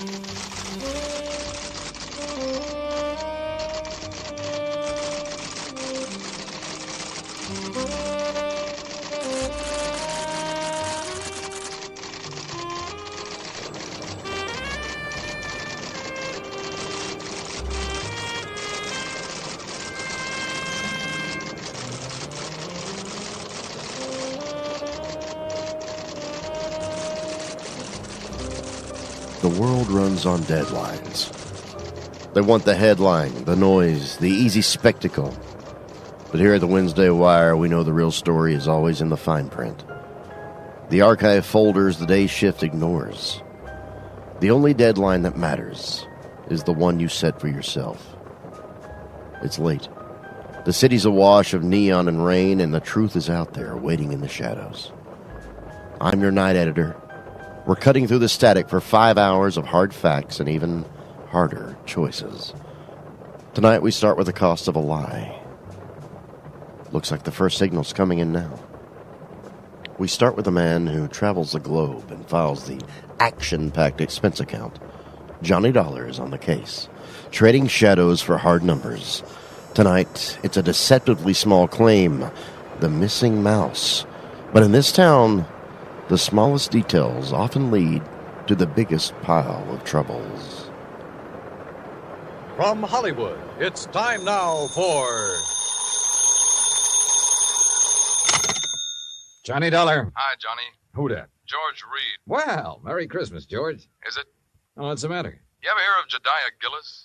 The world runs on deadlines. They want the headline, the noise, the easy spectacle. But here at the Wednesday Wire, we know the real story is always in the fine print. The archive folders the day shift ignores. The only deadline that matters is the one you set for yourself. It's late. The city's awash of neon and rain, and the truth is out there waiting in the shadows. I'm your night editor. We're cutting through the static for 5 hours of hard facts and even harder choices. Tonight we start with the cost of a lie. Looks like the first signal's coming in now. We start with a man who travels the globe and files the action-packed expense account. Johnny Dollar is on the case, trading shadows for hard numbers. Tonight, it's a deceptively small claim, the missing mouse. But in this town, the smallest details often lead to the biggest pile of troubles. From Hollywood, it's time now for Johnny Dollar. Hi, Johnny. Who dat? George Reed. Well, Merry Christmas, George. Is it? Oh, what's the matter? You ever hear of Jediah Gillis?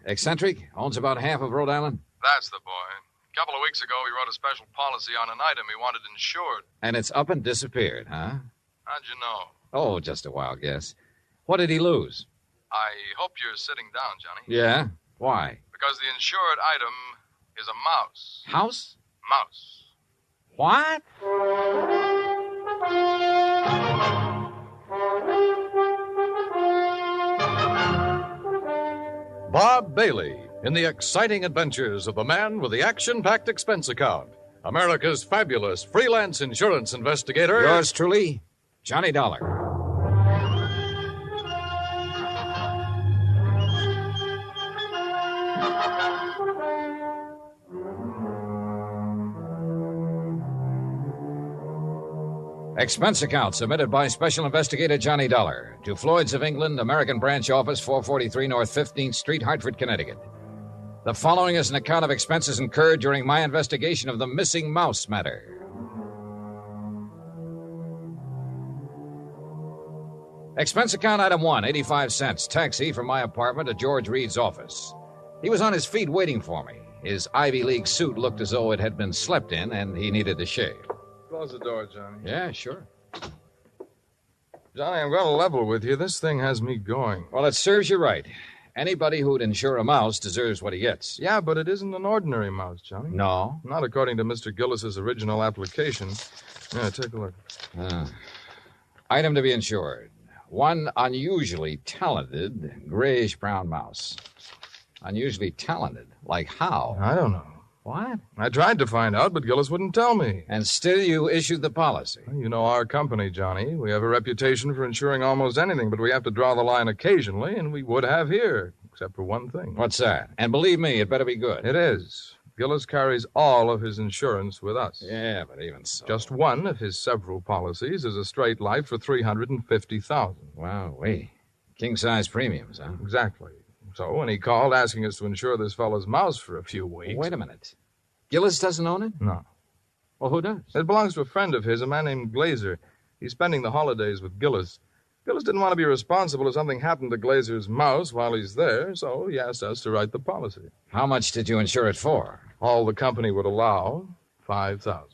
Eccentric? Owns about half of Rhode Island? That's the boy. A couple of weeks ago, he wrote a special policy on an item he wanted insured. And it's up and disappeared, huh? How'd you know? Oh, just a wild guess. What did he lose? I hope you're sitting down, Johnny. Yeah? Why? Because the insured item is a mouse. House? Mouse. What? Bob Bailey in the exciting adventures of the man with the action-packed expense account. America's fabulous freelance insurance investigator. Yours truly, Johnny Dollar. Expense account submitted by Special Investigator Johnny Dollar to Floyd's of England, American Branch Office, 443 North 15th Street, Hartford, Connecticut. The following is an account of expenses incurred during my investigation of the missing mouse matter. Expense account item 1, 85 cents, taxi from my apartment to George Reed's office. He was on his feet waiting for me. His Ivy League suit looked as though it had been slept in, and he needed a shave. Close the door, Johnny. Yeah, sure. Johnny, I'm going to level with you. This thing has me going. Well, it serves you right. Anybody who'd insure a mouse deserves what he gets. Yeah, but it isn't an ordinary mouse, Johnny. No? Not according to Mr. Gillis's original application. Yeah, take a look. Item to be insured. One unusually talented grayish-brown mouse. Unusually talented? Like how? I don't know. What? I tried to find out, but Gillis wouldn't tell me. And still you issued the policy. You know our company, Johnny. We have a reputation for insuring almost anything, but we have to draw the line occasionally, and we would have here, except for one thing. What's that? And believe me, it better be good. It is. Gillis carries all of his insurance with us. Yeah, but even so. Just one of his several policies is a straight life for $350,000. Wow, wait. King-size premiums, huh? Exactly. So when he called asking us to insure this fellow's mouse for a few weeks... Wait a minute. Gillis doesn't own it? No. Well, who does? It belongs to a friend of his, a man named Glazer. He's spending the holidays with Gillis. Gillis didn't want to be responsible if something happened to Glazer's mouse while he's there, so he asked us to write the policy. How much did you insure it for? All the company would allow, $5,000.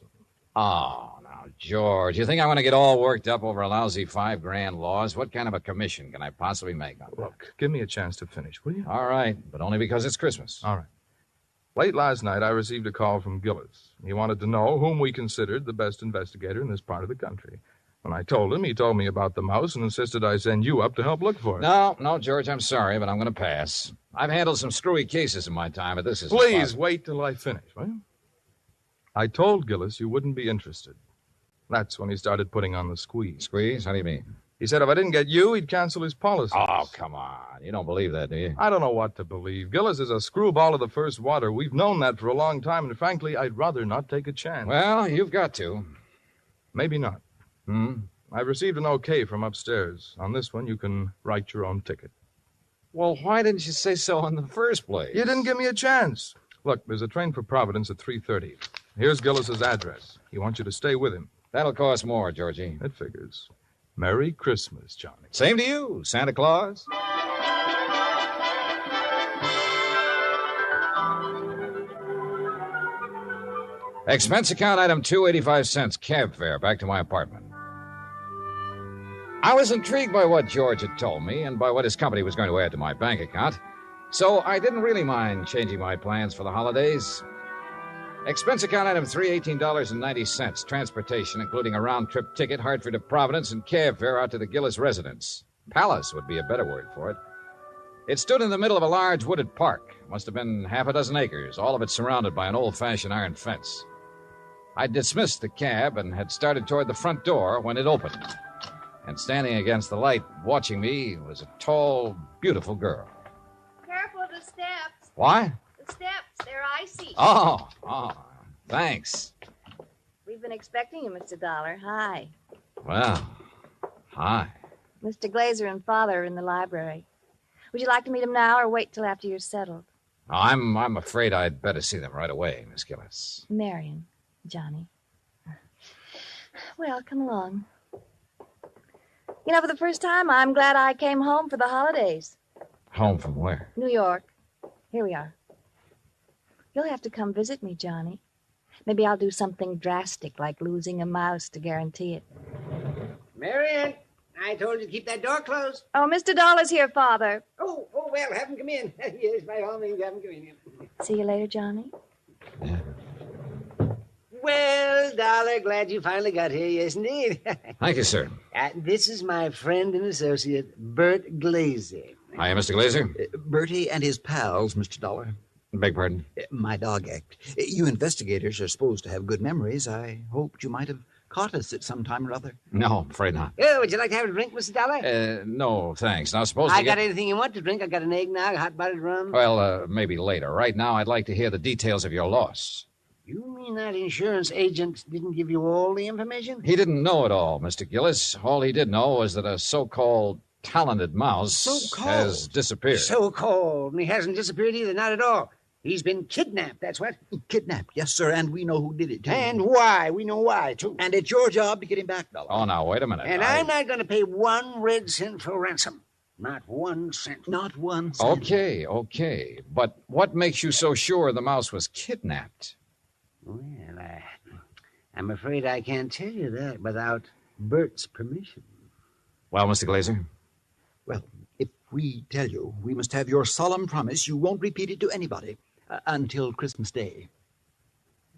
Oh, now, George, you think I want to get all worked up over a lousy $5,000 loss? What kind of a commission can I possibly make on that? Look, give me a chance to finish, will you? All right, but only because it's Christmas. All right. Late last night, I received a call from Gillis. He wanted to know whom we considered the best investigator in this part of the country. When I told him, he told me about the mouse and insisted I send you up to help look for it. No, George, I'm sorry, but I'm going to pass. I've handled some screwy cases in my time, but this is... Please wait till I finish, will you? I told Gillis you wouldn't be interested. That's when he started putting on the squeeze. Squeeze? How do you mean? He said if I didn't get you, he'd cancel his policy. Oh, Oh, come on. You don't believe that, do you? I don't know what to believe. Gillis is a screwball of the first water. We've known that for a long time, and frankly, I'd rather not take a chance. Well, you've got to. Maybe not. I've received an okay from upstairs. On this one, you can write your own ticket. Well, why didn't you say so in the first place? You didn't give me a chance. Look, there's a train for Providence at 3:30. Here's Gillis's address. He wants you to stay with him. That'll cost more, Georgie. It figures. Merry Christmas, Johnny. Same to you, Santa Claus. Expense account item 285 cab fare back to my apartment. I was intrigued by what George had told me and by what his company was going to add to my bank account, so I didn't really mind changing my plans for the holidays. Expense account item 3, $18.90. Transportation, including a round-trip ticket, Hartford to Providence, and cab fare out to the Gillis residence. Palace would be a better word for it. It stood in the middle of a large wooded park. Must have been half a dozen acres, all of it surrounded by an old-fashioned iron fence. I dismissed the cab and had started toward the front door when it opened. And standing against the light, watching me, was a tall, beautiful girl. Careful of the steps. What? The steps, they're icy. Oh, thanks. We've been expecting you, Mr. Dollar. Hi. Well, hi. Mr. Glazer and Father are in the library. Would you like to meet them now or wait till after you're settled? I'm afraid I'd better see them right away, Miss Gillis. Marion, Johnny. Well, come along. You know, for the first time, I'm glad I came home for the holidays. Home from where? New York. Here we are. You'll have to come visit me, Johnny. Maybe I'll do something drastic, like losing a mouse to guarantee it. Marion, I told you to keep that door closed. Oh, Mr. Dollar's here, Father. Oh, well, have him come in. Yes, by all means, have him come in. See you later, Johnny. Yeah. Well, Dollar, glad you finally got here. Yes, indeed. Thank you, sir. This is my friend and associate, Bert Glazer. Hi, Mr. Glazer. Bertie and his pals, Mr. Dollar. Beg pardon? My dog act. You investigators are supposed to have good memories. I hoped you might have caught us at some time or other. No, I'm afraid not. Oh, would you like to have a drink, Mr. Dollar? No, thanks. Now, suppose I got anything you want to drink. I got an eggnog, hot buttered rum. Well, maybe later. Right now, I'd like to hear the details of your loss. You mean that insurance agent didn't give you all the information? He didn't know it all, Mr. Gillis. All he did know was that a so-called talented mouse has disappeared. So-called. And he hasn't disappeared either, not at all. He's been kidnapped, that's what. Kidnapped, yes, sir, and we know who did it, too. And why. We know why, too. And it's your job to get him back, Dollar. Oh, now, wait a minute. And I'm not going to pay 1 red cent for ransom. Not 1 cent. Not 1 cent. Okay. But what makes you so sure the mouse was kidnapped? Well, I'm afraid I can't tell you that without Bert's permission. Well, Mr. Glazer? Well, if we tell you, we must have your solemn promise you won't repeat it to anybody until Christmas Day.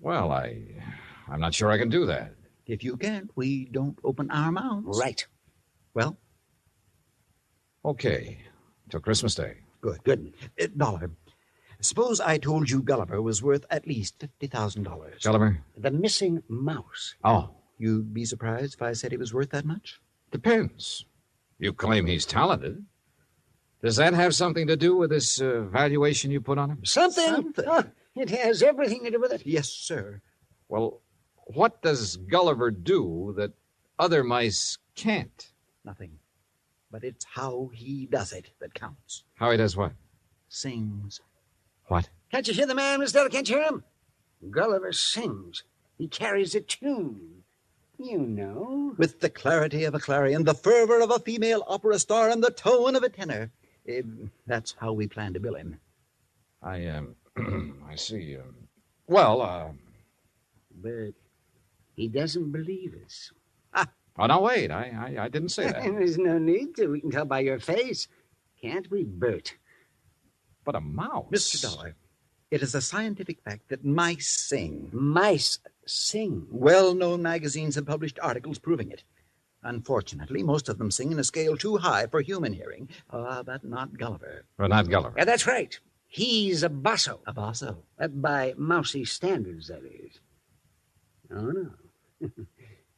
Well, I'm not sure I can do that. If you can't, we don't open our mouths. Right. Well? Okay. Till Christmas Day. Good. Dollar, suppose I told you Gulliver was worth at least $50,000. Gulliver? The missing mouse. Oh. You'd be surprised if I said he was worth that much? Depends. You claim he's talented. Does that have something to do with this valuation you put on him? Something. Oh, it has everything to do with it. Yes, sir. Well, what does Gulliver do that other mice can't? Nothing. But it's how he does it that counts. How he does what? Sings. What? Can't you hear the man, Miss Della? Can't you hear him? Gulliver sings. He carries a tune. You know. With the clarity of a clarion, the fervor of a female opera star, and the tone of a tenor. That's how we plan to bill him. I see. But he doesn't believe us. Oh, no, wait. I didn't say that. There's no need to. We can tell by your face. Can't we, Bert? But a mouse. Mr. Dollar, it is a scientific fact that mice sing. Mice sing? Well-known magazines have published articles proving it. Unfortunately, most of them sing in a scale too high for human hearing. But not Gulliver. Well, not Gulliver. Yeah, that's right. He's a basso. A basso. By mousy standards, that is. Oh, no.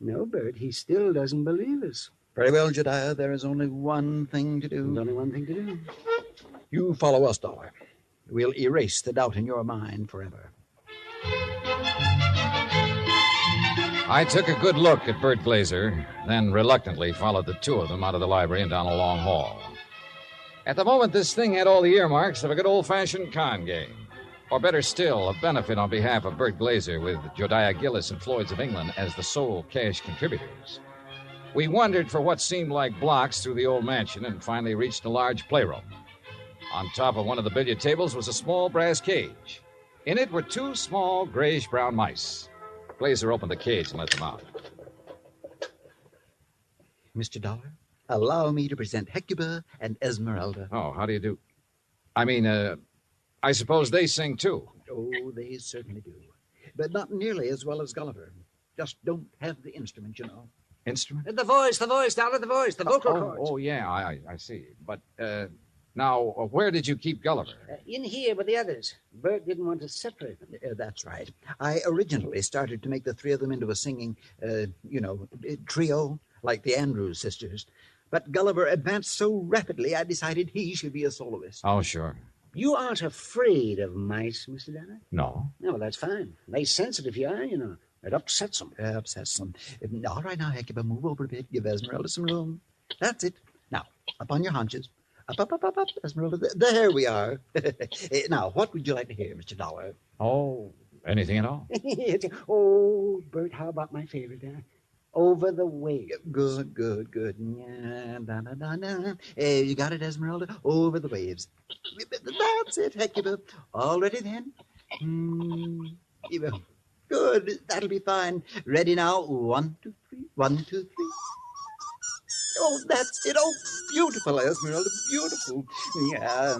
No, Bert, he still doesn't believe us. Very well, Jedediah, there is only one thing to do. There's only one thing to do. You follow us, Dollar. We'll erase the doubt in your mind forever. I took a good look at Bert Glazer, then reluctantly followed the two of them out of the library and down a long hall. At the moment, this thing had all the earmarks of a good old-fashioned con game. Or better still, a benefit on behalf of Bert Glazer with Josiah Gillis and Floyd's of England as the sole cash contributors. We wandered for what seemed like blocks through the old mansion and finally reached a large playroom. On top of one of the billiard tables was a small brass cage. In it were two small grayish-brown mice. Glazer opened the cage and let them out. Mr. Dollar, allow me to present Hecuba and Esmeralda. Oh, how do you do? I suppose they sing, too. Oh, they certainly do. But not nearly as well as Gulliver. Just don't have the instrument, you know. Instrument? The voice, Dollar, the voice, the vocal cords. Oh, yeah, I see. But, now, where did you keep Gulliver? In here with the others. Bert didn't want to separate them. That's right. I originally started to make the three of them into a singing, trio, like the Andrews sisters. But Gulliver advanced so rapidly, I decided he should be a soloist. Oh, sure. You aren't afraid of mice, Mr. Dollar? No. No, well, that's fine. They sense it if you are, you know. It upsets them. Upsets them. All right, now, Hecuba, move over a bit. Give Esmeralda some room. That's it. Now, up on your haunches. Up, Esmeralda. There we are. Now, what would you like to hear, Mr. Dollar? Oh, anything at all? Oh, Bert, how about my favorite, Over the Waves. Good. You got it, Esmeralda? Over the Waves. That's it, Hecuba. All ready then? Good. That'll be fine. Ready now? 1, 2, 3. 1, 2, 3. Oh, that's it. Oh, beautiful, Esmeralda. Beautiful. Yeah.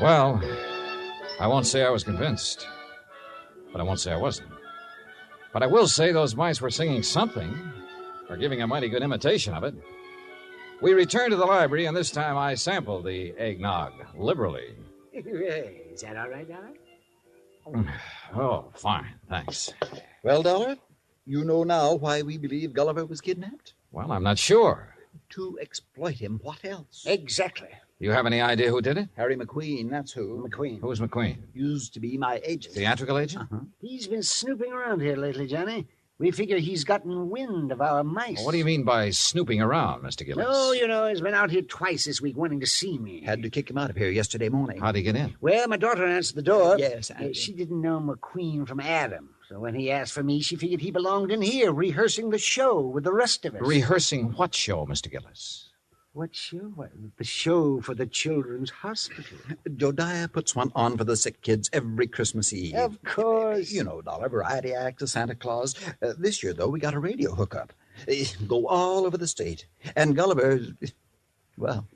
Well, I won't say I was convinced, but I won't say I wasn't. But I will say those mice were singing something, or giving a mighty good imitation of it. We returned to the library, and this time I sampled the eggnog liberally. Is that all right, Dollar? Oh, fine, thanks. Well, Dollar, you know now why we believe Gulliver was kidnapped? Well, I'm not sure. To exploit him. What else? Exactly. You have any idea who did it? Harry McQueen, that's who. McQueen. Who's McQueen? Used to be my agent. Theatrical agent? Uh-huh. He's been snooping around here lately, Johnny. We figure he's gotten wind of our mice. Well, what do you mean by snooping around, Mr. Gillis? No, you know, he's been out here twice this week wanting to see me. Had to kick him out of here yesterday morning. How'd he get in? Well, my daughter answered the door. Yes, she didn't know McQueen from Adam. So when he asked for me, she figured he belonged in here, rehearsing the show with the rest of us. Rehearsing what show, Mr. Gillis? What show? What, the show for the Children's Hospital. Josiah puts one on for the sick kids every Christmas Eve. Of course. You know, Dollar, variety act of Santa Claus. This year, though, we got a radio hookup. Go all over the state. And Gulliver, well,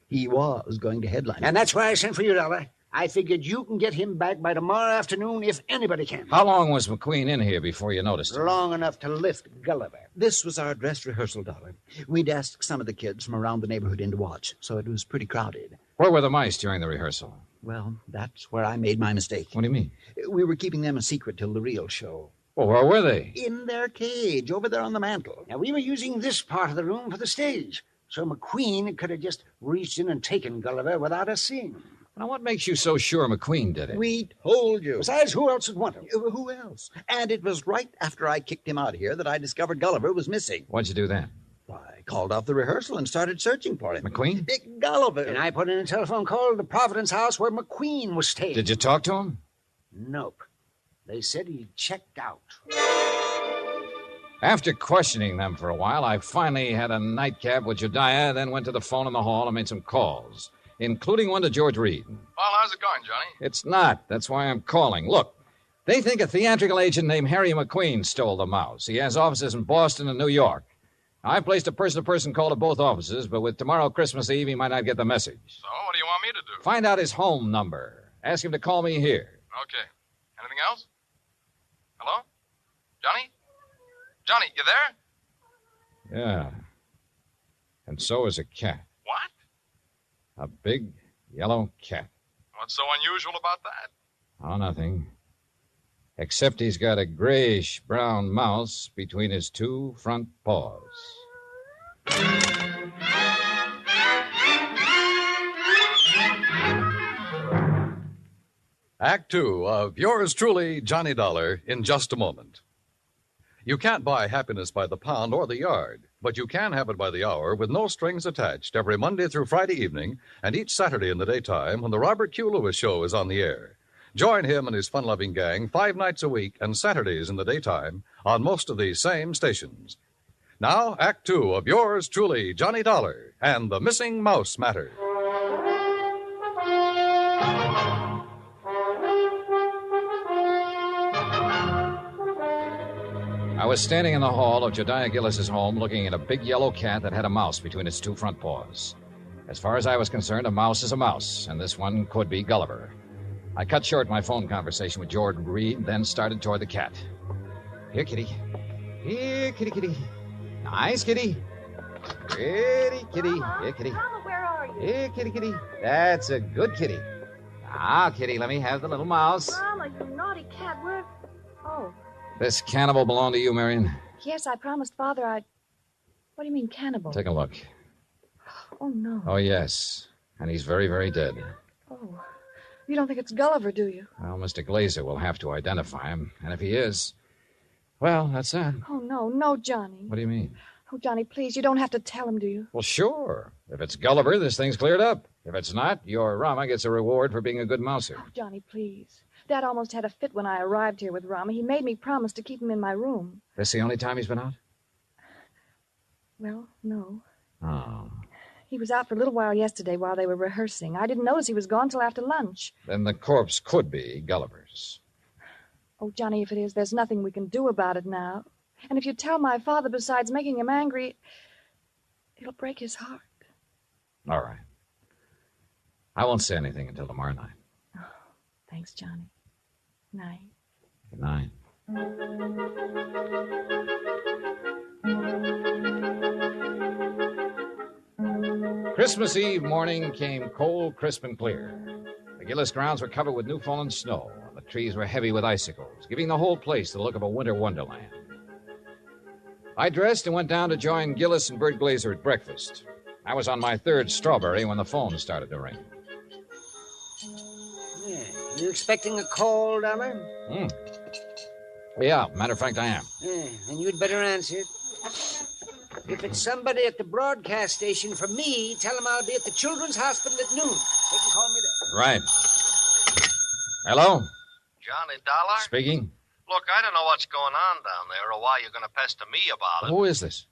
he was going to headline. And that's why I sent for you, Dollar. I figured you can get him back by tomorrow afternoon if anybody can. How long was McQueen in here before you noticed him? Long enough to lift Gulliver. This was our dress rehearsal, Dollar. We'd asked some of the kids from around the neighborhood in to watch, so it was pretty crowded. Where were the mice during the rehearsal? Well, that's where I made my mistake. What do you mean? We were keeping them a secret till the real show. Well, where were they? In their cage, over there on the mantel. Now, we were using this part of the room for the stage, so McQueen could have just reached in and taken Gulliver without us seeing him. Now, what makes you so sure McQueen did it? We told you. Besides, who else would want him? Who else? And it was right after I kicked him out of here that I discovered Gulliver was missing. What'd you do then? I called off the rehearsal and started searching for him. McQueen? Big Gulliver. And I put in a telephone call to the Providence house where McQueen was staying. Did you talk to him? Nope. They said he checked out. After questioning them for a while, I finally had a nightcap with Jediah, then went to the phone in the hall and made some calls, including one to George Reed. Well, how's it going, Johnny? It's not. That's why I'm calling. Look, they think a theatrical agent named Harry McQueen stole the mouse. He has offices in Boston and New York. I've placed a person-to-person call to both offices, but with tomorrow Christmas Eve, he might not get the message. So, what do you want me to do? Find out his home number. Ask him to call me here. Okay. Anything else? Hello? Johnny? Johnny, you there? Yeah. And so is a cat. What? A big yellow cat. What's so unusual about that? Oh, nothing. Except he's got a grayish-brown mouse between his two front paws. Act Two of yours truly, Johnny Dollar, in just a moment. You can't buy happiness by the pound or the yard, but you can have it by the hour with no strings attached every Monday through Friday evening and each Saturday in the daytime when the Robert Q. Lewis Show is on the air. Join him and his fun-loving gang 5 nights a week and Saturdays in the daytime on most of these same stations. Now, Act Two of yours truly, Johnny Dollar, and the Missing Mouse Matter. I was standing in the hall of Jediah Gillis's home looking at a big yellow cat that had a mouse between its two front paws. As far as I was concerned, a mouse is a mouse, and this one could be Gulliver. I cut short my phone conversation with Jordan Reed, then started toward the cat. Here, kitty. Here, kitty, kitty. Nice, kitty. Pretty kitty. Mama, Here, kitty. Mama, where are you? Here, kitty, kitty. That's a good kitty. Now, kitty, let me have the little mouse. Mama, you naughty cat. Where... Oh, This cannibal belong to you, Marion? yes, I promised Father I'd... What do you mean, cannibal? Take a look. Oh, no. Oh, yes. And he's very, very dead. Oh, you don't think it's Gulliver, do you? Well, Mr. Glazer will have to identify him. And if he is, well, that's that. Oh, no, Johnny. What do you mean? Oh, Johnny, please, you don't have to tell him, do you? Well, sure. If it's Gulliver, this thing's cleared up. If it's not, your Rama gets a reward for being a good mouser. Oh, Johnny, please. Dad almost had a fit when I arrived here with Rama. He made me promise to keep him in my room. This the only time he's been out? Well, no. Oh. He was out for a little while yesterday while they were rehearsing. I didn't notice he was gone till after lunch. Then the corpse could be Gulliver's. Oh, Johnny, if it is, there's nothing we can do about it now. And if you tell my father, besides making him angry, it'll break his heart. All right. I won't say anything until tomorrow night. Thanks, Johnny. Night. Good night. Christmas Eve morning came cold, crisp, and clear. The Gillis grounds were covered with new fallen snow, and the trees were heavy with icicles, giving the whole place the look of a winter wonderland. I dressed and went down to join Gillis and Bert Glazer at breakfast. I was on my third strawberry when the phone started to ring. Yeah. You expecting a call, Dollar? Yeah, matter of fact, I am. Yeah, then you'd better answer it. If it's somebody at the broadcast station for me, tell them I'll be at the Children's Hospital at noon. They can call me there. Right. Hello? Johnny Dollar? Speaking. Look, I don't know what's going on down there or why you're going to pester me about it. Who is this?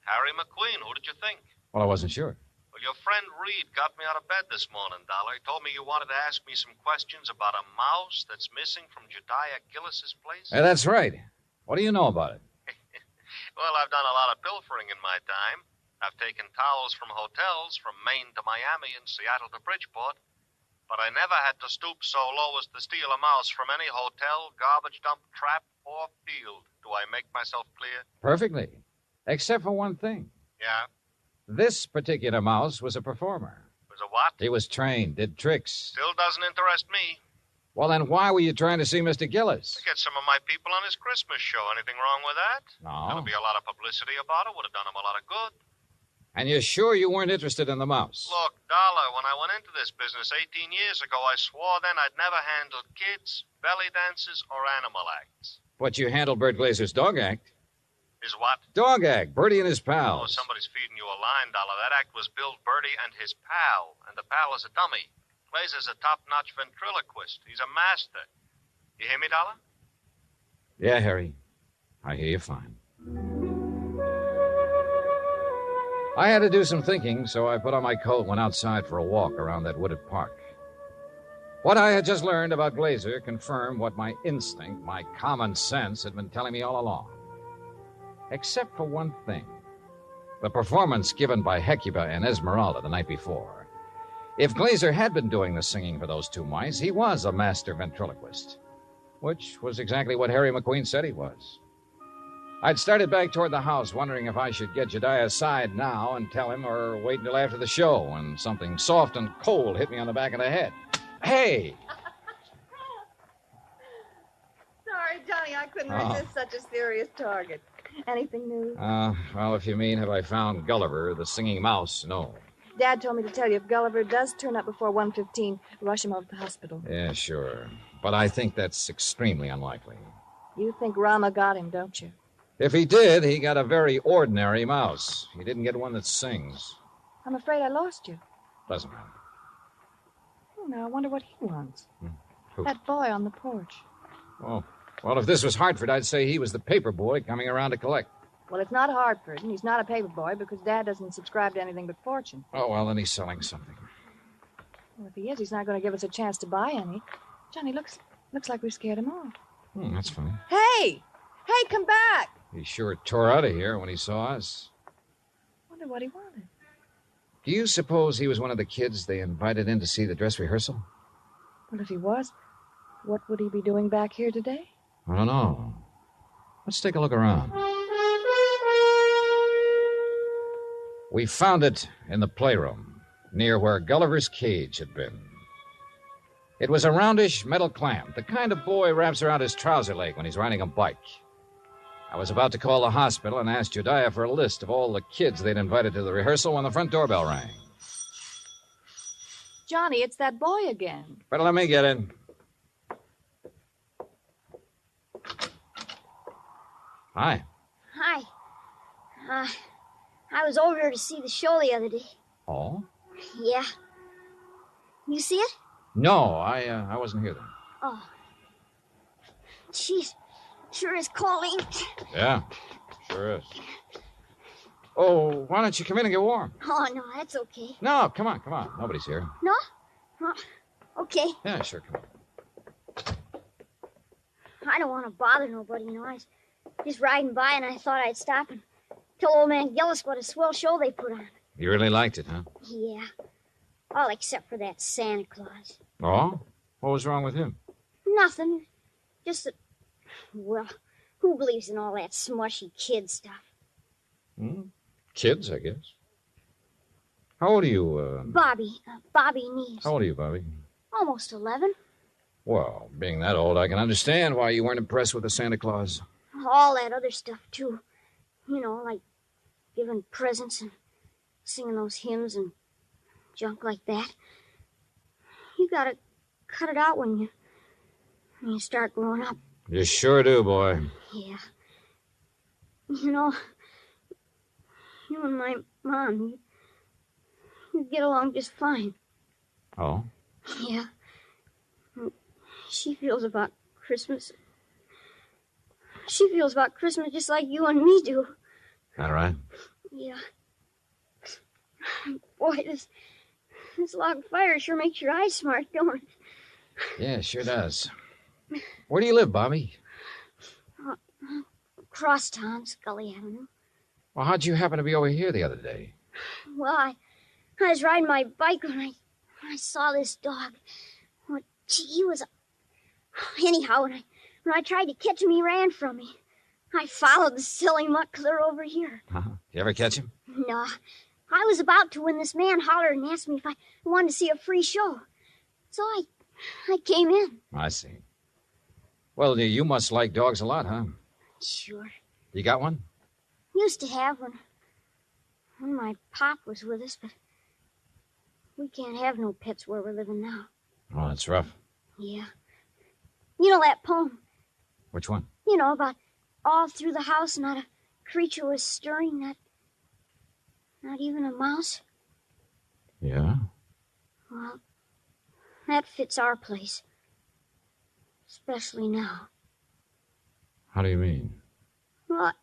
Harry McQueen, who did you think? Well, I wasn't sure. Well, your friend Reed got me out of bed this morning, Dollar. He told me you wanted to ask me some questions about a mouse that's missing from Jediah Gillis's place. That's right. What do you know about it? Well, I've done a lot of pilfering in my time. I've taken towels from hotels from Maine to Miami and Seattle to Bridgeport. But I never had to stoop so low as to steal a mouse from any hotel, garbage dump, trap, or field. Do I make myself clear? Perfectly. Except for one thing. Yeah? This particular mouse was a performer. Was a what? He was trained, did tricks. Still doesn't interest me. Well, then why were you trying to see Mr. Gillis? To get some of my people on his Christmas show. Anything wrong with that? No. There'll be a lot of publicity about it. Would have done him a lot of good. And you're sure you weren't interested in the mouse? Look, Dollar, when I went into this business 18 years ago, I swore then I'd never handled kids, belly dances, or animal acts. But you handled Bert Glazer's dog act. Is what? Dog act, Bertie and his Oh, pals. somebody's feeding you a line, Dollar. That act was Bill Bertie and his pal, and the pal is a dummy. Glazer's a top-notch ventriloquist. He's a master. You hear me, Dollar? Yeah, Harry. I hear you fine. I had to do some thinking, so I put on my coat and went outside for a walk around that wooded park. What I had just learned about Glazer confirmed what my instinct, my common sense, had been telling me all along. Except for one thing. The performance given by Hecuba and Esmeralda the night before. If Glazer had been doing the singing for those two mice, he was a master ventriloquist. Which was exactly what Harry McQueen said he was. I'd started back toward the house, wondering if I should get Jediah aside now and tell him or wait until after the show, when something soft and cold hit me on the back of the head. Hey! Sorry, couldn't Oh. resist such a serious target. Anything new? Well, if you mean have I found Gulliver, the singing mouse, no. Dad told me to tell you if Gulliver does turn up before 1:15, rush him over to the hospital. Yeah, sure. But I think that's extremely unlikely. You think Rama got him, don't you? If he did, he got a very ordinary mouse. He didn't get one that sings. I'm afraid I lost you. Doesn't matter. Oh, now I wonder what he wants. Who? That boy on the porch. Oh, well, if this was Hartford, I'd say he was the paper boy coming around to collect. Well, it's not Hartford, and he's not a paper boy because Dad doesn't subscribe to anything but Fortune. Oh, well, then he's selling something. Well, if he is, he's not going to give us a chance to buy any. Johnny, looks like we scared him off. That's funny. Hey! Hey, come back! He sure tore out of here when he saw us. Wonder what he wanted. Do you suppose he was one of the kids they invited in to see the dress rehearsal? Well, if he was, what would he be doing back here today? I don't know. Let's take a look around. We found it in the playroom, near where Gulliver's cage had been. It was a roundish metal clamp, the kind of boy wraps around his trouser leg when he's riding a bike. I was about to call the hospital and ask Jediah for a list of all the kids they'd invited to the rehearsal when the front doorbell rang. Johnny, it's that boy again. Better let me get in. Hi. Hi. I was over here to see the show the other day. Oh? Yeah. You see it? No, I wasn't here then. Oh. Jeez. Sure is cold. Yeah, sure is. Oh, why don't you come in and get warm? Oh, no, that's okay. No, come on. Nobody's here. No? Oh, okay. Yeah, sure, come on. I don't want to bother nobody, you know. I was just riding by and I thought I'd stop and tell old man Gillis what a swell show they put on. You really liked it, huh? Yeah. All except for that Santa Claus. Oh? What was wrong with him? Nothing. Just that, well, who believes in all that smushy kid stuff? Kids, I guess. How old are you, Bobby Neves. How old are you, Bobby? Almost 11. Well, being that old, I can understand why you weren't impressed with the Santa Claus. All that other stuff, too. You know, like giving presents and singing those hymns and junk like that. You gotta cut it out when you start growing up. You sure do, boy. Yeah. You know, you and my mom, you get along just fine. Oh? Yeah. She feels about Christmas. She feels about Christmas just like you and me do. All right. Yeah. Boy, this log fire sure makes your eyes smart, don't it? Yeah, it sure does. Where do you live, Bobby? Crosstown, Scully Avenue. Well, how'd you happen to be over here the other day? Well, I was riding my bike when I saw this dog. Well, gee, he was... Anyhow, when I tried to catch him, he ran from me. I followed the silly mutt clear over here. Uh-huh. You ever catch him? No. I was about to when this man hollered and asked me if I wanted to see a free show. So I came in. I see. Well, you must like dogs a lot, huh? Sure. You got one? Used to have when my pop was with us, but we can't have no pets where we're living now. Oh, that's rough. Yeah. You know that poem? Which one? You know, about all through the house not a creature was stirring, not even a mouse. Yeah? Well, that fits our place. Especially now. How do you mean? Well,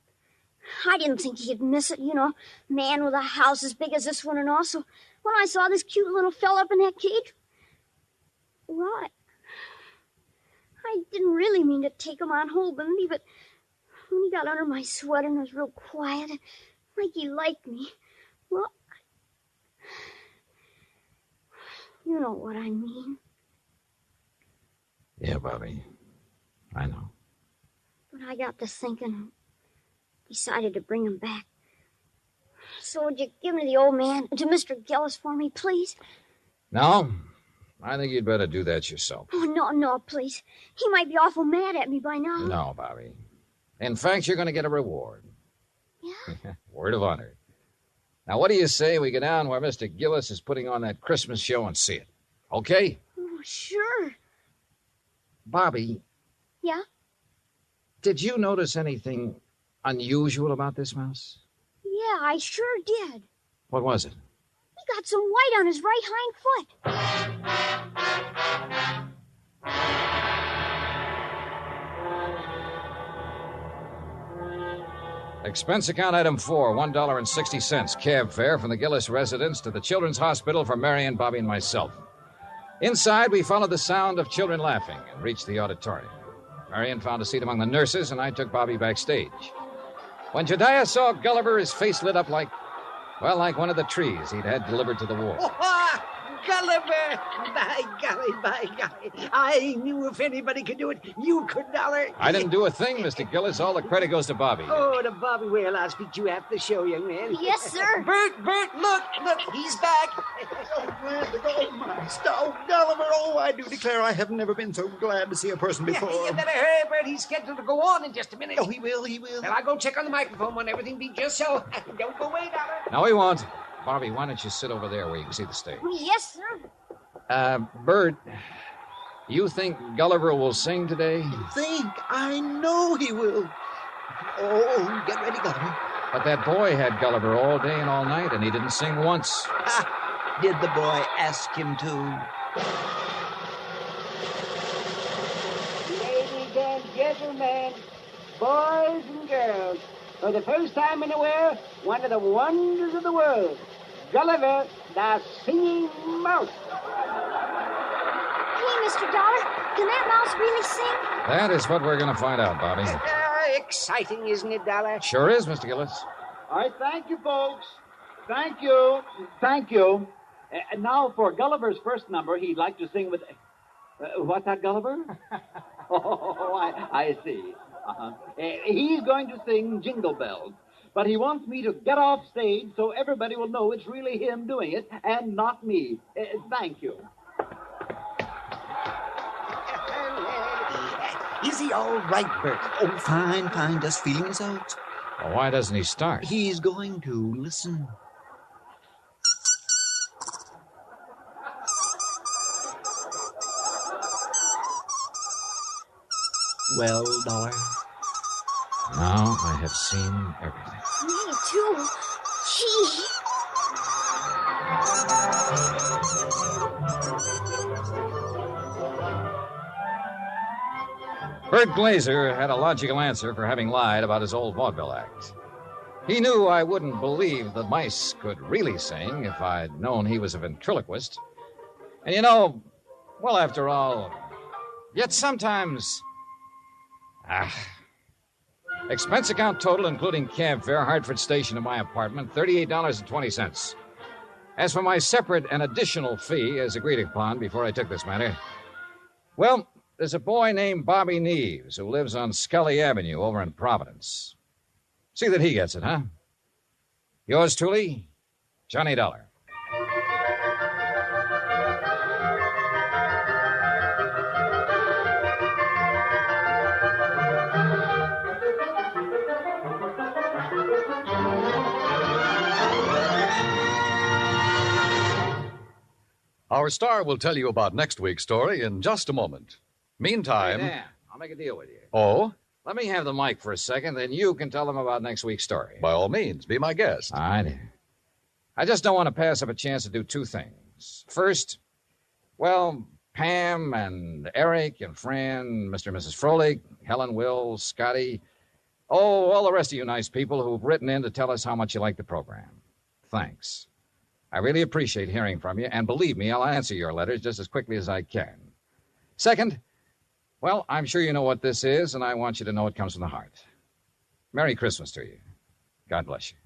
I didn't think he'd miss it, you know. Man with a house as big as this one and all. So when I saw this cute little fella up in that cage, well, I didn't really mean to take him on holding me, but when he got under my sweater and was real quiet, like he liked me, well, you know what I mean. Yeah, Bobby. I know. But I got to thinking and decided to bring him back. So would you give me to the old man, to Mr. Gillis for me, please? No, I think you'd better do that yourself. Oh, no, please. He might be awful mad at me by now. No, Bobby. In fact, you're going to get a reward. Yeah? Word of honor. Now, what do you say we go down where Mr. Gillis is putting on that Christmas show and see it? Okay? Oh, sure. Bobby, Yeah? did you notice anything unusual about this mouse? Yeah, I sure did. What was it? He got some white on his right hind foot. Expense account item 4, $1.60. Cab fare from the Gillis residence to the Children's Hospital for Marion, Bobby, and myself. Inside, we followed the sound of children laughing and reached the auditorium. Marion found a seat among the nurses, and I took Bobby backstage. When Jediah saw Gulliver, his face lit up like one of the trees he'd had delivered to the war. Gulliver! By golly. I knew if anybody could do it, you could, Dollar. I didn't do a thing, Mr. Gillis. All the credit goes to Bobby. Oh, to Bobby. Well, I'll speak to you after the show, young man. Yes, sir. Bert, look, he's back. So glad to go, my stout Gulliver. Oh, I do declare I have never been so glad to see a person before. You better hurry, Bert. He's scheduled to go on in just a minute. Oh, he will. Well, I'll go check on the microphone when everything be just so. Don't go away, Dollar. No, he won't. Bobby, why don't you sit over there where you can see the stage? Yes, sir. Bert, you think Gulliver will sing today? I know he will. Oh, get ready, Gulliver. But that boy had Gulliver all day and all night, and he didn't sing once. Did the boy ask him to? Ladies and gentlemen, boys and girls, for the first time in a while, one of the wonders of the world, Gulliver, the singing mouse. Hey, Mr. Dollar, can that mouse really sing? That is what we're going to find out, Bobby. Exciting, isn't it, Dollar? Sure is, Mr. Gillis. All right, thank you, folks. Thank you. And now for Gulliver's first number, he'd like to sing with... what's that, Gulliver? I see. He's going to sing Jingle Bells, but he wants me to get off stage so everybody will know it's really him doing it and not me. Thank you. Is he all right, Bert? Oh, fine. Just feeling his out. Well, why doesn't he start? He's going to. Listen. Well, Dollar? Now I have seen everything. Me too. Gee. Bert Glazer had a logical answer for having lied about his old vaudeville act. He knew I wouldn't believe the mice could really sing if I'd known he was a ventriloquist. And well, after all, yet sometimes... Expense account total, including cab fare, Hartford Station to my apartment, $38.20. As for my separate and additional fee, as agreed upon before I took this matter, well, there's a boy named Bobby Neves who lives on Scully Avenue over in Providence. See that he gets it, huh? Yours truly, Johnny Dollar. Our star will tell you about next week's story in just a moment. Meantime... Hey, Dan, I'll make a deal with you. Oh? Let me have the mic for a second, then you can tell them about next week's story. By all means, be my guest. All right. I just don't want to pass up a chance to do two things. First, well, Pam and Eric and Fran, Mr. and Mrs. Froelich, Helen, Will, Scotty, all the rest of you nice people who've written in to tell us how much you like the program. Thanks. I really appreciate hearing from you, and believe me, I'll answer your letters just as quickly as I can. Second, well, I'm sure you know what this is, and I want you to know it comes from the heart. Merry Christmas to you. God bless you.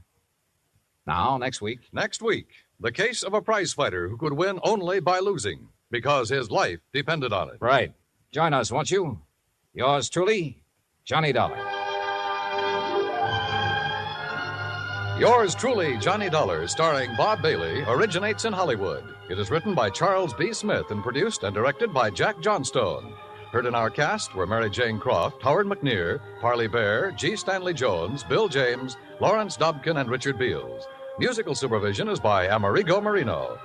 Now, next week. Next week, the case of a prize fighter who could win only by losing, because his life depended on it. Right. Join us, won't you? Yours truly, Johnny Dollar. Yours truly, Johnny Dollar, starring Bob Bailey, originates in Hollywood. It is written by Charles B. Smith and produced and directed by Jack Johnstone. Heard in our cast were Mary Jane Croft, Howard McNear, Parley Bear, G. Stanley Jones, Bill James, Lawrence Dobkin, and Richard Beals. Musical supervision is by Amerigo Marino.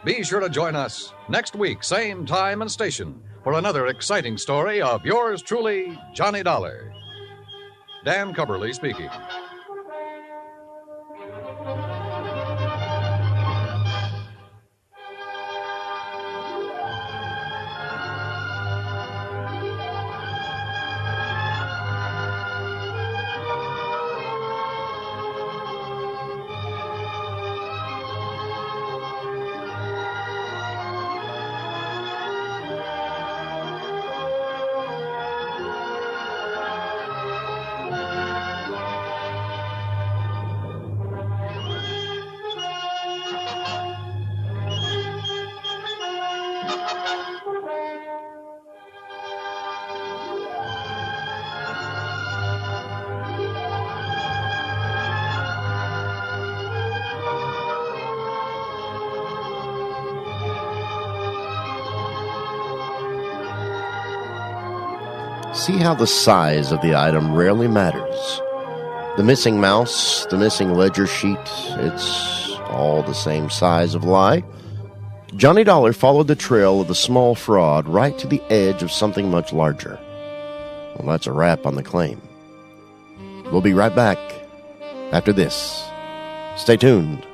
Be sure to join us next week, same time and station, for another exciting story of yours truly, Johnny Dollar. Dan Cubberly speaking. See how the size of the item rarely matters. The missing mouse, the missing ledger sheet, it's all the same size of lie. Johnny Dollar followed the trail of the small fraud right to the edge of something much larger. Well, that's a wrap on the claim. We'll be right back after this. Stay tuned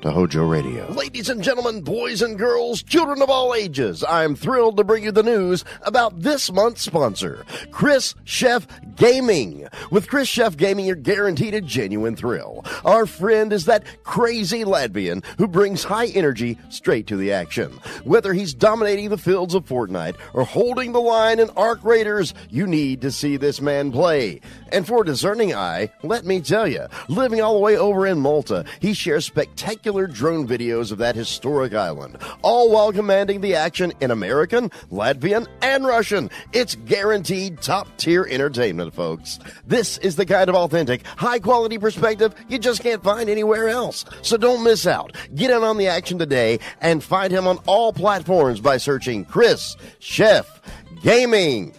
to Hojo Radio. Ladies and gentlemen, boys and girls, children of all ages, I'm thrilled to bring you the news about this month's sponsor, Chris Chef Gaming. With Chris Chef Gaming, you're guaranteed a genuine thrill. Our friend is that crazy Latvian who brings high energy straight to the action. Whether he's dominating the fields of Fortnite or holding the line in Ark Raiders, you need to see this man play. And for a discerning eye, let me tell you, living all the way over in Malta, he shares spectacular drone videos of that historic island, all while commanding the action in American, Latvian, and Russian. It's guaranteed top-tier entertainment, folks. This is the kind of authentic, high-quality perspective you just can't find anywhere else. So don't miss out. Get in on the action today and find him on all platforms by searching Chris Chef Gaming.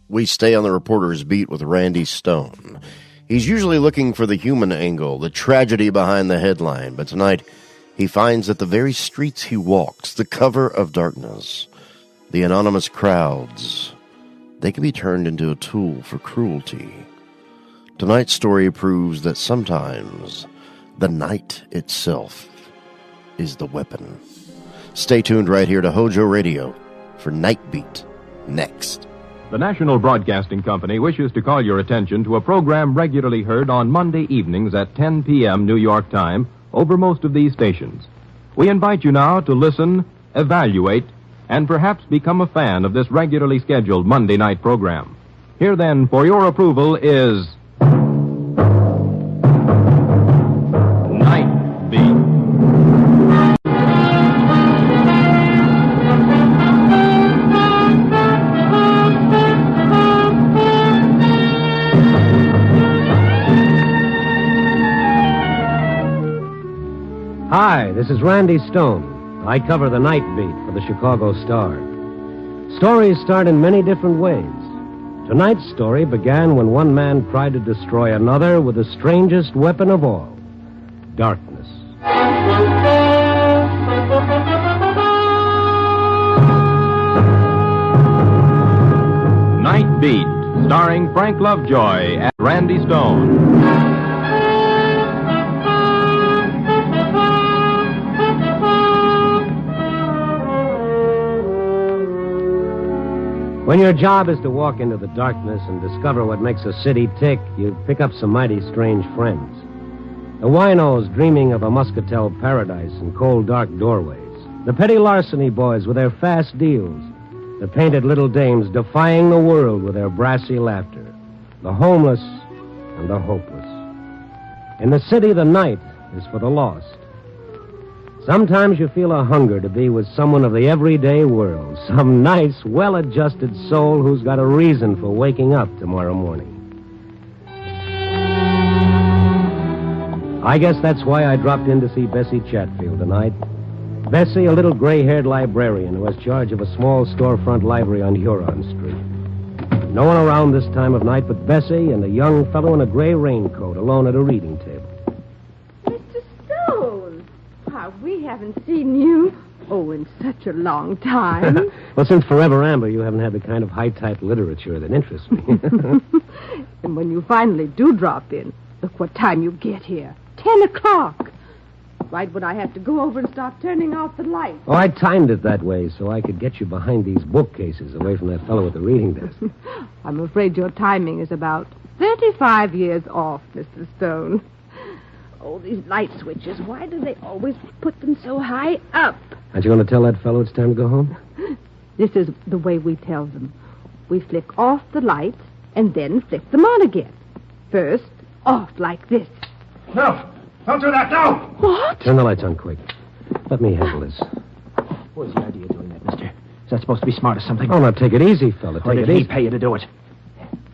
We stay on the reporter's beat with Randy Stone. He's usually looking for the human angle, the tragedy behind the headline, but tonight he finds that the very streets he walks, the cover of darkness, the anonymous crowds, they can be turned into a tool for cruelty. Tonight's story proves that sometimes the night itself is the weapon. Stay tuned right here to Hojo Radio for Night Beat next. The National Broadcasting Company wishes to call your attention to a program regularly heard on Monday evenings at 10 p.m. New York time over most of these stations. We invite you now to listen, evaluate, and perhaps become a fan of this regularly scheduled Monday night program. Here then, for your approval, is Night Beat. Hi, this is Randy Stone. I cover the Night Beat for the Chicago Star. Stories start in many different ways. Tonight's story began when one man tried to destroy another with the strangest weapon of all, darkness. Night Beat, starring Frank Lovejoy and Randy Stone. When your job is to walk into the darkness and discover what makes a city tick, you pick up some mighty strange friends. The winos dreaming of a muscatel paradise and cold, dark doorways. The petty larceny boys with their fast deals. The painted little dames defying the world with their brassy laughter. The homeless and the hopeless. In the city, the night is for the lost. Sometimes you feel a hunger to be with someone of the everyday world, some nice, well-adjusted soul who's got a reason for waking up tomorrow morning. I guess that's why I dropped in to see Bessie Chatfield tonight. Bessie, a little gray-haired librarian who has charge of a small storefront library on Huron Street. No one around this time of night but Bessie and a young fellow in a gray raincoat alone at a reading table. Mr. Stone! Why, we haven't seen you, in such a long time. Well, since Forever Amber, you haven't had the kind of high-type literature that interests me. And when you finally do drop in, look what time you get here. 10 o'clock. Right when I have to go over and start turning off the lights. Oh, I timed it that way so I could get you behind these bookcases away from that fellow at the reading desk. I'm afraid your timing is about 35 years off, Mr. Stone. Oh, these light switches, why do they always put them so high up? Aren't you going to tell that fellow it's time to go home? This is the way we tell them. We flick off the lights and then flick them on again. First, off like this. No! Don't do that, no! What? Turn the lights on quick. Let me handle this. What was the idea of doing that, mister? Is that supposed to be smart or something? Oh, now take it easy, fella. Or Take did it he easy. pay you to do it?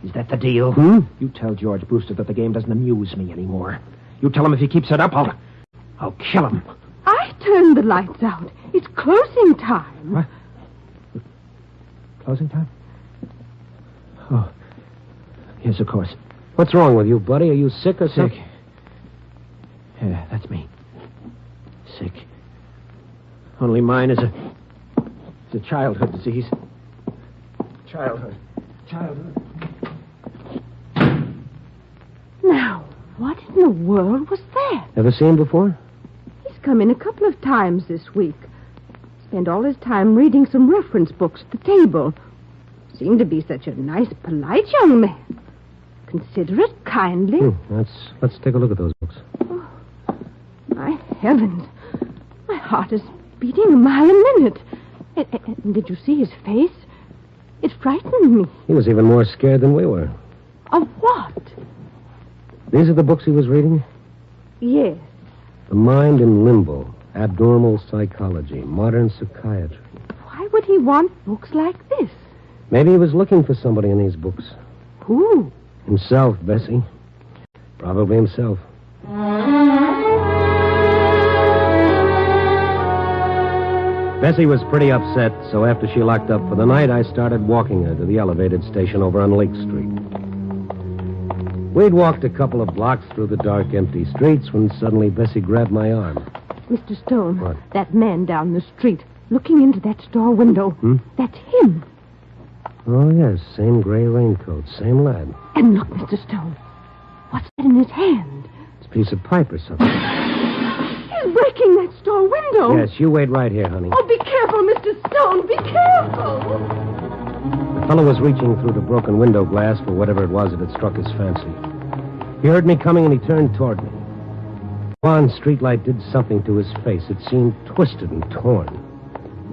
Is that the deal? You tell George Brewster that the game doesn't amuse me anymore. You tell him if he keeps it up, I'll kill him. I turned the lights out. It's closing time. What? Closing time? Oh. Yes, of course. What's wrong with you, buddy? Are you sick or something? Sick. Yeah, that's me. Sick. Only mine is a childhood disease. Childhood. Now, what in the world was that? Ever seen him before? He's come in a couple of times this week. Spent all his time reading some reference books at the table. Seemed to be such a nice, polite young man. Considerate, kindly. Let's take a look at those books. Oh, my heavens. My heart is beating a mile a minute. And did you see his face? It frightened me. He was even more scared than we were. Of what? These are the books he was reading? Yes. The Mind in Limbo, Abnormal Psychology, Modern Psychiatry. Why would he want books like this? Maybe he was looking for somebody in these books. Who? Himself, Bessie. Probably himself. Bessie was pretty upset, so after she locked up for the night, I started walking her to the elevated station over on Lake Street. We'd walked a couple of blocks through the dark, empty streets when suddenly Bessie grabbed my arm. Mr. Stone. What? That man down the street, looking into that store window. That's him. Oh, yes, same gray raincoat, same lad. And look, Mr. Stone. What's that in his hand? It's a piece of pipe or something. He's breaking that store window. Yes, you wait right here, honey. Oh, be careful, Mr. Stone. Be careful. The fellow was reaching through the broken window glass for whatever it was that had struck his fancy. He heard me coming and he turned toward me. One streetlight did something to his face. It seemed twisted and torn.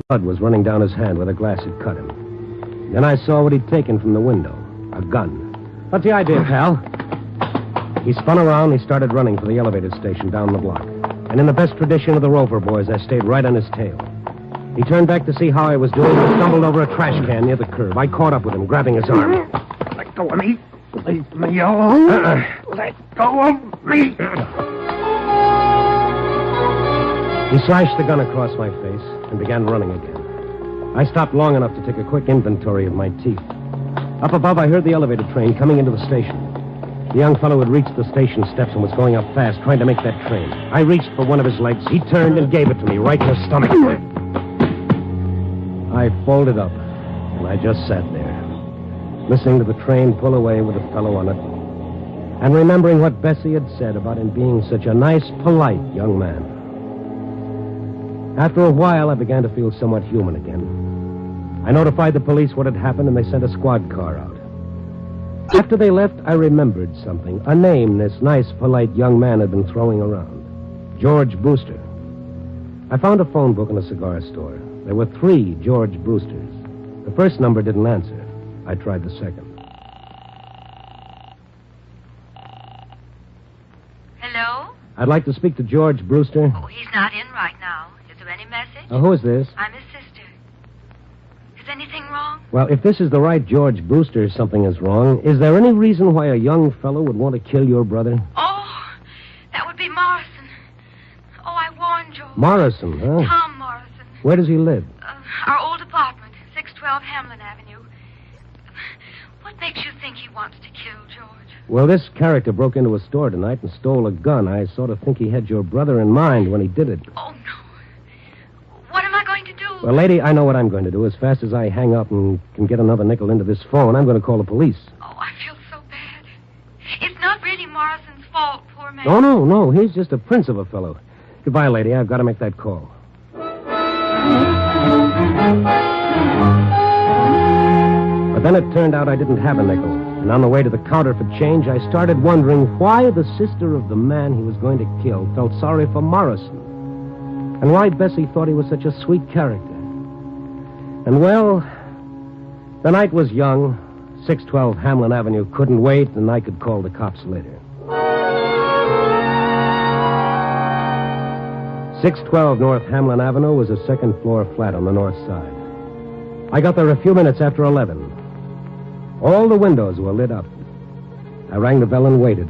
Blood was running down his hand where the glass had cut him. Then I saw what he'd taken from the window. A gun. What's the idea, pal? He spun around and he started running for the elevated station down the block. And in the best tradition of the Rover boys, I stayed right on his tail. He turned back to see how I was doing and stumbled over a trash can near the curb. I caught up with him, grabbing his arm. Let go of me. Leave me alone. Let go of me. He slashed the gun across my face and began running again. I stopped long enough to take a quick inventory of my teeth. Up above, I heard the elevator train coming into the station. The young fellow had reached the station steps and was going up fast, trying to make that train. I reached for one of his legs. He turned and gave it to me right in the stomach. I folded up, and I just sat there, listening to the train pull away with the fellow on it, and remembering what Bessie had said about him being such a nice, polite young man. After a while, I began to feel somewhat human again. I notified the police what had happened, and they sent a squad car out. After they left, I remembered something. A name this nice, polite young man had been throwing around. George Brewster. I found a phone book in a cigar store. There were 3 George Brewsters. The first number didn't answer. I tried the second. Hello? I'd like to speak to George Brewster. Oh, he's not in right now. Is there any message? Who is this? I'm his sister. Is anything wrong? Well, if this is the right George Brewster, something is wrong. Is there any reason why a young fellow would want to kill your brother? Oh, that would be Morrison. Oh, I warned George. Morrison, huh? Tom Morrison. Where does he live? Our old apartment, 612 Hamlin Avenue. What makes you think he wants to kill George? Well, this character broke into a store tonight and stole a gun. I sort of think he had your brother in mind when he did it. Oh, no. What am I going to do? Well, lady, I know what I'm going to do. As fast as I hang up and can get another nickel into this phone, I'm going to call the police. Oh, I feel so bad. It's not really Morrison's fault, poor man. Oh, no. He's just a prince of a fellow. Goodbye, lady. I've got to make that call. But then it turned out I didn't have a nickel. And on the way to the counter for change, I started wondering why the sister of the man he was going to kill felt sorry for Morrison. And why Bessie thought he was such a sweet character. And, well, the night was young. 612 Hamlin Avenue couldn't wait, and I could call the cops later. 612 North Hamlin Avenue was a second-floor flat on the north side. I got there a few minutes after 11. All the windows were lit up. I rang the bell and waited.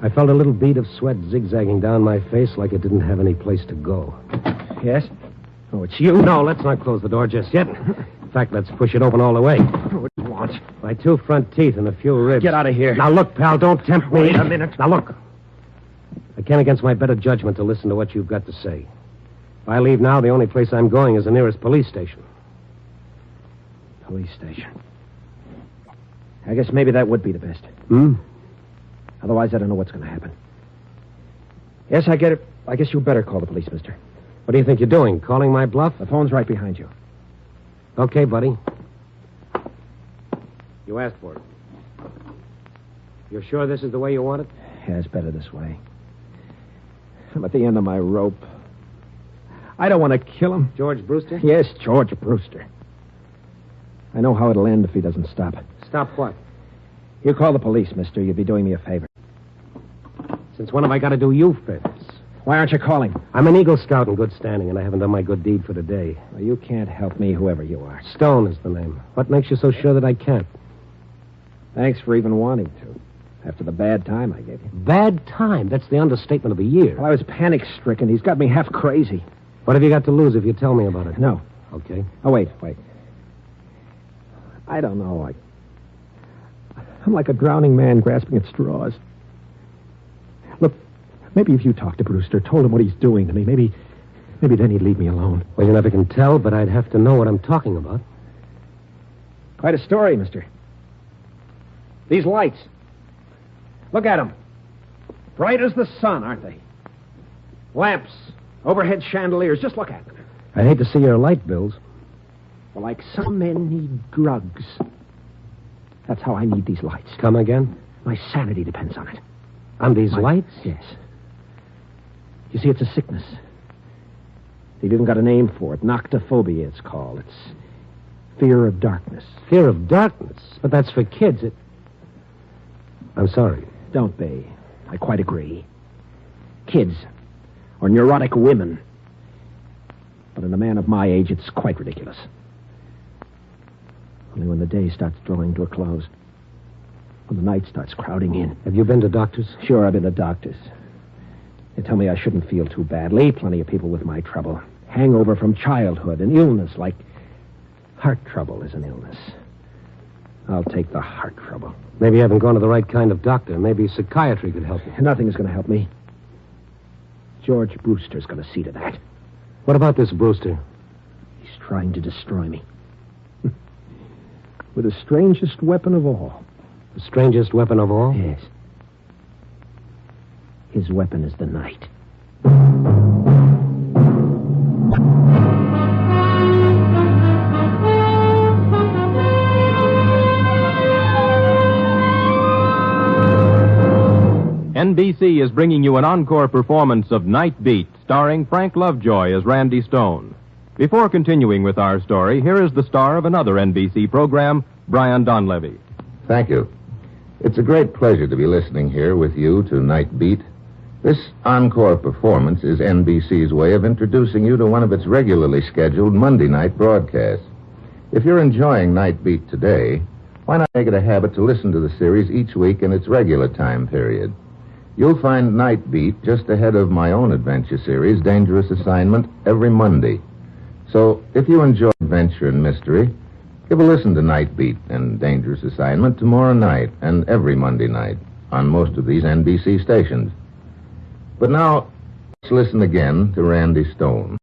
I felt a little bead of sweat zigzagging down my face like it didn't have any place to go. Yes? Oh, it's you? No, let's not close the door just yet. In fact, let's push it open all the way. What do you want? My 2 front teeth and a few ribs. Get out of here. Now, look, pal, don't tempt me. Wait a minute. Now, look. I can't against my better judgment to listen to what you've got to say. If I leave now, the only place I'm going is the nearest police station. Police station. I guess maybe that would be the best. Otherwise, I don't know what's going to happen. Yes, I get it. I guess you better call the police, mister. What do you think you're doing? Calling my bluff? The phone's right behind you. Okay, buddy. You asked for it. You're sure this is the way you want it? Yeah, it's better this way. I'm at the end of my rope. I don't want to kill him. George Brewster? Yes, George Brewster. I know how it'll end if he doesn't stop. Stop what? You call the police, mister. You'd be doing me a favor. Since when have I got to do you favors? Why aren't you calling? I'm an Eagle Scout in good standing, and I haven't done my good deed for today. Well, you can't help me, whoever you are. Stone is the name. What makes you so sure that I can't? Thanks for even wanting to. After the bad time I gave you. Bad time? That's the understatement of the year. Well, I was panic-stricken. He's got me half crazy. What have you got to lose if you tell me about it? No. Okay. Oh, wait. I don't know. I'm like a drowning man grasping at straws. Look, maybe if you talked to Brewster, told him what he's doing to me, maybe then he'd leave me alone. Well, you never can tell, but I'd have to know what I'm talking about. Quite a story, mister. These lights. Look at them. Bright as the sun, aren't they? Lamps, overhead chandeliers. Just look at them. I'd hate to see your light bills. Well, like some men need drugs. That's how I need these lights. Come again? My sanity depends on it. On these lights? Yes. You see, it's a sickness. They've even got a name for it. Noctophobia, it's called. It's fear of darkness. Fear of darkness? But that's for kids. I'm sorry. Don't be. I quite agree. Kids or neurotic women. But in a man of my age, it's quite ridiculous. Only when the day starts drawing to a close. When the night starts crowding in. Have you been to doctors? Sure, I've been to doctors. They tell me I shouldn't feel too badly. Plenty of people with my trouble. Hangover from childhood. An illness like heart trouble is an illness. I'll take the heart trouble. Maybe you haven't gone to the right kind of doctor. Maybe psychiatry could help you. Nothing is going to help me. George Brewster's going to see to that. What about this Brewster? He's trying to destroy me. With the strangest weapon of all. The strangest weapon of all? Yes. His weapon is the night. NBC is bringing you an encore performance of Night Beat, starring Frank Lovejoy as Randy Stone. Before continuing with our story, here is the star of another NBC program, Brian Donlevy. Thank you. It's a great pleasure to be listening here with you to Night Beat. This encore performance is NBC's way of introducing you to one of its regularly scheduled Monday night broadcasts. If you're enjoying Night Beat today, why not make it a habit to listen to the series each week in its regular time period? You'll find Night Beat just ahead of my own adventure series, Dangerous Assignment, every Monday. So, if you enjoy adventure and mystery, give a listen to Night Beat and Dangerous Assignment tomorrow night and every Monday night on most of these NBC stations. But now, let's listen again to Randy Stone.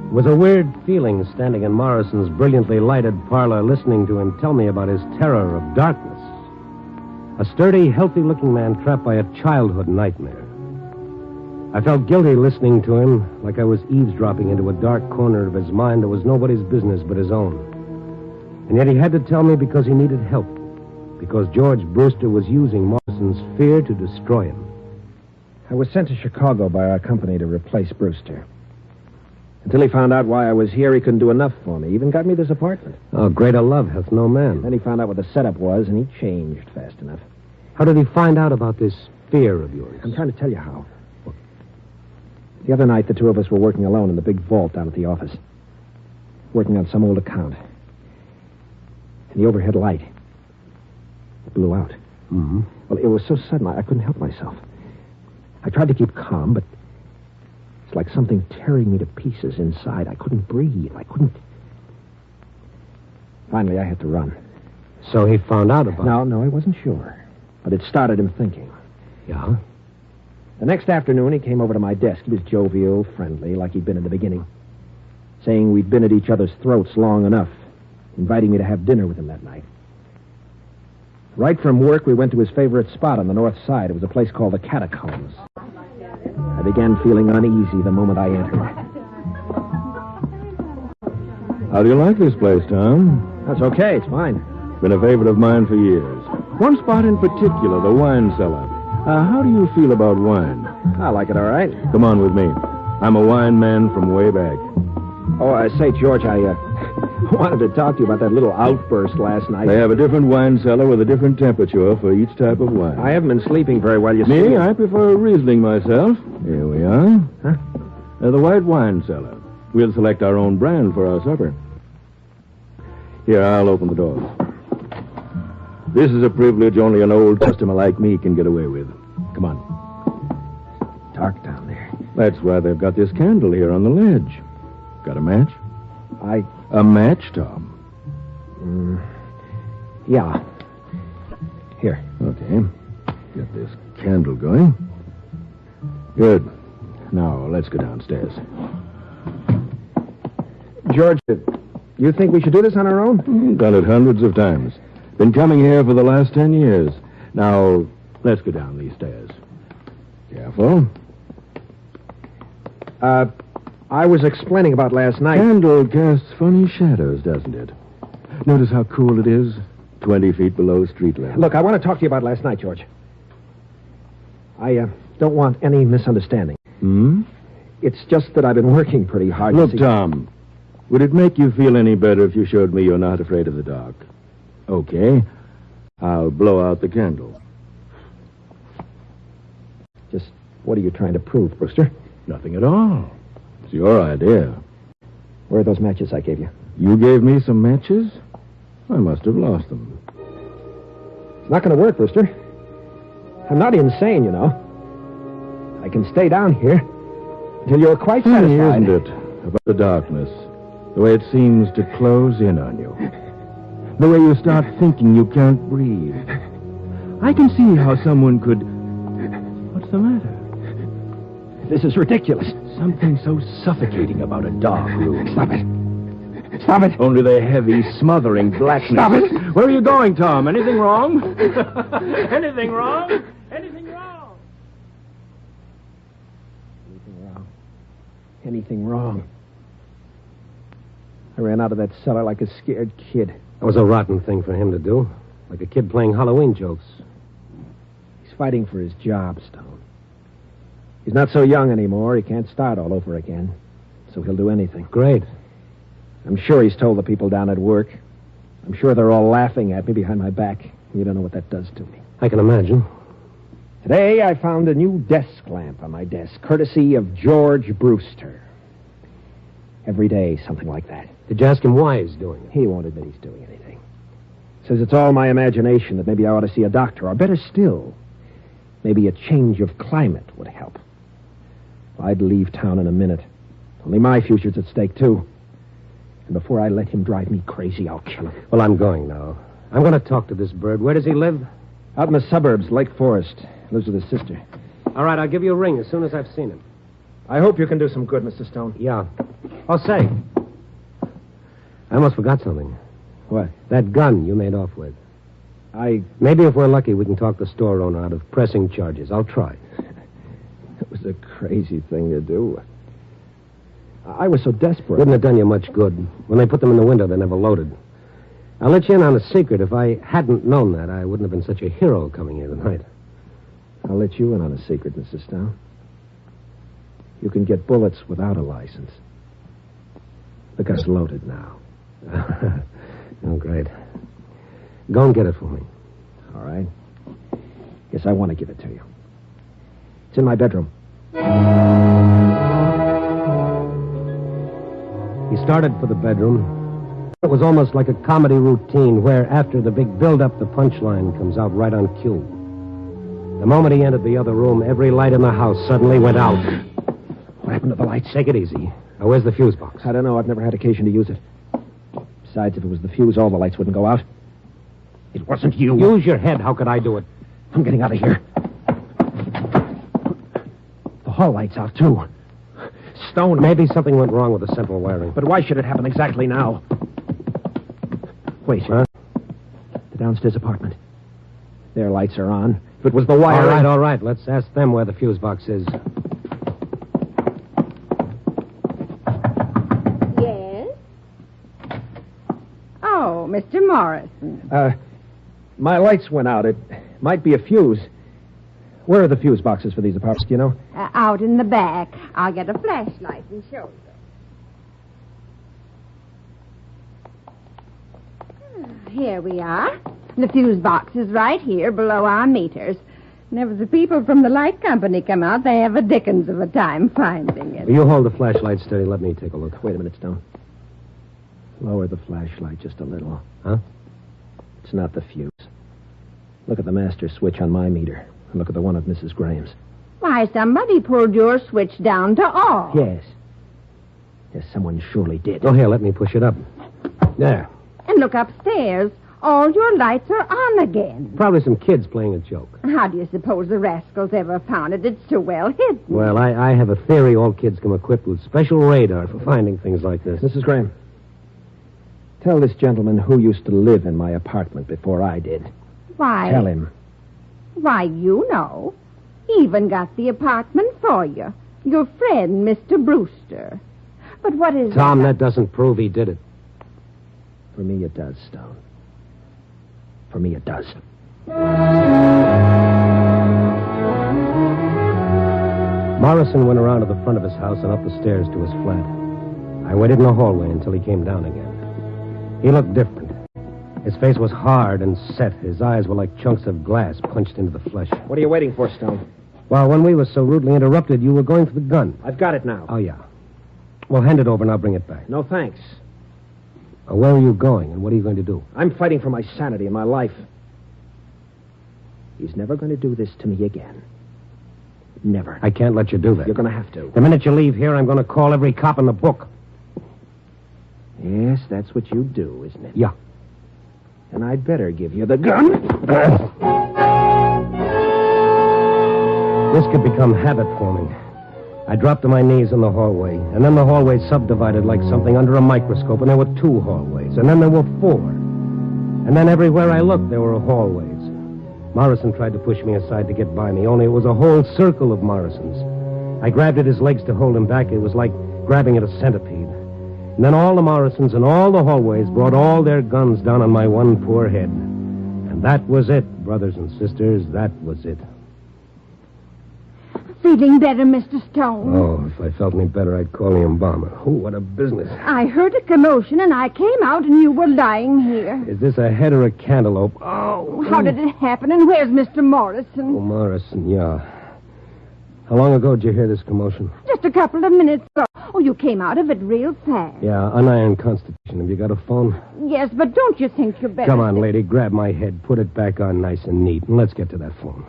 It was a weird feeling standing in Morrison's brilliantly lighted parlor listening to him tell me about his terror of darkness. A sturdy, healthy-looking man trapped by a childhood nightmare. I felt guilty listening to him, like I was eavesdropping into a dark corner of his mind that was nobody's business but his own. And yet he had to tell me because he needed help, because George Brewster was using Morrison's fear to destroy him. I was sent to Chicago by our company to replace Brewster. Until he found out why I was here, he couldn't do enough for me. He even got me this apartment. Oh, greater love hath no man. Then he found out what the setup was, and he changed fast enough. How did he find out about this fear of yours? I'm trying to tell you how. The other night, the two of us were working alone in the big vault down at the office. Working on some old account. And the overhead light blew out. Mm-hmm. Well, it was so sudden, I couldn't help myself. I tried to keep calm, but it's like something tearing me to pieces inside. I couldn't breathe. I couldn't. Finally, I had to run. So he found out about it? No, I wasn't sure. But it started him thinking. Yeah? The next afternoon, he came over to my desk. He was jovial, friendly, like he'd been in the beginning. Saying we'd been at each other's throats long enough. Inviting me to have dinner with him that night. Right from work, we went to his favorite spot on the north side. It was a place called the Catacombs. I began feeling uneasy the moment I entered. How do you like this place, Tom? That's okay. It's fine. Been a favorite of mine for years. One spot in particular, the wine cellar. How do you feel about wine? I like it all right. Come on with me. I'm a wine man from way back. Oh, say, George, I wanted to talk to you about that little outburst last night. They have a different wine cellar with a different temperature for each type of wine. I haven't been sleeping very well, you see. Me? I prefer a Riesling myself. Here we are. Huh? The white wine cellar. We'll select our own brand for our supper. Here, I'll open the door. This is a privilege only an old customer like me can get away with. Come on. Dark down there. That's why they've got this candle here on the ledge. Got a match? A match, Tom? Yeah. Here. Okay. Get this candle going. Good. Now, let's go downstairs. George, you think we should do this on our own? Done it hundreds of times. Been coming here for the last 10 years. Now, let's go down these stairs. Careful. I was explaining about last night. Candle casts funny shadows, doesn't it? Notice how cool it is? 20 feet below street level. Look, I want to talk to you about last night, George. I don't want any misunderstanding. It's just that I've been working pretty hard Look, to see... Tom, would it make you feel any better if you showed me you're not afraid of the dark? Okay. I'll blow out the candle. Just what are you trying to prove, Brewster? Nothing at all. It's your idea. Where are those matches I gave you? You gave me some matches? I must have lost them. It's not going to work, Brewster. I'm not insane, you know. I can stay down here until you're quite satisfied. Isn't it? About the darkness. The way it seems to close in on you. The way you start thinking you can't breathe. I can see how someone could... What's the matter? This is ridiculous. Something so suffocating about a dark room. Stop it. Stop it. Only the heavy, smothering blackness. Stop it. Where are you going, Tom? Anything wrong? Anything wrong? Anything wrong? Anything wrong? Anything wrong? I ran out of that cellar like a scared kid. That was a rotten thing for him to do. Like a kid playing Halloween jokes. He's fighting for his job, Stone. He's not so young anymore. He can't start all over again. So he'll do anything. Great. I'm sure he's told the people down at work. I'm sure they're all laughing at me behind my back. You don't know what that does to me. I can imagine. Today, I found a new desk lamp on my desk, courtesy of George Brewster. Every day, something like that. Did you ask him why he's doing it? He won't admit he's doing anything. Says it's all my imagination, that maybe I ought to see a doctor, or better still, Maybe a change of climate would help. I'd leave town in a minute. Only my future's at stake, too. And before I let him drive me crazy, I'll kill him. Well, I'm going now. I'm going to talk to this bird. Where does he live? Out in the suburbs, Lake Forest. Lives with his sister. All right, I'll give you a ring as soon as I've seen him. I hope you can do some good, Mr. Stone. Yeah. Oh, say. I almost forgot something. What? That gun you made off with. Maybe if we're lucky, we can talk the store owner out of pressing charges. I'll try. It was a crazy thing to do. I was so desperate. Wouldn't have done you much good. When they put them in the window, they never loaded. I'll let you in on a secret. If I hadn't known that, I wouldn't have been such a hero coming here tonight. I'll let you in on a secret, Mr. Stone. You can get bullets without a license. The gun's loaded now. Oh, great. Go and get it for me. All right. Guess I want to give it to you. It's in my bedroom. He started for the bedroom. It was almost like a comedy routine where, after the big build-up, the punchline comes out right on cue. The moment he entered the other room, every light in the house suddenly went out. What happened to the lights? Take it easy. Now, where's the fuse box? I don't know. I've never had occasion to use it. Besides, if it was the fuse, all the lights wouldn't go out. It wasn't you. Use your head. How could I do it? I'm getting out of here. The hall light's out, too. Stone. Maybe something went wrong with the central wiring. But why should it happen exactly now? Wait. Huh? The downstairs apartment. Their lights are on. If it was the wire... All right. Let's ask them where the fuse box is. Yes? Oh, Mr. Morrison. My lights went out. It might be a fuse. Where are the fuse boxes for these apartments, do you know? Out in the back. I'll get a flashlight and show you. Here we are. The fuse box is right here below our meters. Whenever the people from the light company come out, they have a dickens of a time finding it. You hold the flashlight steady. Let me take a look. Wait a minute, Stone. Lower the flashlight just a little. Huh? It's not the fuse. Look at the master switch on my meter. And look at the one of Mrs. Graham's. Why, somebody pulled your switch down to off. Yes. Yes, someone surely did. Oh, here, let me push it up. There. And look upstairs. All your lights are on again. Probably some kids playing a joke. How do you suppose the rascals ever found it? It's so well hidden. Well, I have a theory all kids come equipped with special radar for finding things like this. Mrs. Graham, tell this gentleman who used to live in my apartment before I did. Why? Tell him. Why, you know. He even got the apartment for you. Your friend, Mr. Brewster. But what is Tom, that doesn't prove he did it. For me, it does, Stone. For me, it does. Morrison went around to the front of his house and up the stairs to his flat. I waited in the hallway until he came down again. He looked different. His face was hard and set. His eyes were like chunks of glass punched into the flesh. What are you waiting for, Stone? Well, when we were so rudely interrupted, you were going for the gun. I've got it now. Oh, yeah. Well, hand it over and I'll bring it back. No, thanks. Where are you going, and what are you going to do? I'm fighting for my sanity and my life. He's never going to do this to me again. Never. I can't let you do that. You're going to have to. The minute you leave here, I'm going to call every cop in the book. Yes, that's what you do, isn't it? Yeah. And I'd better give you the gun. This could become habit forming. I dropped to my knees in the hallway, and then the hallway subdivided like something under a microscope, and there were 2 hallways, and then there were 4. And then everywhere I looked, there were hallways. Morrison tried to push me aside to get by me, only it was a whole circle of Morrisons. I grabbed at his legs to hold him back. It was like grabbing at a centipede. And then all the Morrisons in all the hallways brought all their guns down on my one poor head. And that was it, brothers and sisters, that was it. Feeling better, Mr. Stone? Oh, if I felt any better, I'd call the embalmer. Oh, what a business. I heard a commotion, and I came out, and you were lying here. Is this a head or a cantaloupe? Oh, how did it happen, and where's Mr. Morrison? Oh, Morrison, yeah. How long ago did you hear this commotion? Just a couple of minutes ago. Oh, you came out of it real fast. Yeah, unironed Constitution. Have you got a phone? Yes, but don't you think you're better... Come on, lady, grab my head, put it back on nice and neat, and let's get to that phone.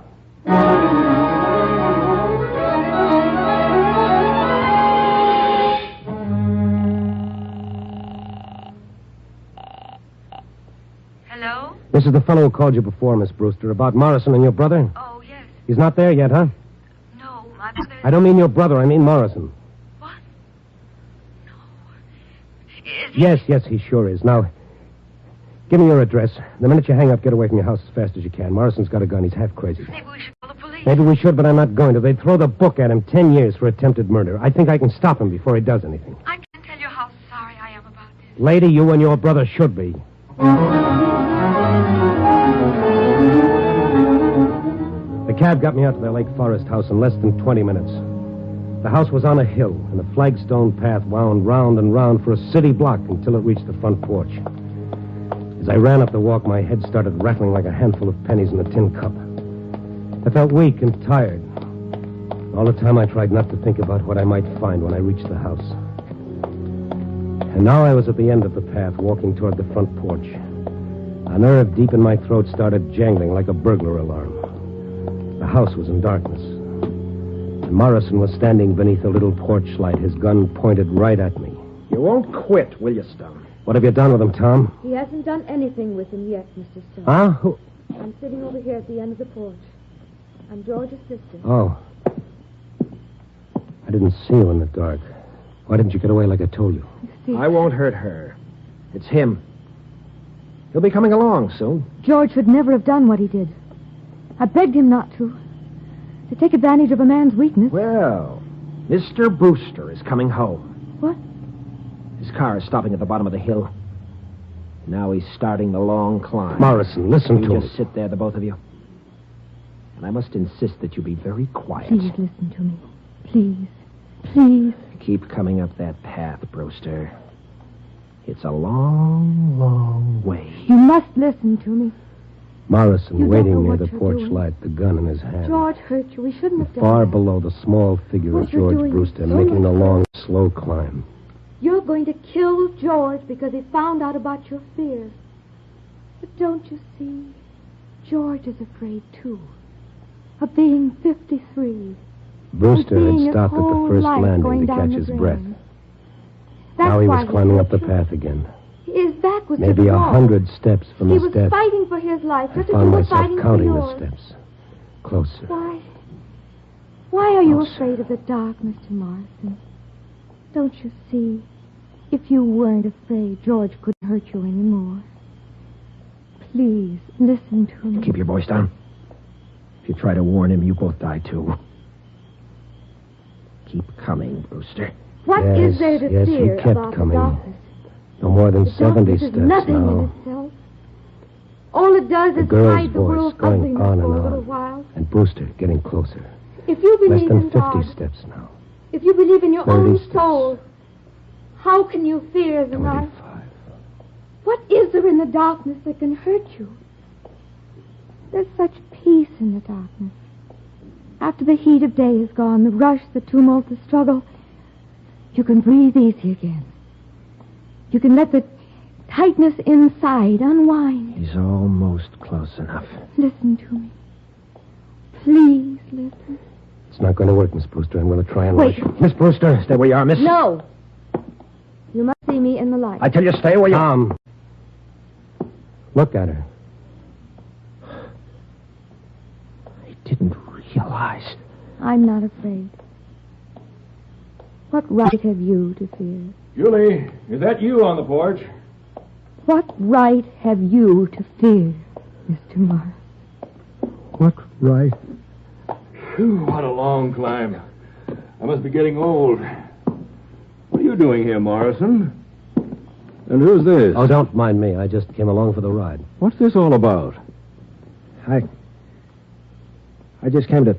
Hello? This is the fellow who called you before, Miss Brewster, about Morrison and your brother. Oh, yes. He's not there yet, huh? No, my brother... I don't mean your brother, I mean Morrison. What? No. Is he... Yes, he sure is. Now, give me your address. The minute you hang up, get away from your house as fast as you can. Morrison's got a gun. He's half crazy. Maybe we should call the police. Maybe we should, but I'm not going to. They'd throw the book at him 10 years for attempted murder. I think I can stop him before he does anything. I can't tell you how sorry I am about this. Lady, you and your brother should be. The cab got me out to their Lake Forest house in less than 20 minutes. The house was on a hill, and a flagstone path wound round and round for a city block until it reached the front porch. As I ran up the walk, my head started rattling like a handful of pennies in a tin cup. I felt weak and tired. All the time I tried not to think about what I might find when I reached the house. And now I was at the end of the path, walking toward the front porch. A nerve deep in my throat started jangling like a burglar alarm. The house was in darkness. And Morrison was standing beneath a little porch light, his gun pointed right at me. You won't quit, will you, Stone? What have you done with him, Tom? He hasn't done anything with him yet, Mr. Stone. Huh? Who? I'm sitting over here at the end of the porch. I'm George's sister. Oh. I didn't see you in the dark. Why didn't you get away like I told you? I won't hurt her. It's him. He'll be coming along soon. George would never have done what he did. I begged him not to. To take advantage of a man's weakness. Well, Mr. Brewster is coming home. What? His car is stopping at the bottom of the hill. Now he's starting the long climb. Morrison, listen to You me. just sit there, the both of you. And I must insist that you be very quiet. Please listen to me. Please. Please. Keep coming up that path, Brewster. It's a long, long way. You must listen to me. Morrison, You don't waiting know near what the you're porch doing. light, the gun in his hand. George hurt you. We shouldn't have done Far that. below the small figure What of you're George doing is Brewster, so making the much long, slow climb. You're going to kill George because he found out about your fear. But don't you see? George is afraid, too. Of being 53. Brewster And had seeing his stopped at the whole first life landing going to down catch the his drain. breath. That's Now he why was climbing up the hurt you. path again. His back was to Maybe the wall. 100 steps from He his was death. fighting for his life, I just as you found were myself fighting for counting yours. the steps. Closer. Why are you Closer. afraid of the dark, Mr. Morrison? Don't you see? If you weren't afraid, George couldn't hurt you anymore. Please, listen to me. Keep your voice down. If you try to warn him, you both die, too. Keep coming, Brewster. What is there to yes, fear he kept about coming. the darkness? No more than The 70 darkness steps is nothing now. in itself. All it does The is girl's hide the voice world's going ugliness on for and a little on. while. And Brewster getting closer. If you Less believe than in 50 God, steps now. if you believe in your 30 own steps. soul, how can you fear the night? 25. What is there in the darkness that can hurt you? There's such peace in the darkness. After the heat of day is gone, the rush, the tumult, the struggle, you can breathe easy again. You can let the tightness inside unwind. He's almost close enough. Listen to me. Please listen. It's not going to work, Miss Brewster. I'm going to try and Wait. rush. Miss Brewster, stay where you are, Miss. No. You must see me in the light. I tell you, stay where you are. Look at her. I didn't realize. I'm not afraid. What right have you to fear? Julie, is that you on the porch? What right have you to fear, Mr. Morris? What right? Phew, what a long climb. I must be getting old. What are you doing here, Morrison? And who's this? Oh, don't mind me. I just came along for the ride. What's this all about? I just came to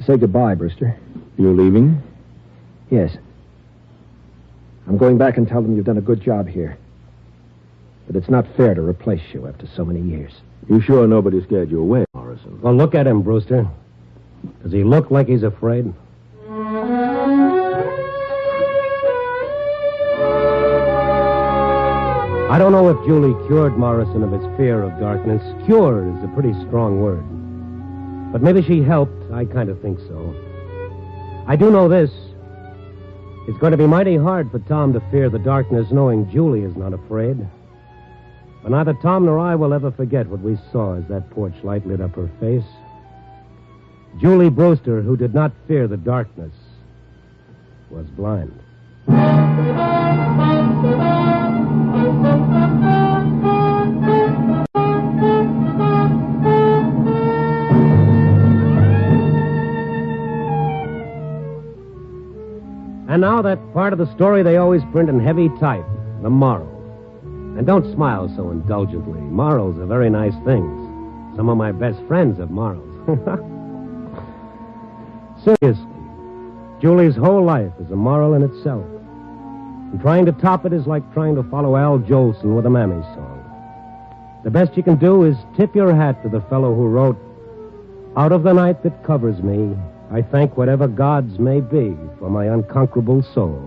say goodbye, Brewster. You leaving? Yes. I'm going back and tell them you've done a good job here. But it's not fair to replace you after so many years. You sure nobody scared you away, Morrison? Well, look at him, Brewster. Does he look like he's afraid? I don't know if Julie cured Morrison of his fear of darkness. Cure is a pretty strong word. But maybe she helped. I kind of think so. I do know this. It's going to be mighty hard for Tom to fear the darkness knowing Julie is not afraid. But neither Tom nor I will ever forget what we saw as that porch light lit up her face. Julie Brewster, who did not fear the darkness, was blind. And now that part of the story they always print in heavy type, the moral. And don't smile so indulgently. Morals are very nice things. Some of my best friends have morals. Seriously, Julie's whole life is a moral in itself. And trying to top it is like trying to follow Al Jolson with a Mammy song. The best you can do is tip your hat to the fellow who wrote, "Out of the night that covers me, I thank whatever gods may be for my unconquerable soul."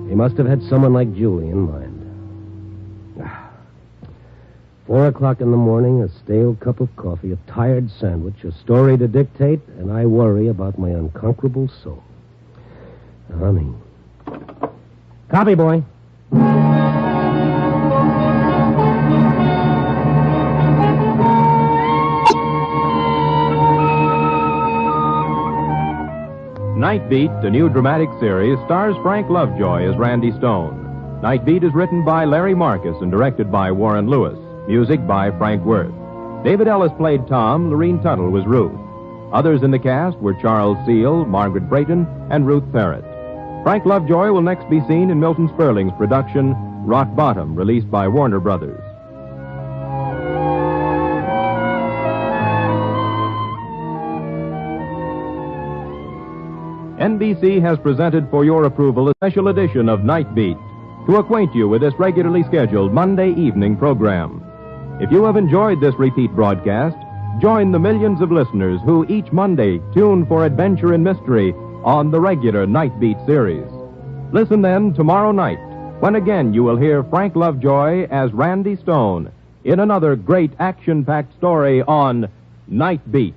He must have had someone like Julie in mind. 4 o'clock in the morning, a stale cup of coffee, a tired sandwich, a story to dictate, and I worry about my unconquerable soul. Honey. Copy, boy. Night Beat, the new dramatic series, stars Frank Lovejoy as Randy Stone. Night Beat is written by Larry Marcus and directed by Warren Lewis. Music by Frank Worth. David Ellis played Tom. Lorene Tuttle was Ruth. Others in the cast were Charles Seal, Margaret Brayton, and Ruth Parrott. Frank Lovejoy will next be seen in Milton Sperling's production, Rock Bottom, released by Warner Brothers. NBC has presented for your approval a special edition of Night Beat to acquaint you with this regularly scheduled Monday evening program. If you have enjoyed this repeat broadcast, join the millions of listeners who each Monday tune for adventure and mystery on the regular Night Beat series. Listen then tomorrow night, when again you will hear Frank Lovejoy as Randy Stone in another great action-packed story on Night Beat.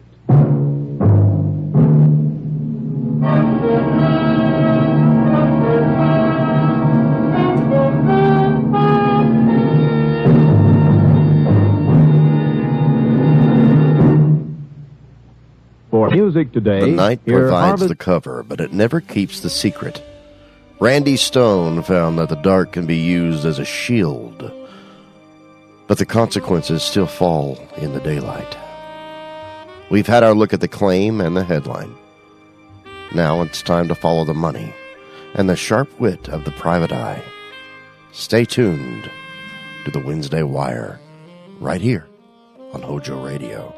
For music today, the night hear provides the cover, but it never keeps the secret. Randy Stone found that the dark can be used as a shield, but the consequences still fall in the daylight. We've had our look at the claim and the headline. Now it's time to follow the money and the sharp wit of the private eye. Stay tuned to the Wednesday Wire, right here on Hojo Radio.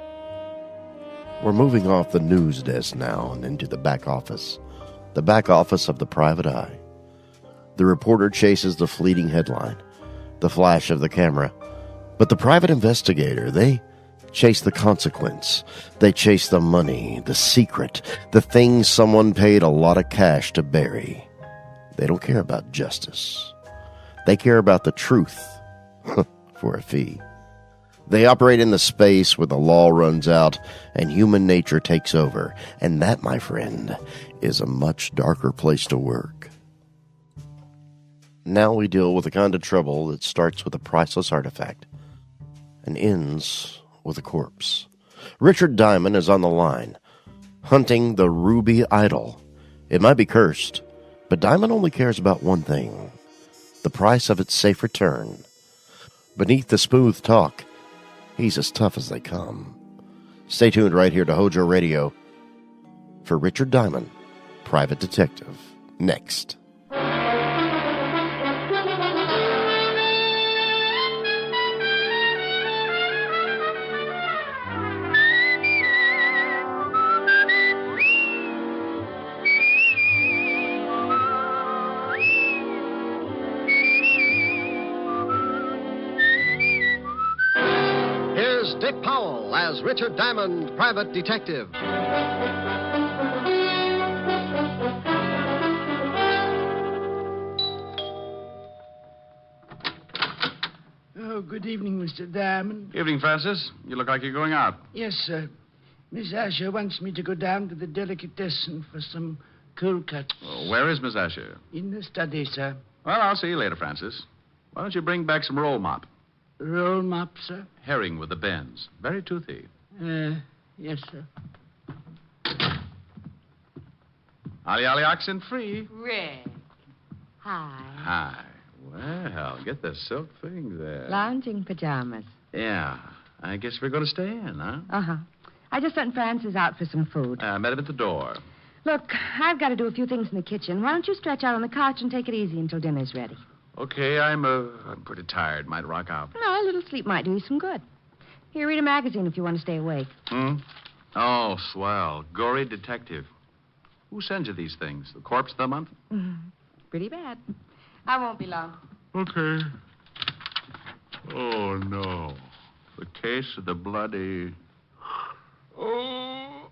We're moving off the news desk now and into the back office of the private eye. The reporter chases the fleeting headline, the flash of the camera. But the private investigator, they chase the consequence. They chase the money, the secret, the things someone paid a lot of cash to bury. They don't care about justice. They care about the truth for a fee. They operate in the space where the law runs out and human nature takes over. And that, my friend, is a much darker place to work. Now we deal with the kind of trouble that starts with a priceless artifact and ends with a corpse. Richard Diamond is on the line, hunting the ruby idol. It might be cursed, but Diamond only cares about one thing: the price of its safe return. Beneath the smooth talk, he's as tough as they come. Stay tuned right here to Hojo Radio for Richard Diamond, Private Detective, next. Dick Powell as Richard Diamond, Private Detective. Oh, good evening, Mr. Diamond. Evening, Francis. You look like you're going out. Yes, sir. Miss Asher wants me to go down to the delicatessen for some cold cuts. Oh, where is Miss Asher? In the study, sir. Well, I'll see you later, Francis. Why don't you bring back some roll mop? Roll mop, sir? Herring with the bends. Very toothy. Yes, sir. Ollie Ollie oxen free. Rick. Hi. Hi. Well, get the silk thing there. Lounging pajamas. Yeah. I guess we're going to stay in, huh? Uh-huh. I just sent Francis out for some food. I met him at the door. Look, I've got to do a few things in the kitchen. Why don't you stretch out on the couch and take it easy until dinner's ready? Okay, I'm pretty tired. Might rock out. No, a little sleep might do you some good. Here, read a magazine if you want to stay awake. Oh, swell. Gory detective. Who sends you these things? The Corpse of the Month? Pretty bad. I won't be long. Okay. Oh, no. The case of the bloody... Oh.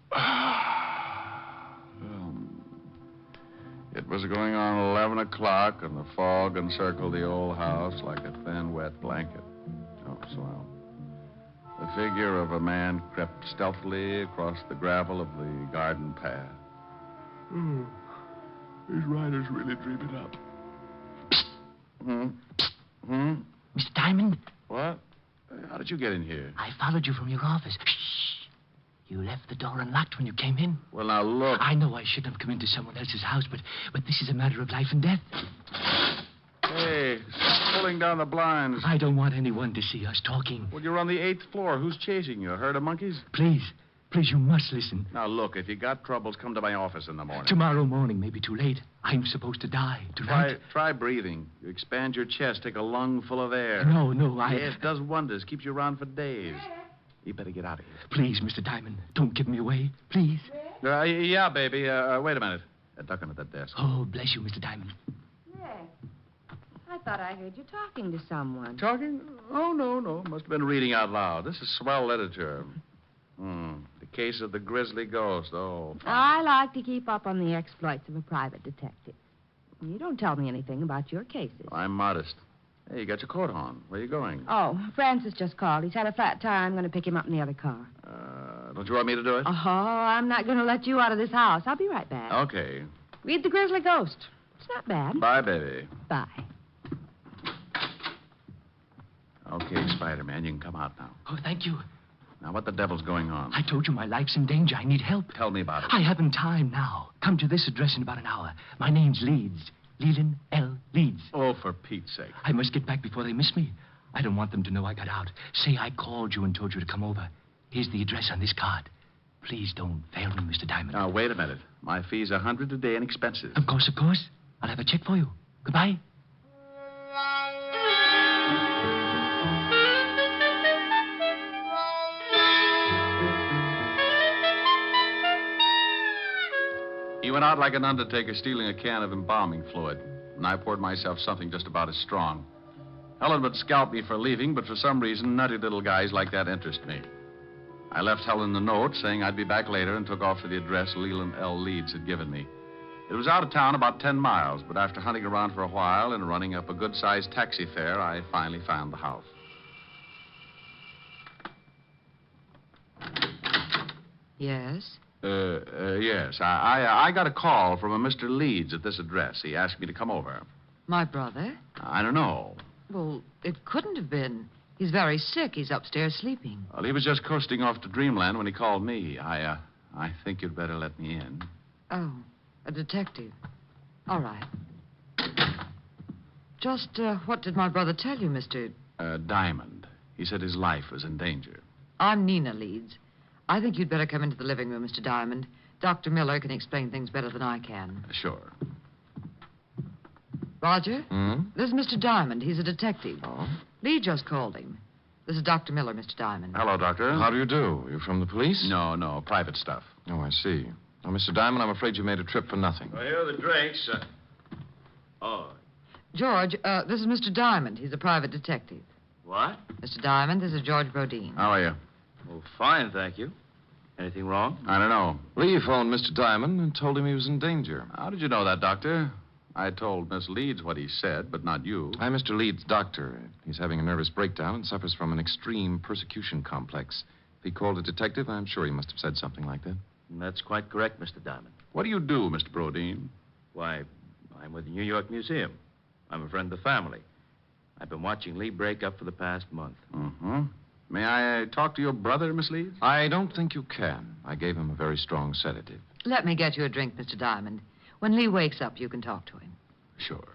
It was going on 11 o'clock, and the fog encircled the old house like a thin, wet blanket. Oh, swell. The figure of a man crept stealthily across the gravel of the garden path. These riders really dream it up. Mr. Diamond? What? How did you get in here? I followed you from your office. Shh. You left the door unlocked when you came in. Well, now, look. I know I shouldn't have come into someone else's house, but this is a matter of life and death. Hey, stop pulling down the blinds. I don't want anyone to see us talking. Well, you're on the 8th floor. Who's chasing you? A herd of monkeys? Please, you must listen. Now, look, if you got troubles, come to my office in the morning. Tomorrow morning may be too late. I'm supposed to die tonight. Try breathing. You expand your chest, take a lung full of air. No, Yes, it does wonders. Keeps you around for days. You better get out of here. Please, Mr. Diamond, don't give me away. Please. Yeah, baby. Wait a minute. Duck under that desk. Oh, bless you, Mr. Diamond. Rick, I thought I heard you talking to someone. Talking? Oh, no. Must have been reading out loud. This is swell literature. The case of the grisly ghost. Oh, fine. I like to keep up on the exploits of a private detective. You don't tell me anything about your cases. I'm modest. Hey, you got your coat on. Where are you going? Oh, Francis just called. He's had a flat tire. I'm going to pick him up in the other car. Don't you want me to do it? Oh, I'm not going to let you out of this house. I'll be right back. Okay. Read The Grizzly Ghost. It's not bad. Bye, baby. Bye. Okay, Spider-Man, you can come out now. Oh, thank you. Now, what the devil's going on? I told you my life's in danger. I need help. Tell me about it. I haven't time now. Come to this address in about an hour. My name's Leeds. Leland L. Leeds. Oh, for Pete's sake. I must get back before they miss me. I don't want them to know I got out. Say I called you and told you to come over. Here's the address on this card. Please don't fail me, Mr. Diamond. Now, wait a minute. My fee's $100 a day in expenses. Of course. I'll have a check for you. Goodbye. He went out like an undertaker stealing a can of embalming fluid, and I poured myself something just about as strong. Helen would scalp me for leaving, but for some reason, nutty little guys like that interest me. I left Helen a note saying I'd be back later and took off for the address Leland L. Leeds had given me. It was out of town about 10 miles, but after hunting around for a while and running up a good-sized taxi fare, I finally found the house. Yes? Yes. I got a call from a Mr. Leeds at this address. He asked me to come over. My brother? I don't know. Well, it couldn't have been. He's very sick. He's upstairs sleeping. Well, he was just coasting off to Dreamland when he called me. I think you'd better let me in. Oh, a detective. All right. Just what did my brother tell you, Mr. Diamond. He said his life was in danger. I'm Nina Leeds. I think you'd better come into the living room, Mr. Diamond. Dr. Miller can explain things better than I can. Sure. Roger? This is Mr. Diamond. He's a detective. Oh? Lee just called him. This is Dr. Miller, Mr. Diamond. Hello, Doctor. How do you do? You from the police? No. Private stuff. Oh, I see. Now, Mr. Diamond, I'm afraid you made a trip for nothing. Well, here are the drinks. George, this is Mr. Diamond. He's a private detective. What? Mr. Diamond, this is George Brodeen. How are you? Well, fine, thank you. Anything wrong? I don't know. Lee phoned Mr. Diamond and told him he was in danger. How did you know that, Doctor? I told Miss Leeds what he said, but not you. I'm Mr. Leeds' doctor. He's having a nervous breakdown and suffers from an extreme persecution complex. If he called a detective, I'm sure he must have said something like that. That's quite correct, Mr. Diamond. What do you do, Mr. Brodeen? Why, I'm with the New York Museum. I'm a friend of the family. I've been watching Lee break up for the past month. Mm-hmm. May I talk to your brother, Miss Leeds? I don't think you can. I gave him a very strong sedative. Let me get you a drink, Mr. Diamond. When Lee wakes up, you can talk to him. Sure.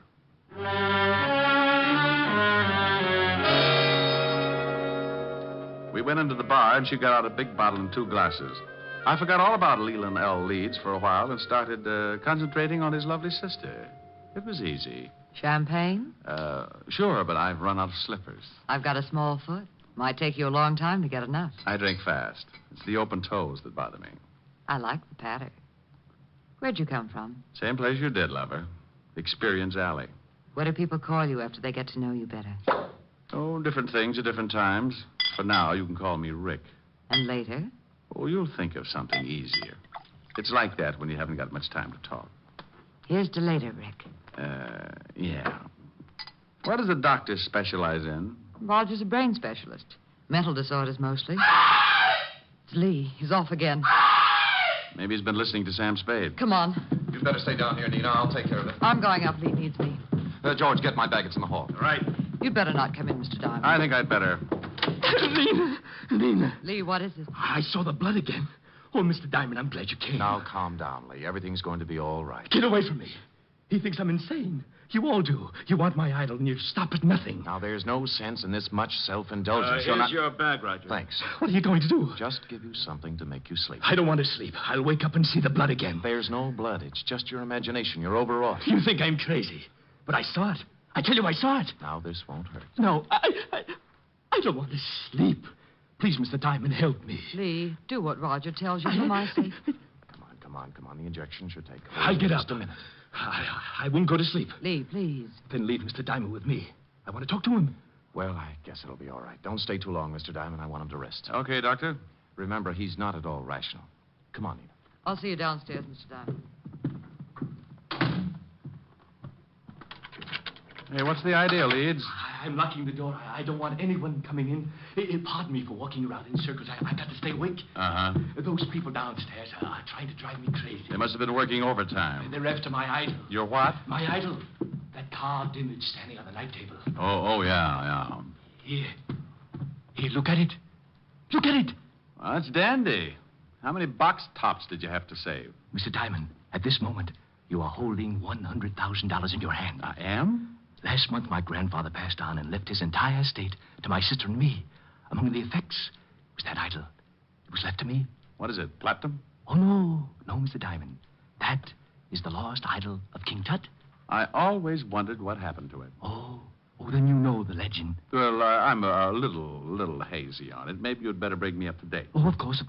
We went into the bar, and she got out a big bottle and 2 glasses. I forgot all about Leland L. Leeds for a while and started concentrating on his lovely sister. It was easy. Champagne? Sure, but I've run out of slippers. I've got a small foot. Might take you a long time to get enough. I drink fast. It's the open toes that bother me. I like the patter. Where'd you come from? Same place you did, lover. Experience Alley. What do people call you after they get to know you better? Oh, different things at different times. For now, you can call me Rick. And later? Oh, you'll think of something easier. It's like that when you haven't got much time to talk. Here's to later, Rick. Yeah. What does the doctor specialize in? Roger's a brain specialist. Mental disorders mostly. It's Lee. He's off again. Maybe he's been listening to Sam Spade. Come on. You'd better stay down here, Nina. I'll take care of it. I'm going up. Lee needs me. George, get my bag. It's in the hall. Right. You'd better not come in, Mr. Diamond. I think I'd better. Nina. Lee, what is it? I saw the blood again. Oh, Mr. Diamond, I'm glad you came. Now, calm down, Lee. Everything's going to be all right. Get away from me. He thinks I'm insane. You all do. You want my idol, and you stop at nothing. Now, there's no sense in this much self-indulgence. Here's your bag, Roger. Thanks. What are you going to do? Just give you something to make you sleep. I don't want to sleep. I'll wake up and see the blood again. There's no blood. It's just your imagination. You're overwrought. You think I'm crazy. But I saw it. I tell you, I saw it. Now, this won't hurt. No, I don't want to sleep. Please, Mr. Diamond, help me. Lee, do what Roger tells you for my sake. Come on. The injection should take I'll get just up. a minute. I won't go to sleep. Lee, please. Then leave Mr. Diamond with me. I want to talk to him. Well, I guess it'll be all right. Don't stay too long, Mr. Diamond. I want him to rest. Okay, Doctor. Remember, he's not at all rational. Come on, Nina. I'll see you downstairs, Mr. Diamond. Hey, what's the idea, Leeds? I'm locking the door. I don't want anyone coming in. Pardon me for walking around in circles. I got to stay awake. Uh-huh. Those people downstairs are trying to drive me crazy. They must have been working overtime. They're after my idol. Your what? My idol. That carved image standing on the night table. Oh, yeah. Here, look at it. Look at it. Well, that's dandy. How many box tops did you have to save? Mr. Diamond, at this moment, you are holding $100,000 in your hand. I am? Last month, my grandfather passed on and left his entire estate to my sister and me. Among the effects was that idol. It was left to me. What is it, platinum? Oh, no, Mr. Diamond. That is the lost idol of King Tut. I always wondered what happened to it. Oh, then you know the legend. Well, I'm a little hazy on it. Maybe you'd better bring me up to date. Oh, of course.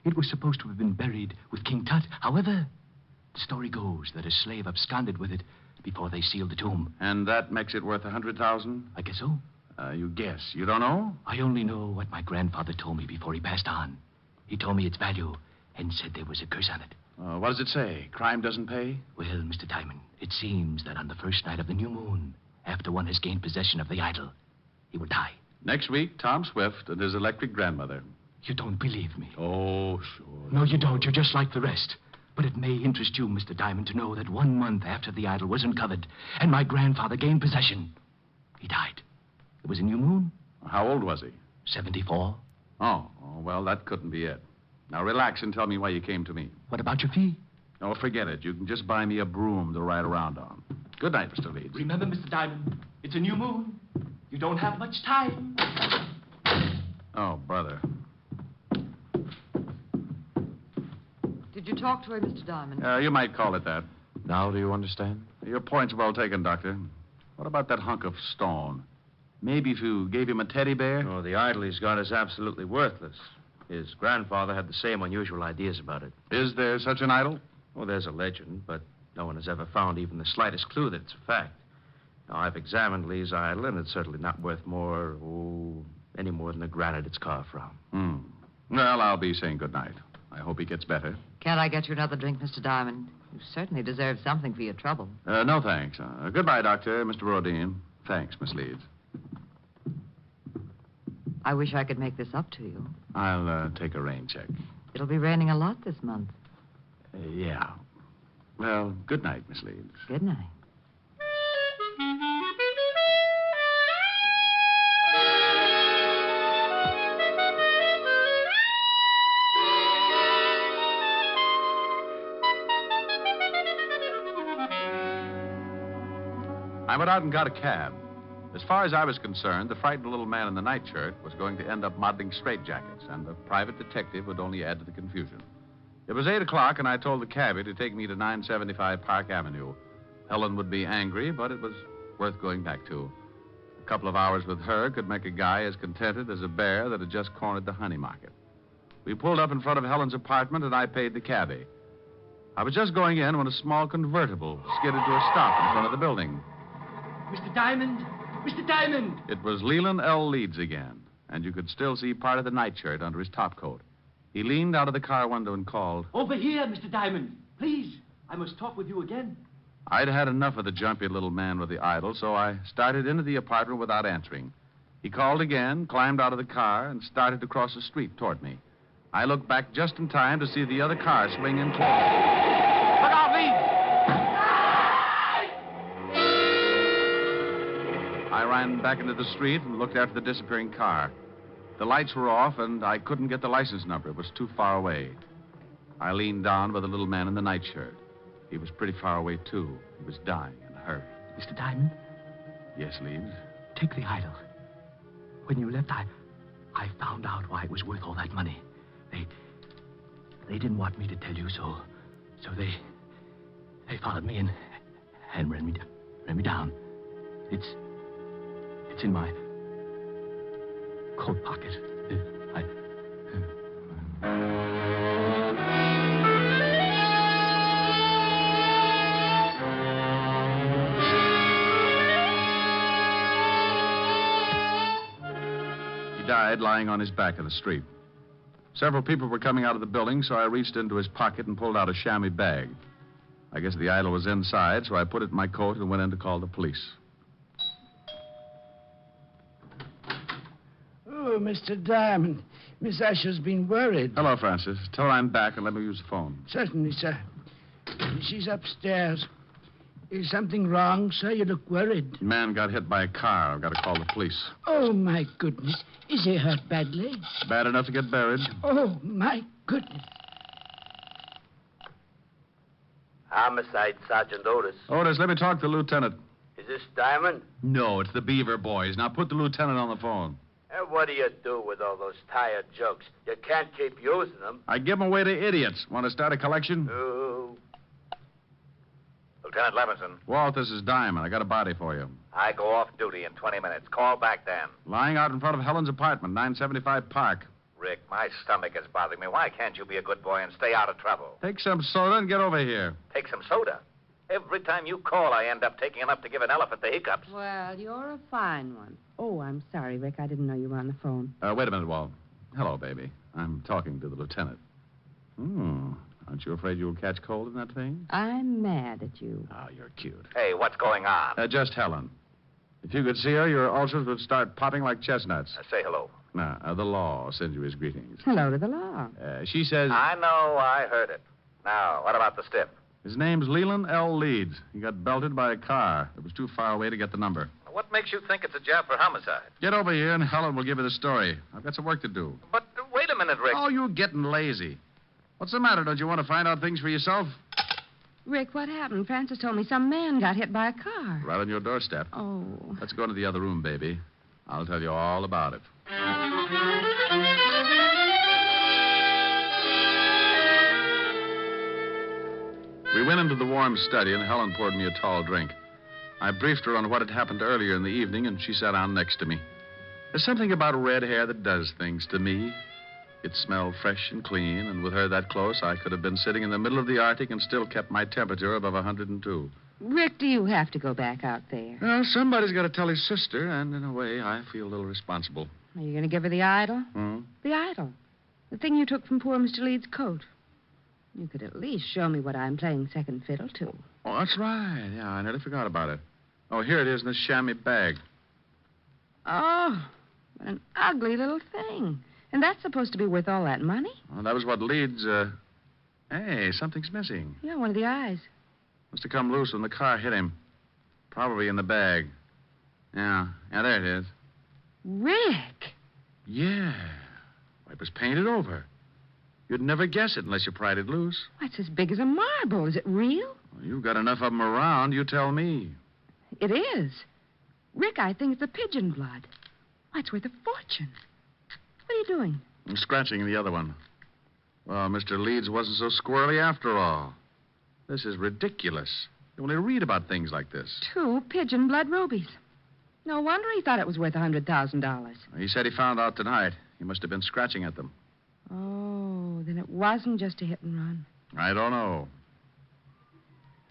It was supposed to have been buried with King Tut. However, the story goes that a slave absconded with it before they sealed the tomb. And that makes it worth $100,000? I guess so. You guess. You don't know? I only know what my grandfather told me before he passed on. He told me its value and said there was a curse on it. What does it say? Crime doesn't pay? Well, Mr. Diamond, it seems that on the first night of the new moon, after one has gained possession of the idol, he will die. Next week, Tom Swift and his electric grandmother. You don't believe me? Oh, sure. No, you don't. You're just like the rest. But it may interest you, Mr. Diamond, to know that 1 month after the idol was uncovered and my grandfather gained possession, he died. It was a new moon. How old was he? 74. Oh, well, that couldn't be it. Now, relax and tell me why you came to me. What about your fee? Oh, forget it. You can just buy me a broom to ride around on. Good night, Mr. Leeds. Remember, Mr. Diamond, it's a new moon. You don't have much time. Oh, brother. Did you talk to her, Mr. Diamond? You might call it that. Now do you understand? Your point's well taken, Doctor. What about that hunk of stone? Maybe if you gave him a teddy bear? Oh, the idol he's got is absolutely worthless. His grandfather had the same unusual ideas about it. Is there such an idol? Well, there's a legend, but no one has ever found even the slightest clue that it's a fact. Now, I've examined Lee's idol, and it's certainly not worth any more than the granite it's carved from. Well, I'll be saying good night. I hope he gets better. Can't I get you another drink, Mr. Diamond? You certainly deserve something for your trouble. No, thanks. Goodbye, Doctor. Mr. Rodin. Thanks, Miss Leeds. I wish I could make this up to you. I'll take a rain check. It'll be raining a lot this month. Yeah. Well, good night, Miss Leeds. Good night. I went out and got a cab. As far as I was concerned, the frightened little man in the nightshirt was going to end up modeling straitjackets, and the private detective would only add to the confusion. It was 8 o'clock, and I told the cabbie to take me to 975 Park Avenue. Helen would be angry, but it was worth going back to. A couple of hours with her could make a guy as contented as a bear that had just cornered the honey market. We pulled up in front of Helen's apartment, and I paid the cabbie. I was just going in when a small convertible skidded to a stop in front of the building. Mr. Diamond! Mr. Diamond! It was Leland L. Leeds again, and you could still see part of the nightshirt under his topcoat. He leaned out of the car window and called. Over here, Mr. Diamond. Please, I must talk with you again. I'd had enough of the jumpy little man with the idol, so I started into the apartment without answering. He called again, climbed out of the car, and started to cross the street toward me. I looked back just in time to see the other car swing in toward me. Look out, Leeds! I ran back into the street and looked after the disappearing car. The lights were off, and I couldn't get the license number. It was too far away. I leaned down by the little man in the nightshirt. He was pretty far away, too. He was dying in a hurry. Mr. Diamond? Yes, Leeds? Take the idol. When you left, I found out why it was worth all that money. They didn't want me to tell you, so they followed me and ran me down. It's in my coat pocket. He died lying on his back in the street. Several people were coming out of the building, so I reached into his pocket and pulled out a chamois bag. I guess the idol was inside, so I put it in my coat and went in to call the police. Oh, Mr. Diamond, Miss Asher's been worried. Hello, Francis. Tell her I'm back and let me use the phone. Certainly, sir. She's upstairs. Is something wrong, sir? You look worried. The man got hit by a car. I've got to call the police. Oh, my goodness. Is he hurt badly? Bad enough to get buried. Oh, my goodness. Homicide, Sergeant Otis. Otis, let me talk to the lieutenant. Is this Diamond? No, it's the Beaver boys. Now put the lieutenant on the phone. And what do you do with all those tired jokes? You can't keep using them. I give them away to idiots. Want to start a collection? Oh. Lieutenant Levinson, Walt, this is Diamond. I got a body for you. I go off duty in 20 minutes. Call back then. Lying out in front of Helen's apartment, 975 Park. Rick, my stomach is bothering me. Why can't you be a good boy and stay out of trouble? Take some soda and get over here. Take some soda. Every time you call, I end up taking enough to give an elephant the hiccups. Well, you're a fine one. Oh, I'm sorry, Rick. I didn't know you were on the phone. Wait a minute, Walt. Hello, baby. I'm talking to the lieutenant. Aren't you afraid you'll catch cold in that thing? I'm mad at you. Oh, you're cute. Hey, what's going on? Just Helen. If you could see her, your ulcers would start popping like chestnuts. Say hello. The law sends you his greetings. Hello to the law. She says... I know, I heard it. Now, what about the stiff? His name's Leland L. Leeds. He got belted by a car. It was too far away to get the number. What makes you think it's a job for homicide? Get over here and Helen will give you the story. I've got some work to do. But wait a minute, Rick. Oh, you're getting lazy. What's the matter? Don't you want to find out things for yourself? Rick, what happened? Francis told me some man got hit by a car. Right on your doorstep. Oh. Let's go into the other room, baby. I'll tell you all about it. We went into the warm study, and Helen poured me a tall drink. I briefed her on what had happened earlier in the evening, and she sat down next to me. There's something about red hair that does things to me. It smelled fresh and clean, and with her that close, I could have been sitting in the middle of the Arctic and still kept my temperature above 102. Rick, do you have to go back out there? Well, somebody's got to tell his sister, and in a way, I feel a little responsible. Are you going to give her the idol? Hmm? The idol. The thing you took from poor Mr. Leeds' coat. You could at least show me what I'm playing second fiddle to. Oh, that's right. Yeah, I nearly forgot about it. Oh, here it is in this chamois bag. Oh, What an ugly little thing. And that's supposed to be worth all that money? Well, that was what Leeds, Hey, something's missing. Yeah, one of the eyes. Must have come loose when the car hit him. Probably in the bag. Yeah, there it is. Rick! Yeah. It was painted over. You'd never guess it unless you pried it loose. Why, it's as big as a marble. Is it real? Well, you've got enough of them around, you tell me. It is. Rick, I think it's the pigeon blood. Why, it's worth a fortune. What are you doing? I'm scratching the other one. Well, Mr. Leeds wasn't so squirrely after all. This is ridiculous. You only read about things like this. 2 pigeon blood rubies. No wonder he thought it was worth $100,000. He said he found out tonight. He must have been scratching at them. Oh, then it wasn't just a hit and run. I don't know.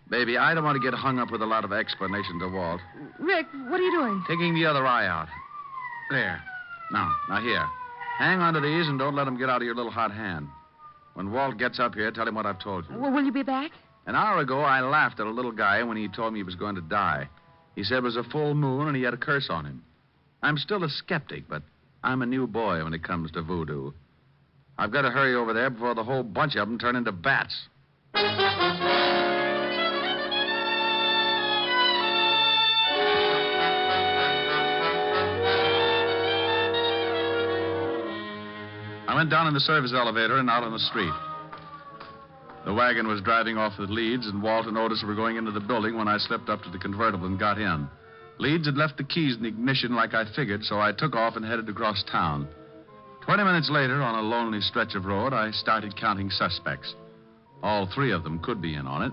Baby, I don't want to get hung up with a lot of explanation to Walt. Rick, what are you doing? Taking the other eye out. There. Now here. Hang on to these and don't let them get out of your little hot hand. When Walt gets up here, tell him what I've told you. Well, will you be back? An hour ago, I laughed at a little guy when he told me he was going to die. He said it was a full moon and he had a curse on him. I'm still a skeptic, but I'm a new boy when it comes to voodoo. I've got to hurry over there before the whole bunch of them turn into bats. I went down in the service elevator and out on the street. The wagon was driving off with Leeds, and Walt and Otis were going into the building when I slipped up to the convertible and got in. Leeds had left the keys in the ignition like I figured, so I took off and headed across town. 20 minutes later, on a lonely stretch of road, I started counting suspects. All 3 of them could be in on it.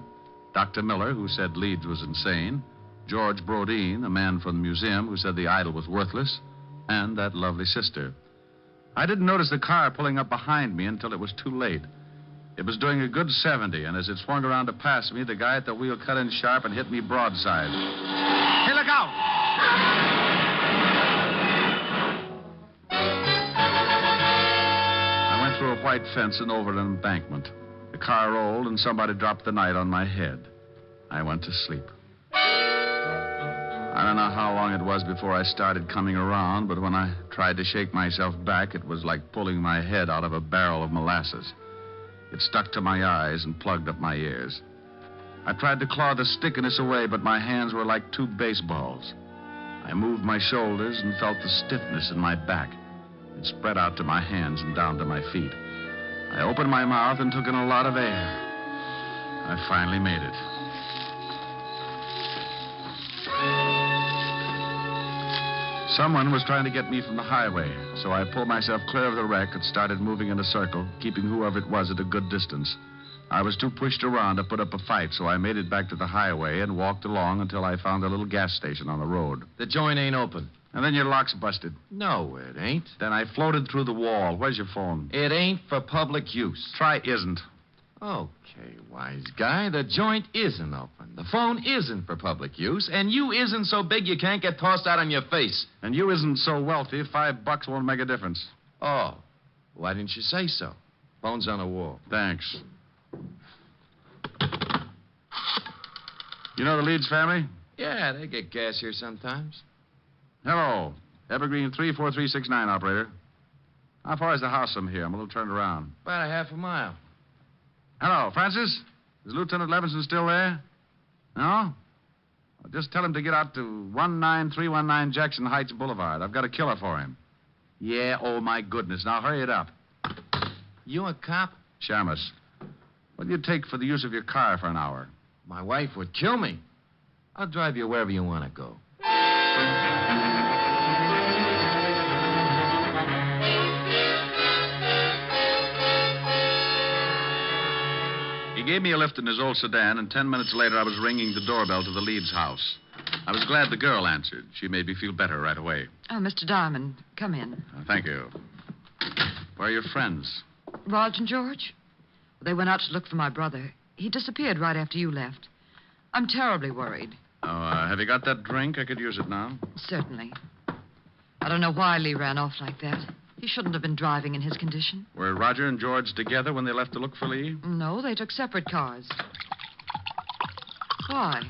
Dr. Miller, who said Leeds was insane. George Brodeen, a man from the museum who said the idol was worthless. And that lovely sister. I didn't notice the car pulling up behind me until it was too late. It was doing a good 70, and as it swung around to pass me, the guy at the wheel cut in sharp and hit me broadside. Hey, look out! I went through a white fence and over an embankment. The car rolled, and somebody dropped the night on my head. I went to sleep. I don't know how long it was before I started coming around, but when I tried to shake myself back, it was like pulling my head out of a barrel of molasses. It stuck to my eyes and plugged up my ears. I tried to claw the stickiness away, but my hands were like 2 baseballs. I moved my shoulders and felt the stiffness in my back. It spread out to my hands and down to my feet. I opened my mouth and took in a lot of air. I finally made it. Someone was trying to get me from the highway, so I pulled myself clear of the wreck and started moving in a circle, keeping whoever it was at a good distance. I was too pushed around to put up a fight, so I made it back to the highway and walked along until I found a little gas station on the road. The joint ain't open. And then your lock's busted. No, it ain't. Then I floated through the wall. Where's your phone? It ain't for public use. Try isn't. Okay, wise guy. The joint isn't open. The phone isn't for public use, and you isn't so big you can't get tossed out on your face. And you isn't so wealthy, $5 won't make a difference. Oh, why didn't you say so? Phone's on the wall. Thanks. You know the Leeds family? Yeah, they get gas here sometimes. Hello. Evergreen 34369, operator. How far is the house from here? I'm a little turned around. About a half a mile. Hello, Francis? Is Lieutenant Levinson still there? No? Well, just tell him to get out to 19319 Jackson Heights Boulevard. I've got a killer for him. Yeah, oh, my goodness. Now, hurry it up. You a cop? Shamus. What do you take for the use of your car for an hour? My wife would kill me. I'll drive you wherever you want to go. He gave me a lift in his old sedan, and 10 minutes later I was ringing the doorbell to the Leeds house. I was glad the girl answered. She made me feel better right away. Oh, Mr. Diamond, come in. Thank you. Where are your friends? Raj and George? They went out to look for my brother. He disappeared right after you left. I'm terribly worried. Oh, have you got that drink? I could use it now. Certainly. I don't know why Lee ran off like that. He shouldn't have been driving in his condition. Were Roger and George together when they left to look for Lee? No, they took separate cars. Why?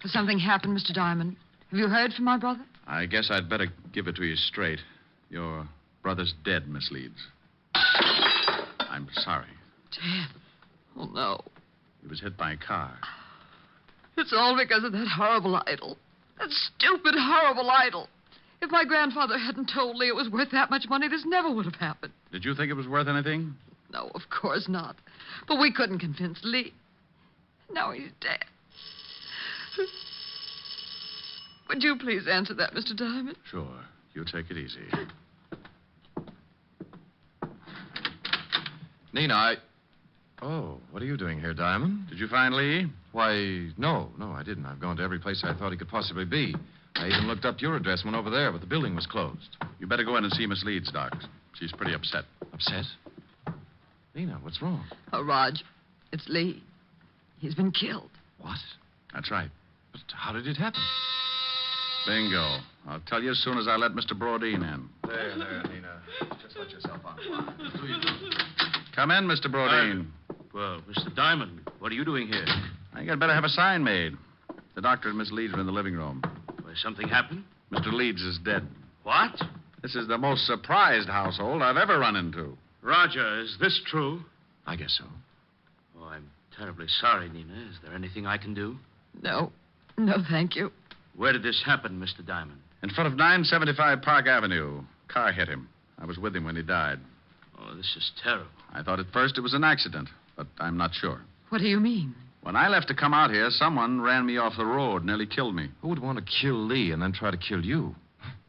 Has something happened, Mr. Diamond? Have you heard from my brother? I guess I'd better give it to you straight. Your brother's dead, Miss Leeds. I'm sorry. Dead? Oh, no. He was hit by a car. It's all because of that horrible idol. That stupid, horrible idol. If my grandfather hadn't told Lee it was worth that much money, this never would have happened. Did you think it was worth anything? No, of course not. But we couldn't convince Lee. Now he's dead. Would you please answer that, Mr. Diamond? Sure. You take it easy. Nina, Oh, what are you doing here, Diamond? Did you find Lee? Why, no, I didn't. I've gone to every place I thought he could possibly be. I even looked up your address and went over there, but the building was closed. You better go in and see Miss Leeds, Doc. She's pretty upset. Upset? Nina, what's wrong? Oh, Raj, it's Lee. He's been killed. What? That's right. But how did it happen? Bingo. I'll tell you as soon as I let Mr. Brodeen in. There, Nina. Just let yourself on. Come in, Mr. Brodeen. Well, Mr. Diamond, what are you doing here? I think I'd better have a sign made. The doctor and Miss Leeds are in the living room. Well, something happened? Mr. Leeds is dead. What? This is the most surprised household I've ever run into. Roger, is this true? I guess so. Oh, I'm terribly sorry, Nina. Is there anything I can do? No, thank you. Where did this happen, Mr. Diamond? In front of 975 Park Avenue. Car hit him. I was with him when he died. Oh, this is terrible. I thought at first it was an accident, but I'm not sure. What do you mean? When I left to come out here, someone ran me off the road, nearly killed me. Who would want to kill Lee and then try to kill you?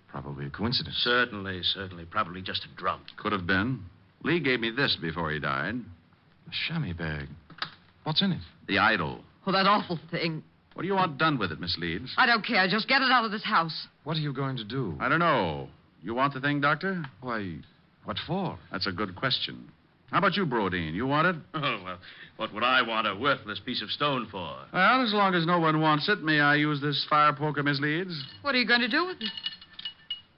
Probably a coincidence. Certainly. Probably just a drunk. Could have been. Lee gave me this before he died. A chamois bag. What's in it? The idol. Oh, that awful thing. What do you want done with it, Miss Leeds? I don't care. Just get it out of this house. What are you going to do? I don't know. You want the thing, Doctor? Why, what for? That's a good question. How about you, Brodeen? You want it? Oh, well, what would I want a worthless piece of stone for? Well, as long as no one wants it, may I use this fire poker, Miss Leeds? What are you going to do with it?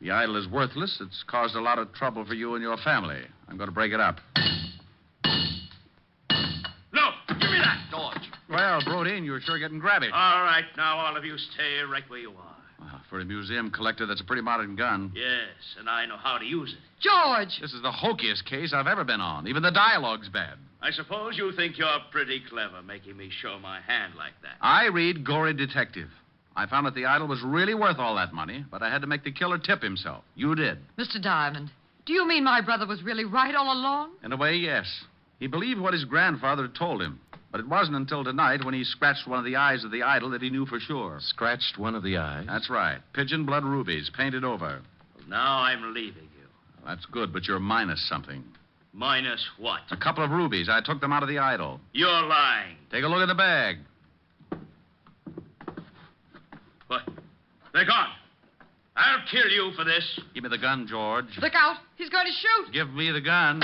The idol is worthless. It's caused a lot of trouble for you and your family. I'm going to break it up. No! Give me that, George. Well, Brodeen, you're sure getting grabby. All right, now all of you stay right where you are. Well, for a museum collector, that's a pretty modern gun. Yes, and I know how to use it. George! This is the hokiest case I've ever been on. Even the dialogue's bad. I suppose you think you're pretty clever making me show my hand like that. I read Gory Detective. I found that the idol was really worth all that money, but I had to make the killer tip himself. You did. Mr. Diamond, do you mean my brother was really right all along? In a way, yes. He believed what his grandfather had told him. But it wasn't until tonight when he scratched one of the eyes of the idol that he knew for sure. Scratched one of the eyes? That's right. Pigeon blood rubies, painted over. Well, now I'm leaving you. Well, that's good, but you're minus something. Minus what? A couple of rubies. I took them out of the idol. You're lying. Take a look at the bag. What? They're gone. I'll kill you for this. Give me the gun, George. Look out. He's going to shoot. Give me the gun.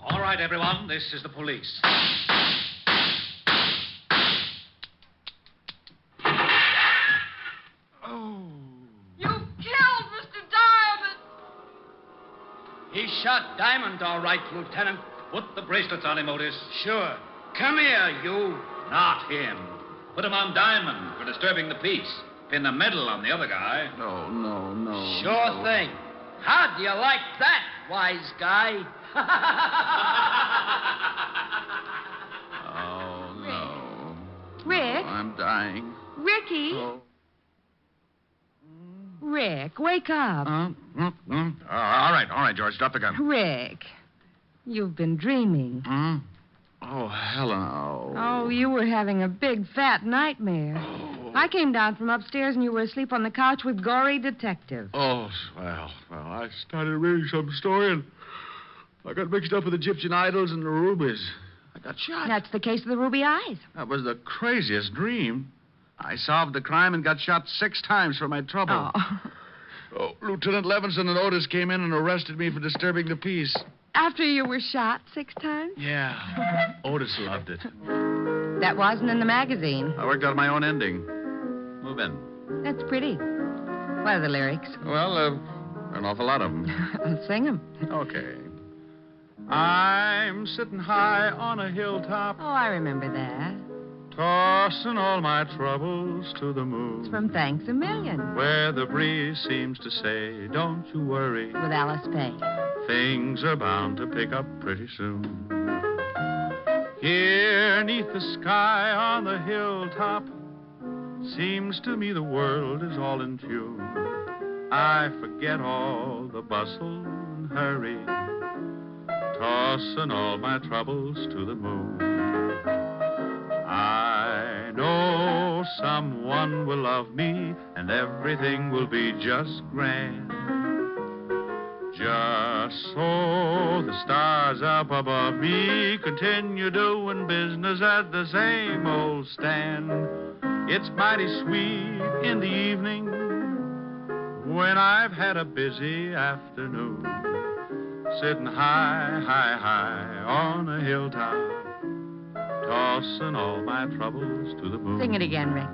All right, everyone. This is the police. Oh. You killed Mr. Diamond. He shot Diamond, all right, Lieutenant. Put the bracelets on him, Otis. Sure. Come here, you. Not him. Put him on Diamond for disturbing the peace. Pin the medal on the other guy. No. Sure thing. How do you like that, wise guy? Oh, no. Rick? Oh, I'm dying. Ricky? Oh. Rick, wake up. All right, George. Drop the gun. Rick, you've been dreaming. Oh, Helen. Oh, you were having a big, fat nightmare. I came down from upstairs and you were asleep on the couch with Gory Detective. Oh, well, I started reading some story and I got mixed up with Egyptian idols and the rubies. I got shot. That's the case of the ruby eyes. That was the craziest dream. I solved the crime and got shot 6 times for my trouble. Oh, Lieutenant Levinson and Otis came in and arrested me for disturbing the peace. After you were shot 6 times? Yeah. Otis loved it. That wasn't in the magazine. I worked out my own ending. Move in. That's pretty. What are the lyrics? Well, an awful lot of them. I'll sing them. Okay. I'm sitting high on a hilltop. Oh, I remember that. Tossing all my troubles to the moon. It's from Thanks a Million. Where the breeze seems to say, don't you worry. With Alice Faye. Things are bound to pick up pretty soon. Here, 'neath the sky on the hilltop, seems to me the world is all in tune. I forget all the bustle and hurry, tossing all my troubles to the moon. I know someone will love me, and everything will be just grand. Just so the stars up above me continue doing business at the same old stand. It's mighty sweet in the evening when I've had a busy afternoon, sitting high, high, high on a hilltop, tossing all my troubles to the moon. Sing it again, Rick.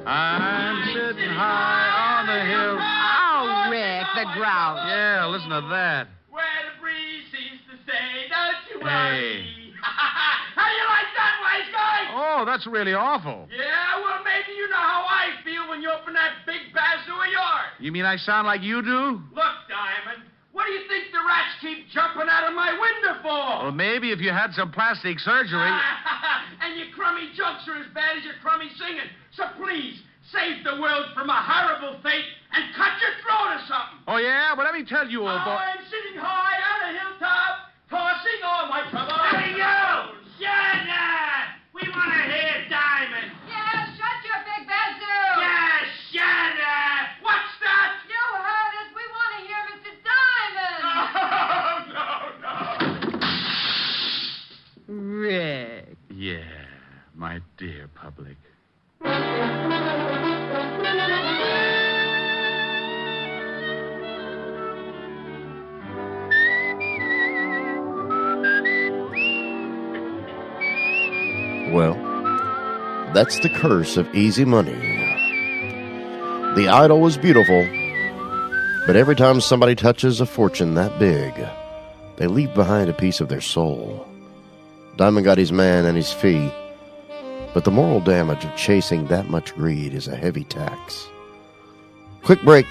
I'm sitting high on the hill. Oh, Rick, the grouse. Yeah, listen to that. Where the breeze seems to say, don't you Hey. worry. How you like that, wise guy? Oh, that's really awful. Yeah, well, maybe you know how I feel when you open that big bazoo of yours. You mean I sound like you do? Look, Diamond, what do you think the rats keep jumping out of my window for? Well, maybe if you had some plastic surgery. And your crummy jokes are as bad as your crummy singing. So please, save the world from a horrible fate and cut your throat or something. Oh, yeah? Well, let me tell you, old boy. I'm sitting high on a hilltop, tossing all my troubles. Hey, you! Shut up! We want to hear Diamond. Yeah, shut your big bazoo. Yeah, shut up! What's that? You heard us. We want to hear Mr. Diamond. No. Rick. Yeah, my dear public. Well, that's the curse of easy money. The idol was beautiful, but every time somebody touches a fortune that big, they leave behind a piece of their soul. Diamond got his man and his fee, but the moral damage of chasing that much greed is a heavy tax. Quick break,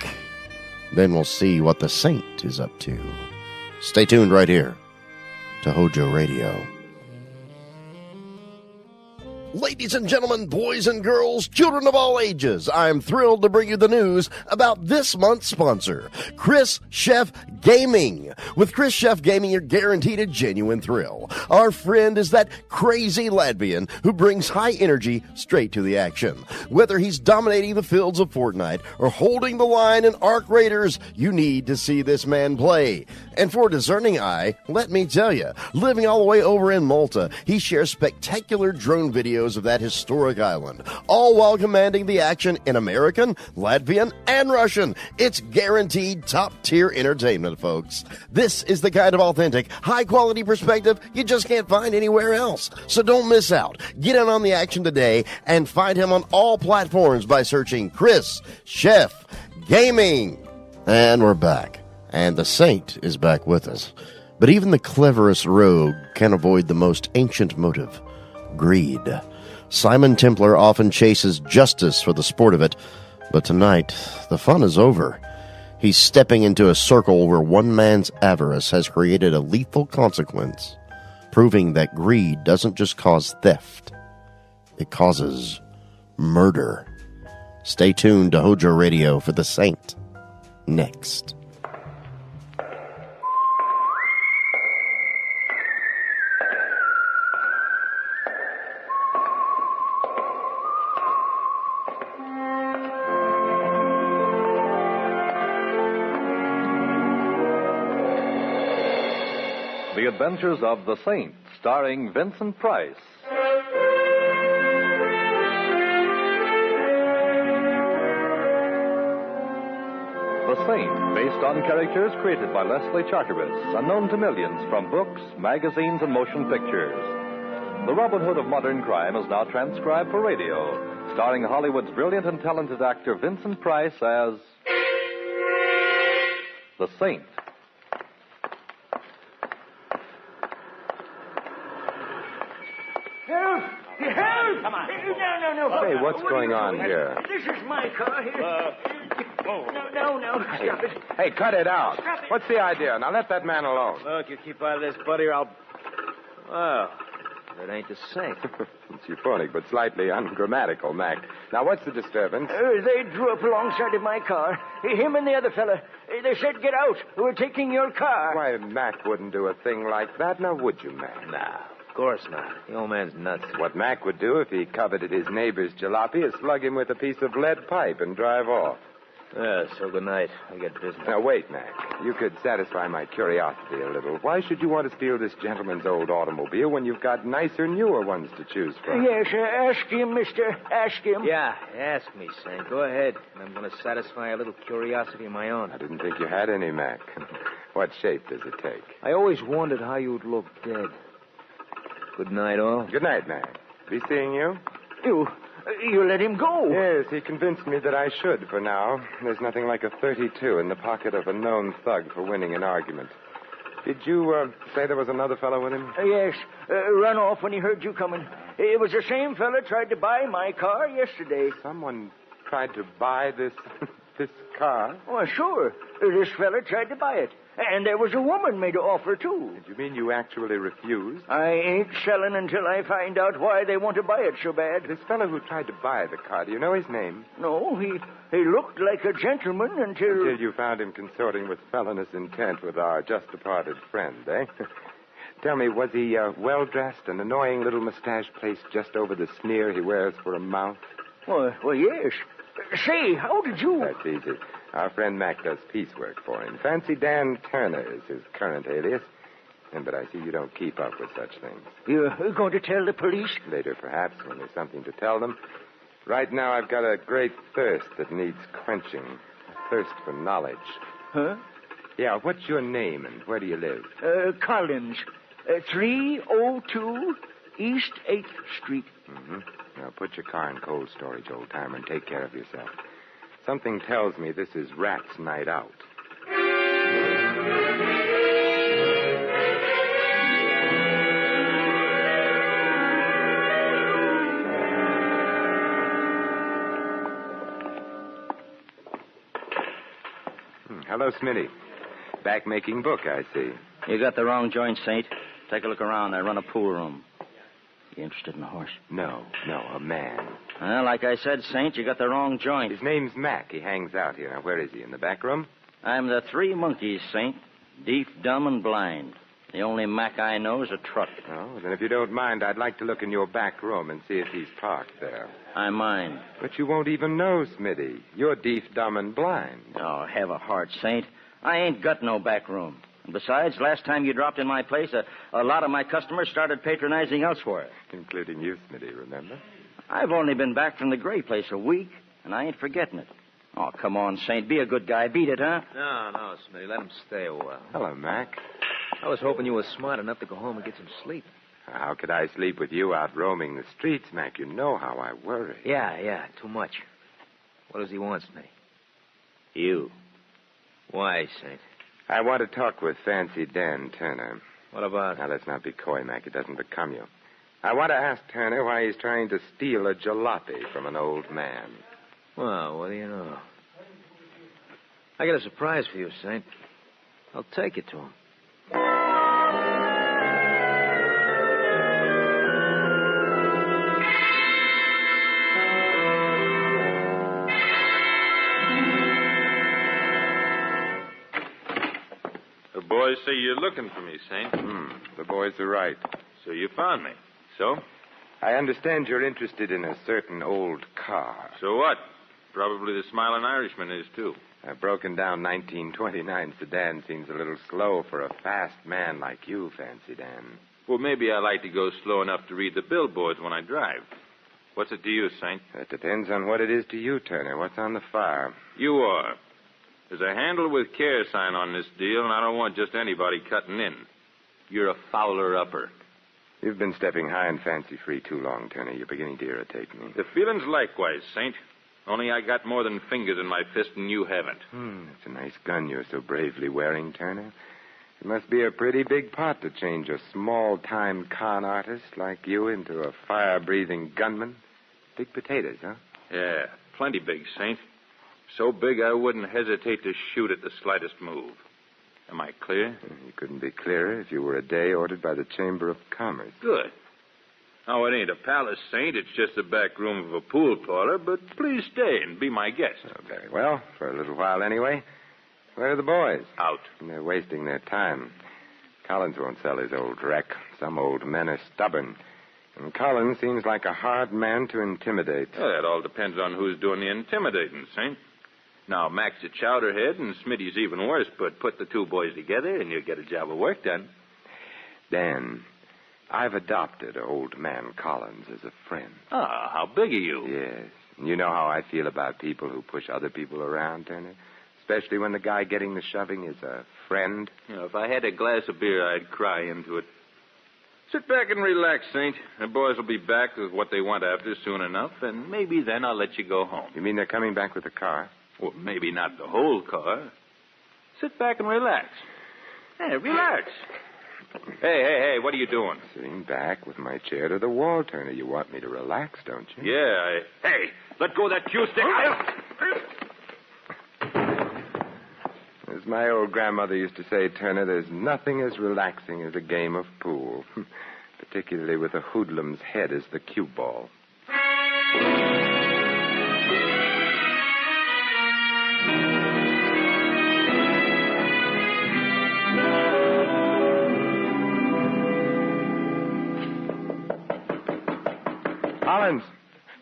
then we'll see what the saint is up to. Stay tuned right here to Hojo Radio. Ladies and gentlemen, boys and girls, children of all ages, I'm thrilled to bring you the news about this month's sponsor, Chris Chef Gaming. With Chris Chef Gaming, you're guaranteed a genuine thrill. Our friend is that crazy Latvian who brings high energy straight to the action. Whether he's dominating the fields of Fortnite or holding the line in Ark Raiders, you need to see this man play. And for a discerning eye, let me tell you, living all the way over in Malta, he shares spectacular drone videos of that historic island, all while commanding the action in American, Latvian, and Russian. It's guaranteed top-tier entertainment, folks. This is the kind of authentic, high-quality perspective you just can't find anywhere else. So don't miss out. Get in on the action today and find him on all platforms by searching Chris Chef Gaming. And we're back. And the saint is back with us. But even the cleverest rogue can't avoid the most ancient motive, greed. Simon Templar often chases justice for the sport of it, but tonight, the fun is over. He's stepping into a circle where one man's avarice has created a lethal consequence, proving that greed doesn't just cause theft, it causes murder. Stay tuned to Hojo Radio for the Saint. Next. The Adventures of the Saint, starring Vincent Price. The Saint, based on characters created by Leslie Charteris and known to millions from books, magazines, and motion pictures. The Robin Hood of modern crime is now transcribed for radio, starring Hollywood's brilliant and talented actor Vincent Price as the Saint. Help! Help! Mama. No. Hey, what's going on here? This is my car here. No, stop it. Hey, cut it out. Stop it. What's the idea? Now let that man alone. Look, you keep out of this, buddy, or I'll... Well, that ain't the same. It's euphonic, but slightly ungrammatical, Mac. Now, what's the disturbance? They drew up alongside of my car. Him and the other fella. They said, get out. We're taking your car. Why, Mac wouldn't do a thing like that. Now, would you, Mac? Nah, of course not. The old man's nuts. What Mac would do if he coveted his neighbor's jalopy is slug him with a piece of lead pipe and drive off. Yeah, so good night. I get business. Now, wait, Mac. You could satisfy my curiosity a little. Why should you want to steal this gentleman's old automobile when you've got nicer, newer ones to choose from? Yes, ask him, mister. Ask him. Yeah, ask me, Saint. Go ahead. And I'm going to satisfy a little curiosity of my own. I didn't think you had any, Mac. What shape does it take? I always wondered how you'd look dead. Good night, all. Good night, Mac. Be seeing you? You let him go. Yes, he convinced me that I should for now. There's nothing like a 32 in the pocket of a known thug for winning an argument. Did you say there was another fellow with him? Yes. Run off when he heard you coming. It was the same fella tried to buy my car yesterday. Someone tried to buy this car? Oh, sure. This fella tried to buy it. And there was a woman made an offer, too. Did you mean you actually refused? I ain't selling until I find out why they want to buy it so bad. This fellow who tried to buy the car, do you know his name? No, he looked like a gentleman until... Until you found him consorting with felonious intent with our just-departed friend, eh? Tell me, was he well-dressed, an annoying little mustache placed just over the sneer he wears for a mouth? Well, yes. Say, how did you... That's easy. Our friend Mac does piecework for him. Fancy Dan Turner is his current alias. But I see you don't keep up with such things. You're going to tell the police? Later, perhaps, when there's something to tell them. Right now, I've got a great thirst that needs quenching. A thirst for knowledge. Huh? Yeah, what's your name and where do you live? Collins. 302 East 8th Street. Mm-hmm. Now, put your car in cold storage, old-timer, and take care of yourself. Something tells me this is Rat's night out. Hello, Smitty. Back making book, I see. You got the wrong joint, Saint. Take a look around. I run a pool room. You interested in a horse? No, a man. Well, like I said, Saint, you got the wrong joint. His name's Mac. He hangs out here. Now, where is he? In the back room? I'm the three monkeys, Saint. Deaf, dumb, and blind. The only Mac I know is a truck. Oh, then if you don't mind, I'd like to look in your back room and see if he's parked there. I mind. But you won't even know, Smitty. You're deaf, dumb, and blind. Oh, have a heart, Saint. I ain't got no back room. And besides, last time you dropped in my place, a lot of my customers started patronizing elsewhere. Including you, Smitty, remember? I've only been back from the gray place a week, and I ain't forgetting it. Oh, come on, Saint. Be a good guy. Beat it, huh? No, Smitty. Let him stay a while. Hello, Mac. I was hoping you were smart enough to go home and get some sleep. How could I sleep with you out roaming the streets, Mac? You know how I worry. Yeah, too much. What does he want, Smitty? You. Why, Saint? I want to talk with Fancy Dan Turner. What about? Now, let's not be coy, Mac. It doesn't become you. I want to ask Turner why he's trying to steal a jalopy from an old man. Well, what do you know? I got a surprise for you, Saint. I'll take it to him. The boys say you're looking for me, Saint. The boys are right. So you found me. So? I understand you're interested in a certain old car. So what? Probably the Smiling Irishman is, too. A broken down 1929 sedan seems a little slow for a fast man like you, Fancy Dan. Well, maybe I like to go slow enough to read the billboards when I drive. What's it to you, Saint? That depends on what it is to you, Turner. What's on the fire? You are. There's a handle with care sign on this deal, and I don't want just anybody cutting in. You're a fouler-upper. You've been stepping high and fancy-free too long, Turner. You're beginning to irritate me. The feeling's likewise, Saint. Only I got more than fingers in my fist, and you haven't. That's a nice gun you're so bravely wearing, Turner. It must be a pretty big pot to change a small-time con artist like you into a fire-breathing gunman. Big potatoes, huh? Yeah, plenty big, Saint. So big I wouldn't hesitate to shoot at the slightest move. Am I clear? You couldn't be clearer if you were a day ordered by the Chamber of Commerce. Good. Now, it ain't a palace, Saint. It's just the back room of a pool parlor, but please stay and be my guest. Oh, very well, for a little while anyway. Where are the boys? Out. They're wasting their time. Collins won't sell his old wreck. Some old men are stubborn. And Collins seems like a hard man to intimidate. Well, that all depends on who's doing the intimidating, Saint. Now, Mac's a chowderhead, and Smitty's even worse, but put the two boys together, and you'll get a job of work done. Dan, I've adopted old man Collins as a friend. Ah, how big are you? Yes. You know how I feel about people who push other people around, Turner? Especially when the guy getting the shoving is a friend. You know, if I had a glass of beer, I'd cry into it. Sit back and relax, Saint. The boys will be back with what they want after soon enough, and maybe then I'll let you go home. You mean they're coming back with a car? Well, maybe not the whole car. Sit back and relax. Hey, relax. Hey, what are you doing? Sitting back with my chair to the wall, Turner. You want me to relax, don't you? Yeah, Hey, let go of that cue stick. As my old grandmother used to say, Turner, there's nothing as relaxing as a game of pool. Particularly with a hoodlum's head as the cue ball.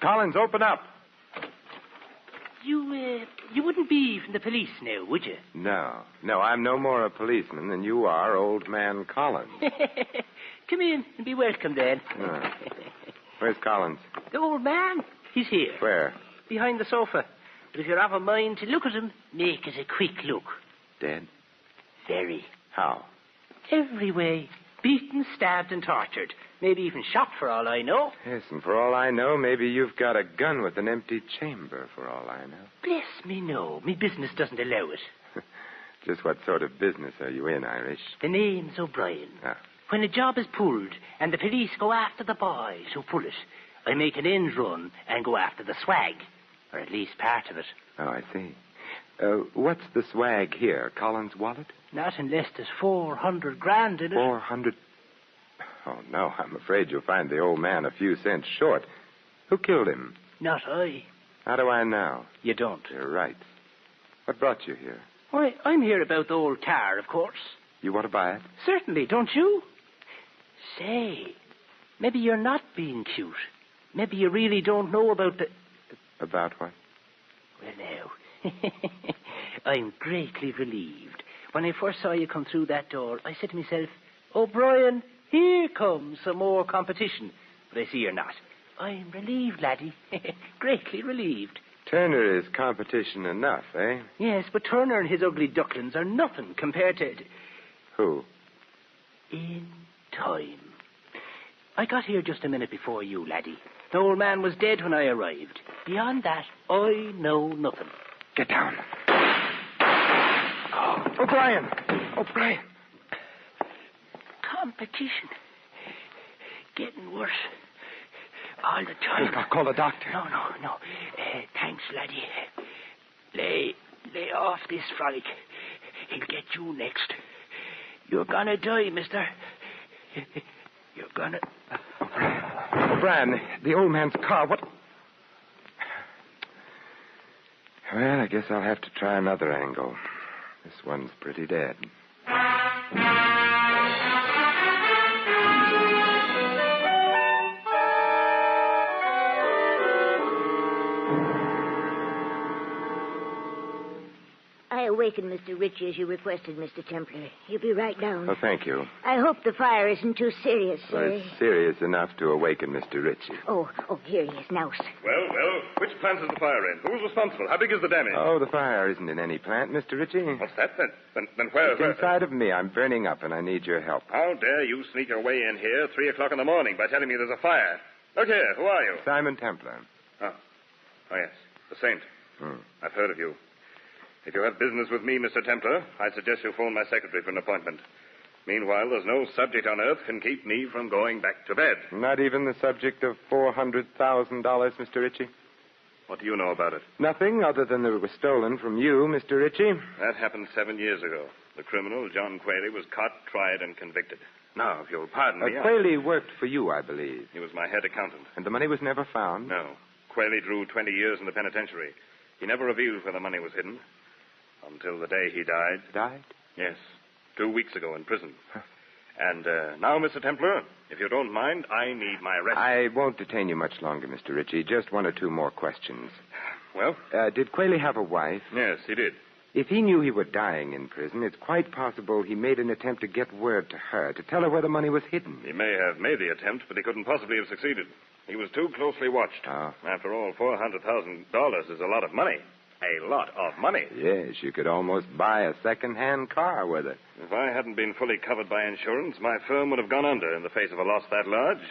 Collins, open up. You wouldn't be from the police now, would you? No, I'm no more a policeman than you are, old man Collins. Come in and be welcome, then. Where's Collins? The old man. He's here. Where? Behind the sofa. But if you're of a mind to look at him, make it a quick look. Dead? Very. How? Every way. Beaten, stabbed, and tortured. Maybe even shot, for all I know. Yes, and for all I know, maybe you've got a gun with an empty chamber, for all I know. Bless me, no. Me business doesn't allow it. Just what sort of business are you in, Irish? The name's O'Brien. Ah. When a job is pulled and the police go after the boys who pull it, I make an end run and go after the swag. Or at least part of it. Oh, I see. What's the swag here? Collins' wallet? Not unless there's 400 grand in it. 400? Oh, no, I'm afraid you'll find the old man a few cents short. Who killed him? Not I. How do I know? You don't. You're right. What brought you here? Why, I'm here about the old car, of course. You want to buy it? Certainly, don't you? Say, maybe you're not being cute. Maybe you really don't know about the... About what? Well, now, I'm greatly relieved. When I first saw you come through that door, I said to myself, O'Brien, here comes some more competition. But I see you're not. I'm relieved, laddie. Greatly relieved. Turner is competition enough, eh? Yes, but Turner and his ugly ducklings are nothing compared to... Who? In time. I got here just a minute before you, laddie. The old man was dead when I arrived. Beyond that, I know nothing. Get down. Oh, O'Brien! Competition. Getting worse. All the time. I'll call the doctor. No. Thanks, laddie. Lay off this frolic. He'll get you next. You're gonna die, mister. You're gonna... O'Brien, the old man's car, what... Well, I guess I'll have to try another angle. This one's pretty dead. I awakened Mr. Ritchie as you requested, Mr. Templar. He'll be right down. Oh, thank you. I hope the fire isn't too serious, sir. Well, it's serious enough to awaken Mr. Ritchie. Oh, here he is now, sir. Well, which plant is the fire in? Who's responsible? How big is the damage? Oh, the fire isn't in any plant, Mr. Ritchie. What's that? Then where... It's inside of me. I'm burning up, and I need your help. How dare you sneak your way in here at 3 o'clock in the morning by telling me there's a fire? Look here, who are you? Simon Templar. Oh, yes, the Saint. I've heard of you. If you have business with me, Mr. Templar, I suggest you phone my secretary for an appointment. Meanwhile, there's no subject on earth can keep me from going back to bed. Not even the subject of $400,000, Mr. Ritchie? What do you know about it? Nothing other than that it was stolen from you, Mr. Ritchie. That happened 7 years ago. The criminal, John Qualey, was caught, tried, and convicted. Now, if you'll pardon me... Qualey worked for you, I believe. He was my head accountant. And the money was never found? No. Qualey drew 20 years in the penitentiary. He never revealed where the money was hidden. Until the day he died. Died? Yes. 2 weeks ago in prison. And now, Mr. Templar, if you don't mind, I need my rest. I won't detain you much longer, Mr. Ritchie. Just one or two more questions. Well? Did Qualey have a wife? Yes, he did. If he knew he were dying in prison, it's quite possible he made an attempt to get word to her, to tell her where the money was hidden. He may have made the attempt, but he couldn't possibly have succeeded. He was too closely watched. Oh. After all, $400,000 is a lot of money. A lot of money. Yes, you could almost buy a second-hand car with it. If I hadn't been fully covered by insurance, my firm would have gone under in the face of a loss that large.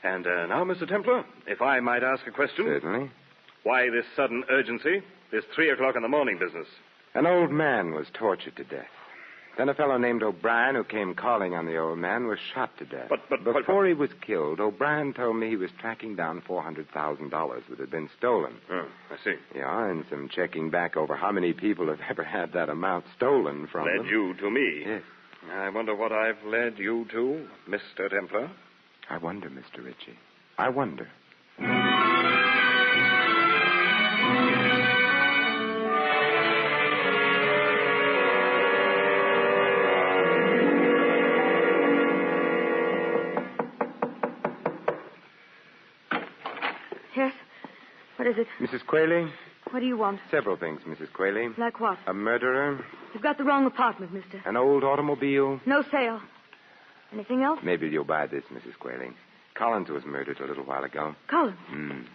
And now, Mr. Templar, if I might ask a question. Certainly. Why this sudden urgency, this 3 o'clock in the morning business? An old man was tortured to death. Then a fellow named O'Brien, who came calling on the old man, was shot to death. But before he was killed, O'Brien told me he was tracking down $400,000 that had been stolen. Oh, I see. Yeah, and some checking back over how many people have ever had that amount stolen from them. Led you to me. Yes. I wonder what I've led you to, Mr. Templar. I wonder, Mr. Ritchie. I wonder. Yes? What is it? Mrs. Qualey? What do you want? Several things, Mrs. Qualey. Like what? A murderer. You've got the wrong apartment, mister. An old automobile. No sale. Anything else? Maybe you'll buy this, Mrs. Qualey. Collins was murdered a little while ago. Collins?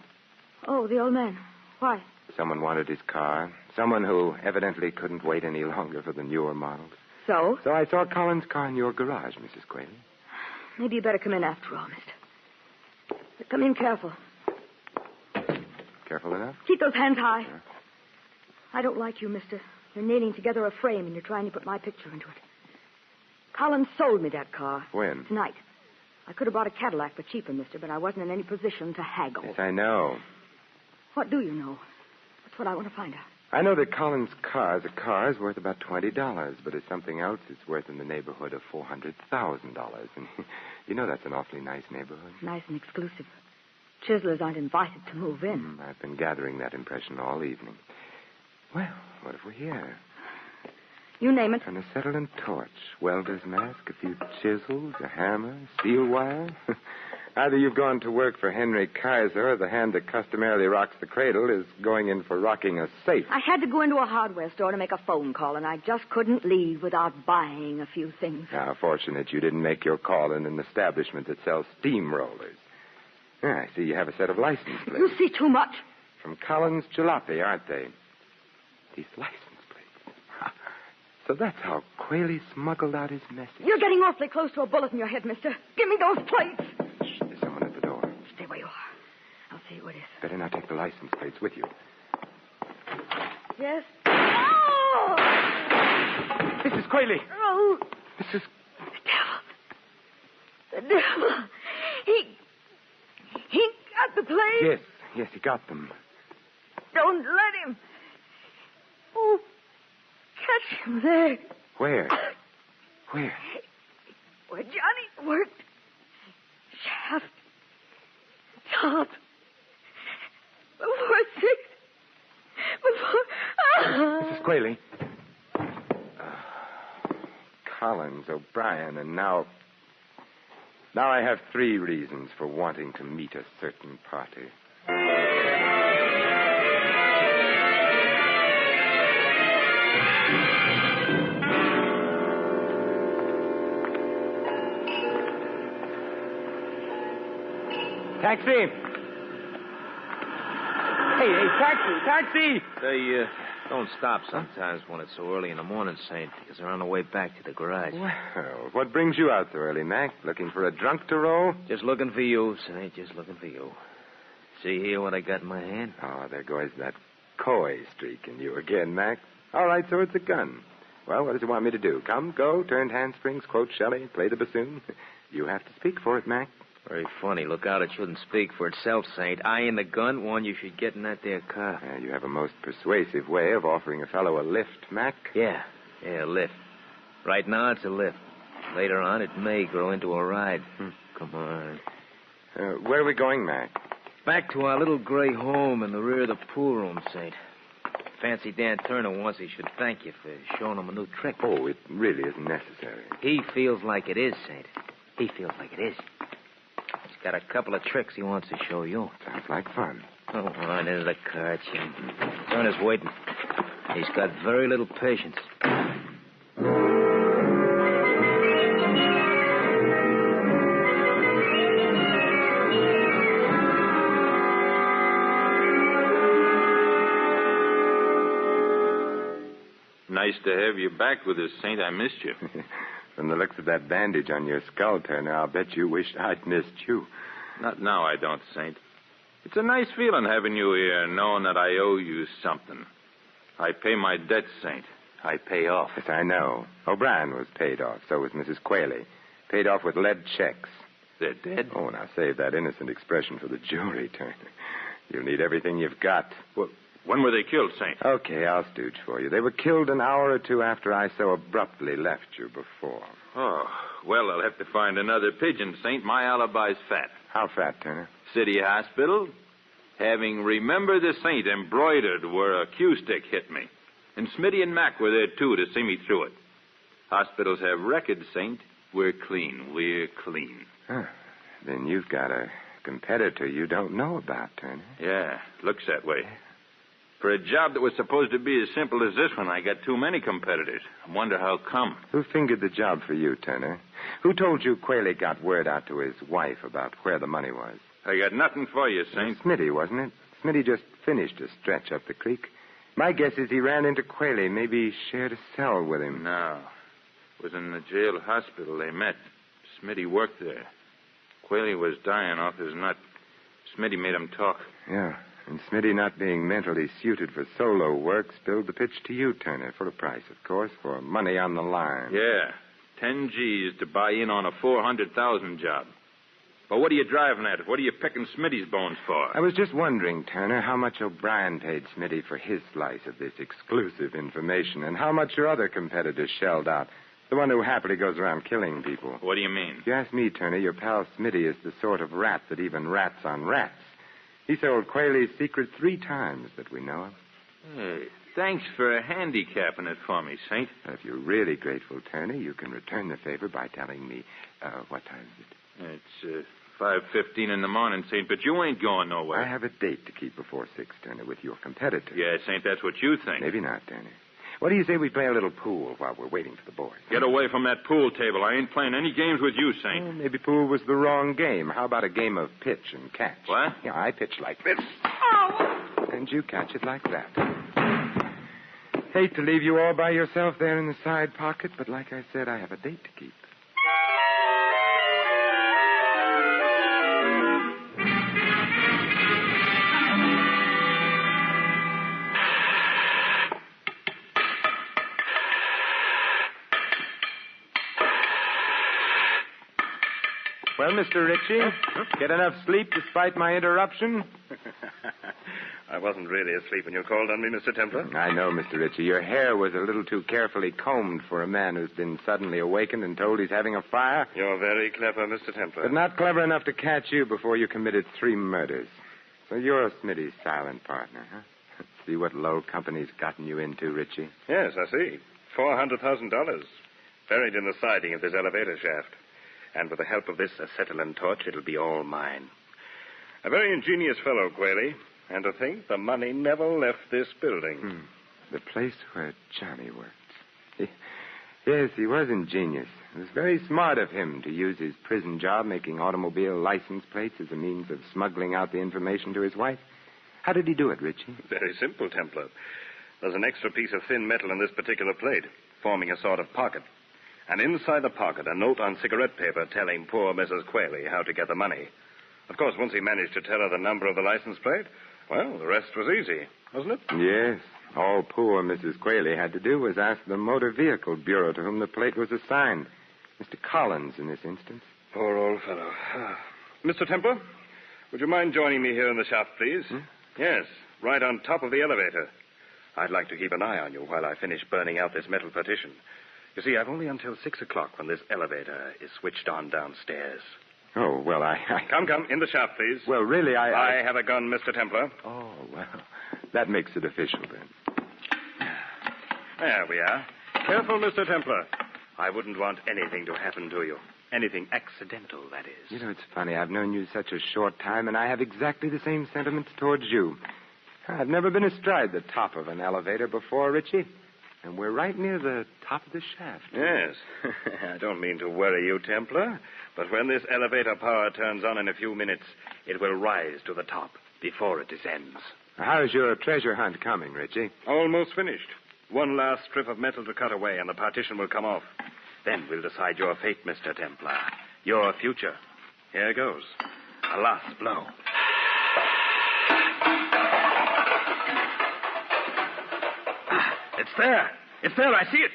Oh, the old man. Why? Someone wanted his car. Someone who evidently couldn't wait any longer for the newer models. So? So I saw Collins' car in your garage, Mrs. Qualey. Maybe you better come in after all, mister. But come in careful. Careful enough? Keep those hands high. I don't like you, mister. You're nailing together a frame and you're trying to put my picture into it. Collins sold me that car. When? Tonight. I could have bought a Cadillac for cheaper, mister, but I wasn't in any position to haggle. Yes, I know. What do you know? That's what I want to find out. I know that Collins' car as a car is worth about $20, but as something else, it's worth in the neighborhood of $400,000. And you know that's an awfully nice neighborhood. Nice and exclusive. Chiselers aren't invited to move in. I've been gathering that impression all evening. Well, what have we here? You name it. An acetylene torch, welder's mask, a few chisels, a hammer, steel wire. Either you've gone to work for Henry Kaiser, or the hand that customarily rocks the cradle is going in for rocking a safe. I had to go into a hardware store to make a phone call, and I just couldn't leave without buying a few things. Now, fortunate you didn't make your call in an establishment that sells steamrollers. I see you have a set of license plates. You see too much. From Collins Jalopy, aren't they? These license plates. So that's how Qualey smuggled out his message. You're getting awfully close to a bullet in your head, mister. Give me those plates. Shh, there's someone at the door. Stay where you are. I'll see who it is. Better not take the license plates with you. Yes? Oh! Mrs. Qualey! Oh! Mrs. The devil. He got the plates. Yes, he got them. Don't let him. Oh, catch him there. Where? Where? Where Johnny worked. Shaft. Top. Before 6. Before... Mrs. Qualey. Collins, O'Brien, and now I have 3 reasons for wanting to meet a certain party. Taxi! Hey, taxi! They don't stop sometimes when it's so early in the morning, Saint, because they're on the way back to the garage. Well, what brings you out so early, Mac? Looking for a drunk to roll? Just looking for you, Saint, just looking for you. See here what I got in my hand? Oh, there goes that coy streak in you again, Mac. All right, so it's a gun. Well, what does he want me to do? Come, go, turn handsprings, quote Shelley, play the bassoon? You have to speak for it, Mac. Very funny. Look out, it shouldn't speak for itself, Saint. I and the gun warn you should get in that there car. You have a most persuasive way of offering a fellow a lift, Mac. Yeah, a lift. Right now, it's a lift. Later on, it may grow into a ride. Come on. Where are we going, Mac? Back to our little gray home in the rear of the pool room, Saint. Fancy Dan Turner wants he should thank you for showing him a new trick. Oh, it really isn't necessary. He feels like it is, Saint. He feels like it is. He's got a couple of tricks he wants to show you. Sounds like fun. Oh, on into the car, Jim. Turner's waiting. He's got very little patience. Nice to have you back with us, Saint. I missed you. From the looks of that bandage on your skull, Turner, I'll bet you wished I'd missed you. Not now, I don't, Saint. It's a nice feeling having you here, knowing that I owe you something. I pay my debts, Saint. I pay off. Yes, I know. O'Brien was paid off. So was Mrs. Qualey. Paid off with lead checks. They're dead? Oh, now save that innocent expression for the jury, Turner. You'll need everything you've got. Well, when were they killed, Saint? Okay, I'll stooge for you. They were killed an hour or two after I so abruptly left you before. Oh, well, I'll have to find another pigeon, Saint. My alibi's fat. How fat, Turner? City Hospital. Having Remember the Saint embroidered where a cue stick hit me. And Smitty and Mac were there, too, to see me through it. Hospitals have records, Saint. We're clean. We're clean. Huh. Then you've got a competitor you don't know about, Turner. Yeah, looks that way. For a job that was supposed to be as simple as this one, I got too many competitors. I wonder how come. Who fingered the job for you, Turner? Who told you Qualey got word out to his wife about where the money was? I got nothing for you, Saint. Smitty, wasn't it? Smitty just finished a stretch up the creek. My guess is he ran into Qualey, maybe shared a cell with him. No. It was in the jail hospital they met. Smitty worked there. Qualey was dying off his nut. Smitty made him talk. Yeah. And Smitty, not being mentally suited for solo work, spilled the pitch to you, Turner, for a price, of course, for money on the line. Yeah, 10 G's to buy in on a 400,000 job. But what are you driving at? What are you picking Smitty's bones for? I was just wondering, Turner, how much O'Brien paid Smitty for his slice of this exclusive information, and how much your other competitors shelled out. The one who happily goes around killing people. What do you mean? If you ask me, Turner, your pal Smitty is the sort of rat that even rats on rats. He sold Qualey's secret 3 times that we know of. Hey, thanks for handicapping it for me, Saint. If you're really grateful, Turner, you can return the favor by telling me what time is it? It's 5:15 in the morning, Saint, but you ain't going nowhere. I have a date to keep before 6, Turner, with your competitor. Yeah, Saint, that's what you think. Maybe not, Turner. What do you say we play a little pool while we're waiting for the boys? Get away from that pool table. I ain't playing any games with you, Saint. Well, maybe pool was the wrong game. How about a game of pitch and catch? What? Yeah, I pitch like this. Oh! And you catch it like that. Hate to leave you all by yourself there in the side pocket, but like I said, I have a date to keep. Well, Mr. Ritchie, get enough sleep despite my interruption? I wasn't really asleep when you called on me, Mr. Templar. I know, Mr. Ritchie. Your hair was a little too carefully combed for a man who's been suddenly awakened and told he's having a fire. You're very clever, Mr. Templar. But not clever enough to catch you before you committed 3 murders. So you're Smitty's silent partner, huh? See what low company's gotten you into, Ritchie? Yes, I see. $400,000. Buried in the siding of this elevator shaft. And with the help of this acetylene torch, it'll be all mine. A very ingenious fellow, Qualey. And to think the money never left this building. The place where Johnny worked. Yes, he was ingenious. It was very smart of him to use his prison job making automobile license plates as a means of smuggling out the information to his wife. How did he do it, Ritchie? Very simple, Templar. There's an extra piece of thin metal in this particular plate, forming a sort of pocket. And inside the pocket, a note on cigarette paper telling poor Mrs. Qualey how to get the money. Of course, once he managed to tell her the number of the license plate, well, the rest was easy, wasn't it? Yes. All poor Mrs. Quayle had to do was ask the Motor Vehicle Bureau to whom the plate was assigned. Mr. Collins, in this instance. Poor old fellow. Mr. Templer, would you mind joining me here in the shaft, please? Yes, right on top of the elevator. I'd like to keep an eye on you while I finish burning out this metal partition. You see, I've only until 6 o'clock when this elevator is switched on downstairs. Oh, well, Come, in the shaft, please. Well, really, I have a gun, Mr. Templer. Oh, well, that makes it official, then. There we are. Careful, Mr. Templer. I wouldn't want anything to happen to you. Anything accidental, that is. You know, it's funny. I've known you such a short time, and I have exactly the same sentiments towards you. I've never been astride the top of an elevator before, Richie. And we're right near the top of the shaft. Yes. I don't mean to worry you, Templar, but when this elevator power turns on in a few minutes, it will rise to the top before it descends. How's your treasure hunt coming, Richie? Almost finished. One last strip of metal to cut away, and the partition will come off. Then we'll decide your fate, Mr. Templar. Your future. Here goes. A last blow. It's there. It's there. I see it.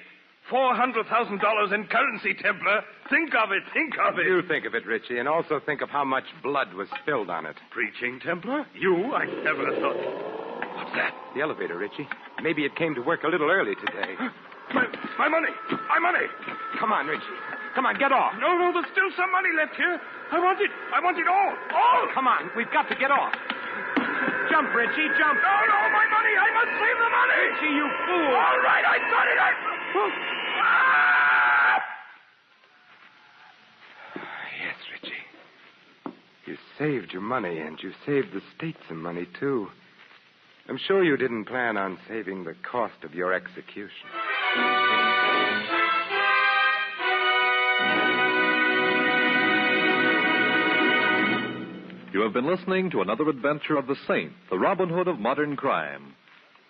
$400,000 in currency, Templar. Think of it. Think of it. You think of it, Richie, and also think of how much blood was spilled on it. Preaching, Templar? You? I never thought. What's that? The elevator, Richie. Maybe it came to work a little early today. My money. My money. Come on, Richie. Come on, get off. No, there's still some money left here. I want it. I want it all. All. Come on. We've got to get off. Jump, Richie, jump. No, my money. I must save the money. Richie, you fool. All right, I got it. Yes, Richie. You saved your money, and you saved the state some money, too. I'm sure you didn't plan on saving the cost of your execution. You have been listening to another adventure of the Saint, the Robin Hood of modern crime.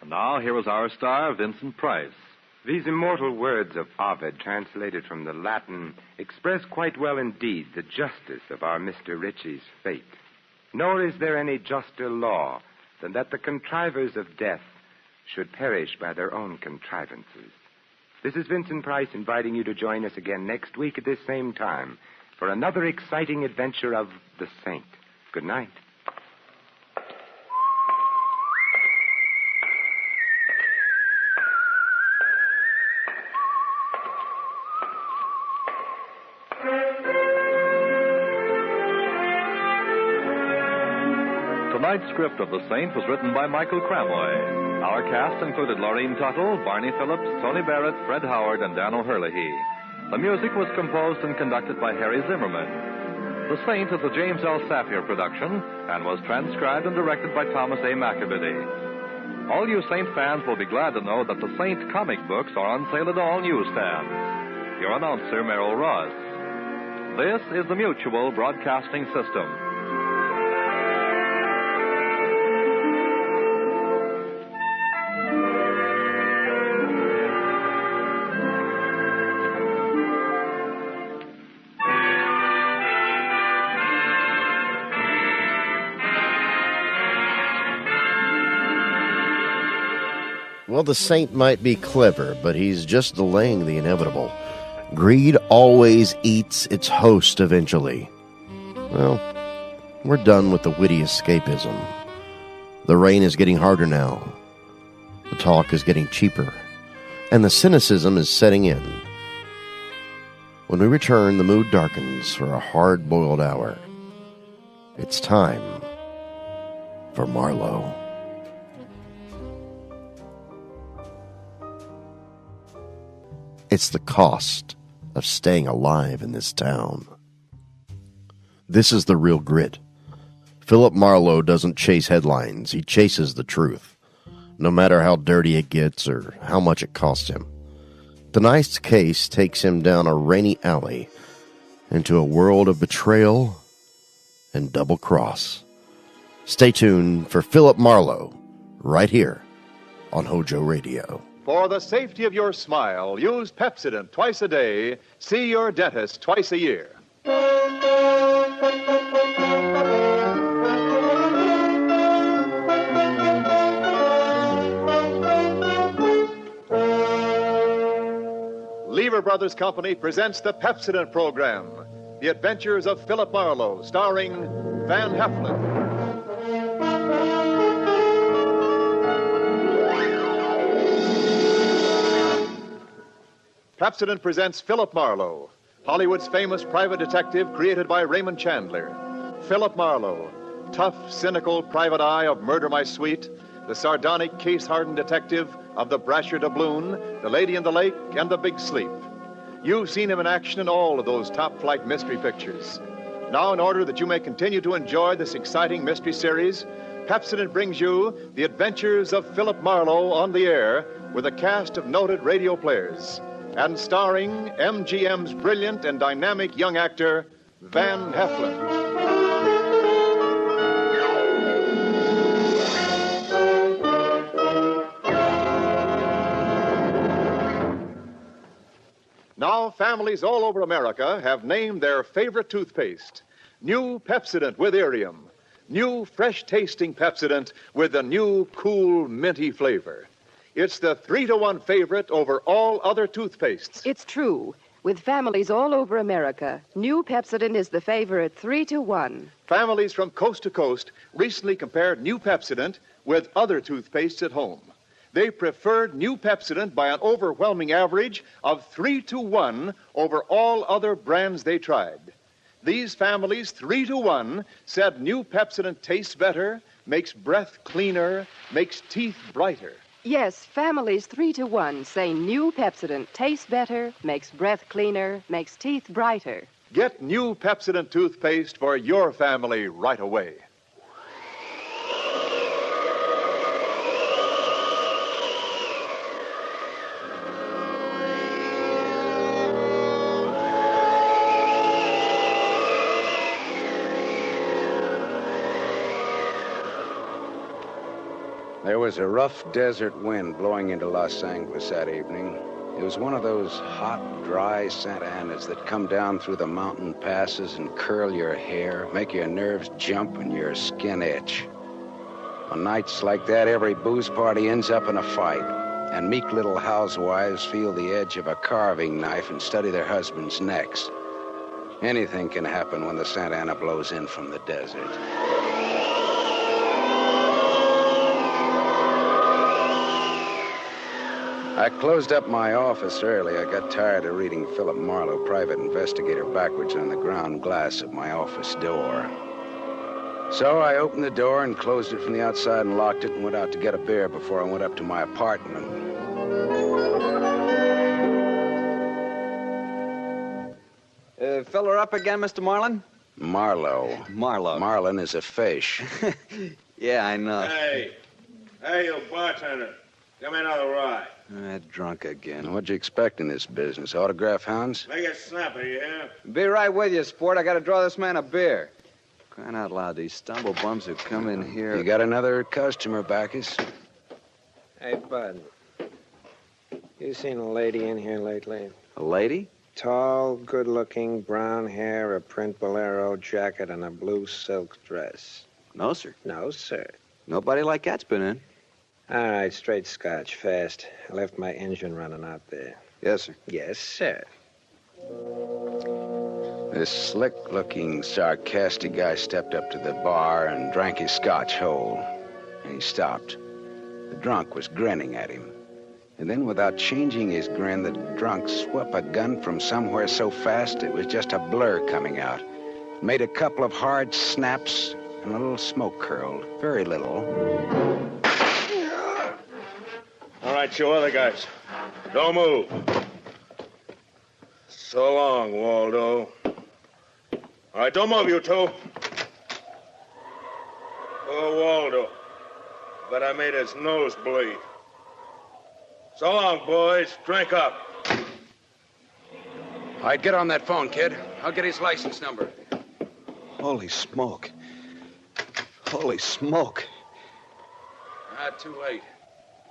And now, here is our star, Vincent Price. These immortal words of Ovid, translated from the Latin, express quite well indeed the justice of our Mr. Ritchie's fate. Nor is there any juster law than that the contrivers of death should perish by their own contrivances. This is Vincent Price inviting you to join us again next week at this same time for another exciting adventure of the Saint. Good night. Tonight's script of The Saint was written by Michael Cramoy. Our cast included Laureen Tuttle, Barney Phillips, Tony Barrett, Fred Howard, and Dan O'Herlihy. The music was composed and conducted by Harry Zimmerman. The Saint is a James L. Safier production and was transcribed and directed by Thomas A. McAbiddy. All you Saint fans will be glad to know that the Saint comic books are on sale at all newsstands. Your announcer, Merrill Ross. This is the Mutual Broadcasting System. Well, the Saint might be clever, but he's just delaying the inevitable. Greed always eats its host eventually. Well, we're done with the witty escapism. The rain is getting harder now. The talk is getting cheaper. And the cynicism is setting in. When we return, the mood darkens for a hard-boiled hour. It's time for Marlowe. It's the cost of staying alive in this town. This is the real grit. Philip Marlowe doesn't chase headlines. He chases the truth, no matter how dirty it gets or how much it costs him. Tonight's case takes him down a rainy alley into a world of betrayal and double cross. Stay tuned for Philip Marlowe right here on Hojo Radio. For the safety of your smile, use Pepsodent twice a day. See your dentist twice a year. Lever Brothers Company presents the Pepsodent program, The Adventures of Philip Marlowe, starring Van Heflin. Pepsodent presents Philip Marlowe, Hollywood's famous private detective created by Raymond Chandler. Philip Marlowe, tough, cynical private eye of Murder My Sweet, the sardonic, case-hardened detective of The Brasher Doubloon, The Lady in the Lake, and The Big Sleep. You've seen him in action in all of those top-flight mystery pictures. Now, in order that you may continue to enjoy this exciting mystery series, Pepsodent brings you The Adventures of Philip Marlowe on the air with a cast of noted radio players, and starring MGM's brilliant and dynamic young actor, Van Heflin. Now, families all over America have named their favorite toothpaste. New Pepsodent with Irium. New fresh-tasting Pepsodent with the new cool, minty flavor. It's the 3-to-1 favorite over all other toothpastes. It's true. With families all over America, new Pepsodent is the favorite 3-to-1. Families from coast to coast recently compared new Pepsodent with other toothpastes at home. They preferred new Pepsodent by an overwhelming average of 3-to-1 over all other brands they tried. These families, 3-to-1, said new Pepsodent tastes better, makes breath cleaner, makes teeth brighter. Yes, families 3-to-1 say new Pepsodent tastes better, makes breath cleaner, makes teeth brighter. Get new Pepsodent toothpaste for your family right away. There was a rough desert wind blowing into Los Angeles that evening. It was one of those hot, dry Santa Anas that come down through the mountain passes and curl your hair, make your nerves jump and your skin itch. On nights like that, every booze party ends up in a fight, and meek little housewives feel the edge of a carving knife and study their husbands' necks. Anything can happen when the Santa Ana blows in from the desert. I closed up my office early. I got tired of reading Philip Marlowe, private investigator, backwards on the ground glass of my office door. So I opened the door and closed it from the outside and locked it and went out to get a beer before I went up to my apartment. Fill her up again, Mr. Marlin? Marlowe. Marlowe. Marlin is a fish. Yeah, I know. Hey, you bartender. Give me another rye. Drunk again. What'd you expect in this business? Autograph hounds? Make it snappy, you hear? Be right with you, sport. I gotta draw this man a beer. Crying out loud, these stumble bums who come in here. You got another customer, Bacchus? Hey, Bud. You seen a lady in here lately? A lady? Tall, good-looking, brown hair, a print bolero jacket, and a blue silk dress. No, sir. No, sir. Nobody like that's been in. All right, straight scotch, fast. I left my engine running out there. Yes, sir. Yes, sir. This slick-looking, sarcastic guy stepped up to the bar and drank his scotch whole. And he stopped. The drunk was grinning at him. And then, without changing his grin, the drunk swept a gun from somewhere so fast it was just a blur coming out. Made a couple of hard snaps, and a little smoke curled. Very little. All right, you other guys. Don't move. So long, Waldo. All right, don't move, you two. Oh, Waldo. But I made his nose bleed. So long, boys. Drink up. All right, get on that phone, kid. I'll get his license number. Holy smoke. Holy smoke. Not too late.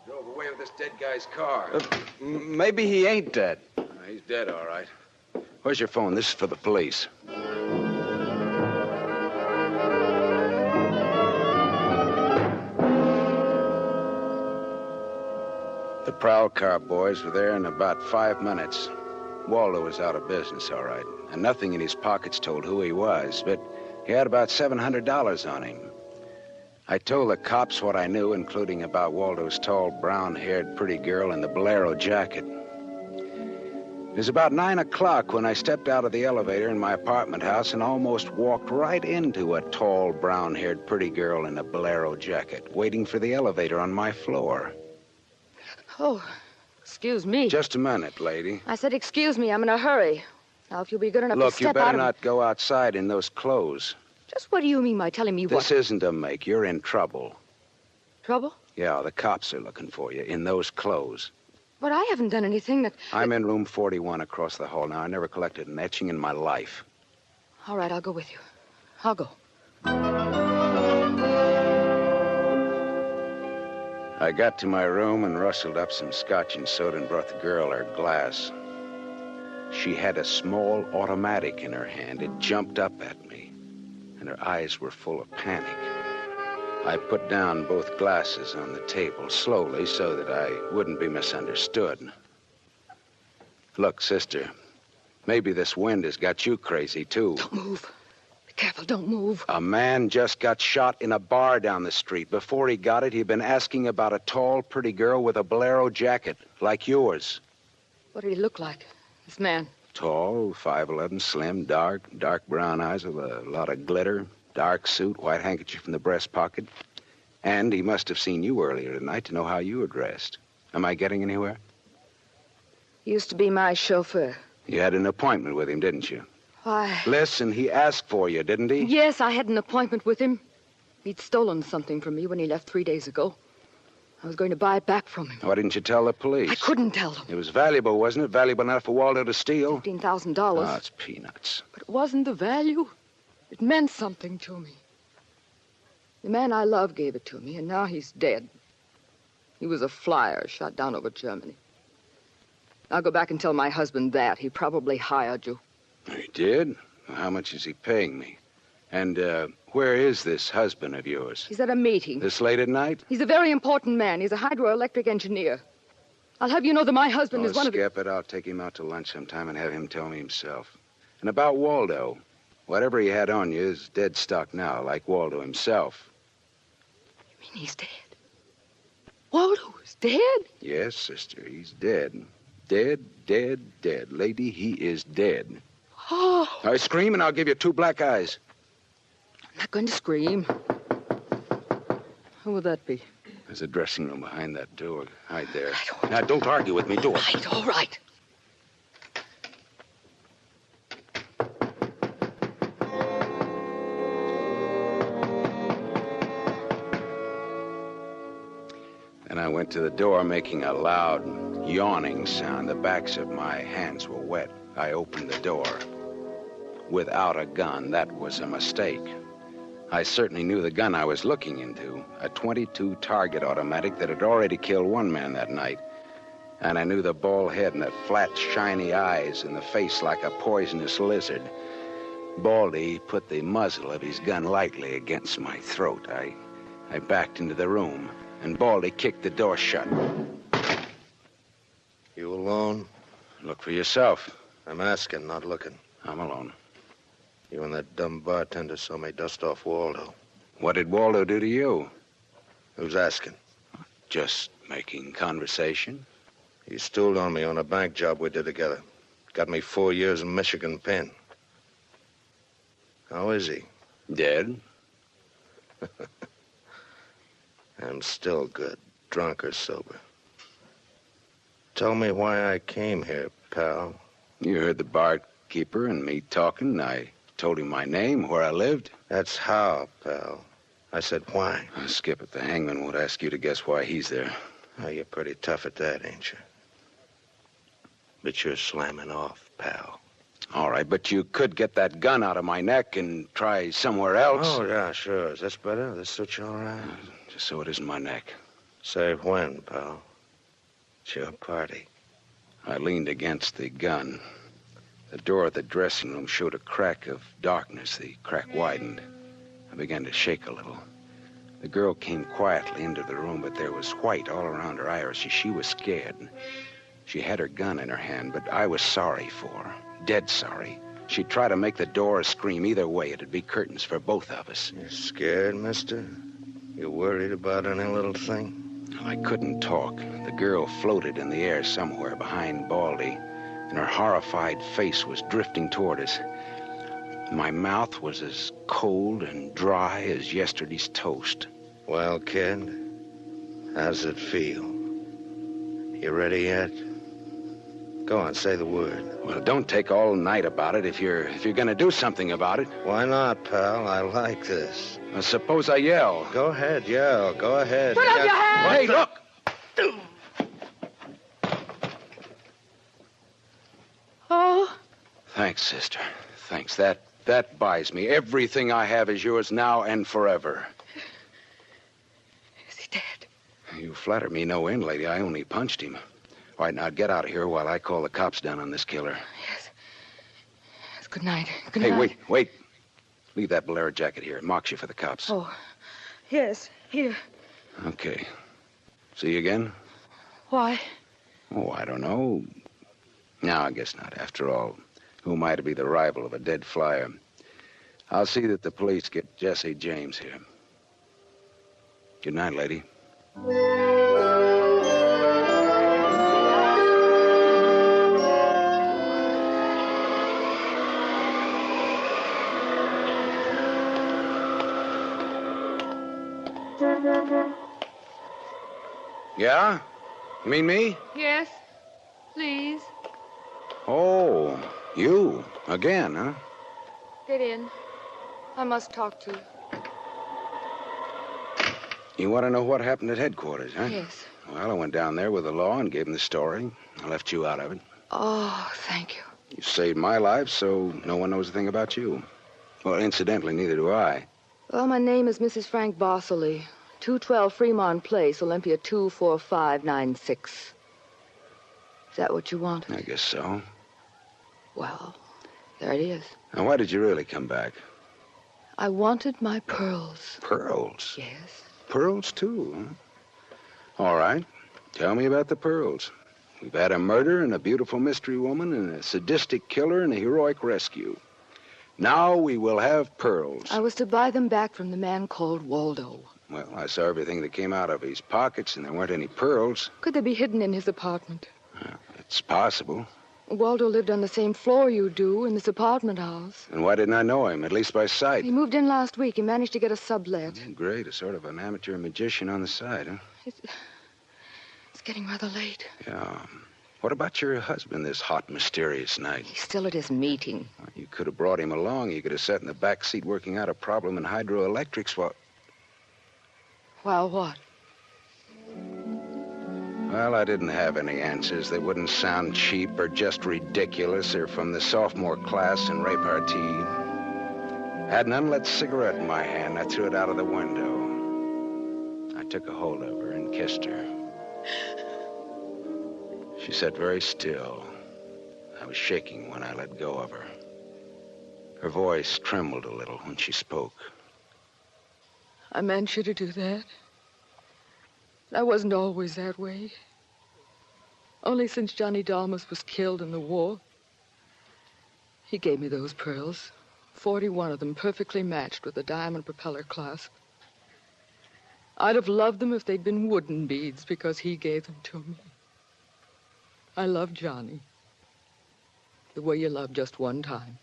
Drove away with this dead guy's car. Maybe he ain't dead. He's dead, all right. Where's your phone? This is for the police. The prowl car boys were there in about 5 minutes. Waldo was out of business, all right, and nothing in his pockets told who he was, but he had about $700 on him. I told the cops what I knew, including about Waldo's tall, brown-haired, pretty girl in the bolero jacket. It was about 9 o'clock when I stepped out of the elevator in my apartment house and almost walked right into a tall, brown-haired, pretty girl in a bolero jacket, waiting for the elevator on my floor. Oh, excuse me. Just a minute, lady. I said, excuse me, I'm in a hurry. Now, if you'll be good enough to Look, step you better out not go outside in those clothes. Just what do you mean by telling me what? This isn't a make. You're in trouble. Trouble? Yeah, the cops are looking for you in those clothes. But I haven't done anything that... I'm in room 41 across the hall now. I never collected an etching in my life. All right, I'll go with you. I'll go. I got to my room and rustled up some scotch and soda and brought the girl her glass. She had a small automatic in her hand. It jumped up at me, and her eyes were full of panic. I put down both glasses on the table slowly so that I wouldn't be misunderstood. Look, sister, maybe this wind has got you crazy, too. Don't move. Be careful, don't move. A man just got shot in a bar down the street. Before he got it, he'd been asking about a tall, pretty girl with a bolero jacket, like yours. What did he look like, this man? Tall, 5'11", slim, dark brown eyes with a lot of glitter, dark suit, white handkerchief in the breast pocket. And he must have seen you earlier tonight to know how you were dressed. Am I getting anywhere? He used to be my chauffeur. You had an appointment with him, didn't you? Why? Listen, he asked for you, didn't he? Yes, I had an appointment with him. He'd stolen something from me when he left 3 days ago. I was going to buy it back from him. Why didn't you tell the police? I couldn't tell them. It was valuable, wasn't it? Valuable enough for Waldo to steal? $15,000. Oh, it's peanuts. But it wasn't the value. It meant something to me. The man I love gave it to me, and now he's dead. He was a flyer shot down over Germany. I'll go back and tell my husband that. He probably hired you. He did? Well, how much is he paying me? And, where is this husband of yours? He's at a meeting. This late at night? He's a very important man. He's a hydroelectric engineer. I'll have you know that my husband is one of... Skip it. I'll take him out to lunch sometime and have him tell me himself. And about Waldo, whatever he had on you is dead stock now, like Waldo himself. You mean he's dead? Waldo is dead? Yes, sister, he's dead. Dead. Lady, he is dead. Oh. I scream and I'll give you 2 black eyes. I'm not going to scream. Who would that be? There's a dressing room behind that door. Hide there. Now, don't argue with me. Do it. Right, all right. Then I went to the door, making a loud, yawning sound. The backs of my hands were wet. I opened the door. Without a gun, that was a mistake. I certainly knew the gun I was looking into, a .22 target automatic that had already killed 1 man that night. And I knew the bald head and the flat, shiny eyes and the face like a poisonous lizard. Baldy put the muzzle of his gun lightly against my throat. I backed into the room, and Baldy kicked the door shut. You alone? Look for yourself. I'm asking, not looking. I'm alone. You and that dumb bartender saw me dust off Waldo. What did Waldo do to you? Who's asking? Just making conversation. He stooled on me on a bank job we did together. Got me 4 years in Michigan pen. How is he? Dead. I'm still good, drunk or sober. Tell me why I came here, pal. You heard the barkeeper and me talking. I told him my name, where I lived. That's how, pal. I said why. Skip it. The hangman won't ask you to guess why he's there. Oh, you're pretty tough at that, ain't you? But you're slamming off, pal. All right, but you could get that gun out of my neck and try somewhere else. Oh, yeah, sure. Is this better? This suit you all right? Just so it isn't my neck. Say when, pal. It's your party. I leaned against the gun. The door of the dressing room showed a crack of darkness. The crack widened. I began to shake a little. The girl came quietly into the room, but there was white all around her iris. She was scared. She had her gun in her hand, but I was sorry for her. Dead sorry. She'd try to make the door scream either way. It'd be curtains for both of us. You scared, mister? You worried about any little thing? I couldn't talk. The girl floated in the air somewhere behind Baldy, and her horrified face was drifting toward us. My mouth was as cold and dry as yesterday's toast. Well, kid, how's it feel? You ready yet? Go on, say the word. Well, don't take all night about it if you're gonna do something about it. Why not, pal? I like this. Well, suppose I yell. Go ahead, yell. Go ahead. Put up your hand! Hey, look! Oh. Thanks, sister. Thanks. That buys me. Everything I have is yours now and forever. Is he dead? You flatter me no end, lady. I only punched him. All right, now get out of here while I call the cops down on this killer. Yes. Good night. Good Hey, night. wait. Leave that bolero jacket here. It marks you for the cops. Oh, yes. Here. Okay. See you again? Why? Oh, I don't know. No, I guess not. After all, who am I to be the rival of a dead flyer? I'll see that the police get Jesse James here. Good night, lady. Yeah? You mean me? Yes. Please. Oh, you. Again, huh? Get in. I must talk to you. You want to know what happened at headquarters, huh? Yes. Well, I went down there with the law and gave them the story. I left you out of it. Oh, thank you. You saved my life, so no one knows a thing about you. Well, incidentally, neither do I. Well, my name is Mrs. Frank Bossley. 212 Fremont Place, Olympia 24596. Is that what you want? I guess so. Well, there it is. Now, why did you really come back? I wanted my pearls. Pearls? Yes. Pearls, too, huh? All right. Tell me about the pearls. We've had a murder and a beautiful mystery woman and a sadistic killer and a heroic rescue. Now we will have pearls. I was to buy them back from the man called Waldo. Well, I saw everything that came out of his pockets, and there weren't any pearls. Could they be hidden in his apartment? It's possible. Waldo lived on the same floor you do in this apartment house. And why didn't I know him, at least by sight? He moved in last week. He managed to get a sublet. Great, a sort of an amateur magician on the side, huh? It's getting rather late. Yeah. What about your husband this hot, mysterious night? He's still at his meeting. Well, you could have brought him along. You could have sat in the back seat working out a problem in hydroelectrics while... While what? Well, I didn't have any answers. They wouldn't sound cheap or just ridiculous or from the sophomore class in repartee. I had an unlit cigarette in my hand. I threw it out of the window. I took a hold of her and kissed her. She sat very still. I was shaking when I let go of her. Her voice trembled a little when she spoke. I meant you to do that. I wasn't always that way. Only since Johnny Dalmas was killed in the war. He gave me those pearls. 41 of them perfectly matched with a diamond propeller clasp. I'd have loved them if they'd been wooden beads because he gave them to me. I love Johnny. The way you love just one time.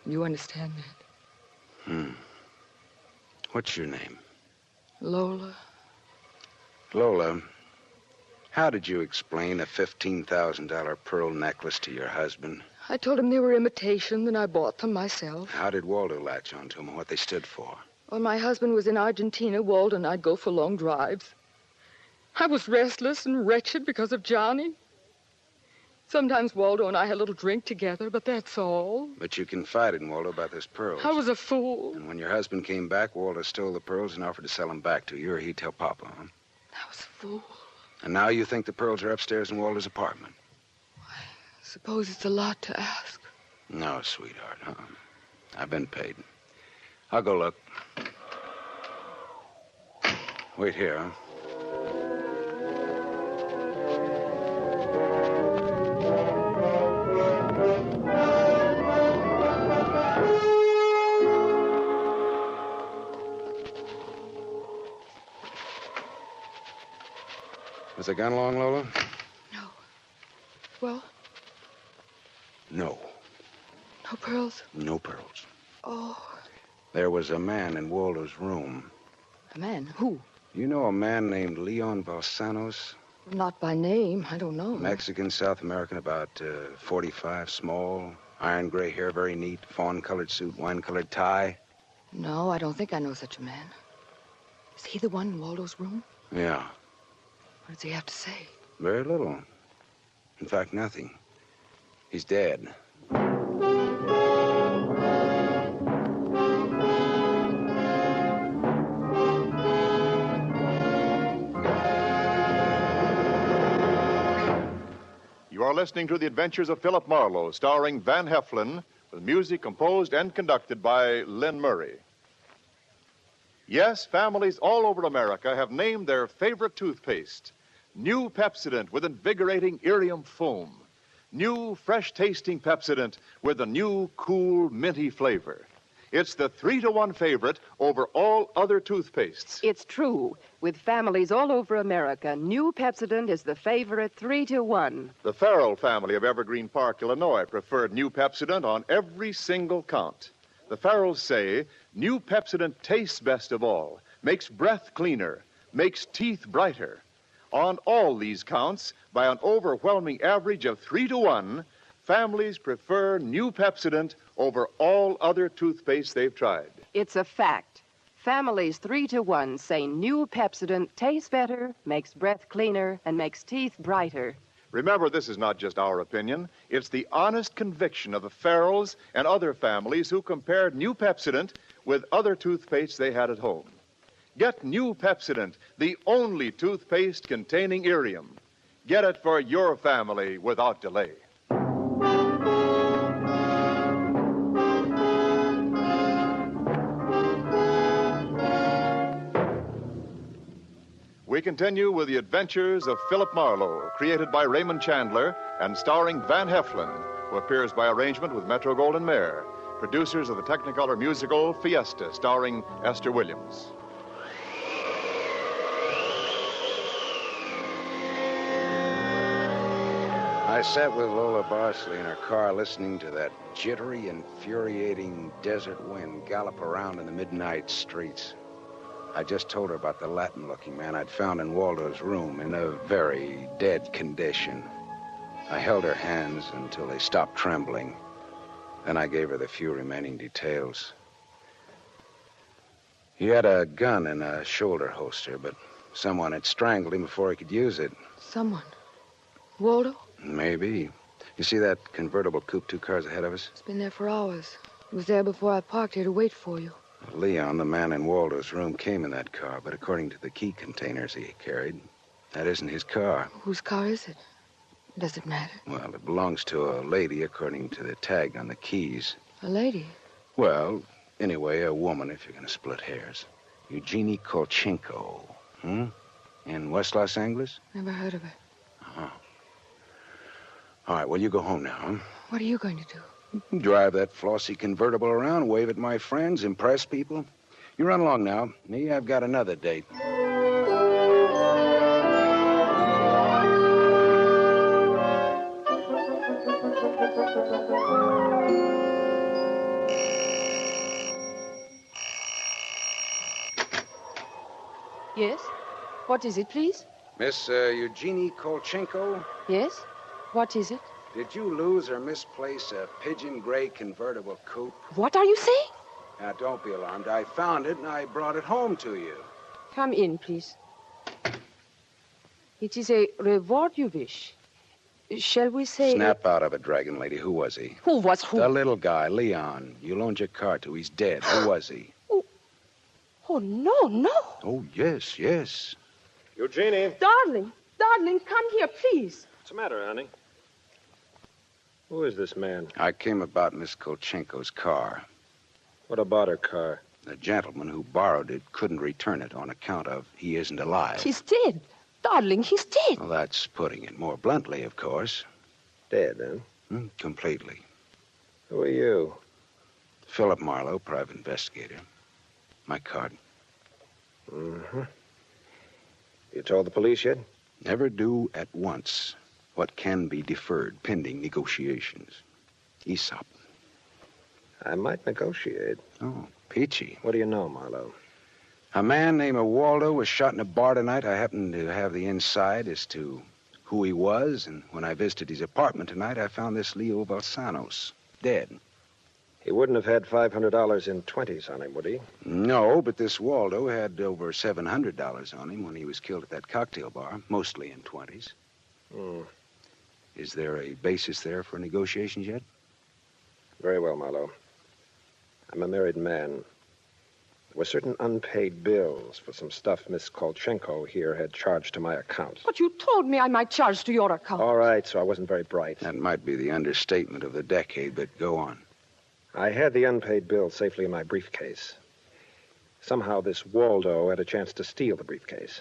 You understand that? What's your name? Lola. Lola, how did you explain a $15,000 pearl necklace to your husband? I told him they were imitation, and I bought them myself. How did Waldo latch onto them and what they stood for? When my husband was in Argentina, Waldo and I'd go for long drives. I was restless and wretched because of Johnny. Sometimes Waldo and I had a little drink together, but that's all. But you confided in Waldo about those pearls. I was a fool. And when your husband came back, Waldo stole the pearls and offered to sell them back to you, or he'd tell Papa, huh? I was a fool. And now you think the pearls are upstairs in Waldo's apartment? I suppose it's a lot to ask. No, sweetheart, I've been paid. I'll go look. Wait here, huh? Was the gun long, Lola? Well, No. no pearls? No pearls. Oh, There was a man in Waldo's room. a man. Who? You know a man named Leon Balsanos? Not by name. I don't know. Mexican, South American, about 45, small, iron gray hair, very neat, fawn-colored suit, wine-colored tie. No, I don't think I know such a man. Is he the one in Waldo's room? Yeah, What does he have to say? very little. In fact, nothing. He's dead. You are listening to The Adventures of Philip Marlowe, starring Van Heflin, with music composed and conducted by Lynn Murray. Yes, families all over America have named their favorite toothpaste. New Pepsodent with invigorating Irium foam. New, fresh-tasting Pepsodent with a new, cool, minty flavor. It's the 3-to-1 favorite over all other toothpastes. It's true. With families all over America, new Pepsodent is the favorite 3-to-1. The Farrell family of Evergreen Park, Illinois, preferred New Pepsodent on every single count. The Farrells say New Pepsodent tastes best of all, makes breath cleaner, makes teeth brighter. On all these counts, by an overwhelming average of 3-to-1, families prefer New Pepsodent over all other toothpaste they've tried. It's a fact. Families 3-to-1 say new Pepsodent tastes better, makes breath cleaner, and makes teeth brighter. Remember, this is not just our opinion. It's the honest conviction of the Farrells and other families who compared New Pepsodent with other toothpastes they had at home. Get New Pepsodent, the only toothpaste containing Irium. Get it for your family without delay. We continue with The Adventures of Philip Marlowe, created by Raymond Chandler and starring Van Heflin, who appears by arrangement with Metro-Goldwyn-Mayer, producers of the Technicolor musical Fiesta, starring Esther Williams. I sat with Lola Barsley in her car listening to that jittery, infuriating desert wind gallop around in the midnight streets. I just told her about the Latin-looking man I'd found in Waldo's room in a very dead condition. I held her hands until they stopped trembling. Then I gave her the few remaining details. He had a gun in a shoulder holster, but someone had strangled him before he could use it. Someone. Waldo? Maybe. You see that convertible coupe 2 cars ahead of us? It's been there for hours. It was there before I parked here to wait for you. Leon, the man in Waldo's room, came in that car, but according to the key containers he carried, that isn't his car. Whose car is it? Does it matter? Well, it belongs to a lady according to the tag on the keys. A lady? Well, anyway, a woman, if you're going to split hairs. Eugenie Kolchenko. In West Los Angeles? Never heard of her. Oh. All right, well, you go home now, huh? What are you going to do? Drive that flossy convertible around, wave at my friends, impress people. You run along now. Me, I've got another date. Yes? What is it, please? Miss Eugenie Kolchenko? Yes? What is it? Did you lose or misplace a pigeon gray convertible coupe? What are you saying? Now, don't be alarmed. I found it and I brought it home to you. Come in, please. It is a reward you wish. Shall we say... Snap out of it, Dragon Lady. Who was he? Who was who? The little guy, Leon. You loaned your car to. He's dead. Who was he? Oh, no. Oh, yes. Eugenie. Darling, come here, please. What's the matter, honey? Who is this man? I came about Miss Kolchenko's car. What about her car? The gentleman who borrowed it couldn't return it on account of he isn't alive. He's dead. Darling, he's dead. Well, that's putting it more bluntly, of course. Dead, huh? Completely. Who are you? Philip Marlowe, private investigator. My card. Mm-hmm. You told the police yet? Never do at once what can be deferred pending negotiations. Aesop. I might negotiate. Oh, peachy. What do you know, Marlowe? A man named Waldo was shot in a bar tonight. I happened to have the inside as to who he was, and when I visited his apartment tonight, I found this Leo Valsanos dead. He wouldn't have had $500 in 20s on him, would he? No, but this Waldo had over $700 on him when he was killed at that cocktail bar, mostly in 20s. Hmm. Is there a basis there for negotiations yet? Very well, Marlowe. I'm a married man. There were certain unpaid bills for some stuff Miss Kolchenko here had charged to my account. But you told me I might charge to your account. All right, so I wasn't very bright. That might be the understatement of the decade, but go on. I had the unpaid bill safely in my briefcase. Somehow this Waldo had a chance to steal the briefcase.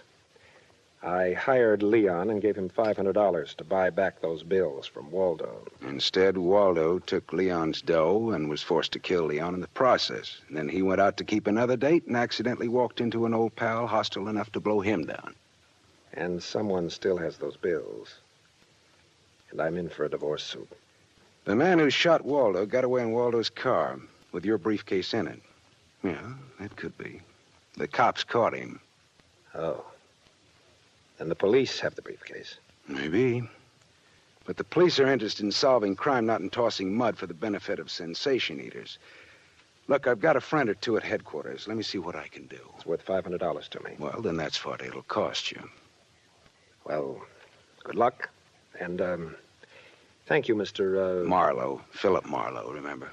I hired Leon and gave him $500 to buy back those bills from Waldo. Instead, Waldo took Leon's dough and was forced to kill Leon in the process. And then he went out to keep another date and accidentally walked into an old pal hostile enough to blow him down. And someone still has those bills. And I'm in for a divorce suit. The man who shot Waldo got away in Waldo's car with your briefcase in it. Yeah, that could be. The cops caught him. Oh. And the police have the briefcase. Maybe. But the police are interested in solving crime, not in tossing mud for the benefit of sensation eaters. Look, I've got a friend or two at headquarters. Let me see what I can do. It's worth $500 to me. Well, then that's what it'll cost you. Well, good luck. And, thank you, Mr. Marlowe. Philip Marlowe, remember?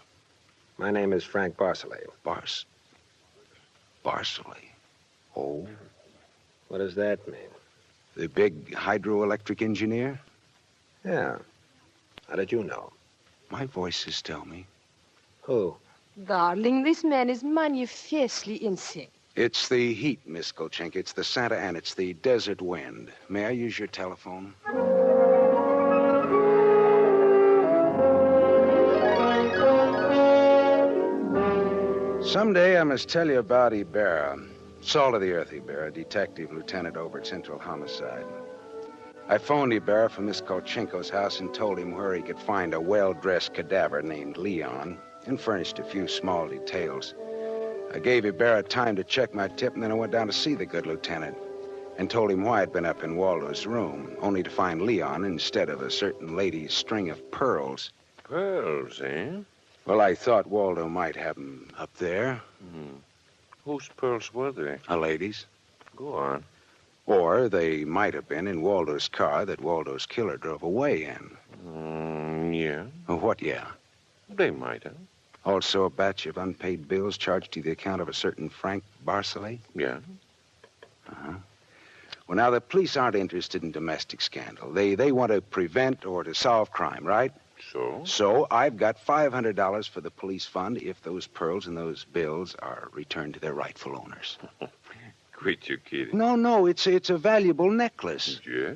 My name is Frank Barcelay. Barcelay? Oh. What does that mean? The big hydroelectric engineer? Yeah. How did you know? My voices tell me. Who? Darling, this man is manifestly insane. It's the heat, Miss Kolchenko. It's the Santa Ana. It's the desert wind. May I use your telephone? Someday I must tell you about Ibarra. Salt of the earth Ibarra, detective lieutenant over at Central Homicide. I phoned Ibarra from Miss Kolchenko's house and told him where he could find a well-dressed cadaver named Leon and furnished a few small details. I gave Ibarra time to check my tip, and then I went down to see the good lieutenant and told him why I'd been up in Waldo's room, only to find Leon instead of a certain lady's string of pearls. Pearls, eh? Well, I thought Waldo might have them up there. Whose pearls were they? A lady's. Go on. Or they might have been in Waldo's car that Waldo's killer drove away in. Yeah. Oh, what, yeah? They might have. Also a batch of unpaid bills charged to the account of a certain Frank Barcelay? Yeah. Uh-huh. Well, now, the police aren't interested in domestic scandal. They want to prevent or to solve crime, right? So? So I've got $500 for the police fund if those pearls and those bills are returned to their rightful owners. Quit your kidding. No, it's a valuable necklace. Yeah?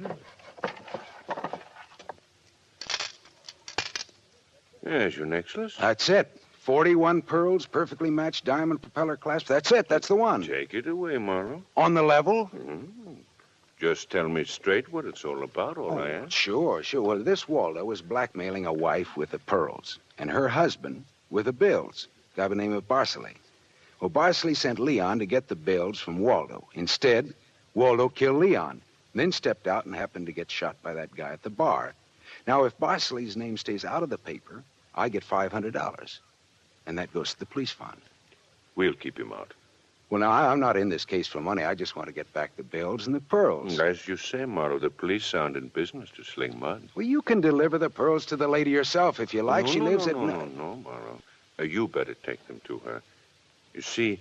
There's your necklace. That's it. 41 pearls, perfectly matched diamond propeller clasp. That's it. That's the one. Take it away, Marlowe. On the level? Just tell me straight what it's all about, all I ask. Sure. Well, this Waldo was blackmailing a wife with the pearls and her husband with the bills, a guy by the name of Barcelay. Well, Barcelay sent Leon to get the bills from Waldo. Instead, Waldo killed Leon, then stepped out and happened to get shot by that guy at the bar. Now, if Barcelay's name stays out of the paper, I get $500, and that goes to the police fund. We'll keep him out. Well, now, I'm not in this case for money. I just want to get back the bills and the pearls. As you say, Marlowe, the police aren't in business to sling mud. Well, you can deliver the pearls to the lady yourself if you like. She lives at... No, Marlowe. You better take them to her. You see,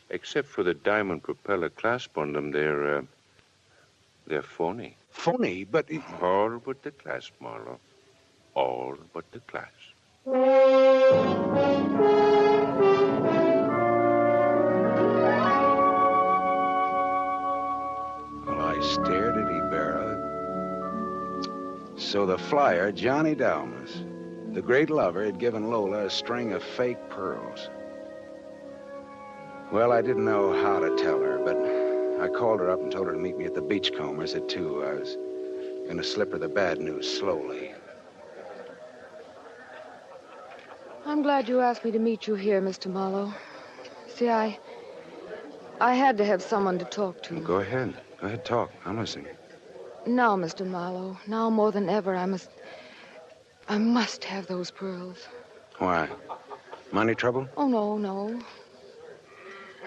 except for the diamond propeller clasp on them, they're phony. Phony? But... All but the clasp, Marlowe. All but the clasp. I stared at Ibarra. So the flyer, Johnny Dalmas, the great lover, had given Lola a string of fake pearls. Well, I didn't know how to tell her, but I called her up and told her to meet me at the Beachcombers at 2. I was Gonna slip her the bad news slowly. I'm glad you asked me to meet you here, Mr. Marlowe. See, I had to have someone to talk to. Go ahead. Go ahead, talk. I'm listening. Now, Mr. Marlowe, now more than ever, I must have those pearls. Why? Money trouble? Oh, no.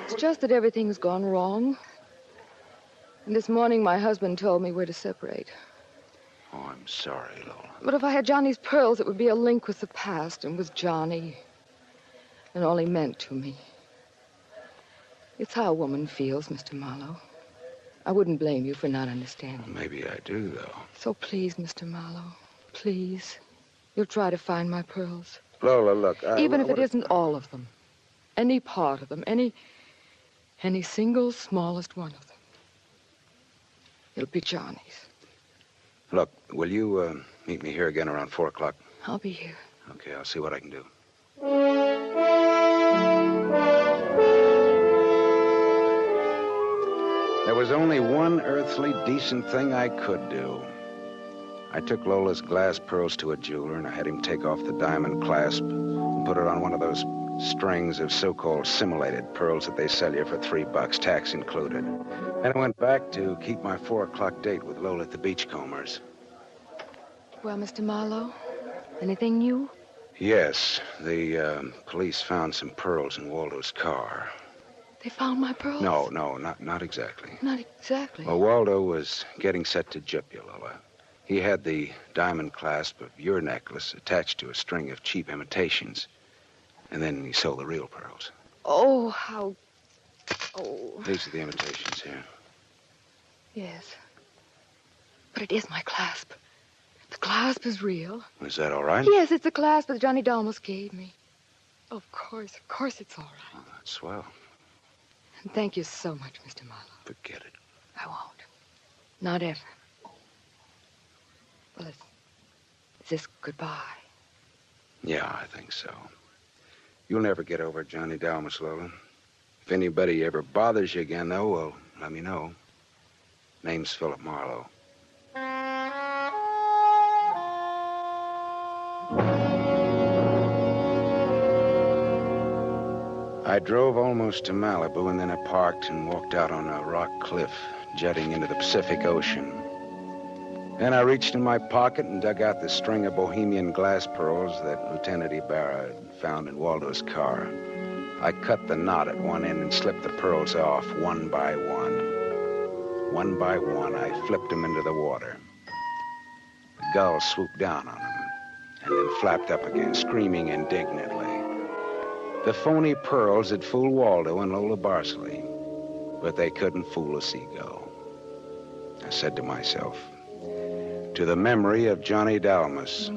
It's just that everything's gone wrong. And this morning, my husband told me we're to separate. Oh, I'm sorry, Lola. But if I had Johnny's pearls, it would be a link with the past and with Johnny. And all he meant to me. It's how a woman feels, Mr. Marlowe. I wouldn't blame you for not understanding. Maybe I do, though. So please, Mr. Marlowe, please, you'll try to find my pearls. Lola, look. Even if it isn't all of them. Any part of them. Any single smallest one of them. It'll be Johnny's. Look, will you meet me here again around 4 o'clock? I'll be here. Okay, I'll see what I can do. There was only one earthly decent thing I could do. I took Lola's glass pearls to a jeweler, and I had him take off the diamond clasp and put it on one of those strings of so-called simulated pearls that they sell you for $3, tax included. And I went back to keep my 4 o'clock date with Lola at the Beachcombers. Well, Mr. Marlowe, anything new? Yes, the police found some pearls in Waldo's car. They found my pearls? No, not exactly. Not exactly. Well, Waldo was getting set to gyp you, Lola. He had the diamond clasp of your necklace attached to a string of cheap imitations. And then he sold the real pearls. Oh, how... Oh. These are the imitations here. Yes. But it is my clasp. The clasp is real. Is that all right? Yes, it's the clasp that Johnny Dalmas gave me. Of course it's all right. Oh, that's swell. And thank you so much, Mr. Marlowe. Forget it. I won't. Not ever. Well, is this goodbye? Yeah, I think so. You'll never get over Johnny Dalmas, Lola. If anybody ever bothers you again, though, well, let me know. Name's Philip Marlowe. I drove almost to Malibu, and then I parked and walked out on a rock cliff jutting into the Pacific Ocean. Then I reached in my pocket and dug out the string of Bohemian glass pearls that Lieutenant Ibarra had found in Waldo's car. I cut the knot at one end and slipped the pearls off one by one. One by one, I flipped them into the water. The gull swooped down on them and then flapped up again, screaming indignantly. The phony pearls had fooled Waldo and Lola Barsley, but they couldn't fool a seagull. I said to myself, to the memory of Johnny Dalmas,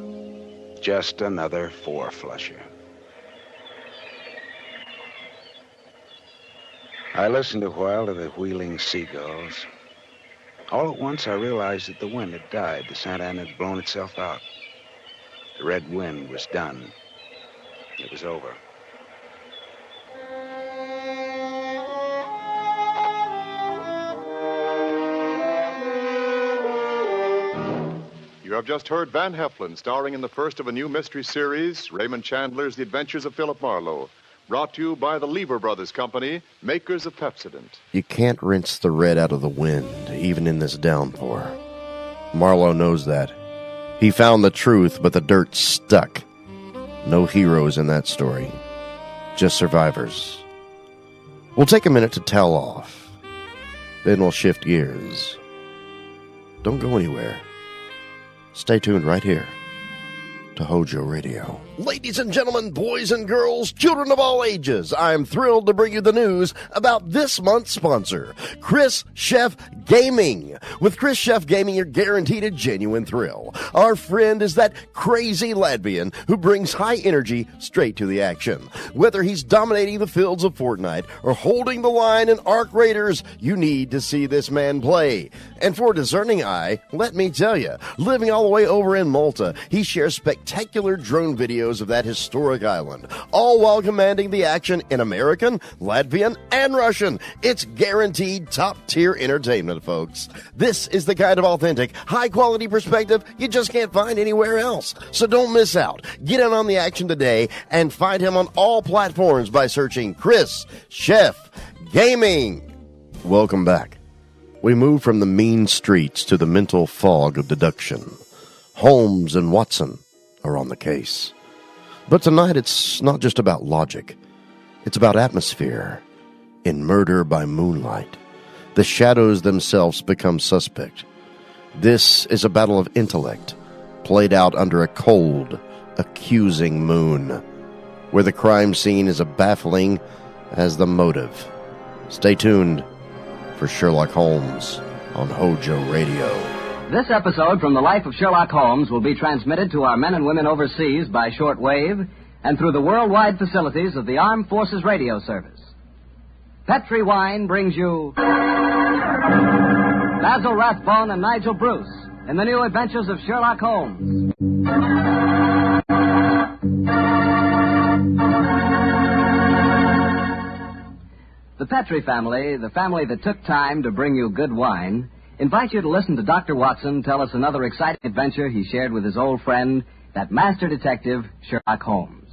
just another four-flusher. I listened a while to the wheeling seagulls. All at once, I realized that the wind had died. The Santa Ana had blown itself out. The red wind was done. It was over. You have just heard Van Heflin starring in the first of a new mystery series, Raymond Chandler's The Adventures of Philip Marlowe, brought to you by the Lever Brothers Company, makers of Pepsodent. You can't rinse the red out of the wind, even in this downpour. Marlowe knows that. He found the truth, but the dirt stuck. No heroes in that story. Just survivors. We'll take a minute to tell off. Then we'll shift gears. Don't go anywhere. Stay tuned right here to Hojo Radio. Ladies and gentlemen, boys and girls, children of all ages, I'm thrilled to bring you the news about this month's sponsor, Chris Chef Gaming. With Chris Chef Gaming, you're guaranteed a genuine thrill. Our friend is that crazy Latvian who brings high energy straight to the action. Whether he's dominating the fields of Fortnite or holding the line in Ark Raiders, you need to see this man play. And for a discerning eye, let me tell you, living all the way over in Malta, he shares spectacular spectacular drone videos of that historic island, all while commanding the action in American, Latvian, and Russian. It's guaranteed top-tier entertainment, folks. This is the kind of authentic, high-quality perspective you just can't find anywhere else. So don't miss out. Get in on the action today and find him on all platforms by searching Chris Chef Gaming. Welcome back. We move from the mean streets to the mental fog of deduction. Holmes and Watson are on the case. But tonight it's not just about logic. It's about atmosphere. In Murder by Moonlight, the shadows themselves become suspect. This is a battle of intellect, played out under a cold, accusing moon, where the crime scene is as baffling as the motive. Stay tuned for Sherlock Holmes on Hojo Radio. This episode from the life of Sherlock Holmes will be transmitted to our men and women overseas by shortwave and through the worldwide facilities of the Armed Forces Radio Service. Petri Wine brings you Basil Rathbone and Nigel Bruce in the new adventures of Sherlock Holmes. The Petri family, the family that took time to bring you good wine, invite you to listen to Dr. Watson tell us another exciting adventure he shared with his old friend, that master detective, Sherlock Holmes.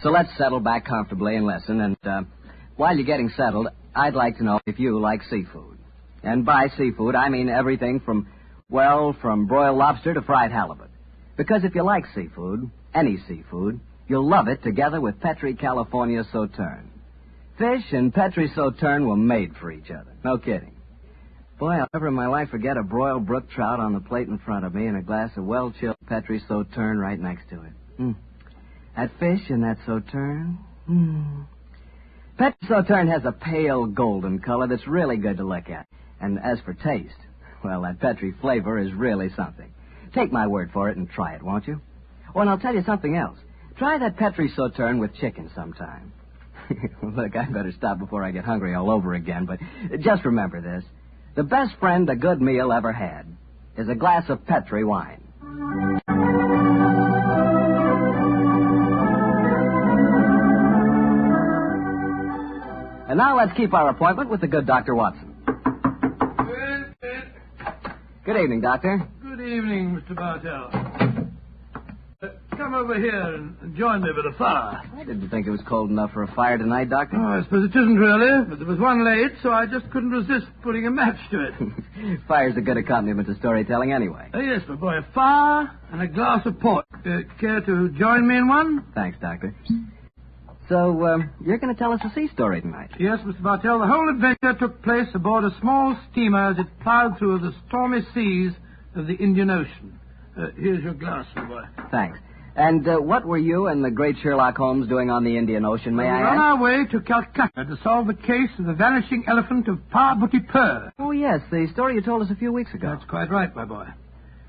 So let's settle back comfortably and listen, and while you're getting settled, I'd like to know if you like seafood. And by seafood, I mean everything from broiled lobster to fried halibut. Because if you like seafood, any seafood, you'll love it together with Petri California Sauterne. Fish and Petri Sauterne were made for each other. No kidding. Boy, I'll never in my life forget a broiled brook trout on the plate in front of me and a glass of well-chilled Petri Sauterne right next to it. That fish and that Sauterne. Petri Sauterne has a pale golden color that's really good to look at. And as for taste, well, that Petri flavor is really something. Take my word for it and try it, won't you? Oh, and I'll tell you something else. Try that Petri Sauterne with chicken sometime. Look, I better stop before I get hungry all over again, but just remember this. The best friend a good meal ever had is a glass of Petri wine. And now let's keep our appointment with the good Dr. Watson. Good evening, Doctor. Good evening, Mr. Bartell. Come over here and join me by the fire. I didn't think it was cold enough for a fire tonight, Doctor. Oh, I suppose it isn't really, but there was one late, so I just couldn't resist putting a match to it. Fire's a good accompaniment to storytelling anyway. Yes, my boy, a fire and a glass of port. Care to join me in one? Thanks, Doctor. So, you're going to tell us a sea story tonight? Yes, Mr. Bartell. The whole adventure took place aboard a small steamer as it plowed through the stormy seas of the Indian Ocean. Here's your glass, my boy. Thanks. And what were you and the great Sherlock Holmes doing on the Indian Ocean, may I ask? We're on our way to Calcutta to solve the case of the vanishing elephant of Parbhuti. Oh, yes, the story you told us a few weeks ago. That's quite right, my boy.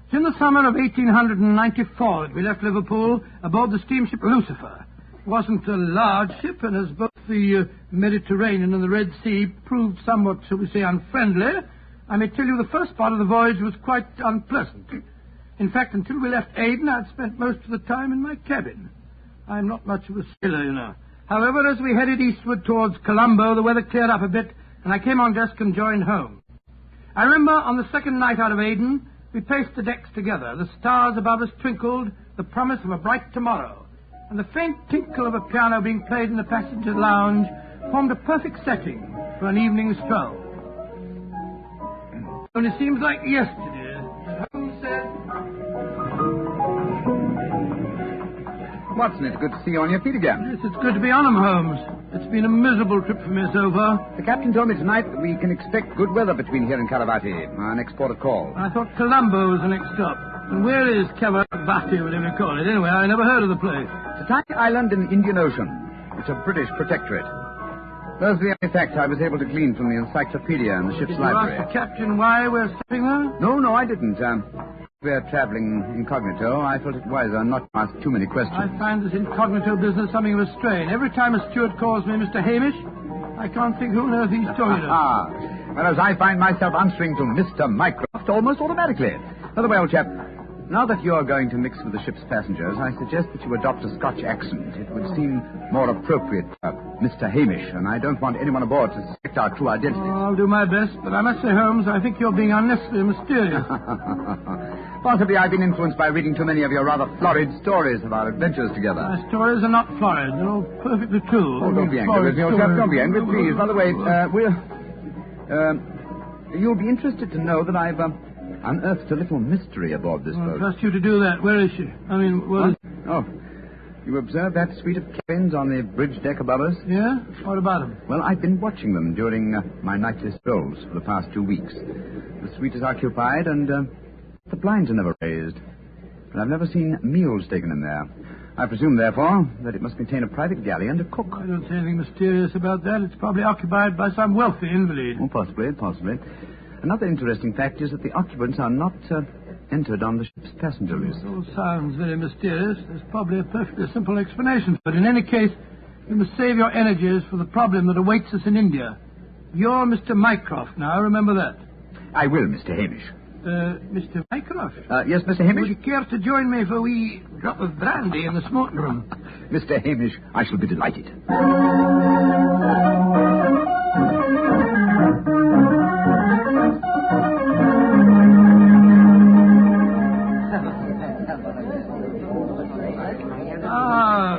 It's in the summer of 1894 that we left Liverpool aboard the steamship Lucifer. It wasn't a large ship, and as both the Mediterranean and the Red Sea proved somewhat, shall we say, unfriendly, I may tell you the first part of the voyage was quite unpleasant. In fact, until we left Aden, I'd spent most of the time in my cabin. I'm not much of a sailor, you know. However, as we headed eastward towards Colombo, the weather cleared up a bit, and I came on deck and joined home. I remember on the second night out of Aden, we paced the decks together. The stars above us twinkled, the promise of a bright tomorrow. And the faint tinkle of a piano being played in the passenger lounge formed a perfect setting for an evening stroll. Only seems like yesterday, as Holmes said. Watson, it's good to see you on your feet again. Yes, it's good to be on 'em, Holmes. It's been a miserable trip for me so far. The captain told me tonight that we can expect good weather between here and Calavati, our next port of call. I thought Colombo was the next stop. And where is Calavati, whatever you call it? Anyway, I never heard of the place. It's a tiny island in the Indian Ocean. It's a British protectorate. Those are the only facts I was able to glean from the encyclopedia and the ship's library. Did you ask the captain why we're stopping there? No, I didn't. We're traveling incognito. I felt it wiser not to ask too many questions. I find this incognito business something of a strain. Every time a steward calls me Mr. Hamish, I can't think who on earth he's talking to. Whereas I find myself answering to Mr. Mycroft almost automatically. By the way, old chap, Now that you're going to mix with the ship's passengers, I suggest that you adopt a Scotch accent. It would seem more appropriate for Mr. Hamish, and I don't want anyone aboard to suspect our true identity. I'll do my best, but I must say, Holmes, I think you're being unnecessarily mysterious. Possibly I've been influenced by reading too many of your rather florid stories of our adventures together. My stories are not florid. They're all perfectly true. Oh, don't be angry with me, old chap. Don't be angry, please. By the way, you'll be interested to know that I've unearthed a little mystery aboard this boat. I trust you to do that. Where is she? I mean, where is... Oh, you observed that suite of cabins on the bridge deck above us? Yeah? What about them? Well, I've been watching them during my nightly strolls for the past 2 weeks. The suite is occupied and the blinds are never raised. But I've never seen meals taken in there. I presume, therefore, that it must contain a private galley and a cook. I don't see anything mysterious about that. It's probably occupied by some wealthy invalid. Oh, possibly. Another interesting fact is that the occupants are not entered on the ship's passenger list. It all sounds very mysterious. There's probably a perfectly simple explanation. But in any case, you must save your energies for the problem that awaits us in India. You're Mr. Mycroft now, remember that. I will, Mr. Hamish. Mr. Mycroft? Yes, Mr. Hamish? Would you care to join me for a wee drop of brandy in the smoking room? Mr. Hamish, I shall be delighted.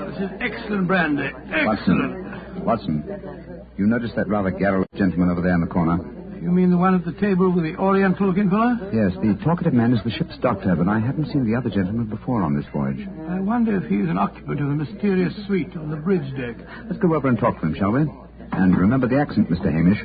This is excellent brandy. Excellent. Watson, you notice that rather garrulous gentleman over there in the corner? You mean the one at the table with the oriental-looking fellow? Yes, the talkative man is the ship's doctor, but I haven't seen the other gentleman before on this voyage. I wonder if he's an occupant of the mysterious suite on the bridge deck. Let's go over and talk to him, shall we? And remember the accent, Mr. Hamish.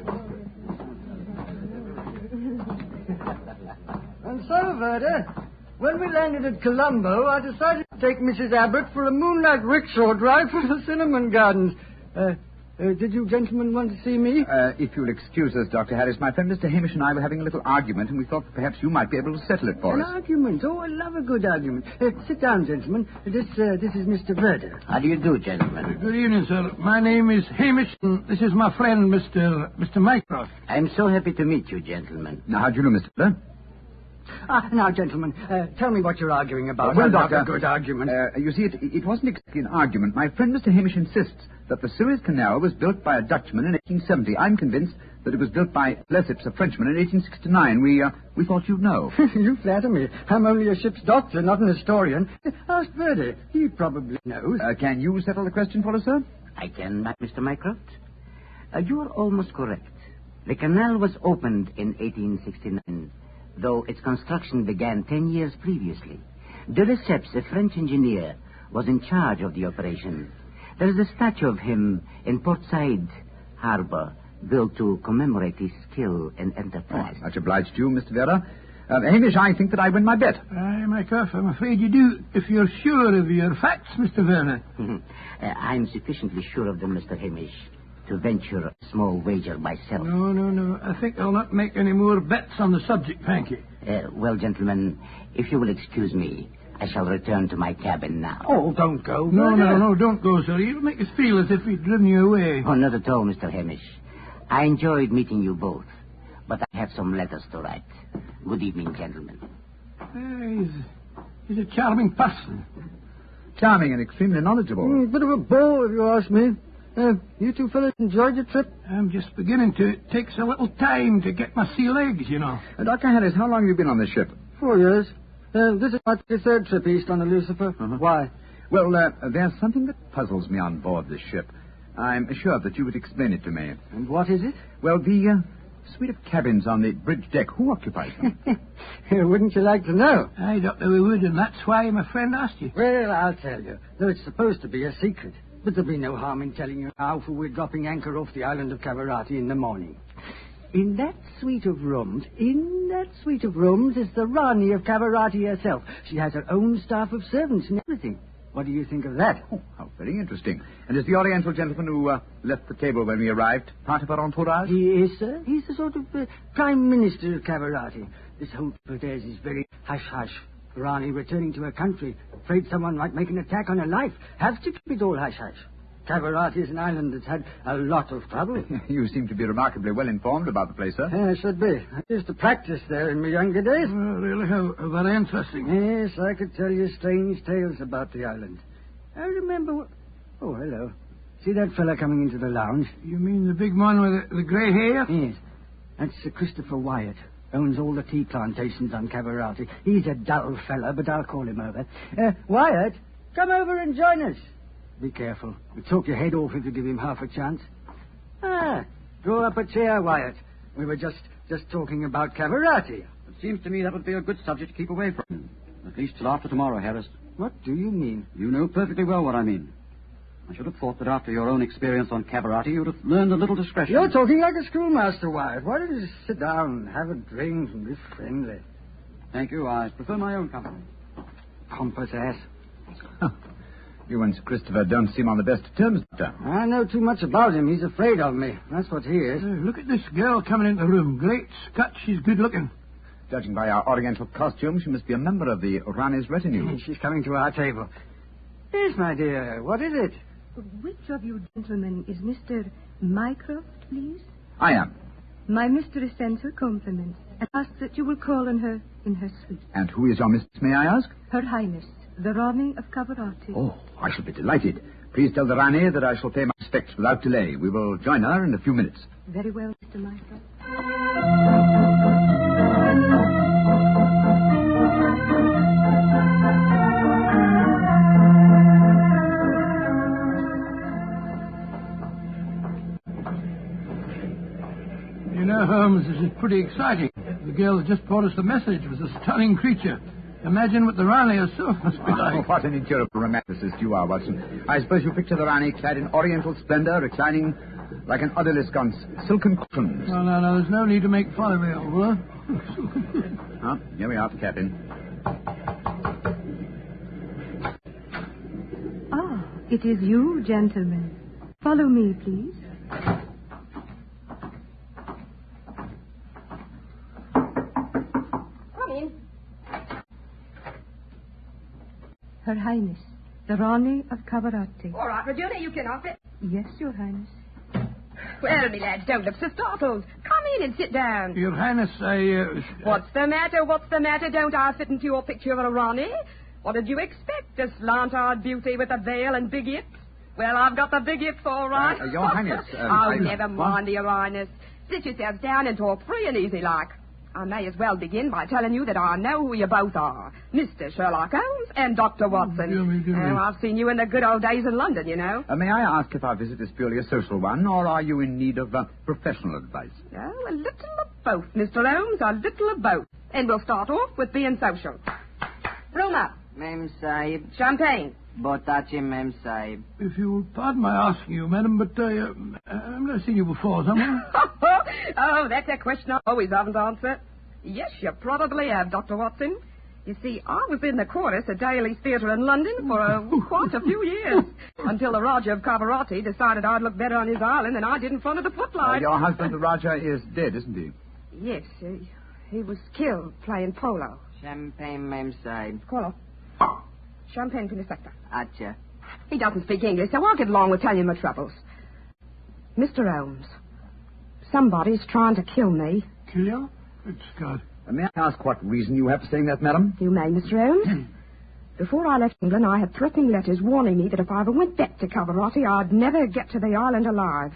And so, Verda, when we landed at Colombo, I decided to take Mrs. Abbott for a moonlight rickshaw drive through the cinnamon gardens. Did you gentlemen want to see me? If you'll excuse us, Dr. Harris, my friend Mr. Hamish and I were having a little argument, and we thought that perhaps you might be able to settle it for us. An argument? Oh, I love a good argument. Sit down, gentlemen. This is Mr. Verda. How do you do, gentlemen? Good evening, sir. My name is Hamish, and this is my friend, Mr. Mycroft. I'm so happy to meet you, gentlemen. Now, how do you know, Mr. Verda? Now, gentlemen, tell me what you're arguing about. Well, I love Doctor, a good argument. You see, it wasn't exactly an argument. My friend Mr. Hamish insists that the Suez Canal was built by a Dutchman in 1870. I'm convinced that it was built by Lesseps, a Frenchman, in 1869. We thought you'd know. You flatter me. I'm only a ship's doctor, not an historian. Ask Verdi. He probably knows. Can you settle the question for us, sir? I can, Mr. Mycroft. You are almost correct. The canal was opened in 1869, though its construction began 10 years previously. De Lesseps, a French engineer, was in charge of the operation. There is a statue of him in Port Said Harbor, built to commemorate his skill and enterprise. Much obliged to you, Mr. Vera. Hamish, I think that I win my bet. Mycroft, I'm afraid you do, if you're sure of your facts, Mr. Werner. I'm sufficiently sure of them, Mr. Hamish, to venture a small wager myself. No. I think I'll not make any more bets on the subject, thank you. Well, gentlemen, if you will excuse me, I shall return to my cabin now. Oh, don't go. No, don't go, sir. You'll make us feel as if we'd driven you away. Oh, not at all, Mr. Hamish. I enjoyed meeting you both, but I have some letters to write. Good evening, gentlemen. He's a charming person. Charming and extremely knowledgeable. Bit of a bore, if you ask me. You two fellas enjoyed your trip? I'm just beginning to. It takes a little time to get my sea legs, you know. Dr. Harris, how long have you been on this ship? 4 years. This is my third trip east on the Lucifer. Uh-huh. Why? Well, there's something that puzzles me on board this ship. I'm assured that you would explain it to me. And what is it? Well, the suite of cabins on the bridge deck, who occupies them? Wouldn't you like to know? I don't know we would, and that's why my friend asked you. Well, I'll tell you. Though it's supposed to be a secret. But there'll be no harm in telling you now, for we're dropping anchor off the island of Cavarati in the morning. In that suite of rooms is the Rani of Cavarati herself. She has her own staff of servants and everything. What do you think of that? Oh, how very interesting. And is the Oriental gentleman who left the table when we arrived part of our entourage? He is, sir. He's the sort of Prime Minister of Cavarati. This whole trip of theirs is very hush-hush. Rani returning to her country, afraid someone might make an attack on her life. Have to keep it all hush-hush. Cavarati is an island that's had a lot of trouble. You seem to be remarkably well informed about the place, sir. Yes, should be. I used to practice there in my younger days. Really, how very interesting. Yes, I could tell you strange tales about the island. I remember what... Oh, hello. See that fella coming into the lounge? You mean the big man with the grey hair? Yes. That's Sir Christopher Wyatt. Owns all the tea plantations on Cavarati. He's a dull fella, but I'll call him over. Wyatt, come over and join us. Be careful. He'll talk your head off if you give him half a chance. Draw up a chair, Wyatt. We were just talking about Cavarati. It seems to me that would be a good subject to keep away from. At least till after tomorrow, Harris. What do you mean? You know perfectly well what I mean. I should have thought that after your own experience on Cavarati, you'd have learned a little discretion. You're talking like a schoolmaster, Wyatt. Why don't you just sit down, have a drink, and be friendly? Thank you. I prefer my own company. Pompous ass. You and Sir Christopher don't seem on the best of terms, Doctor. I know too much about him. He's afraid of me. That's what he is. Look at this girl coming into the room. Great Scott, she's good looking. Judging by our Oriental costume, she must be a member of the Rani's retinue. She's coming to our table. Yes, my dear. What is it? Which of you gentlemen is Mr. Mycroft, please? I am. My mistress sends her compliments and asks that you will call on her in her suite. And who is your mistress, may I ask? Her Highness, the Rani of Cavarati. Oh, I shall be delighted. Please tell the Rani that I shall pay my respects without delay. We will join her in a few minutes. Very well, Mr. Mycroft. You know, Holmes, this is pretty exciting. The girl that just brought us the message was a stunning creature. Imagine what the Rani herself must be like. Oh, what an incurable romanticist you are, Watson. I suppose you picture the Rani clad in oriental splendor, reclining like an odalisque on silken cushions. No, there's no need to make fun of me, Oliver. Oh, here we are, Captain. Ah, it is you, gentlemen. Follow me, please. Her Highness, the Rani of Cavarati. All right, Regina, you can off it. Yes, Your Highness. Well, me lads, don't look so startled. Come in and sit down. Your Highness, What's the matter? Don't I fit into your picture of a Rani? What did you expect? A slant-eyed beauty with a veil and big hips? Well, I've got the big hips, all right. Your Highness... never mind, Your Highness. Sit yourselves down and talk free and easy like. I may as well begin by telling you that I know who you both are. Mr. Sherlock Holmes and Dr. Watson. I've seen you in the good old days in London, you know. May I ask if our visit is purely a social one, or are you in need of professional advice? Oh, a little of both, Mr. Holmes, a little of both. And we'll start off with being social. Roll up. Mem Sahib. Champagne. Botachi, Mem Sahib. If you'll pardon my asking you, madam, but I've never seen you before, somewhere. Oh, that's a question I always haven't answered. Yes, you probably have, Dr. Watson. You see, I was in the chorus at Daly's Theatre in London for quite a few years, until the Raja of Cavarati decided I'd look better on his island than I did in front of the footlights. Your husband, the Raja, is dead, isn't he? Yes, he was killed playing polo. Champagne, Mem Sahib. Call Champagne to the sector. Acha. He doesn't speak English, so I'll get along with telling you my troubles. Mr. Holmes, somebody's trying to kill me. Kill you? Good Scott. May I ask what reason you have for saying that, madam? You may, Mr. Holmes. Before I left England, I had threatening letters warning me that if I ever went back to Cavarati, I'd never get to the island alive.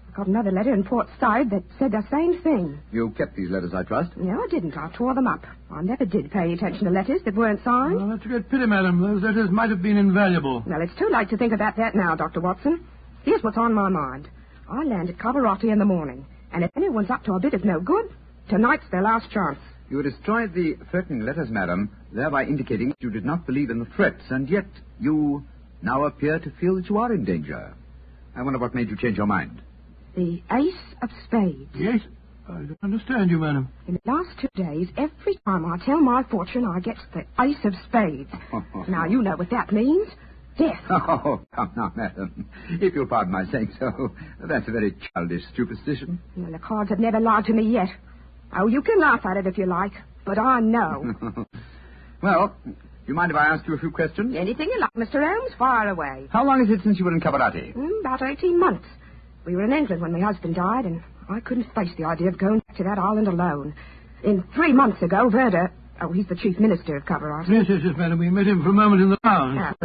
I got another letter in Port Said that said the same thing. You kept these letters, I trust? No, I didn't. I tore them up. I never did pay attention to letters that weren't signed. Oh, that's a great pity, madam. Those letters might have been invaluable. Well, it's too late to think about that now, Dr. Watson. Here's what's on my mind. I land at Cavarati in the morning, and if anyone's up to a bit of no good, tonight's their last chance. You destroyed the threatening letters, madam, thereby indicating that you did not believe in the threats, and yet you now appear to feel that you are in danger. I wonder what made you change your mind. The Ace of Spades. Yes? I don't understand you, madam. In the last 2 days, every time I tell my fortune, I get the Ace of Spades. Now, you know what that means. Death. Oh, come now, madam. If you'll pardon my saying so, that's a very childish superstition. Well, the cards have never lied to me yet. Oh, you can laugh at it if you like, but I know. Well, You mind if I ask you a few questions? Anything you like, Mr. Holmes, fire away. How long is it since you were in Cabarati? About 18 months. We were in England when my husband died, and I couldn't face the idea of going back to that island alone. 3 months ago, Verda... Oh, he's the chief minister of Cabarati. Yes, madam. We met him for a moment in the lounge.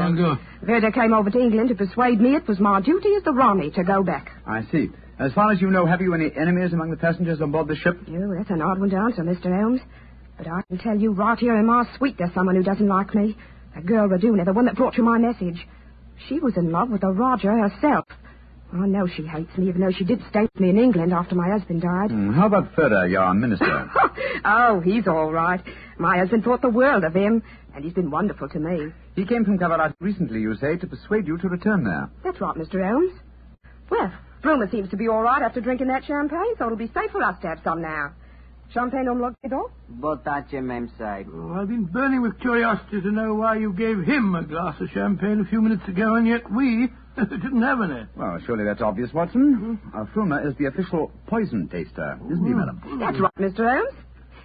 Verda came over to England to persuade me it was my duty as the Ronnie to go back. I see. As far as you know, have you any enemies among the passengers on board the ship? Oh, that's an odd one to answer, Mr. Holmes. But I can tell you right here in my suite there's someone who doesn't like me. That girl Raduna, the one that brought you my message. She was in love with the Roger herself. I know she hates me, even though she did stay with me in England after my husband died. How about Ferda, your minister? Oh, he's all right. My husband thought the world of him, and he's been wonderful to me. He came from Cabarati recently, you say, to persuade you to return there. That's right, Mr. Holmes. Well, Bruma seems to be all right after drinking that champagne, so it'll be safe for us to have some now. Champagne omlogido? Botace, memsai. Oh, I've been burning with curiosity to know why you gave him a glass of champagne a few minutes ago, and yet we didn't have any. Well, surely that's obvious, Watson. Fruma is the official poison taster, isn't he, madam? That's right, Mr. Holmes.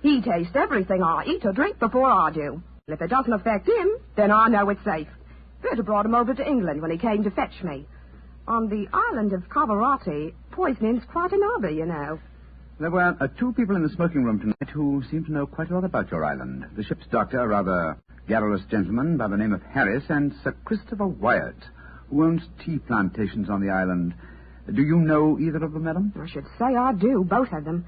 He tastes everything I eat or drink before I do. And if it doesn't affect him, then I know it's safe. Berta brought him over to England when he came to fetch me. On the island of Cavarati, poisoning's quite an hobby, you know. There were 2 people in the smoking room tonight who seemed to know quite a lot about your island. The ship's doctor, a rather garrulous gentleman by the name of Harris, and Sir Christopher Wyatt, who owns tea plantations on the island. Do you know either of them, madam? I should say I do, both of them.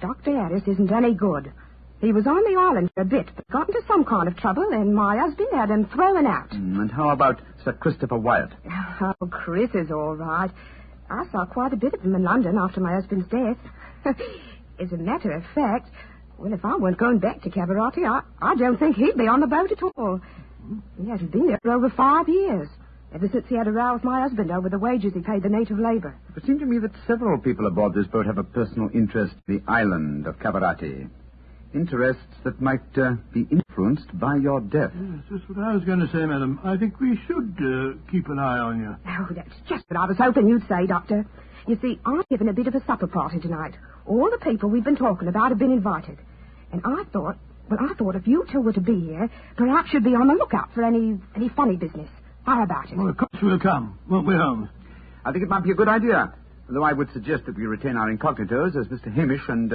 Dr. Harris isn't any good. He was on the island for a bit, but got into some kind of trouble, and my husband had him thrown out. And how about Sir Christopher Wyatt? Oh, Chris is all right. I saw quite a bit of him in London after my husband's death. As a matter of fact, well, if I weren't going back to Cabarati, I don't think he'd be on the boat at all. He hasn't been there for over 5 years, ever since he had a row with my husband over the wages he paid the native labor. It seemed to me that several people aboard this boat have a personal interest in the island of Cabarati. Interests that might be influenced by your death. Yes, that's what I was going to say, madam. I think we should keep an eye on you. Oh, that's just what I was hoping you'd say, Doctor. You see, I'm giving a bit of a supper party tonight. All the people we've been talking about have been invited. And I thought if you two were to be here, perhaps you'd be on the lookout for any funny business. How about it? Well, of course we'll come, won't we, Holmes? I think it might be a good idea. Though I would suggest that we retain our incognitos as Mr. Hamish and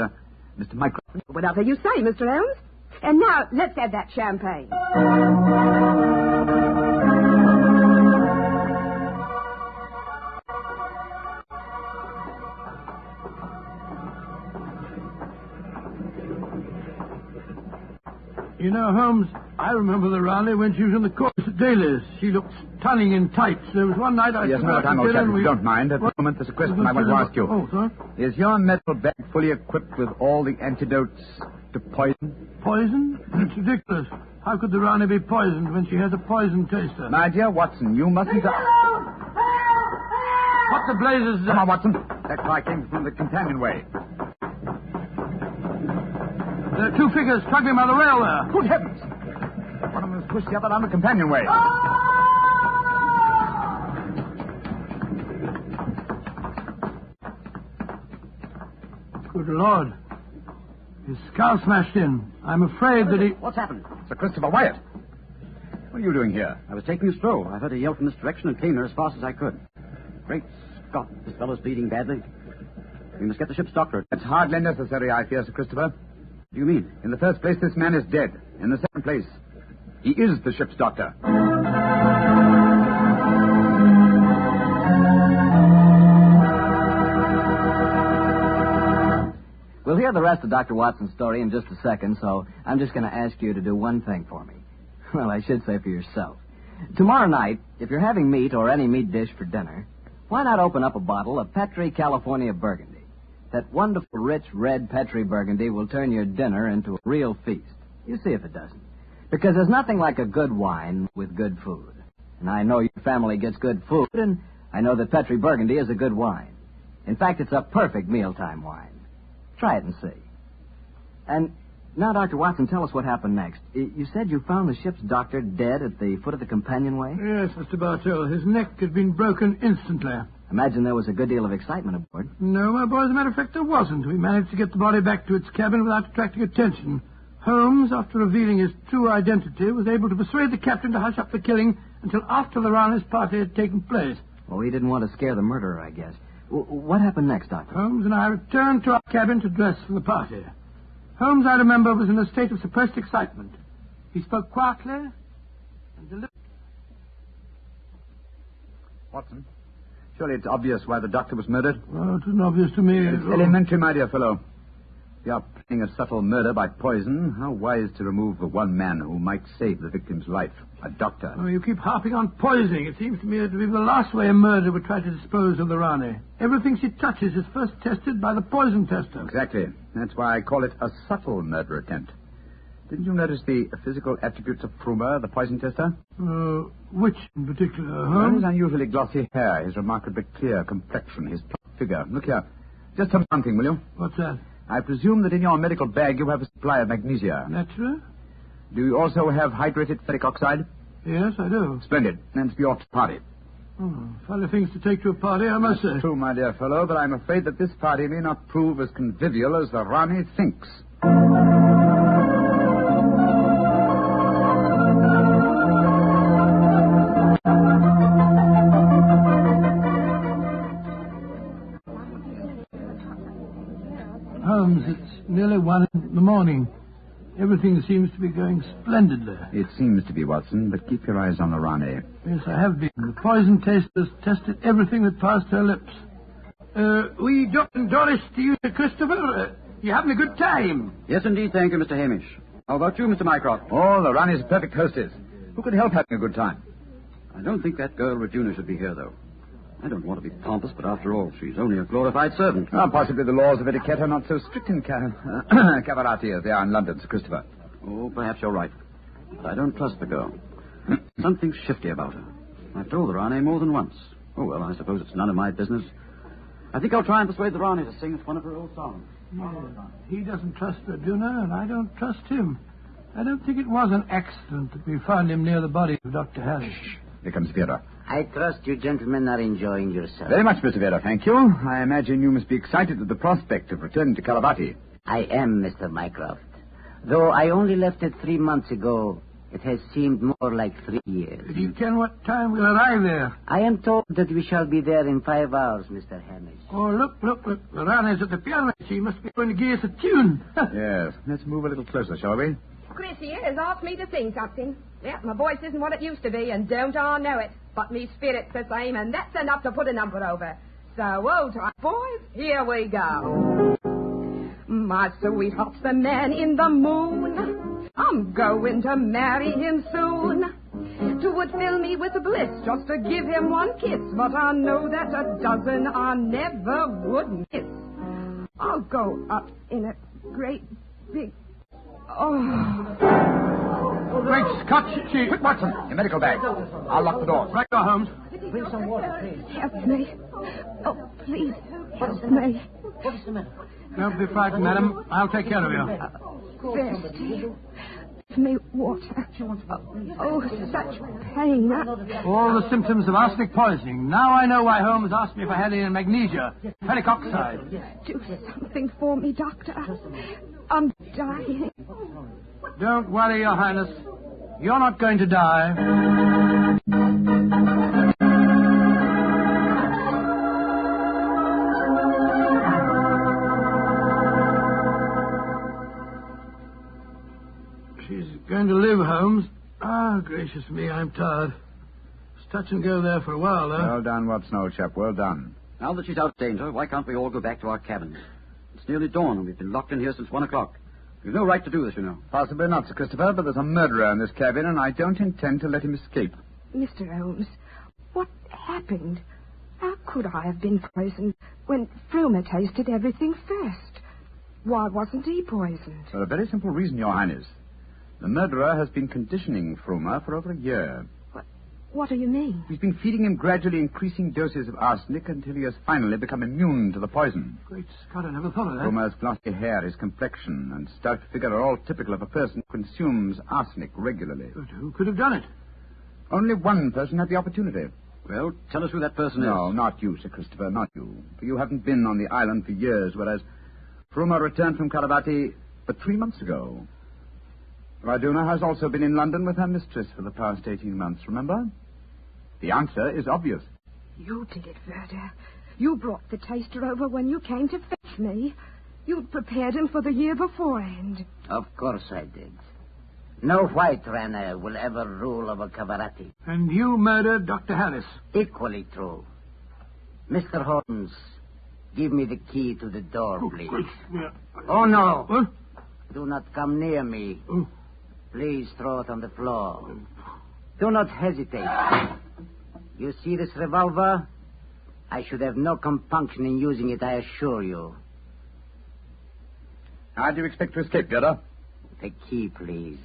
Mr. Mycroft. Whatever you say, Mr. Holmes. And now, let's have that champagne. You know, Holmes, I remember the Raleigh when she was in the chorus at Daly's. She looked stunning in tights. There was one night I... Yes, no time, old chap, if you don't mind. At the moment, there's a question I want to ask you. Oh, sorry? Is your metal bag fully equipped with all the antidotes to poison? Poison? It's ridiculous. How could the Raleigh be poisoned when she has a poison taster? My dear Watson, you mustn't... What the blazes is that? Come on, Watson. That cry came from the companionway. There are 2 figures struggling by the rail there. Good heavens! One of them has pushed the other down the companionway. Good Lord. His skull smashed in. I'm afraid that he... What's happened? Sir Christopher Wyatt. What are you doing here? I was taking a stroll. I heard a yell from this direction and came here as fast as I could. Great Scott, this fellow's bleeding badly. We must get the ship's doctor. That's hardly necessary, I fear, Sir Christopher. What do you mean? In the first place, this man is dead. In the second place, he is the ship's doctor. We'll hear the rest of Dr. Watson's story in just a second, so I'm just going to ask you to do one thing for me. Well, I should say for yourself. Tomorrow night, if you're having meat or any meat dish for dinner, why not open up a bottle of Petri California Burgundy? That wonderful, rich, red Petri Burgundy will turn your dinner into a real feast. You see if it doesn't. Because there's nothing like a good wine with good food. And I know your family gets good food, and I know that Petri Burgundy is a good wine. In fact, it's a perfect mealtime wine. Try it and see. And now, Dr. Watson, tell us what happened next. You said you found the ship's doctor dead at the foot of the companionway? Yes, Mr. Bartell. His neck had been broken instantly. Imagine there was a good deal of excitement aboard. No, my boy, as a matter of fact, there wasn't. We managed to get the body back to its cabin without attracting attention. Holmes, after revealing his true identity, was able to persuade the captain to hush up the killing until after the Raleigh's party had taken place. Oh, he didn't want to scare the murderer, I guess. What happened next, Doctor? Holmes and I returned to our cabin to dress for the party. Holmes, I remember, was in a state of suppressed excitement. He spoke quietly and deliberately. Watson, surely it's obvious why the doctor was murdered. Well, it isn't obvious to me. It's elementary, my dear fellow. If you are planning a subtle murder by poison, how wise to remove the one man who might save the victim's life, a doctor. Oh, you keep harping on poisoning. It seems to me to be the last way a murderer would try to dispose of the Rani. Everything she touches is first tested by the poison tester. Exactly. That's why I call it a subtle murder attempt. Didn't you notice the physical attributes of Frumer, the poison tester? Which in particular, Well, his unusually glossy hair, his remarkably clear complexion, his plump figure. Look here. Just tell me one thing, will you? What's that? I presume that in your medical bag you have a supply of magnesia. Naturally. Do you also have hydrated ferric oxide? Yes, I do. Splendid. Then to your party. Oh, funny things to take to a party, I must say. True, my dear fellow, but I'm afraid that this party may not prove as convivial as the Rani thinks. Holmes, it's nearly 1 in the morning. Everything seems to be going splendidly. It seems to be, Watson, but keep your eyes on the Rani. Yes, I have been. The poison testers tested everything that passed her lips. We dropped Doris to you, Christopher. You having a good time? Yes, indeed, thank you, Mr. Hamish. How about you, Mr. Mycroft? Oh, the Rani's a perfect hostess. Who could help having a good time? I don't think that girl Regina should be here, though. I don't want to be pompous, but after all, she's only a glorified servant. Possibly the laws of etiquette are not so strict in Cavarati as they are in London, Sir Christopher. Oh, perhaps you're right. But I don't trust the girl. Something shifty about her. I've told the Rani more than once. Oh, well, I suppose it's none of my business. I think I'll try and persuade the Rani to sing us one of her old songs. He doesn't trust Regina, and I don't trust him. I don't think it was an accident that we found him near the body of Dr. Harris. Here comes Vera. I trust you gentlemen are enjoying yourselves. Very much, Mr. Vera, thank you. I imagine you must be excited at the prospect of returning to Caravati. I am, Mr. Mycroft. Though I only left it 3 months ago, it has seemed more like 3 years. Do you ken what time we'll arrive there? I am told that we shall be there in 5 hours, Mr. Hamish. Oh, look. The Rani's at the piano. She must be going to give us a tune. Yes. Let's move a little closer, shall we? Chris here has asked me to sing something. Yeah, my voice isn't what it used to be, and don't I know it. But me spirit's the same, and that's enough to put a number over. So, old time, boys, here we go. My sweetheart's the man in the moon. I'm going to marry him soon. 'Twould fill me with bliss just to give him one kiss, but I know that a dozen I never would miss. I'll go up in a great big... Great Scott, she... Quick, Watson, your medical bag. I'll lock the doors. Right, go, Holmes. Bring some water, please. Help me. Oh, please, help me. What is the matter? Don't be frightened, madam. I'll take care of you. Thirsty. Give me water. Oh, such pain. All the symptoms of arsenic poisoning. Now I know why Holmes asked me if I had any magnesia. Ferric oxide. Do something for me, Doctor. I'm dying. Don't worry, Your Highness. You're not going to die. She's going to live, Holmes. Ah, gracious me, I'm tired. It's touch and go there for a while, though. Well done, Watson, old chap. Well done. Now that she's out of danger, why can't we all go back to our cabins? It's nearly dawn, and we've been locked in here since 1 o'clock. We've no right to do this, you know. Possibly not, Sir Christopher, but there's a murderer in this cabin, and I don't intend to let him escape. Mr. Holmes, what happened? How could I have been poisoned when Frumer tasted everything first? Why wasn't he poisoned? For a very simple reason, Your Highness. The murderer has been conditioning Frumer for over a year. What do you mean? He's been feeding him gradually increasing doses of arsenic until he has finally become immune to the poison. Great Scott, I never thought of that. Frumer's glossy hair, his complexion, and stout figure are all typical of a person who consumes arsenic regularly. But who could have done it? Only one person had the opportunity. Well, tell us who that person is. No, not you, Sir Christopher, not you. For you haven't been on the island for years, whereas Frumer returned from Caravati but 3 months ago. Raduna has also been in London with her mistress for the past 18 months, remember? The answer is obvious. You did it, Verda. You brought the taster over when you came to fetch me. You'd prepared him for the year beforehand. Of course I did. No white runner will ever rule over Cavarati. And you murdered Dr. Harris. Equally true. Mr. Holmes, give me the key to the door, please. Oh, no. What? Do not come near me. Please throw it on the floor. Do not hesitate. You see this revolver? I should have no compunction in using it, I assure you. How do you expect to escape, Gerda? The key, please.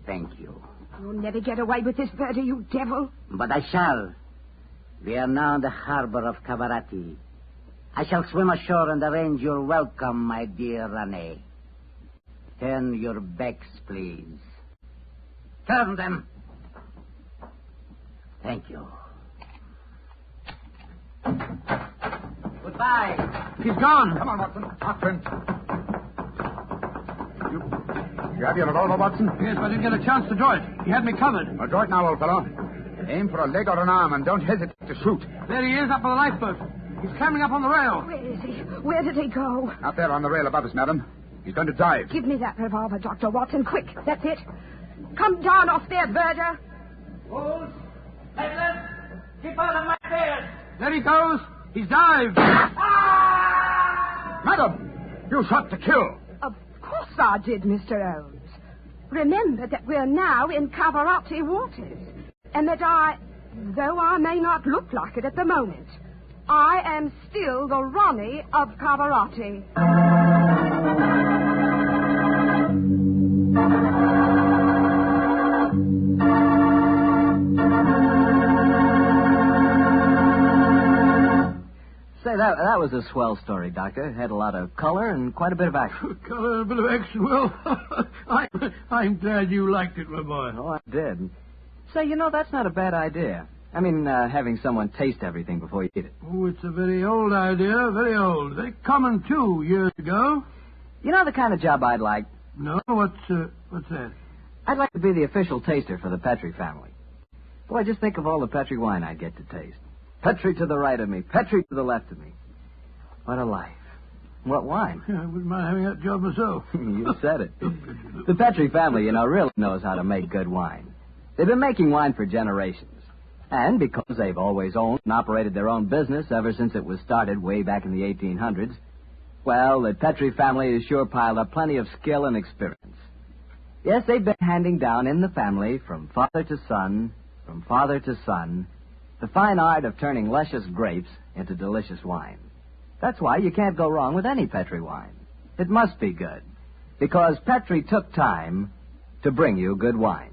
Thank you. You'll never get away with this, Verda, you devil. But I shall. We are now in the harbor of Cavarati. I shall swim ashore and arrange your welcome, my dear Rane. Turn your backs, please. Turn them. Thank you. Goodbye. He's gone. Come on, Watson. Watson. You have your revolver, Watson? Yes, but I didn't get a chance to draw it. He had me covered. Well, draw it now, old fellow. Aim for a leg or an arm and don't hesitate to shoot. There he is, up on the lifeboat. He's climbing up on the rail. Where is he? Where did he go? Up there on the rail above us, madam. He's going to dive. Give me that revolver, Dr. Watson, quick. That's it. Come down off there, Verda. Wolves, peasants, keep out of my beard. There he goes. He's dived. Madam, you shot to kill. Of course I did, Mr. Holmes. Remember that we're now in Cavarati waters, and that though I may not look like it at the moment, I am still the Ronnie of Cavarati. Say, that was a swell story, Doctor. It had a lot of color and quite a bit of action. Color and a bit of action. Well, I'm glad you liked it, my boy. Oh, I did. Say, that's not a bad idea. I mean, having someone taste everything before you eat it. Oh, it's a very old idea, very old. Very common, too, years ago. You know the kind of job I'd like? No, what's that? I'd like to be the official taster for the Petrie family. Boy, just think of all the Petrie wine I'd get to taste. Petrie to the right of me, Petrie to the left of me. What a life. What wine? Yeah, I wouldn't mind having that job myself. You said it. The Petrie family, really knows how to make good wine. They've been making wine for generations. And because they've always owned and operated their own business ever since it was started way back in the 1800s, well, the Petrie family has sure piled up plenty of skill and experience. Yes, they've been handing down in the family from father to son, the fine art of turning luscious grapes into delicious wine. That's why you can't go wrong with any Petrie wine. It must be good, because Petrie took time to bring you good wine.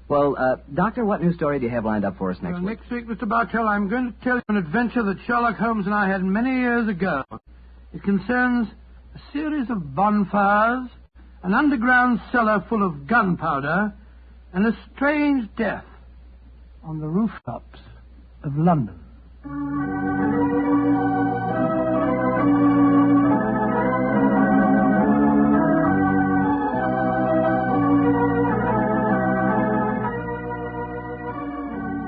Well, Doctor, what new story do you have lined up for us next week? Next week, Mr. Bartell, I'm going to tell you an adventure that Sherlock Holmes and I had many years ago. It concerns a series of bonfires, an underground cellar full of gunpowder, and a strange death on the rooftops of London.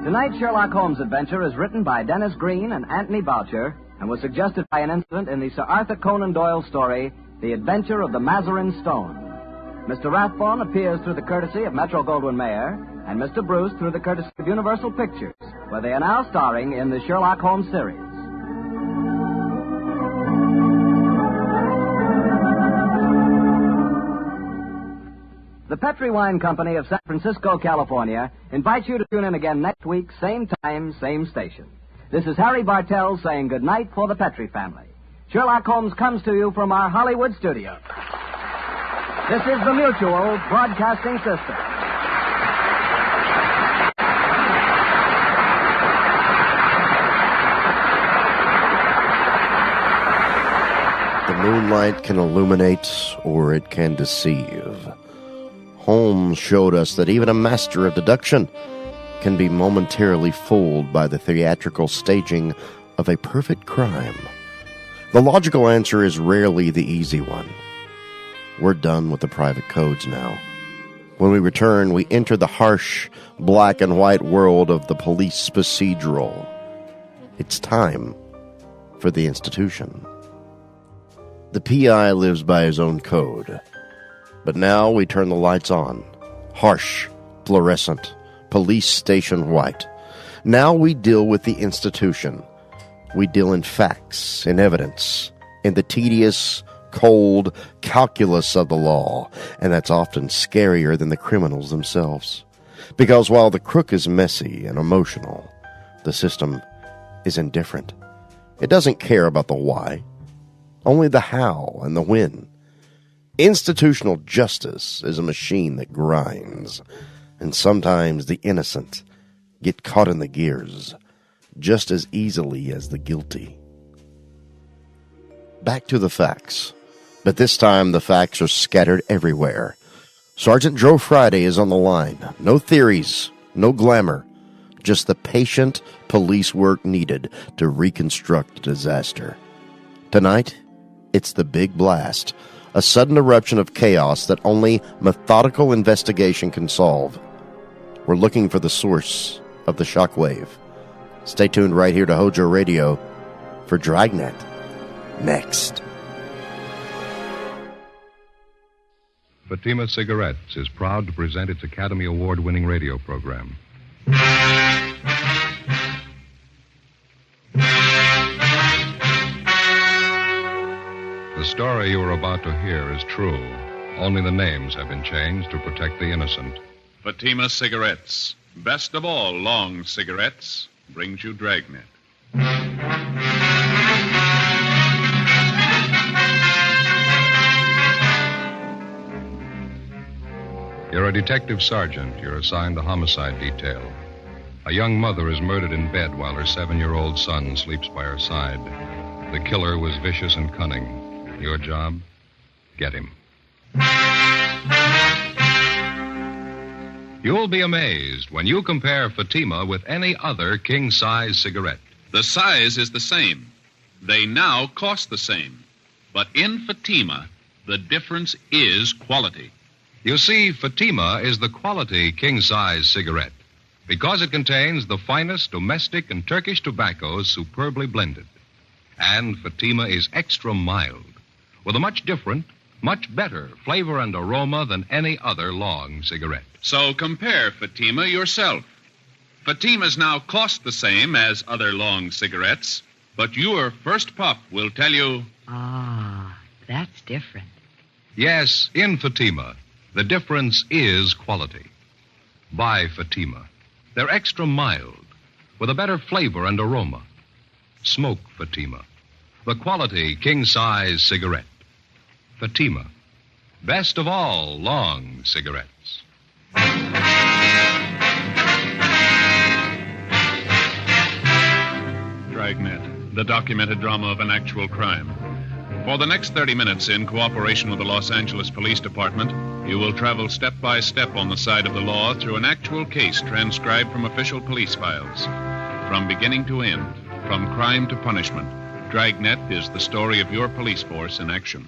Tonight's Sherlock Holmes adventure is written by Dennis Green and Anthony Boucher and was suggested by an incident in the Sir Arthur Conan Doyle story, The Adventure of the Mazarin Stone. Mr. Rathbone appears through the courtesy of Metro-Goldwyn-Mayer, and Mr. Bruce through the courtesy of Universal Pictures, where they are now starring in the Sherlock Holmes series. The Petrie Wine Company of San Francisco, California, invites you to tune in again next week, same time, same station. This is Harry Bartell saying good night for the Petrie family. Sherlock Holmes comes to you from our Hollywood studio. This is the Mutual Broadcasting System. The moonlight can illuminate or it can deceive. Holmes showed us that even a master of deduction can be momentarily fooled by the theatrical staging of a perfect crime. The logical answer is rarely the easy one. We're done with the private codes now. When we return, we enter the harsh, black and white world of the police procedural. It's time for the institution. The PI lives by his own code. But now we turn the lights on. Harsh, fluorescent, police station white. Now we deal with the institution. We deal in facts, in evidence, in the tedious, cold calculus of the law, and that's often scarier than the criminals themselves. Because while the crook is messy and emotional, the system is indifferent. It doesn't care about the why, only the how and the when. Institutional justice is a machine that grinds, and sometimes the innocent get caught in the gears just as easily as the guilty. Back to the facts. But this time the facts are scattered everywhere. Sergeant Joe Friday is on the line. No theories, no glamour, just the patient police work needed to reconstruct a disaster. Tonight, it's the big blast, a sudden eruption of chaos that only methodical investigation can solve. We're looking for the source of the shockwave. Stay tuned right here to Hojo Radio for Dragnet. Next. Fatima Cigarettes is proud to present its Academy Award-winning radio program. The story you are about to hear is true. Only the names have been changed to protect the innocent. Fatima Cigarettes, best of all long cigarettes, brings you Dragnet. You're a detective sergeant. You're assigned the homicide detail. A young mother is murdered in bed while her 7-year-old son sleeps by her side. The killer was vicious and cunning. Your job? Get him. You'll be amazed when you compare Fatima with any other king-size cigarette. The size is the same. They now cost the same. But in Fatima, the difference is quality. You see, Fatima is the quality king-size cigarette because it contains the finest domestic and Turkish tobaccos superbly blended. And Fatima is extra mild, with a much different, much better flavor and aroma than any other long cigarette. So compare Fatima yourself. Fatimas now cost the same as other long cigarettes, but your first puff will tell you... Ah, that's different. Yes, in Fatima, the difference is quality. Buy Fatima. They're extra mild, with a better flavor and aroma. Smoke Fatima, the quality king-size cigarette. Fatima, best of all long cigarettes. Dragnet, the documented drama of an actual crime. For the next 30 minutes, in cooperation with the Los Angeles Police Department, you will travel step by step on the side of the law through an actual case transcribed from official police files. From beginning to end, from crime to punishment, Dragnet is the story of your police force in action.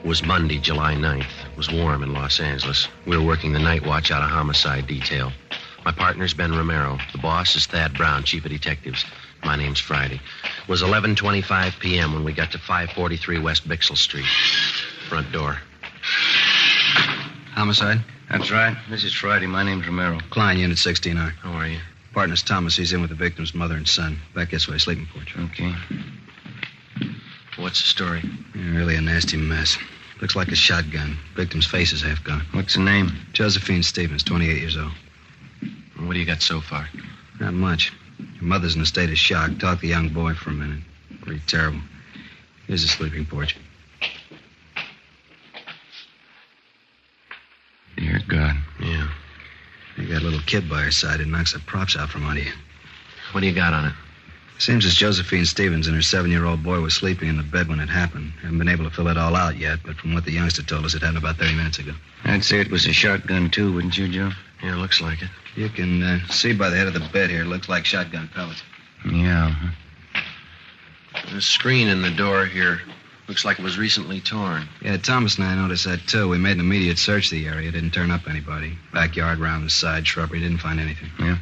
It was Monday, July 9th. It was warm in Los Angeles. We were working the night watch out of homicide detail. My partner's Ben Romero. The boss is Thad Brown, chief of detectives. My name's Friday. It was 11:25 p.m. when we got to 543 West Bixel Street. Front door. Homicide? That's right. This is Friday. My name's Romero. Klein, Unit 69. How are you? Partner's Thomas. He's in with the victim's mother and son. Back this way, sleeping porch. Okay. What's the story? Yeah, really a nasty mess. Looks like a shotgun. Victim's face is half gone. What's the name? Josephine Stevens, 28 years old. What do you got so far? Not much. Your mother's in a state of shock. Talk to the young boy for a minute. Pretty terrible. Here's the sleeping porch. Dear God. Yeah. You got a little kid by her side. It knocks the props out from under you. What do you got on it? Seems as Josephine Stevens and her 7-year-old boy was sleeping in the bed when it happened. Haven't been able to fill it all out yet, but from what the youngster told us, it happened about 30 minutes ago. I'd say it was a shotgun, too, wouldn't you, Joe? Yeah, looks like it. You can see by the head of the bed here, it looks like shotgun pellets. Yeah. The screen in the door here looks like it was recently torn. Yeah, Thomas and I noticed that, too. We made an immediate search of the area. Didn't turn up anybody. Backyard, round the side, shrubbery. Didn't find anything. Yeah?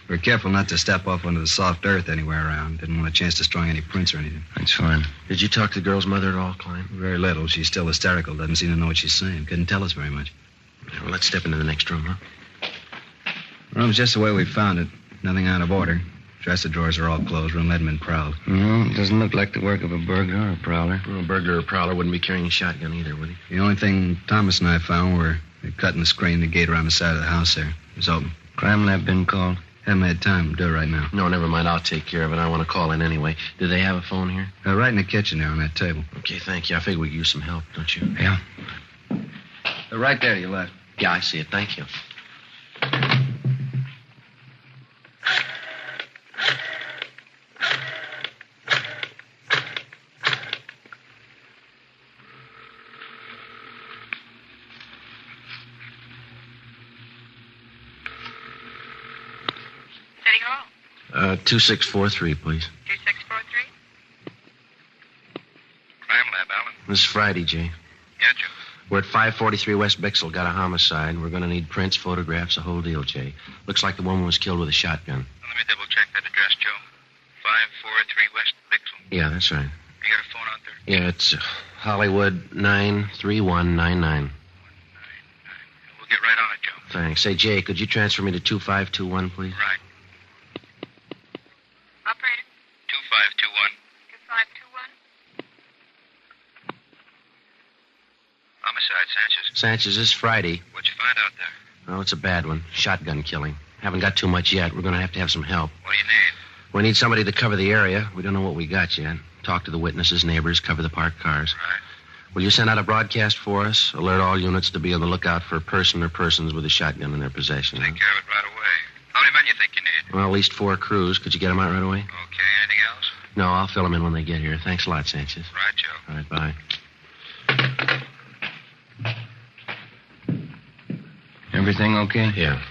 We were careful not to step off onto the soft earth anywhere around. Didn't want a chance destroying any prints or anything. That's fine. Did you talk to the girl's mother at all, Klein? Very little. She's still hysterical. Doesn't seem to know what she's saying. Couldn't tell us very much. Yeah, well, let's step into the next room, huh? The room's just the way we found it. Nothing out of order. Dresser drawers are all closed. Room hadn't been prowled. No, it doesn't look like the work of a burglar or a prowler. Well, a burglar or a prowler wouldn't be carrying a shotgun either, would he? The only thing Thomas and I found were cutting the screen, the gate around the side of the house there. It was open. Crime lab been called? Haven't had time to do it right now. No, never mind. I'll take care of it. I want to call in anyway. Do they have a phone here? Right in the kitchen there on that table. Okay, thank you. I figure we could use some help, don't you? Yeah. Right there to your left. Yeah, I see it. Thank you. City Hall. 2643, please. 2643? Crime lab, Alan. This is Friday, Jay. Yeah, Joe. We're at 543 West Bixel. Got a homicide. We're going to need prints, photographs, the whole deal, Jay. Looks like the woman was killed with a shotgun. Let me double check that address, Joe. 543 West Bixel. Yeah, that's right. You got a phone out there? Yeah, it's Hollywood 93199. We'll get right on it, Joe. Thanks. Say, Jay, could you transfer me to 2521, please? Right. Operator? 2521. 2521? Homicide, Sanchez. Sanchez, this is Friday. What'd you find out there? Oh, it's a bad one. Shotgun killing. Haven't got too much yet. We're going to have some help. What do you need? We need somebody to cover the area. We don't know what we got yet. Talk to the witnesses, neighbors, cover the parked cars. Right. Will you send out a broadcast for us? Alert all units to be on the lookout for a person or persons with a shotgun in their possession. Take care of it right away. How many men you think you need? Well, at least 4 crews. Could you get them out right away? Okay, anything else? No, I'll fill them in when they get here. Thanks a lot, Sanchez. Right, Joe. All right, bye. Everything okay? Yeah.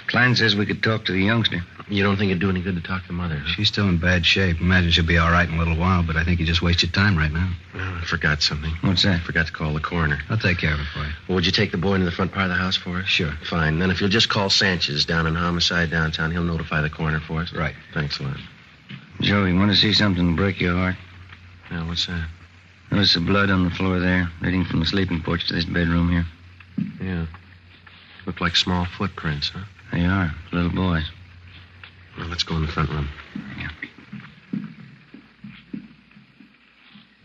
Klein says we could talk to the youngster. You don't think it'd do any good to talk to Mother, huh? She's still in bad shape. Imagine she'll be all right in a little while, but I think you just wasted time right now. Well, I forgot something. What's that? I forgot to call the coroner. I'll take care of it for you. Well, would you take the boy into the front part of the house for us? Sure. Fine. Then if you'll just call Sanchez down in Homicide downtown, he'll notify the coroner for us. Right. Thanks a lot. Joe, you want to see something to break your heart? Yeah, what's that? Notice the blood on the floor there, leading from the sleeping porch to this bedroom here. Yeah. Look like small footprints, huh? They are. Little boys. Well, let's go in the front room. Yeah.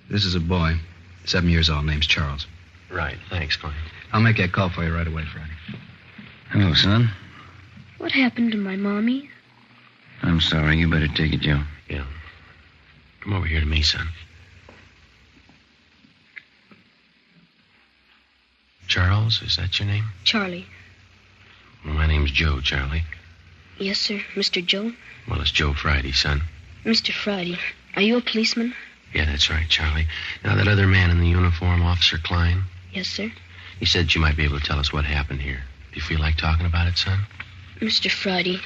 This is a boy, 7 years old, name's Charles. Right. Thanks, Klein. I'll make that call for you right away, Friday. Hello, son. What happened to my mommy? I'm sorry. You better take it, Joe. Yeah. Come over here to me, son. Charles, is that your name? Charlie. Well, my name's Joe, Charlie. Yes, sir. Mr. Joe? Well, it's Joe Friday, son. Mr. Friday, are you a policeman? Yeah, that's right, Charlie. Now, that other man in the uniform, Officer Klein, Yes, sir. he said you might be able to tell us what happened here. Do you feel like talking about it, son? Mr. Friday,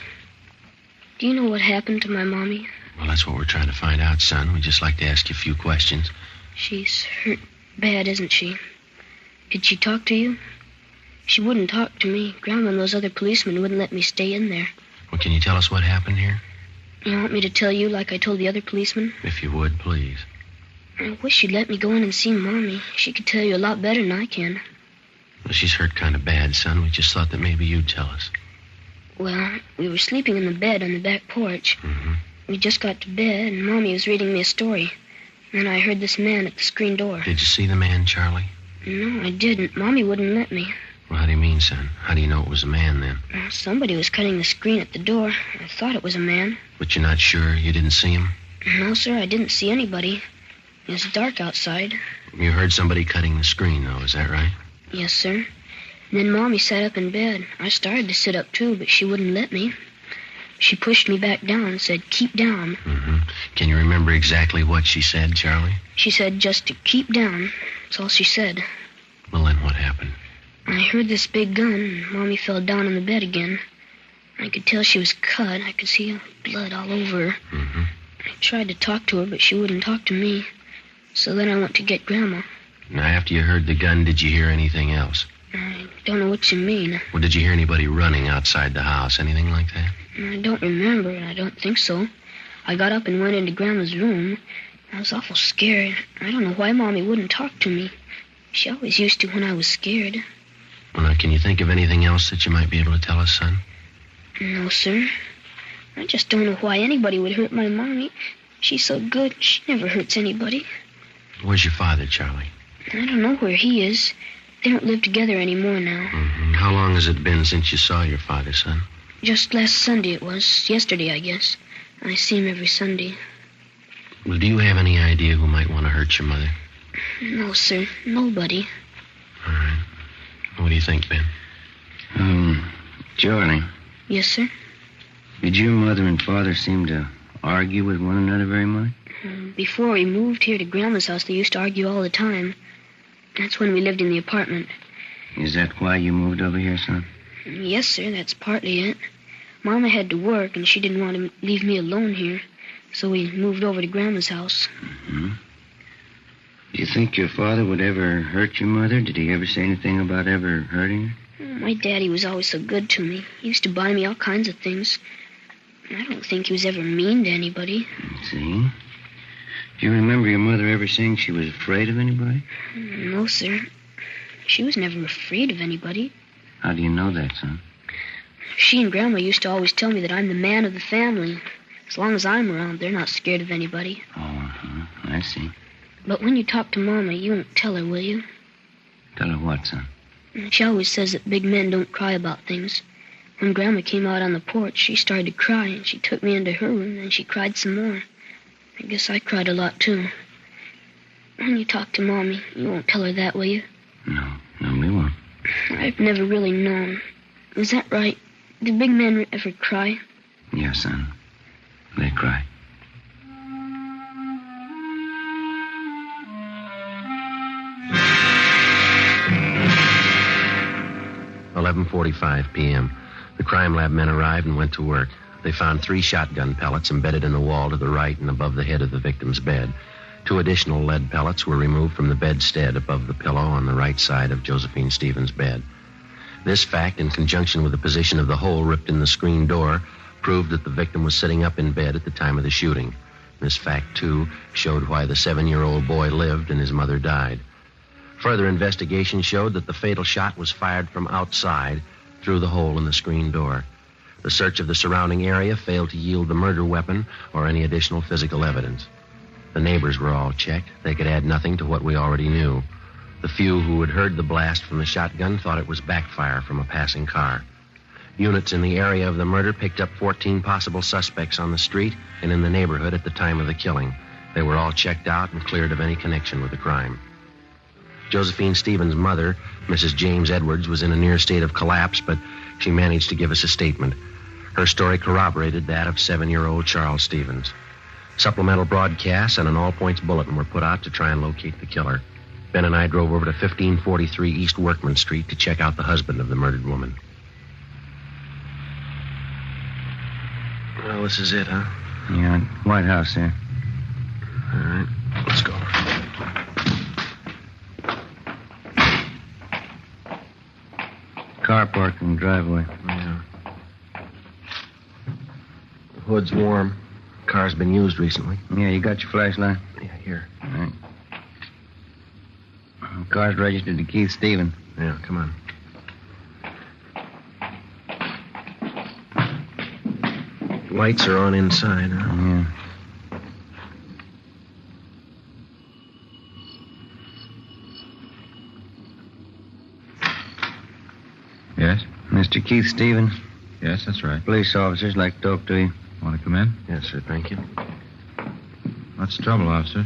do you know what happened to my mommy? Well, that's what we're trying to find out, son. We'd just like to ask you a few questions. She's hurt bad, isn't she? Did she talk to you? She wouldn't talk to me. Grandma and those other policemen wouldn't let me stay in there. Well, can you tell us what happened here? You want me to tell you like I told the other policemen? If you would, please. I wish you'd let me go in and see Mommy. She could tell you a lot better than I can. Well, she's hurt kind of bad, son. We just thought that maybe you'd tell us. Well, we were sleeping in the bed on the back porch. Mm-hmm. We just got to bed, and Mommy was reading me a story. Then I heard this man at the screen door. Did you see the man, Charlie? No, I didn't. Mommy wouldn't let me. Well, how do you mean, son? How do you know it was a man, then? Well, somebody was cutting the screen at the door. I thought it was a man. But you're not sure? You didn't see him? No, sir, I didn't see anybody. It was dark outside. You heard somebody cutting the screen, though, is that right? Yes, sir. And then Mommy sat up in bed. I started to sit up, too, but she wouldn't let me. She pushed me back down and said, keep down. Mm-hmm. Can you remember exactly what she said, Charlie? She said just to keep down. That's all she said. Well, then what happened? I heard this big gun, and Mommy fell down in the bed again. I could tell she was cut. I could see blood all over her. Mm-hmm. I tried to talk to her, but she wouldn't talk to me. So then I went to get Grandma. Now, after you heard the gun, did you hear anything else? I don't know what you mean. Well, did you hear anybody running outside the house? Anything like that? I don't remember, and I don't think so. I got up and went into Grandma's room. I was awful scared. I don't know why Mommy wouldn't talk to me. She always used to when I was scared. Well, now, can you think of anything else that you might be able to tell us, son? No, sir. I just don't know why anybody would hurt my Mommy. She's so good. She never hurts anybody. Where's your father, Charlie? I don't know where he is. They don't live together anymore now. Mm-hmm. How long has it been since you saw your father, son? Just last Sunday it was. Yesterday, I guess. I see him every Sunday. Well, do you have any idea who might want to hurt your mother? No, sir. Nobody. All right. What do you think, Ben? Charlie. Yes, sir? Did your mother and father seem to argue with one another very much? Before we moved here to Grandma's house, they used to argue all the time. That's when we lived in the apartment. Is that why you moved over here, son? Yes, sir, that's partly it. Mama had to work, and she didn't want to leave me alone here. So we moved over to Grandma's house. Mm-hmm. Do you think your father would ever hurt your mother? Did he ever say anything about ever hurting her? My daddy was always so good to me. He used to buy me all kinds of things. I don't think he was ever mean to anybody. See? Do you remember your mother ever saying she was afraid of anybody? No, sir. She was never afraid of anybody. How do you know that, son? She and Grandma used to always tell me that I'm the man of the family. As long as I'm around, they're not scared of anybody. Oh, uh-huh. I see. But when you talk to Mama, you won't tell her, will you? Tell her what, son? She always says that big men don't cry about things. When Grandma came out on the porch, she started to cry, and she took me into her room, and she cried some more. I guess I cried a lot, too. When you talk to Mommy, you won't tell her that, will you? No, we won't. I've never really known. Is that right? Do big men ever cry? Yes, son. They cry. "11:45 p.m. The crime lab men arrived and went to work. They found 3 shotgun pellets embedded in the wall to the right and above the head of the victim's bed. 2 additional lead pellets were removed from the bedstead above the pillow on the right side of Josephine Stevens' bed. This fact, in conjunction with the position of the hole ripped in the screen door, proved that the victim was sitting up in bed at the time of the shooting. This fact, too, showed why the 7-year-old boy lived and his mother died. Further investigation showed that the fatal shot was fired from outside through the hole in the screen door. The search of the surrounding area failed to yield the murder weapon or any additional physical evidence. The neighbors were all checked. They could add nothing to what we already knew. The few who had heard the blast from the shotgun thought it was backfire from a passing car. Units in the area of the murder picked up 14 possible suspects on the street and in the neighborhood at the time of the killing. They were all checked out and cleared of any connection with the crime. Josephine Stevens' mother, Mrs. James Edwards, was in a near state of collapse, but she managed to give us a statement. Her story corroborated that of 7-year-old Charles Stevens. Supplemental broadcasts and an all-points bulletin were put out to try and locate the killer. Ben and I drove over to 1543 East Workman Street to check out the husband of the murdered woman. Well, this is it, huh? Yeah, White House, sir. All right, let's go. Car parked in the driveway. Yeah. The hood's warm. Car's been used recently. Yeah, you got your flashlight? Yeah, here. All right. Car's registered to Keith Stevens. Yeah, come on. Lights are on inside, huh? Yeah. Yes? Mr. Keith Stevens? Yes, that's right. Police officers like to talk to you. Want to come in? Yes, sir, thank you. What's the trouble, officer?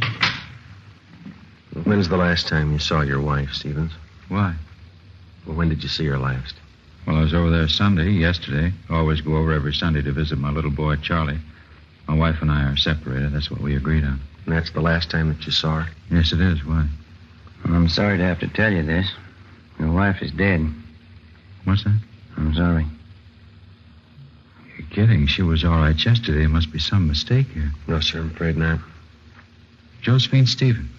When's the last time you saw your wife, Stevens? Why? Well, when did you see her last? Well, I was over there yesterday. Always go over every Sunday to visit my little boy, Charlie. My wife and I are separated. That's what we agreed on. And that's the last time that you saw her? Yes, it is. Why? Well, I'm sorry to have to tell you this. Your wife is dead. What's that? I'm sorry. Your kidding. She was all right yesterday. There must be some mistake here. No, sir, I'm afraid not. Josephine Stevens.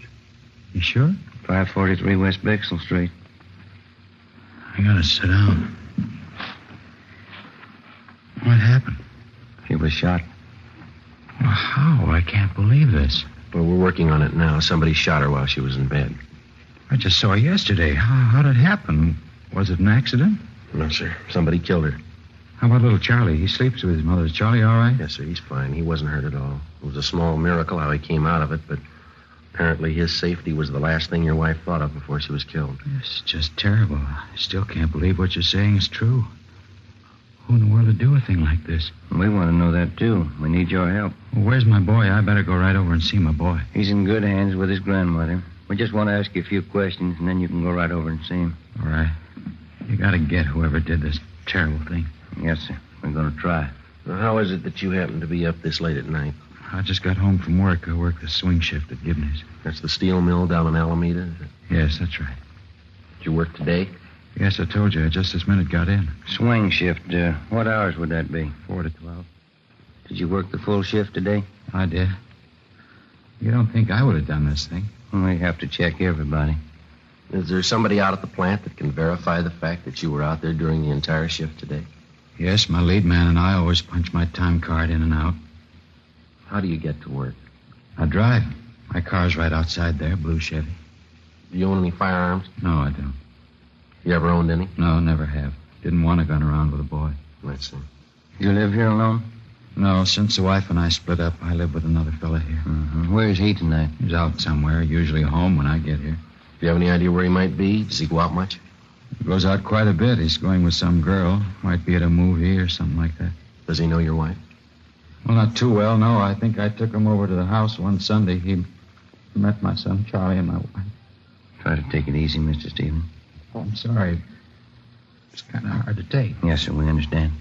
You sure? 543 West Bexel Street. I gotta sit down. What happened? She was shot. Well, how? I can't believe this. Well, we're working on it now. Somebody shot her while she was in bed. I just saw her yesterday. How did it happen? Was it an accident? No, sir. Somebody killed her. How about little Charlie? He sleeps with his mother. Is Charlie all right? Yes, sir. He's fine. He wasn't hurt at all. It was a small miracle how he came out of it, but apparently his safety was the last thing your wife thought of before she was killed. It's just terrible. I still can't believe what you're saying is true. Who in the world would do a thing like this? We want to know that, too. We need your help. Well, where's my boy? I better go right over and see my boy. He's in good hands with his grandmother. We just want to ask you a few questions, and then you can go right over and see him. All right. You got to get whoever did this terrible thing. Yes, sir. We're going to try. Well, how is it that you happen to be up this late at night? I just got home from work. I work the swing shift at Gibney's. That's the steel mill down in Alameda, is it? Yes, that's right. Did you work today? Yes, I told you. I just this minute got in. Swing shift. What hours would that be? 4 to 12. Did you work the full shift today? I did. You don't think I would have done this thing? We have to check everybody. Is there somebody out at the plant that can verify the fact that you were out there during the entire shift today? Yes, my lead man and I always punch my time card in and out. How do you get to work? I drive. My car's right outside there, blue Chevy. Do you own any firearms? No, I don't. You ever owned any? No, never have. Didn't want a gun around with a boy. Let's see. You live here alone? No, since the wife and I split up, I live with another fella here. Mm-hmm. Where is he tonight? He's out somewhere, usually home when I get here. Do you have any idea where he might be? Does he go out much? He goes out quite a bit. He's going with some girl. Might be at a movie or something like that. Does he know your wife? Well, not too well, no. I think I took him over to the house one Sunday. He met my son Charlie and my wife. Try to take it easy, Mr. Stevens. Oh, I'm sorry. It's kind of hard to take. Yes, sir, we understand.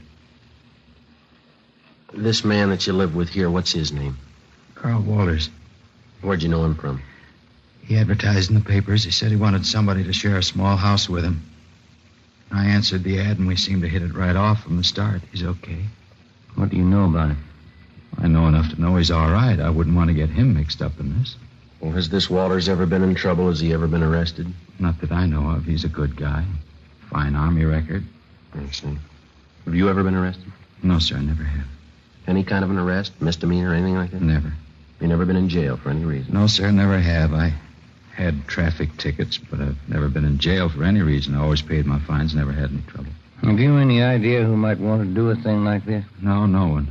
This man that you live with here, what's his name? Carl Walters. Where'd you know him from? He advertised in the papers. He said he wanted somebody to share a small house with him. I answered the ad, and we seemed to hit it right off from the start. He's okay. What do you know about him? I know enough to know he's all right. I wouldn't want to get him mixed up in this. Well, has this Walters ever been in trouble? Has he ever been arrested? Not that I know of. He's a good guy. Fine Army record. I see. Have you ever been arrested? No, sir, I never have. Any kind of an arrest? Misdemeanor, anything like that? Never. You never been in jail for any reason? No, sir, never have. I had traffic tickets, but I've never been in jail for any reason. I always paid my fines, never had any trouble. Have you any idea who might want to do a thing like this? No, no one.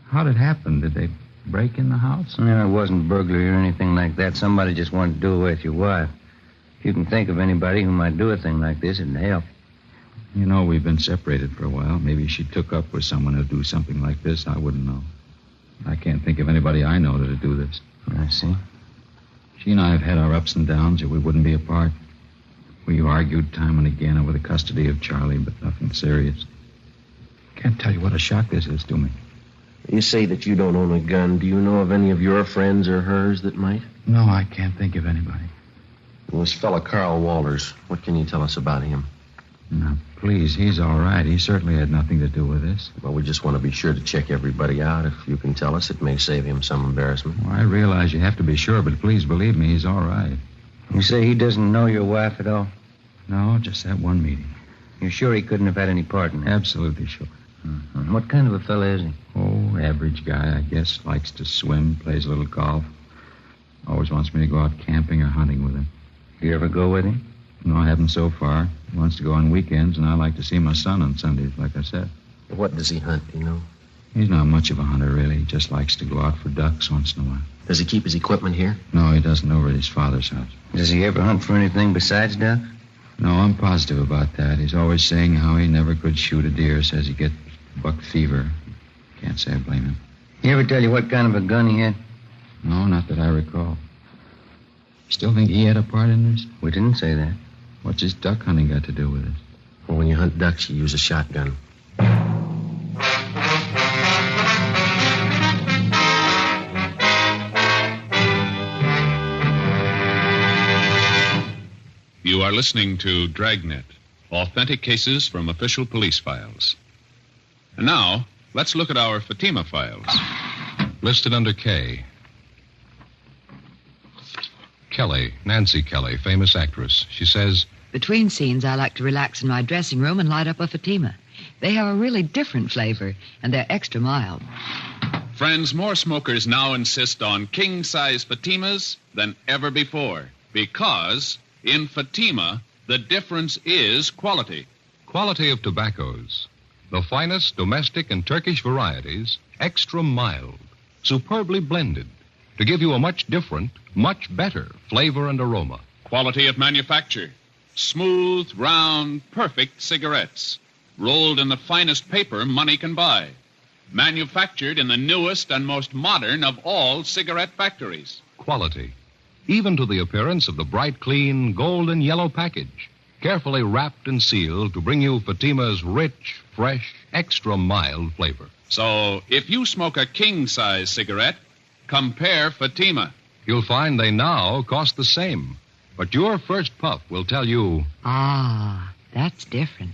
How did it happen? Did they break in the house? No, it wasn't burglary or anything like that. Somebody just wanted to do away with your wife. If you can think of anybody who might do a thing like this, it'd help. You know, we've been separated for a while. Maybe she took up with someone who'd do something like this. I wouldn't know. I can't think of anybody I know that'd do this. I see. She and I have had our ups and downs, or we wouldn't be apart. We argued time and again over the custody of Charlie, but nothing serious. Can't tell you what a shock this is to me. You say that you don't own a gun. Do you know of any of your friends or hers that might? No, I can't think of anybody. Well, this fella Carl Walters, what can you tell us about him? Now, please, he's all right. He certainly had nothing to do with this. Well, we just want to be sure to check everybody out. If you can tell us, it may save him some embarrassment. Well, I realize you have to be sure, but please believe me, he's all right. You say he doesn't know your wife at all? No, just that one meeting. You're sure he couldn't have had any part in it? Absolutely sure. Mm-hmm. What kind of a fella is he? Oh, average guy, I guess. Likes to swim, plays a little golf. Always wants me to go out camping or hunting with him. You ever go with him? No, I haven't so far. He wants to go on weekends, and I like to see my son on Sundays, like I said. What does he hunt, do you know? He's not much of a hunter, really. He just likes to go out for ducks once in a while. Does he keep his equipment here? No, he doesn't, over at his father's house. Does he ever hunt for anything besides ducks? No, I'm positive about that. He's always saying how he never could shoot a deer. Says he gets buck fever. Can't say I blame him. He ever tell you what kind of a gun he had? No, not that I recall. Still think he had a part in this? We didn't say that. What's his duck hunting got to do with it? Well, when you hunt ducks, you use a shotgun. You are listening to Dragnet, authentic cases from official police files. And now, let's look at our Fatima files. Listed under K. Kelly, Nancy Kelly, famous actress. She says, Between scenes, I like to relax in my dressing room and light up a Fatima. They have a really different flavor, and they're extra mild. Friends, more smokers now insist on king-size Fatimas than ever before. Because in Fatima, the difference is quality. quality of tobaccos. The finest domestic and Turkish varieties, extra mild, superbly blended, to give you a much different, much better flavor and aroma. Quality of manufacture. Smooth, round, perfect cigarettes. Rolled in the finest paper money can buy. Manufactured in the newest and most modern of all cigarette factories. Quality, even to the appearance of the bright, clean, golden yellow package, carefully wrapped and sealed to bring you Fatima's rich, fresh, extra mild flavor. So, if you smoke a king-size cigarette, compare Fatima. You'll find they now cost the same, but your first puff will tell you, Ah, that's different.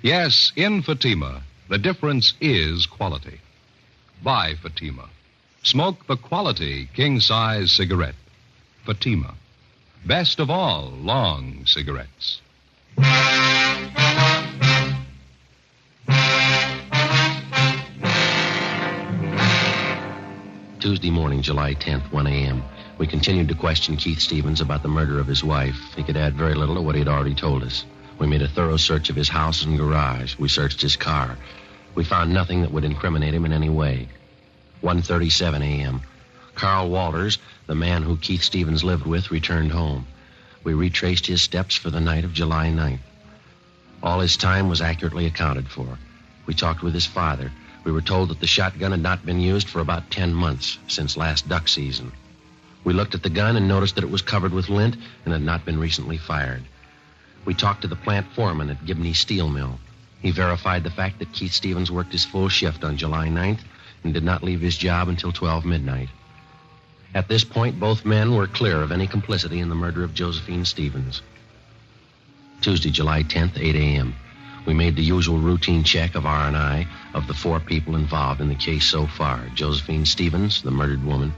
yes, in Fatima, the difference is quality. Buy Fatima. Smoke the quality king-size cigarette. Fatima. Best of all long cigarettes. Tuesday morning, July 10th, 1 a.m. We continued to question Keith Stevens about the murder of his wife. He could add very little to what he had already told us. We made a thorough search of his house and garage. We searched his car. We found nothing that would incriminate him in any way. 1:37 a.m. Carl Walters, the man who Keith Stevens lived with, returned home. We retraced his steps for the night of July 9th. All his time was accurately accounted for. We talked with his father. We were told that the shotgun had not been used for about 10 months, since last duck season. We looked at the gun and noticed that it was covered with lint and had not been recently fired. We talked to the plant foreman at Gibney Steel Mill. He verified the fact that Keith Stevens worked his full shift on July 9th and did not leave his job until 12 midnight. At this point, both men were clear of any complicity in the murder of Josephine Stevens. Tuesday, July 10th, 8 a.m. We made the usual routine check of R&I of the 4 people involved in the case so far. Josephine Stevens, the murdered woman,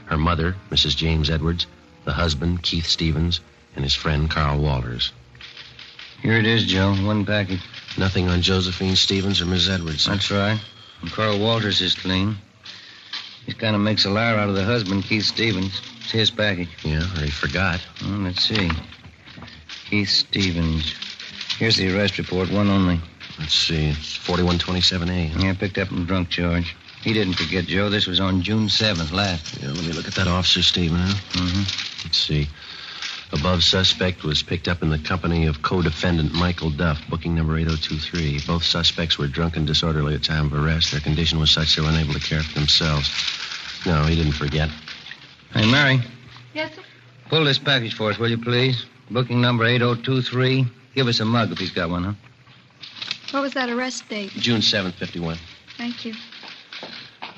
her mother, Mrs. James Edwards, the husband, Keith Stevens, and his friend, Carl Walters. Here it is, Joe. One package. Nothing on Josephine Stevens or Miss Edwards. That's right. And Carl Walters is clean. He kind of makes a liar out of the husband, Keith Stevens. It's his package. Yeah, or he forgot. Well, let's see. Keith Stevens. Here's the arrest report, one only. Let's see. It's 4127A. Yeah, picked up from drunk charge. He didn't forget, Joe. This was on June 7th last. Yeah, let me look at that officer statement, huh? Mm-hmm. Let's see. Above suspect was picked up in the company of co-defendant Michael Duff, booking number 8023. Both suspects were drunk and disorderly at time of arrest. Their condition was such they were unable to care for themselves. No, he didn't forget. Hey, Mary. Yes, sir? Pull this package for us, will you, please? Booking number 8023. Give us a mug if he's got one, huh? What was that arrest date? June 7th, 51. Thank you.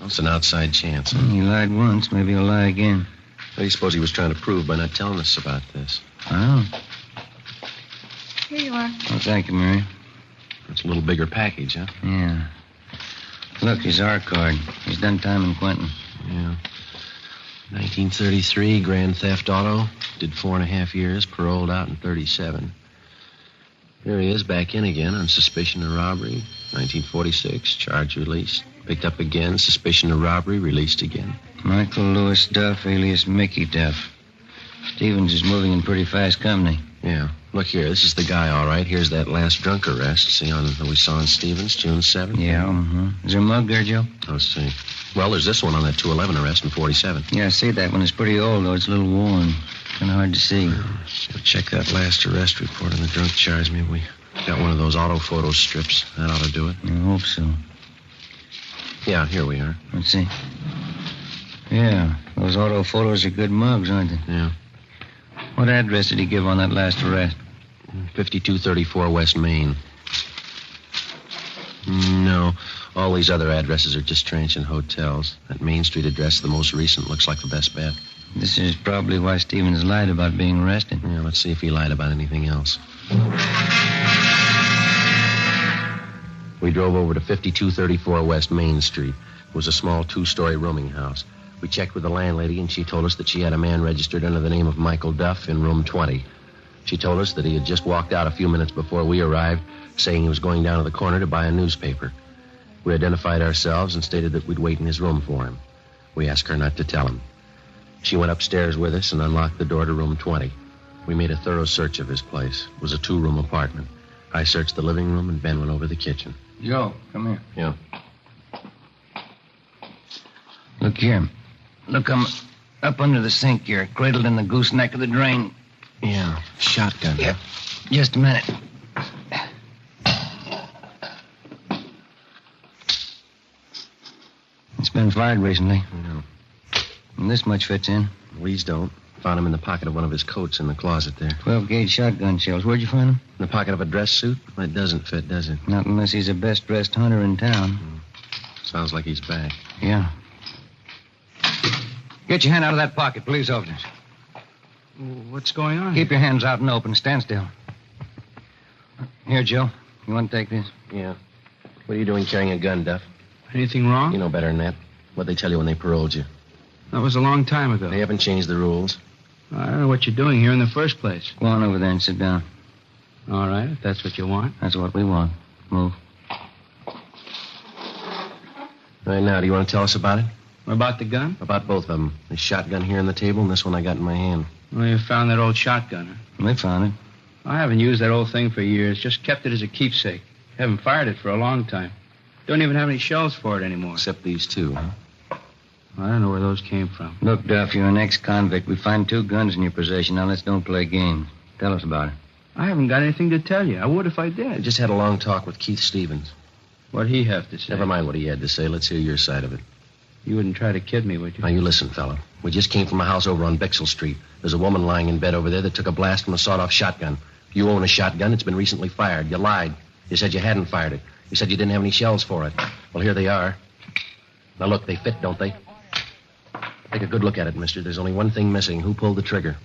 That's an outside chance. He lied once. Maybe he'll lie again. What do you suppose he was trying to prove by not telling us about this? Oh. Here you are. Oh, thank you, Mary. It's a little bigger package, huh? Yeah. Look, his R card. He's done time in Quentin. Yeah. 1933, grand theft auto. Did 4.5 years, paroled out in 37. Here he is, back in again on suspicion of robbery. 1946, charge released. Picked up again, suspicion of robbery, released again. Michael Lewis Duff, alias Mickey Duff. Stevens is moving in pretty fast company. Yeah. Look here, this is the guy, all right. Here's that last drunk arrest. See on that we saw on Stevens, June 7th? Yeah, Is there a mug there, Joe? Let's see. Well, there's this one on that 211 arrest in 47. Yeah, I see that one. It's pretty old, though. It's a little worn. Kind of hard to see. We'll check that last arrest report on the drunk charge. Maybe we got one of those auto photo strips. That ought to do it. I hope so. Yeah, here we are. Let's see. Yeah, those auto photos are good mugs, aren't they? Yeah. What address did he give on that last arrest? 5234 West Main. No, all these other addresses are just transient hotels. That Main Street address, the most recent, looks like the best bet. This is probably why Stevens lied about being arrested. Yeah, let's see if he lied about anything else. We drove over to 5234 West Main Street. It was a small 2-story rooming house. We checked with the landlady, and she told us that she had a man registered under the name of Michael Duff in room 20. She told us that he had just walked out a few minutes before we arrived, saying he was going down to the corner to buy a newspaper. We identified ourselves and stated that we'd wait in his room for him. We asked her not to tell him. She went upstairs with us and unlocked the door to room 20. We made a thorough search of his place. It was a 2-room apartment. I searched the living room, and Ben went over the kitchen. Joe, come here. Yeah. Look here. Look, I'm up under the sink here, cradled in the gooseneck of the drain. Yeah, shotgun. Yep. Just a minute. It's been fired recently. No. And this much fits in. These don't. Found him in the pocket of one of his coats in the closet there. 12-gauge shotgun shells. Where'd you find them? In the pocket of a dress suit? Well, it doesn't fit, does it? Not unless he's the best-dressed hunter in town. Sounds like he's back. Yeah. Get your hand out of that pocket, police officers. What's going on? Keep your hands out and open. Stand still. Here, Joe. You want to take this? Yeah. What are you doing carrying a gun, Duff? Anything wrong? You know better than that. What'd they tell you when they paroled you? That was a long time ago. They haven't changed the rules. I don't know what you're doing here in the first place. Go on over there and sit down. All right, if that's what you want. That's what we want. Move. Right now, do you want to tell us about it? About the gun? About both of them. This shotgun here on the table and this one I got in my hand. Well, you found that old shotgun, huh? We found it. I haven't used that old thing for years. Just kept it as a keepsake. Haven't fired it for a long time. Don't even have any shells for it anymore. Except these two, huh? I don't know where those came from. Look, Duff, you're an ex-convict. We find 2 guns in your possession. Now, let's don't play games. Tell us about it. I haven't got anything to tell you. I would if I did. I just had a long talk with Keith Stevens. What'd he have to say? Never mind what he had to say. Let's hear your side of it. You wouldn't try to kid me, would you? Now, you listen, fella. We just came from a house over on Bixel Street. There's a woman lying in bed over there that took a blast from a sawed-off shotgun. You own a shotgun. It's been recently fired. You lied. You said you hadn't fired it. You said you didn't have any shells for it. Well, here they are. Now, look, they fit, don't they? Take a good look at it, mister. There's only one thing missing. Who pulled the trigger?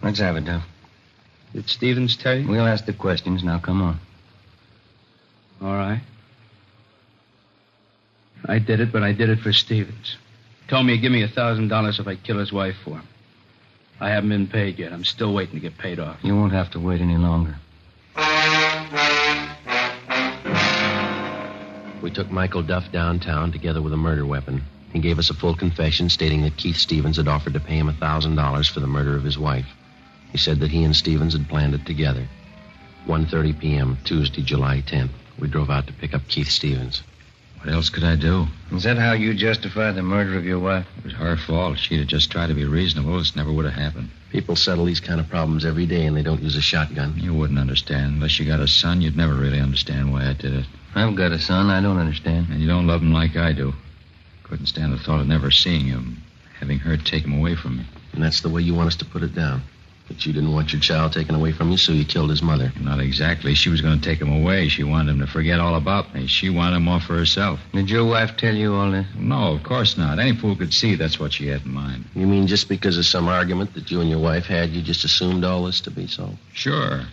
Let's have it, Duff. Did Stevens tell you? We'll ask the questions. Now, come on. All right. I did it, but I did it for Stevens. Told me he'd give me $1,000 if I kill his wife for him. I haven't been paid yet. I'm still waiting to get paid off. You won't have to wait any longer. We took Michael Duff downtown together with a murder weapon. He gave us a full confession stating that Keith Stevens had offered to pay him $1,000 for the murder of his wife. He said that he and Stevens had planned it together. 1:30 p.m., Tuesday, July 10th. We drove out to pick up Keith Stevens. What else could I do? Is that how you justify the murder of your wife? It was her fault. She'd have just tried to be reasonable. This never would have happened. People settle these kind of problems every day, and they don't use a shotgun. You wouldn't understand. Unless you got a son, you'd never really understand why I did it. I've got a son. I don't understand. And you don't love him like I do. Couldn't stand the thought of never seeing him, having her take him away from me. And that's the way you want us to put it down. That you didn't want your child taken away from you, so you killed his mother. Not exactly. She was going to take him away. She wanted him to forget all about me. She wanted him off for herself. Did your wife tell you all this? No, of course not. Any fool could see that's what she had in mind. You mean just because of some argument that you and your wife had, you just assumed all this to be so? Sure.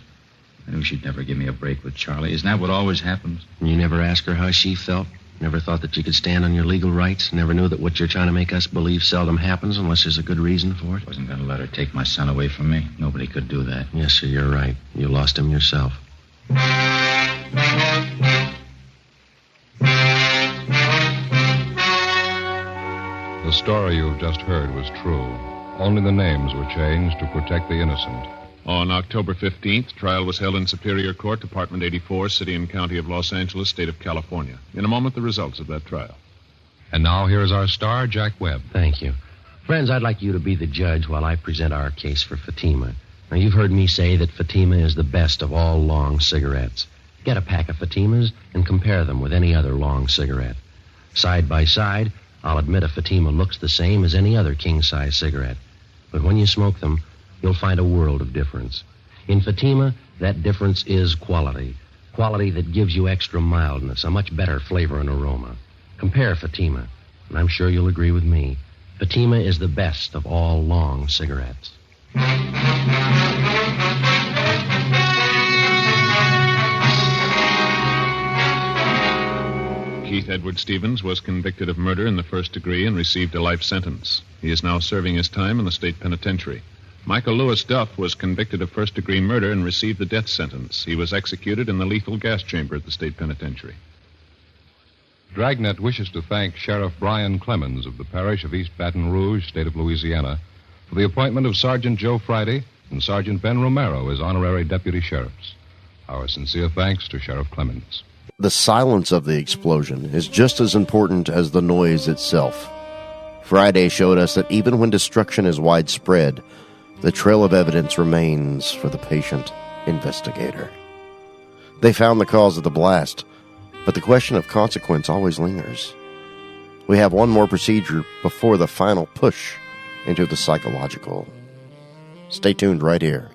I knew she'd never give me a break with Charlie. Isn't that what always happens? And you never asked her how she felt? Never thought that you could stand on your legal rights? Never knew that what you're trying to make us believe seldom happens unless there's a good reason for it? Wasn't going to let her take my son away from me. Nobody could do that. Yes, sir, you're right. You lost him yourself. The story you've just heard was true. Only the names were changed to protect the innocent. On October 15th, trial was held in Superior Court, Department 84, City and County of Los Angeles, State of California. In a moment, the results of that trial. And now here's our star, Jack Webb. Thank you. Friends, I'd like you to be the judge while I present our case for Fatima. Now, you've heard me say that Fatima is the best of all long cigarettes. Get a pack of Fatimas and compare them with any other long cigarette. Side by side, I'll admit a Fatima looks the same as any other king-size cigarette. But when you smoke them, you'll find a world of difference. In Fatima, that difference is quality. Quality that gives you extra mildness, a much better flavor and aroma. Compare Fatima, and I'm sure you'll agree with me. Fatima is the best of all long cigarettes. Keith Edward Stevens was convicted of murder in the first degree and received a life sentence. He is now serving his time in the state penitentiary. Michael Lewis Duff was convicted of first-degree murder and received the death sentence. He was executed in the lethal gas chamber at the state penitentiary. Dragnet wishes to thank Sheriff Brian Clemens of the parish of East Baton Rouge, state of Louisiana, for the appointment of Sergeant Joe Friday and Sergeant Ben Romero as honorary deputy sheriffs. Our sincere thanks to Sheriff Clemens. The silence of the explosion is just as important as the noise itself. Friday showed us that even when destruction is widespread, the trail of evidence remains for the patient investigator. They found the cause of the blast, but the question of consequence always lingers. We have one more procedure before the final push into the psychological. Stay tuned right here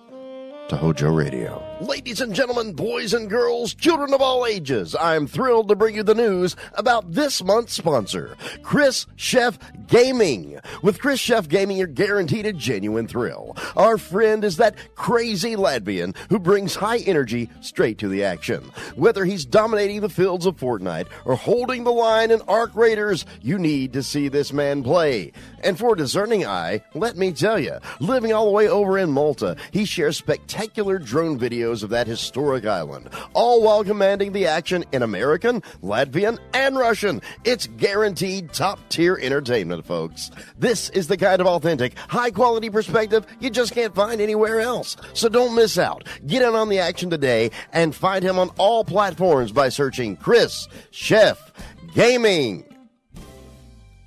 to Hojo Radio. Ladies and gentlemen, boys and girls, children of all ages, I'm thrilled to bring you the news about this month's sponsor, Chris Chef Gaming. With Chris Chef Gaming, you're guaranteed a genuine thrill. Our friend is that crazy Latvian who brings high energy straight to the action. Whether he's dominating the fields of Fortnite or holding the line in Ark Raiders, you need to see this man play. And for a discerning eye, let me tell you, living all the way over in Malta, he shares spectacular drone videos of that historic island, all while commanding the action in American, Latvian, and Russian. It's guaranteed top-tier entertainment, folks. This is the kind of authentic, high-quality perspective you just can't find anywhere else. So don't miss out. Get in on the action today and find him on all platforms by searching Chris Chef Gaming.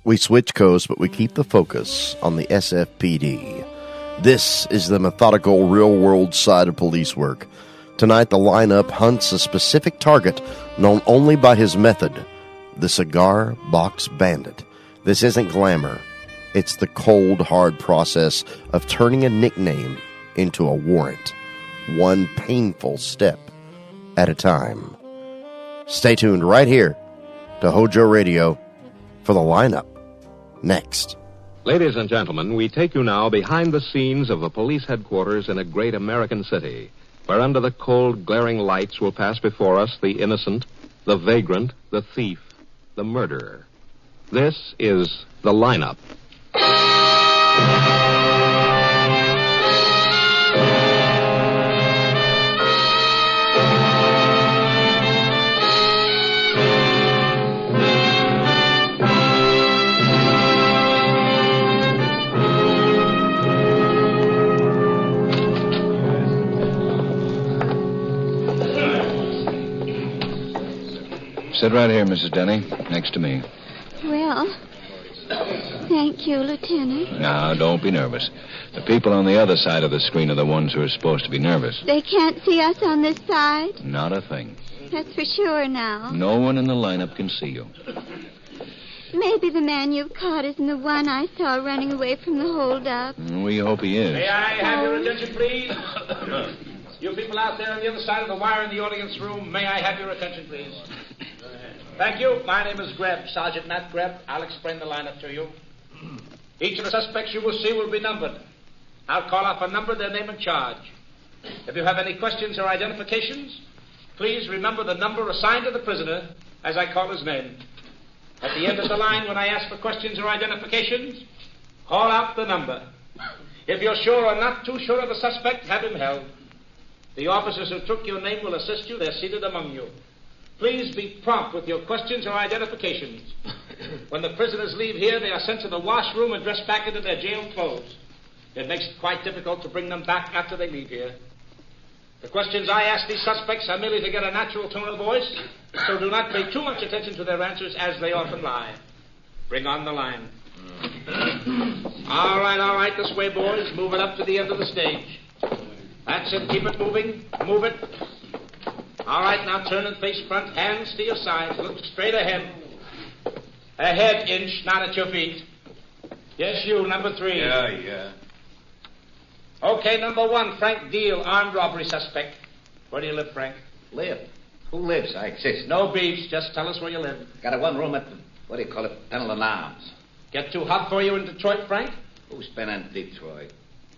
We switch coasts, but we keep the focus on the SFPD. This is the methodical, real-world side of police work. Tonight, the lineup hunts a specific target known only by his method, the cigar box bandit. This isn't glamour. It's the cold, hard process of turning a nickname into a warrant, one painful step at a time. Stay tuned right here to Hojo Radio for the lineup. Next. Ladies and gentlemen, we take you now behind the scenes of the police headquarters in a great American city, where under the cold, glaring lights will pass before us the innocent, the vagrant, the thief, the murderer. This is The Lineup. Sit right here, Mrs. Denny, next to me. Well, thank you, Lieutenant. Now, don't be nervous. The people on the other side of the screen are the ones who are supposed to be nervous. They can't see us on this side? Not a thing. That's for sure now. No one in the lineup can see you. Maybe the man you've caught isn't the one I saw running away from the holdup. We hope he is. May I have your attention, please? You people out there on the other side of the wire in the audience room, may I have your attention, please? Thank you. My name is Greb, Sergeant Nat Greb. I'll explain the lineup to you. Each of the suspects you will see will be numbered. I'll call off a number, their name and charge. If you have any questions or identifications, please remember the number assigned to the prisoner as I call his name. At the end of the line, when I ask for questions or identifications, call out the number. If you're sure or not too sure of a suspect, have him held. The officers who took your name will assist you. They're seated among you. Please be prompt with your questions or identifications. When the prisoners leave here, they are sent to the washroom and dressed back into their jail clothes. It makes it quite difficult to bring them back after they leave here. The questions I ask these suspects are merely to get a natural tone of voice, so do not pay too much attention to their answers as they often lie. Bring on the line. All right, this way, boys. Move it up to the end of the stage. That's it. Keep it moving. Move it. All right, now turn and face front. Hands to your sides. Look straight ahead. Ahead, inch, not at your feet. Yes, you, number 3. Yeah. Okay, number 1, Frank Deal, armed robbery suspect. Where do you live, Frank? Live? Who lives? I exist. No beefs. Just tell us where you live. Got a one room at the, what do you call it, Penland Arms. Get too hot for you in Detroit, Frank? Who's been in Detroit?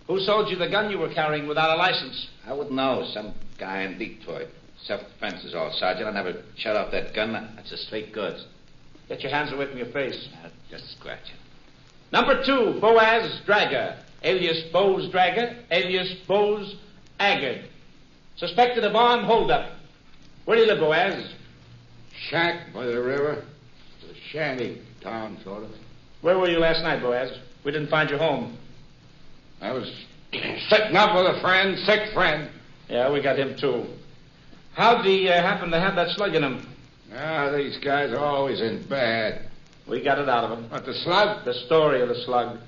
Who sold you the gun you were carrying without a license? I wouldn't know. Some guy in Detroit. Self-defense is all, Sergeant. I never shut off that gun. That's a straight goods. Get your hands away from your face. Just scratch it. Number 2, Boaz Dragger, alias Bose Dragger, alias Bose Aggard. Suspected of armed holdup. Where do you live, Boaz? Shack by the river. It's a shanty town, sort of. Where were you last night, Boaz? We didn't find your home. I was sitting up with a friend, sick friend. Yeah, we got him, too. How'd he happen to have that slug in him? These guys are always in bad. We got it out of him. What, the slug? The story of the slug.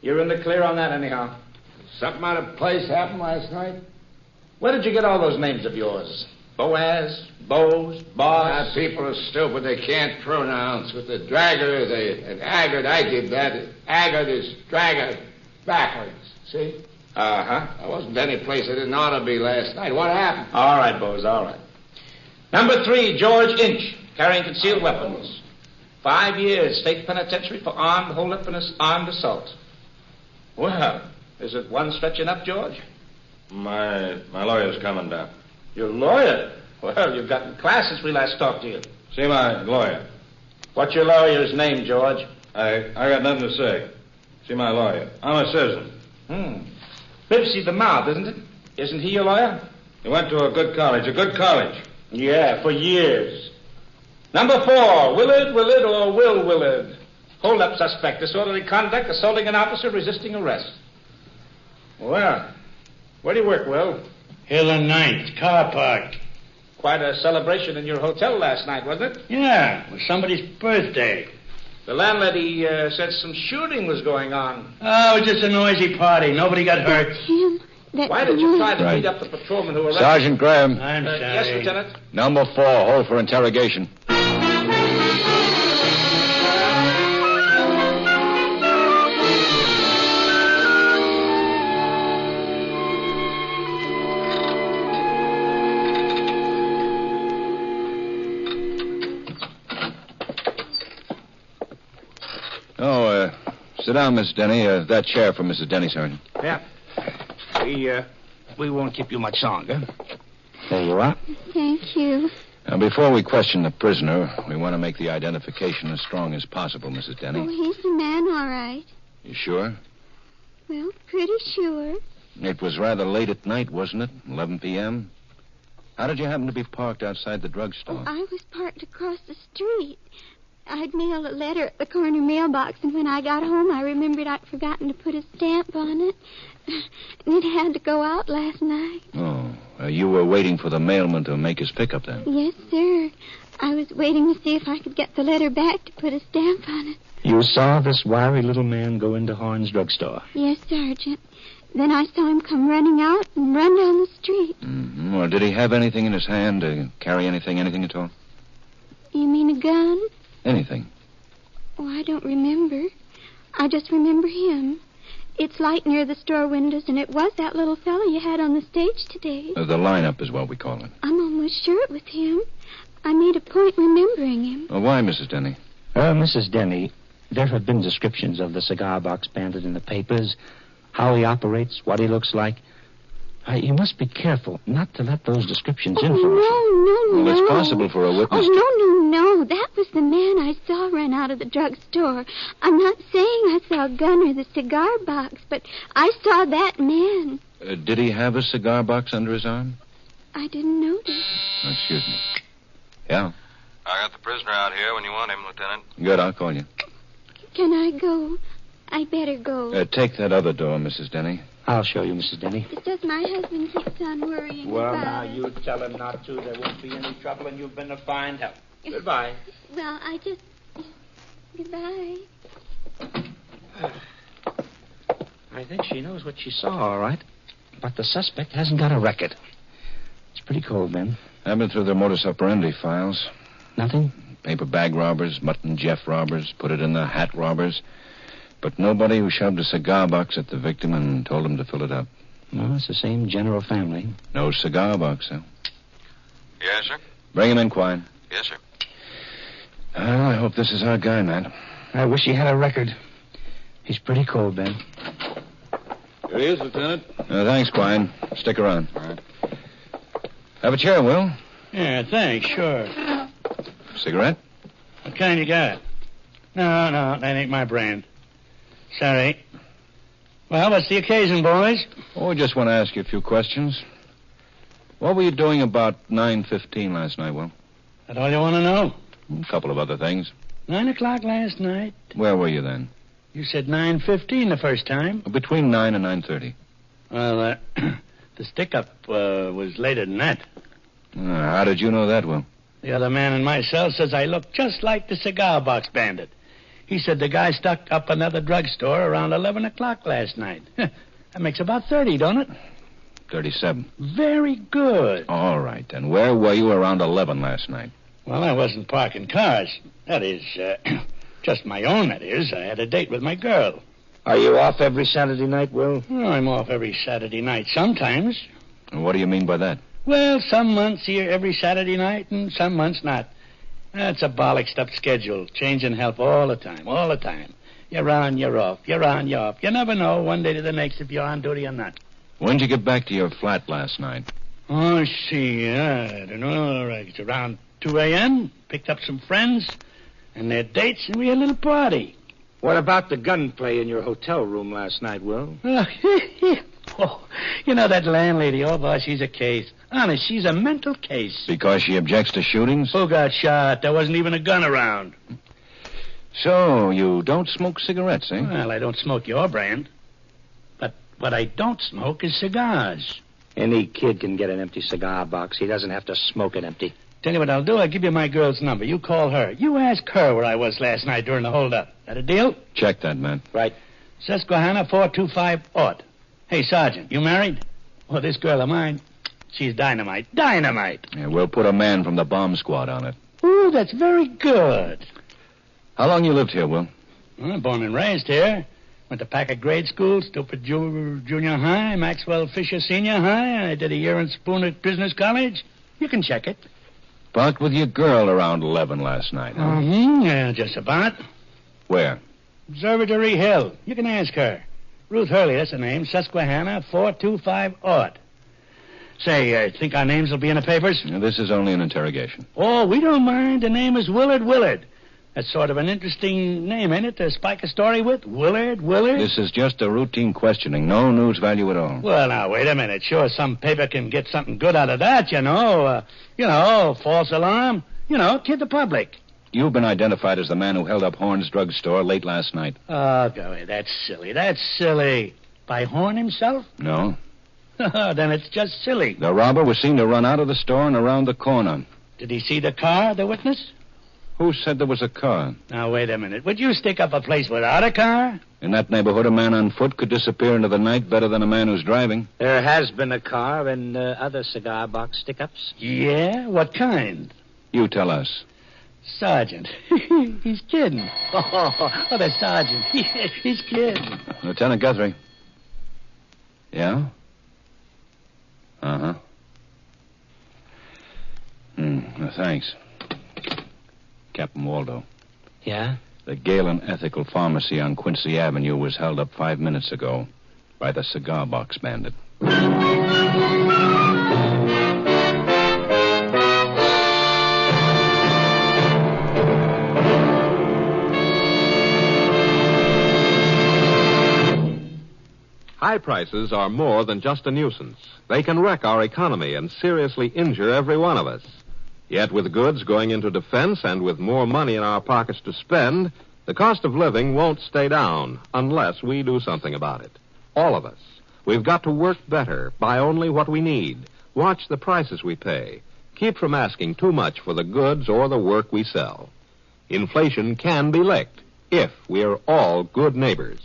You're in the clear on that anyhow. Something out of place happened last night? Where did you get all those names of yours? Boaz, Bose, Boss? People are stupid. They can't pronounce. With the dragger, and Aggard, I did that. Aggard is dragger backwards. See? Uh-huh. I wasn't any place I didn't ought to be last night. What happened? All right, Bose, all right. Number 3, George Inch, carrying concealed weapons. 5 years, state penitentiary for armed holdup and armed assault. Well, is it one stretching up, George? My lawyer's coming down. Your lawyer? Well, you've gotten class since we last talked to you. See my lawyer. What's your lawyer's name, George? I got nothing to say. See my lawyer. I'm a citizen. Bibsy the Mouth, isn't it? Isn't he your lawyer? He went to a good college. Yeah, for years. Number 4, Willard or Will Willard. Hold-up suspect, disorderly conduct, assaulting an officer, resisting arrest. Well, where do you work, Will? Hill and Ninth, car park. Quite a celebration in your hotel last night, wasn't it? Yeah, it was somebody's birthday. The landlady said some shooting was going on. Oh, just a noisy party. Nobody got hurt. Him. Why did you try to beat up the patrolman who arrested Sergeant Graham. I'm sorry. Yes, Lieutenant? Number 4, hold for interrogation. Sit down, Miss Denny. That chair for Mrs. Denny, Sergeant. Yeah. We won't keep you much longer. There you are. Thank you. Now, before we question the prisoner, we want to make the identification as strong as possible, Mrs. Denny. Oh, he's the man, all right. You sure? Well, pretty sure. It was rather late at night, wasn't it? 11 p.m.? How did you happen to be parked outside the drugstore? Oh, I was parked across the street. I'd mailed a letter at the corner mailbox, and when I got home, I remembered I'd forgotten to put a stamp on it. And it had to go out last night. Oh, you were waiting for the mailman to make his pickup then? Yes, sir. I was waiting to see if I could get the letter back to put a stamp on it. You saw this wiry little man go into Horn's drugstore? Yes, Sergeant. Then I saw him come running out and run down the street. Mm-hmm. Well, did he have anything in his hand? Carry anything at all? You mean a gun? Anything. Oh, I don't remember. I just remember him. It's light near the store windows, and it was that little fellow you had on the stage today. The lineup is what we call it. I'm almost sure it was him. I made a point remembering him. Well, why, Mrs. Denny? Mrs. Denny, there have been descriptions of the cigar box bandit in the papers, how he operates, what he looks like. You must be careful not to let those descriptions influence you. No. Well, it's possible for a witness no. That was the man I saw run out of the drugstore. I'm not saying I saw a gun or the cigar box, but I saw that man. Did he have a cigar box under his arm? I didn't notice. Excuse me. Yeah? I got the prisoner out here when you want him, Lieutenant. Good, I'll call you. Can I go? I better go. Take that other door, Mrs. Denny. I'll show you, Mrs. Denny. It's just my husband keeps on worrying Well, about now, it. you tell him not to. There won't be any trouble, and you've been a fine help. Goodbye. Well, Goodbye. I think she knows what she saw, all right. But the suspect hasn't got a record. It's pretty cold, Ben. I've been through their modus operandi files. Nothing? Paper bag robbers, Mutton Jeff robbers, put it in the hat robbers. But nobody who shoved a cigar box at the victim and told him to fill it up. Well, it's the same general family. No cigar box, huh? Yes, sir? Bring him in, Quine. Yes, sir. Well, I hope this is our guy, Matt. I wish he had a record. He's pretty cold, Ben. Here he is, Lieutenant. Thanks, Quine. Stick around. All right. Have a chair, Will. Yeah, thanks, sure. Cigarette? What kind you got? No, that ain't my brand. Sorry. Well, what's the occasion, boys? Oh, we just want to ask you a few questions. What were you doing about 9:15 last night, Will? That all you want to know? A couple of other things. 9 o'clock last night. Where were you then? You said 9:15 the first time. Between 9 and 9:30. Well, the stick-up was later than that. How did you know that, Will? The other man in my cell says I look just like the cigar box bandit. He said the guy stuck up another drugstore around 11 o'clock last night. That makes about 30, don't it? 37. Very good. All right. And where were you around 11 last night? Well, I wasn't parking cars. That is, just my own, that is. I had a date with my girl. Are you off every Saturday night, Will? Oh, I'm off every Saturday night sometimes. And what do you mean by that? Well, some months here every Saturday night and some months not. That's a bollocksed up schedule. Changing help all the time. You're on, you're off. You're on, you're off. You never know one day to the next if you're on duty or not. When'd you get back to your flat last night? Oh, see, I don't know. It's around 2 a.m. Picked up some friends and their dates, and we had a little party. What about the gunplay in your hotel room last night, Will? Oh, you know that landlady, boss, she's a case. Honest, she's a mental case. Because she objects to shootings? Who got shot? There wasn't even a gun around. So, you don't smoke cigarettes, eh? Well, I don't smoke your brand. But what I don't smoke is cigars. Any kid can get an empty cigar box. He doesn't have to smoke it empty. Tell you what I'll do. I'll give you my girl's number. You call her. You ask her where I was last night during the holdup. That a deal? Check that, man. Right. Susquehanna 425-aught. Hey, Sergeant, you married? Well, this girl of mine, she's dynamite. Dynamite. Yeah, we'll put a man from the bomb squad on it. Ooh, that's very good. How long you lived here, Will? Well, born and raised here. Went to Packard grade school, Stupid Junior High, Maxwell Fisher Senior High. I did a year in Spooner Business College. You can check it. Bunked with your girl around 11 last night, huh? Mm-hmm, yeah, just about. Where? Observatory Hill. You can ask her. Ruth Hurley, that's her name. Susquehanna 425-aught. Say, think our names will be in the papers? Now, this is only an interrogation. Oh, we don't mind. The name is Willard. That's sort of an interesting name, ain't it, to spike a story with? Willard? This is just a routine questioning. No news value at all. Well, now, wait a minute. Sure, some paper can get something good out of that, you know. False alarm. Kid the public. You've been identified as the man who held up Horn's drugstore late last night. Oh, go ahead. That's silly. By Horn himself? No. Then it's just silly. The robber was seen to run out of the store and around the corner. Did he see the car, the witness? Who said there was a car? Now, wait a minute. Would you stick up a place without a car? In that neighborhood, a man on foot could disappear into the night better than a man who's driving. There has been a car and other cigar box stick-ups. Yeah? What kind? You tell us. Sergeant. He's kidding. Oh, the sergeant. He's kidding. Lieutenant Guthrie. Yeah? Uh-huh. Well, thanks. Captain Waldo. Yeah? The Galen Ethical Pharmacy on Quincy Avenue was held up 5 minutes ago by the cigar box bandit. High prices are more than just a nuisance. They can wreck our economy and seriously injure every one of us. Yet with goods going into defense and with more money in our pockets to spend, the cost of living won't stay down unless we do something about it. All of us. We've got to work better, buy only what we need, watch the prices we pay, keep from asking too much for the goods or the work we sell. Inflation can be licked if we're all good neighbors.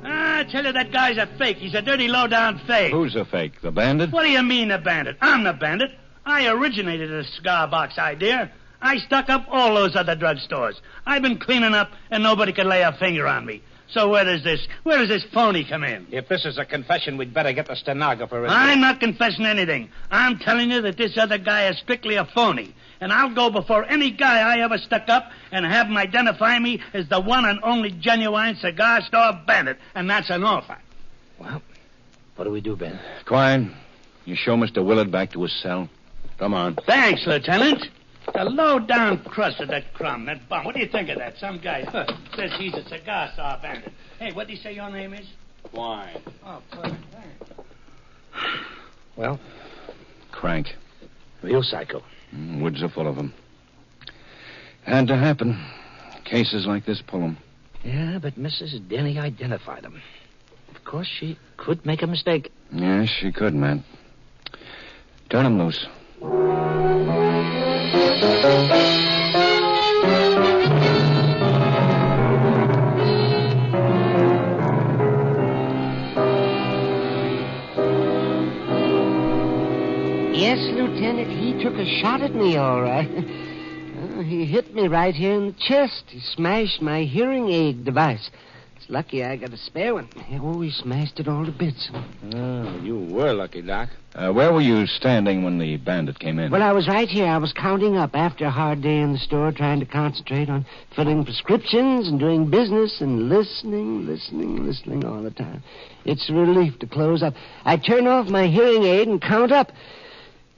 I tell you, that guy's a fake. He's a dirty, low-down fake. Who's a fake? The bandit? What do you mean, the bandit? I'm the bandit. I originated the cigar box idea. I stuck up all those other drugstores. I've been cleaning up, and nobody could lay a finger on me. So where does this phony come in? If this is a confession, we'd better get the stenographer in. I'm not confessing anything. I'm telling you that this other guy is strictly a phony. And I'll go before any guy I ever stuck up and have him identify me as the one and only genuine cigar store bandit. And that's an offer. Well, what do we do, Ben? Quiet. You show Mr. Willard back to his cell. Come on. Thanks, Lieutenant. The low-down crust of that crumb, that bum. What do you think of that? Some guy says he's a cigar store bandit. Hey, what do you say your name is? Why? Oh, perfect. Thanks. Well? Crank. Real psycho. Woods are full of them. Had to happen. Cases like this pull them. Yeah, but Mrs. Denny identified him. Of course, she could make a mistake. Yes, she could, Matt. Turn him loose. Yes, Lieutenant, he took a shot at me, all right. He hit me right here in the chest. He smashed my hearing aid device. It's lucky I got a spare one. Oh, he smashed it all to bits. Oh, you were lucky, Doc. Where were you standing when the bandit came in? Well, I was right here. I was counting up after a hard day in the store, trying to concentrate on filling prescriptions and doing business and listening all the time. It's a relief to close up. I turn off my hearing aid and count up.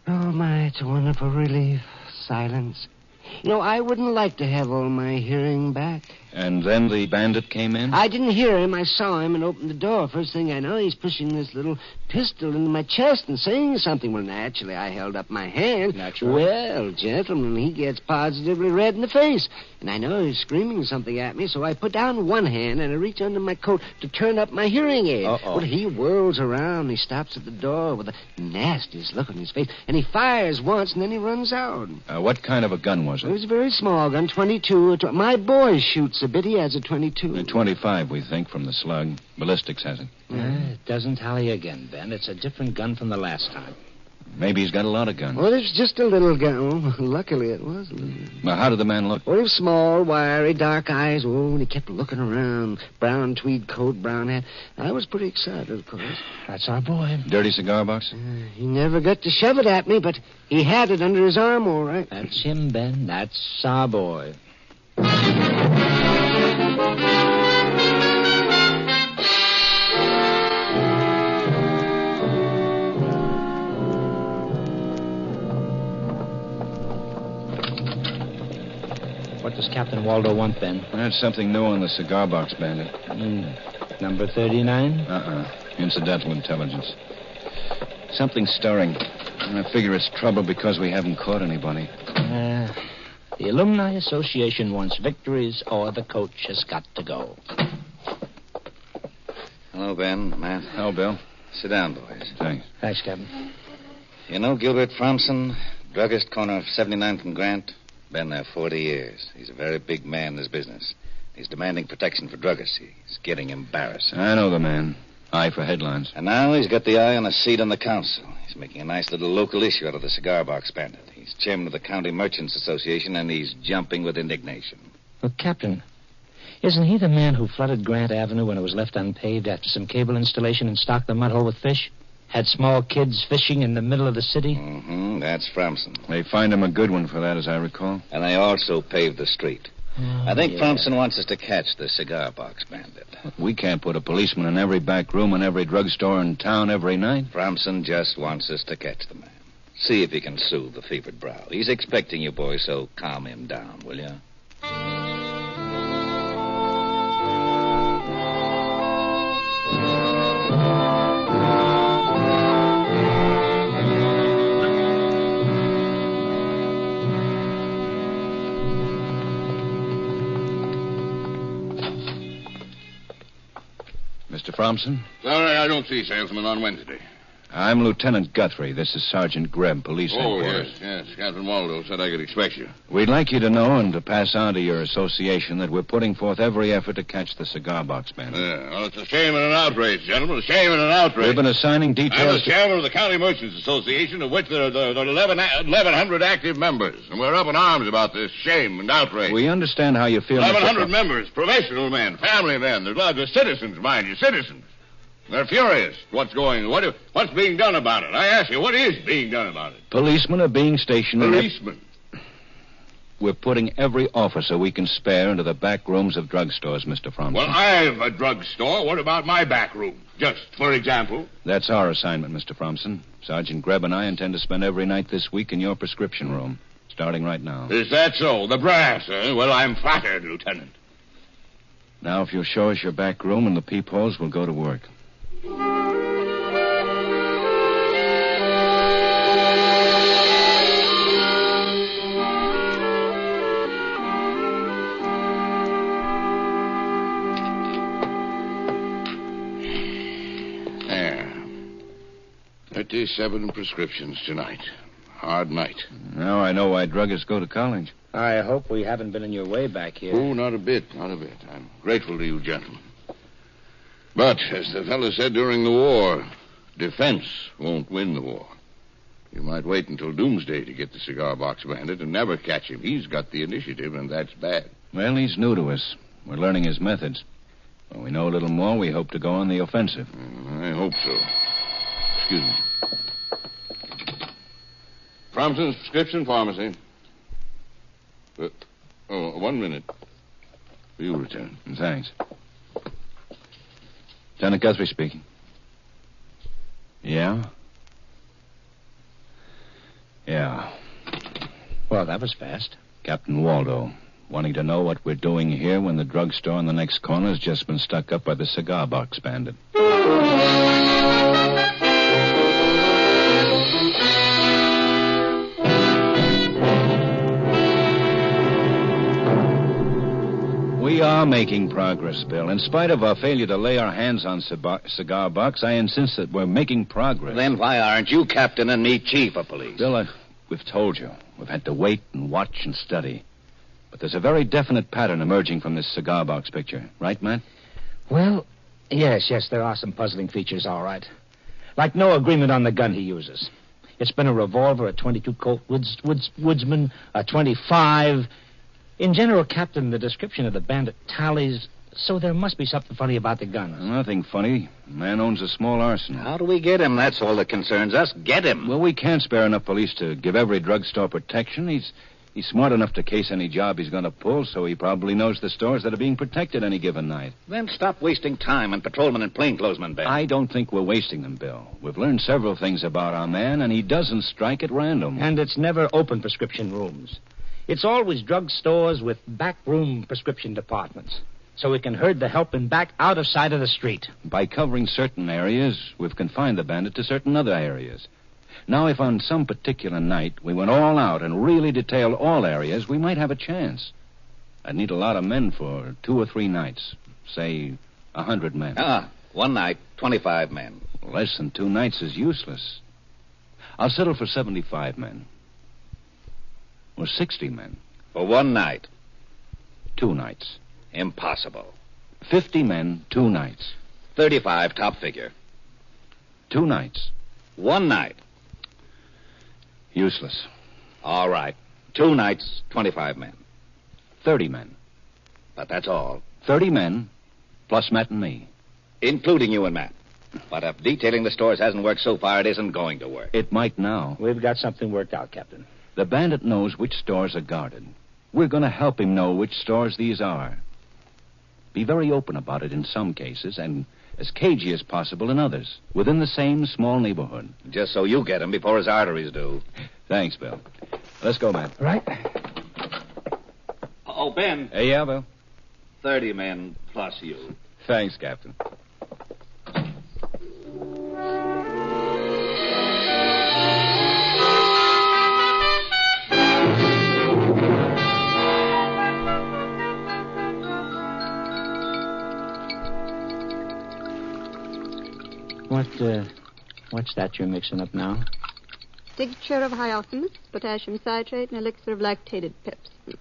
Oh, my, it's a wonderful relief. Silence. You know, I wouldn't like to have all my hearing back. And then the bandit came in? I didn't hear him. I saw him and opened the door. First thing I know, he's pushing this little pistol into my chest and saying something. Well, naturally, I held up my hand. Naturally. Well, gentlemen, he gets positively red in the face. And I know he's screaming something at me, so I put down one hand and I reach under my coat to turn up my hearing aid. Uh-oh. Well, he whirls around. He stops at the door with the nastiest look on his face. And he fires once, and then he runs out. What kind of a gun was It it? was a very small gun, 22. My boy shoots a bit. He has a 22. A 25, we think, from the slug. Ballistics has it. It doesn't tally again, Ben. It's a different gun from the last time. Maybe he's got a lot of guns. Well, it's just a little gun. Oh, luckily, it was a little. Well, how did the man look? Oh, he was small, wiry, dark eyes. Oh, and he kept looking around. Brown tweed coat, brown hat. I was pretty excited, of course. That's our boy. Dirty cigar box? He never got to shove it at me, but he had it under his arm, all right. That's him, Ben. That's our boy. What does Captain Waldo want, Ben? That's something new on the cigar box, Bandit. Number 39? Incidental intelligence. Something stirring. And I figure it's trouble because we haven't caught anybody. The Alumni Association wants victories or the coach has got to go. Hello, Ben, Matt. Hello, Bill. Sit down, boys. Thanks. Thanks, Captain. You know Gilbert Fromson, druggist, corner of 79th and Grant? Been there 40 years. He's a very big man in this business. He's demanding protection for druggists. He's getting embarrassing. I know the man. Eye for headlines. And now he's got the eye on a seat on the council. He's making a nice little local issue out of the cigar box bandit. He's chairman of the County Merchants Association, and he's jumping with indignation. Well, Captain, isn't he the man who flooded Grant Avenue when it was left unpaved after some cable installation and stocked the mud hole with fish? Had small kids fishing in the middle of the city? Mm-hmm. That's Fromson. They find him a good one for that, as I recall. And they also paved the street. I think yeah. Fromson wants us to catch the cigar box bandit. We can't put a policeman in every back room in every drugstore in town every night. Fromson just wants us to catch the man. See if he can soothe the fevered brow. He's expecting you, boys, so calm him down, will you? Mr. Fromson? Sorry, I don't see salesmen on Wednesday. I'm Lieutenant Guthrie. This is Sergeant Greb, police headquarters. Yes. Captain Waldo said I could expect you. We'd like you to know and to pass on to your association that we're putting forth every effort to catch the cigar box bandit. Yeah, well, it's a shame and an outrage, gentlemen. A shame and an outrage. We've been assigning I'm the details to... chairman of the County Merchants Association, of which there are 1,100 active members. And we're up in arms about this shame and outrage. We understand how you feel, 1,100 members, professional men, family men. They're citizens, mind you, citizens. They're furious. What's being done about it? I ask you, what is being done about it? Policemen are being stationed... Policemen? We're putting every officer we can spare into the back rooms of drugstores, Mr. Fromson. Well, I've a drugstore. What about my back room? Just for example. That's our assignment, Mr. Fromson. Sergeant Greb and I intend to spend every night this week in your prescription room, starting right now. Is that so? The brass, eh? Well, I'm flattered, Lieutenant. Now, if you'll show us your back room and the peepholes, we'll go to work. There. 37 prescriptions tonight. Hard night. Now I know why druggists go to college. I hope we haven't been in your way back here. Oh, not a bit. I'm grateful to you, gentlemen. But, as the fellow said during the war, defense won't win the war. You might wait until doomsday to get the cigar box bandit and never catch him. He's got the initiative, and that's bad. Well, he's new to us. We're learning his methods. When we know a little more, we hope to go on the offensive. I hope so. Excuse me. Fromson's Prescription Pharmacy. 1 minute. You return. Thanks. Lieutenant Guthrie speaking. Yeah? Yeah. Well, that was fast. Captain Waldo, wanting to know what we're doing here when the drugstore on the next corner has just been stuck up by the cigar box bandit. We are making progress, Bill. In spite of our failure to lay our hands on cigar box, I insist that we're making progress. Then why aren't you captain and me chief of police? Bill, we've told you. We've had to wait and watch and study. But there's a very definite pattern emerging from this cigar box picture. Right, Matt? Well, yes, there are some puzzling features, all right. Like no agreement on the gun he uses. It's been a revolver, a 22 Colt Woodsman, a 25... In general, Captain, the description of the bandit tallies, so there must be something funny about the guns. Nothing funny. The man owns a small arsenal. How do we get him? That's all that concerns us. Get him. Well, we can't spare enough police to give every drugstore protection. He's smart enough to case any job he's going to pull, so he probably knows the stores that are being protected any given night. Then stop wasting time on patrolmen and plainclothesmen, Ben. I don't think we're wasting them, Bill. We've learned several things about our man, and he doesn't strike at random. And it's never open prescription rooms. It's always drugstores with backroom prescription departments, so we can herd the helping back out of sight of the street. By covering certain areas, we've confined the bandit to certain other areas. Now, if on some particular night we went all out and really detailed all areas, we might have a chance. I'd need a lot of men for 2 or 3 nights. Say, 100 men. 1 night, 25 men. Less than 2 nights is useless. I'll settle for 75 men. Or 60 men. For 1 night. 2 nights. Impossible. 50 men, 2 nights. 35, top figure. 2 nights. 1 night. Useless. All right. 2 nights, 25 men. 30 men. But that's all. 30 men, plus Matt and me. Including you and Matt. But if detailing the stores hasn't worked so far, it isn't going to work. It might now. We've got something worked out, Captain. The bandit knows which stores are guarded. We're going to help him know which stores these are. Be very open about it in some cases, and as cagey as possible in others, within the same small neighborhood. Just so you get him before his arteries do. Thanks, Bill. Let's go, Matt. Right. Oh, Ben. Hey, yeah, Bill. 30 men plus you. Thanks, Captain. What's that you're mixing up now? Tincture of hyoscyamus, potassium citrate, and elixir of lactated pepsin.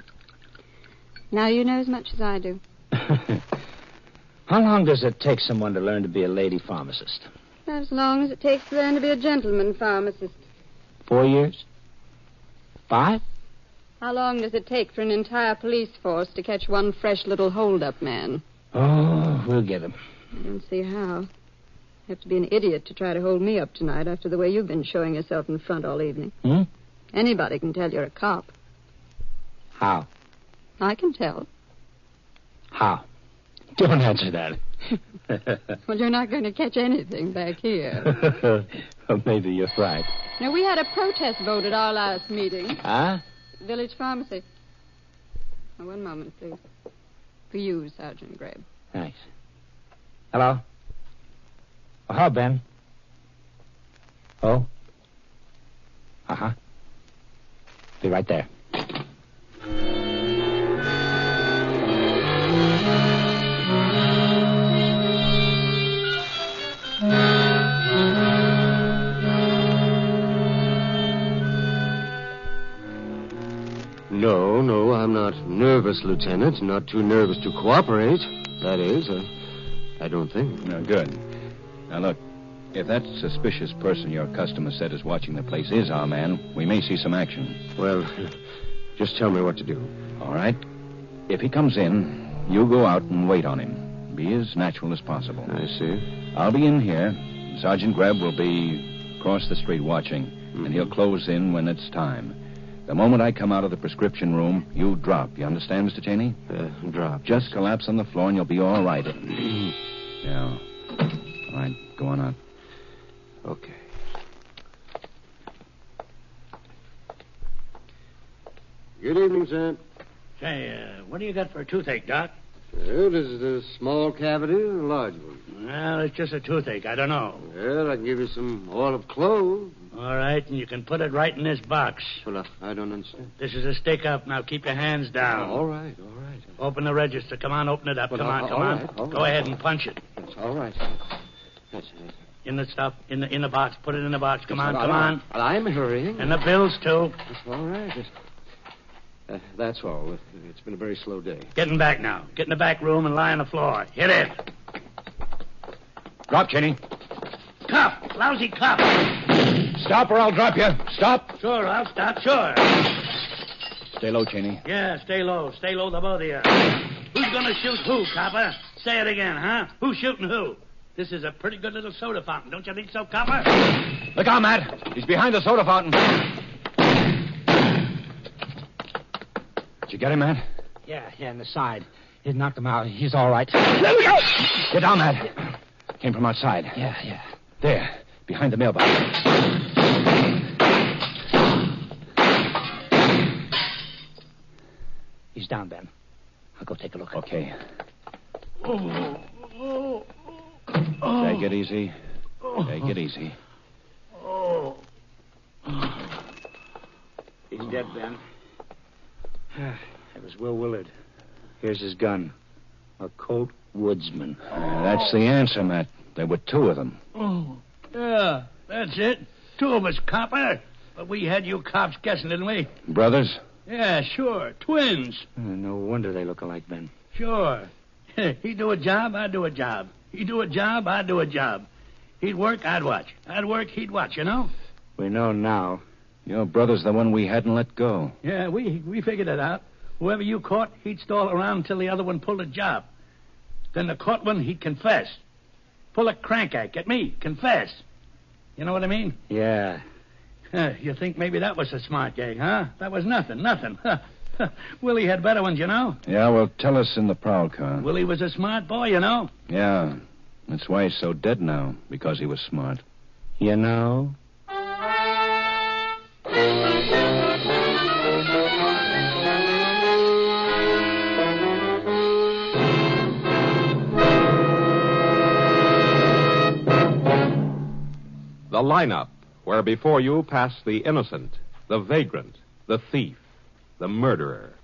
Now you know as much as I do. How long does it take someone to learn to be a lady pharmacist? As long as it takes to learn to be a gentleman pharmacist. 4 years? 5? How long does it take for an entire police force to catch one fresh little hold-up man? Oh, we'll get him. I don't see how. You have to be an idiot to try to hold me up tonight after the way you've been showing yourself in front all evening. Anybody can tell you're a cop. How? I can tell. How? Don't answer that. Well, you're not going to catch anything back here. Well, maybe you're right. Now, we had a protest vote at our last meeting. Huh? Village pharmacy. Now, one moment, please. For you, Sergeant Greb. Thanks. Hello? Oh, how, Ben? Oh? Uh-huh. Be right there. No, I'm not nervous, Lieutenant. Not too nervous to cooperate. That is, I don't think. No, good. Now, look, if that suspicious person your customer said is watching the place is our man, we may see some action. Well, just tell me what to do. All right. If he comes in, you go out and wait on him. Be as natural as possible. I see. I'll be in here. Sergeant Greb will be across the street watching, and he'll close in when it's time. The moment I come out of the prescription room, you drop. You understand, Mr. Cheney? Drop. Just collapse on the floor and you'll be all right. Yeah. All right, go on out. Okay. Good evening, sir. Say, what do you got for a toothache, Doc? Well, is it a small cavity or a large one? Well, it's just a toothache. I don't know. Well, I can give you some oil of clove. All right, and you can put it right in this box. Well, I don't understand. This is a stick up. Now keep your hands down. All right. Open the register. Come on, open it up. Well, Come on. all right. Go ahead and punch it. That's all right. That's it. In the stuff, in the box. Put it in the box. Come on. Well, I'm hurrying. And the bills, too. That's all right. That's all. It's been a very slow day. Getting back now. Get in the back room and lie on the floor. Hit it. Drop, Cheney. Cuff. Lousy cuff. Stop or I'll drop you. Stop. Sure, I'll stop. Sure. Stay low, Cheney. Yeah, stay low. Stay low, the both of you. Who's going to shoot who, copper? Say it again, huh? Who's shooting who? This is a pretty good little soda fountain. Don't you think so, copper? Look out, Matt. He's behind the soda fountain. Did you get him, Matt? Yeah, in the side. He knocked him out. He's all right. Let me go! Get down, Matt. Came from outside. Yeah. There, behind the mailbox. He's down, Ben. I'll go take a look. Okay. Oh. Take it easy. Take it easy. Oh. He's dead, Ben. That was Will Willard. Here's his gun. A Colt Woodsman. That's the answer, Matt. There were two of them. Oh. Yeah, that's it. Two of us, copper. But we had you cops guessing, didn't we? Brothers? Yeah, sure. Twins. No wonder they look alike, Ben. Sure. He'd do a job, I'd do a job. He'd do a job, I'd do a job. He'd work, I'd watch. I'd work, he'd watch, you know? We know now. Your brother's the one we hadn't let go. Yeah, we figured it out. Whoever you caught, he'd stall around until the other one pulled a job. Then the caught one, he'd confess. Pull a crank act at me. Confess. You know what I mean? Yeah. You think maybe that was a smart gang, huh? That was nothing. Willie had better ones, you know? Yeah, well, tell us in the prowl car. Willie was a smart boy, you know? Yeah. That's why he's so dead now, because he was smart. You know? The lineup, where before you pass the innocent, the vagrant, the thief, the murderer.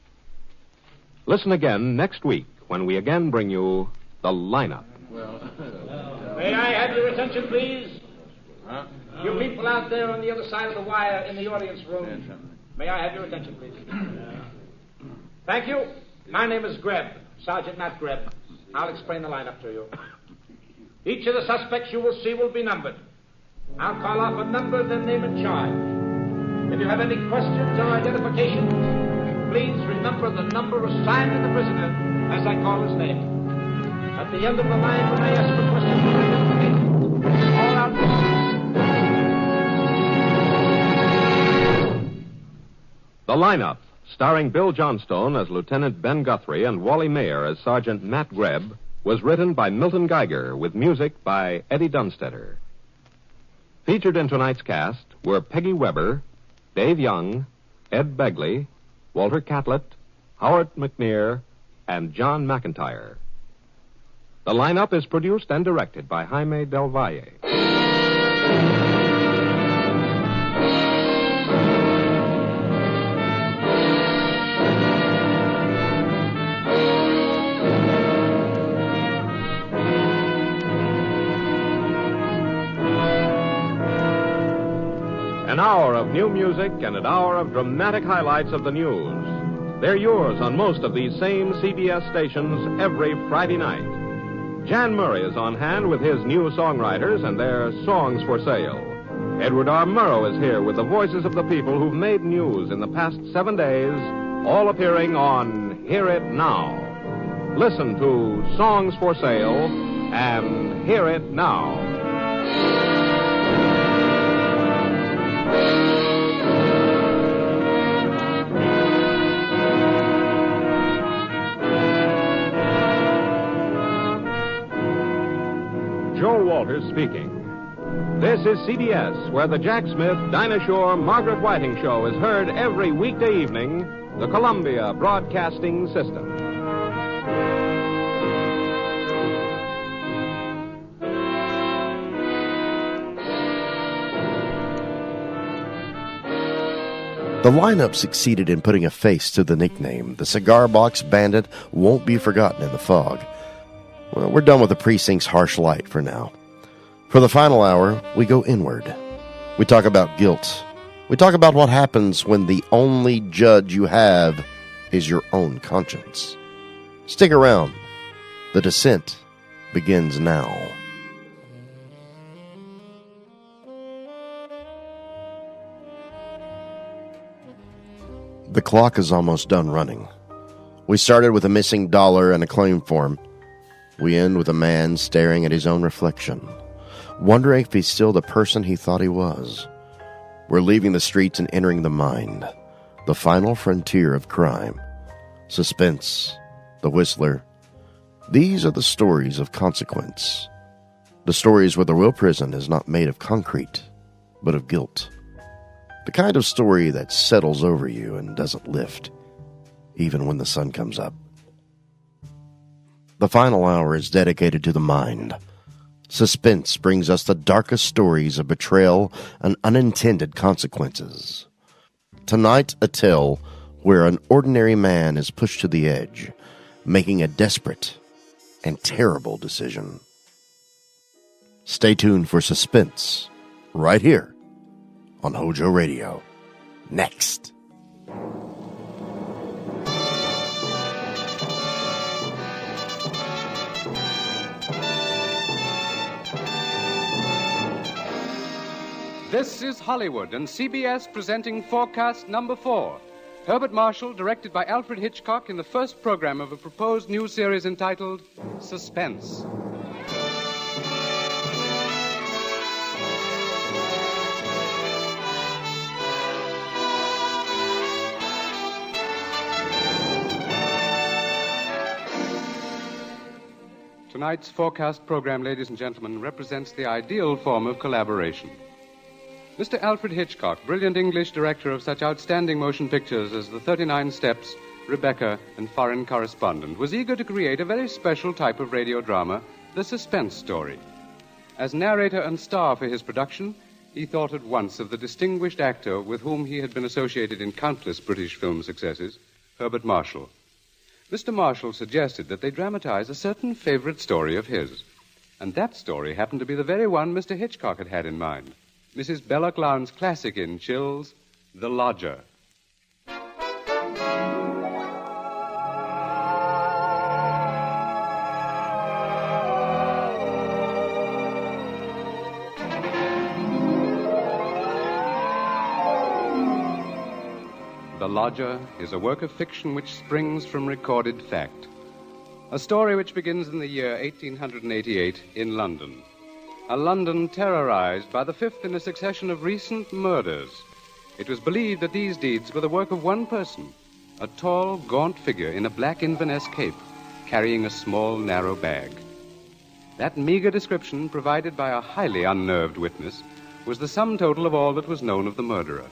Listen again next week when we again bring you the lineup. May I have your attention, please? Huh? You people out there on the other side of the wire in the audience room, may I have your attention, please? Thank you. My name is Greb, Sergeant Matt Greb. I'll explain the lineup to you. Each of the suspects you will see will be numbered. I'll call off a number, then name and charge. If you have any questions or identification, please remember the number assigned to the prisoner as I call his name. At the end of the line, when I ask for questions or identification, all out. The lineup, starring Bill Johnstone as Lieutenant Ben Guthrie and Wally Mayer as Sergeant Matt Greb, was written by Milton Geiger with music by Eddie Dunstetter. Featured in tonight's cast were Peggy Weber, Dave Young, Ed Begley, Walter Catlett, Howard McNear, and John McIntyre. The lineup is produced and directed by Jaime Del Valle. An hour of new music and an hour of dramatic highlights of the news. They're yours on most of these same CBS stations every Friday night. Jan Murray is on hand with his new songwriters and their songs for sale. Edward R. Murrow is here with the voices of the people who've made news in the past 7 days, all appearing on Hear It Now. Listen to Songs for Sale and Hear It Now. Joe Walters speaking. This is CBS, where the Jack Smith, Dinah Shore, Margaret Whiting show is heard every weekday evening, the Columbia Broadcasting System. The lineup succeeded in putting a face to the nickname. The Cigar Box Bandit won't be forgotten in the fog. Well, we're done with the precinct's harsh light for now. For the final hour, we go inward. We talk about guilt. We talk about what happens when the only judge you have is your own conscience. Stick around. The descent begins now. The clock is almost done running. We started with a missing dollar and a claim form. We end with a man staring at his own reflection, wondering if he's still the person he thought he was. We're leaving the streets and entering the mind, the final frontier of crime. Suspense, The Whistler. These are the stories of consequence. The stories where the real prison is not made of concrete, but of guilt. The kind of story that settles over you and doesn't lift, even when the sun comes up. The final hour is dedicated to the mind. Suspense brings us the darkest stories of betrayal and unintended consequences. Tonight, a tale where an ordinary man is pushed to the edge, making a desperate and terrible decision. Stay tuned for Suspense, right here on Hojo Radio. Next. This is Hollywood and CBS presenting Forecast Number 4. Herbert Marshall, directed by Alfred Hitchcock in the first program of a proposed new series entitled Suspense. Tonight's Forecast program, ladies and gentlemen, represents the ideal form of collaboration. Mr. Alfred Hitchcock, brilliant English director of such outstanding motion pictures as The 39 Steps, Rebecca, and Foreign Correspondent, was eager to create a very special type of radio drama, the suspense story. As narrator and star for his production, he thought at once of the distinguished actor with whom he had been associated in countless British film successes, Herbert Marshall. Mr. Marshall suggested that they dramatize a certain favorite story of his, And that story happened to be the very one Mr. Hitchcock had had in mind. Mrs. Belloc Lowndes' classic in chills, The Lodger. The Lodger is a work of fiction which springs from recorded fact. A story which begins in the year 1888 in London. A London terrorized by the fifth in a succession of recent murders. It was believed that these deeds were the work of one person, a tall, gaunt figure in a black Inverness cape, carrying a small, narrow bag. That meager description, provided by a highly unnerved witness, was the sum total of all that was known of the murderer.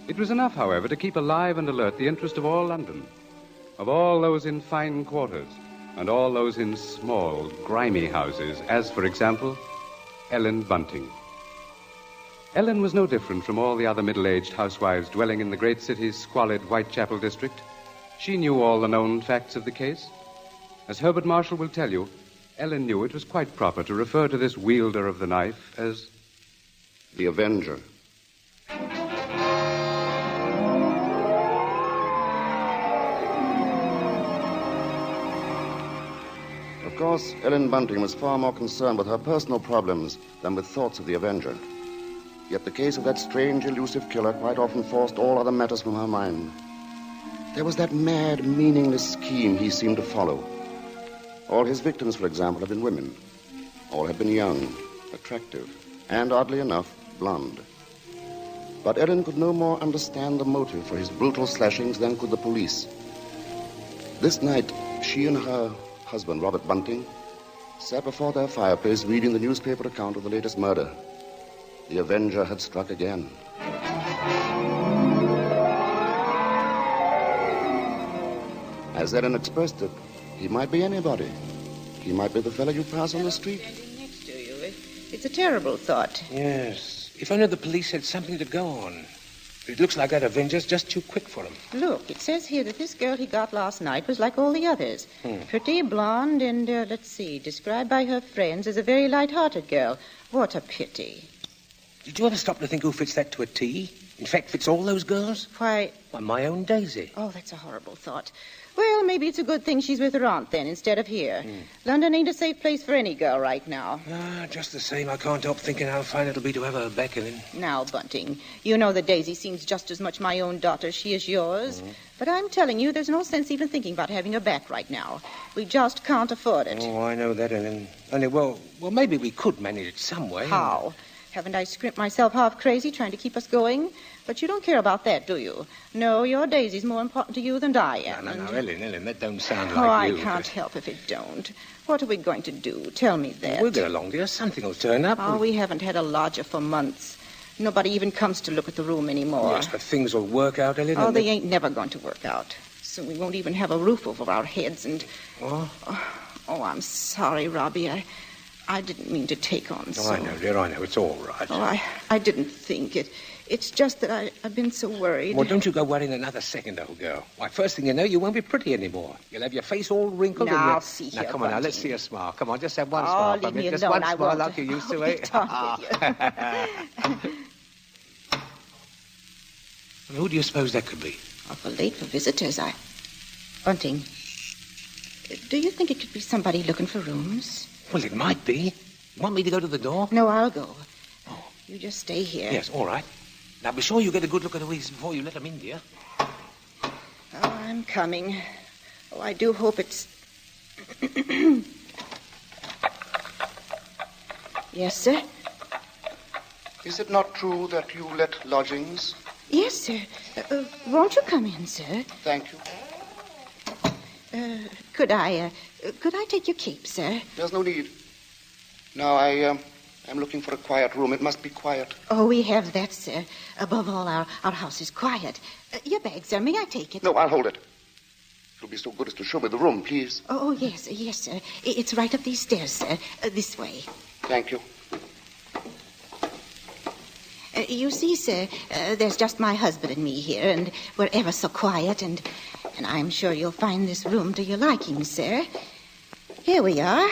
It was enough, however, to keep alive and alert the interest of all London, of all those in fine quarters, and all those in small, grimy houses, as, for example, Ellen Bunting. Ellen was no different from all the other middle-aged housewives dwelling in the great city's squalid Whitechapel district. She knew all the known facts of the case. As Herbert Marshall will tell you, Ellen knew it was quite proper to refer to this wielder of the knife as the Avenger. Of course, Ellen Bunting was far more concerned with her personal problems than with thoughts of the Avenger. Yet the case of that strange, elusive killer quite often forced all other matters from her mind. There was that mad, meaningless scheme he seemed to follow. All his victims, for example, had been women. All had been young, attractive, and, oddly enough, blonde. But Ellen could no more understand the motive for his brutal slashings than could the police. This night, she and her husband, Robert Bunting, sat before their fireplace reading the newspaper account of the latest murder. The Avenger had struck again. As Ellen expressed it, he might be anybody. He might be the fellow you pass on the street. Next to you. It's a terrible thought. Yes. If only the police had something to go on. It looks like that Avenger's just too quick for him. Look, it says here that this girl he got last night was like all the others. Pretty, blonde, and, described by her friends as a very light-hearted girl. What a pity. Did you ever stop to think who fits that to a T? In fact, fits all those girls? Why, my own Daisy. Oh, that's a horrible thought. Well, maybe it's a good thing she's with her aunt, then, instead of here. London ain't a safe place for any girl right now. Just the same, I can't help thinking how fine it'll be to have her beckoning. Now, Bunting, you know that Daisy seems just as much my own daughter as she is yours. But I'm telling you, there's no sense even thinking about having her back right now. We just can't afford it. Oh, I know that, Ellen. Only, well, maybe we could manage it some way. How? Haven't I scrimped myself half crazy trying to keep us going? But you don't care about that, do you? No, your Daisy's more important to you than I am. No, Ellen, that don't sound like you. I can't help if it don't. What are we going to do? Tell me that. We'll get along, dear. Something will turn up. Oh, we haven't had a lodger for months. Nobody even comes to look at the room anymore. Yes, but things will work out, Ellen. Oh, they ain't never going to work out. Soon we won't even have a roof over our heads and... What? Oh, I'm sorry, Robbie. I didn't mean to take on so... Oh, I know, dear, I know. It's all right. Oh, I didn't think it. It's just that I've been so worried. Well, don't you go worrying another second, old girl. Why, first thing you know, you won't be pretty anymore. You'll have your face all wrinkled. Now, I'll see now, here, come on, now, Bunting. let's see a smile. Come on, just have one smile. Leave me just alone. one smile like you used to, eh? Who do you suppose that could be? Awful late for visitors. Bunting, do you think it could be somebody looking for rooms? Well, it might be. You want me to go to the door? No, I'll go. Oh. You just stay here. Yes, all right. Now, be sure you get a good look at Louise before you let them in, dear. Oh, I'm coming. Oh, I do hope it's... Yes, sir? Is it not true that you let lodgings? Yes, sir. Won't you come in, sir? Thank you. Could I take your cape, sir? There's no need. Now, I'm looking for a quiet room. It must be quiet. Oh, we have that, sir. Above all, our house is quiet. Your bag, sir. May I take it? No, I'll hold it. If you'll be so good as to show me the room, please. Oh, yes, sir. It's right up these stairs, sir. This way. Thank you. You see, sir, there's just my husband and me here, and we're ever so quiet, and I'm sure you'll find this room to your liking, sir. Here we are.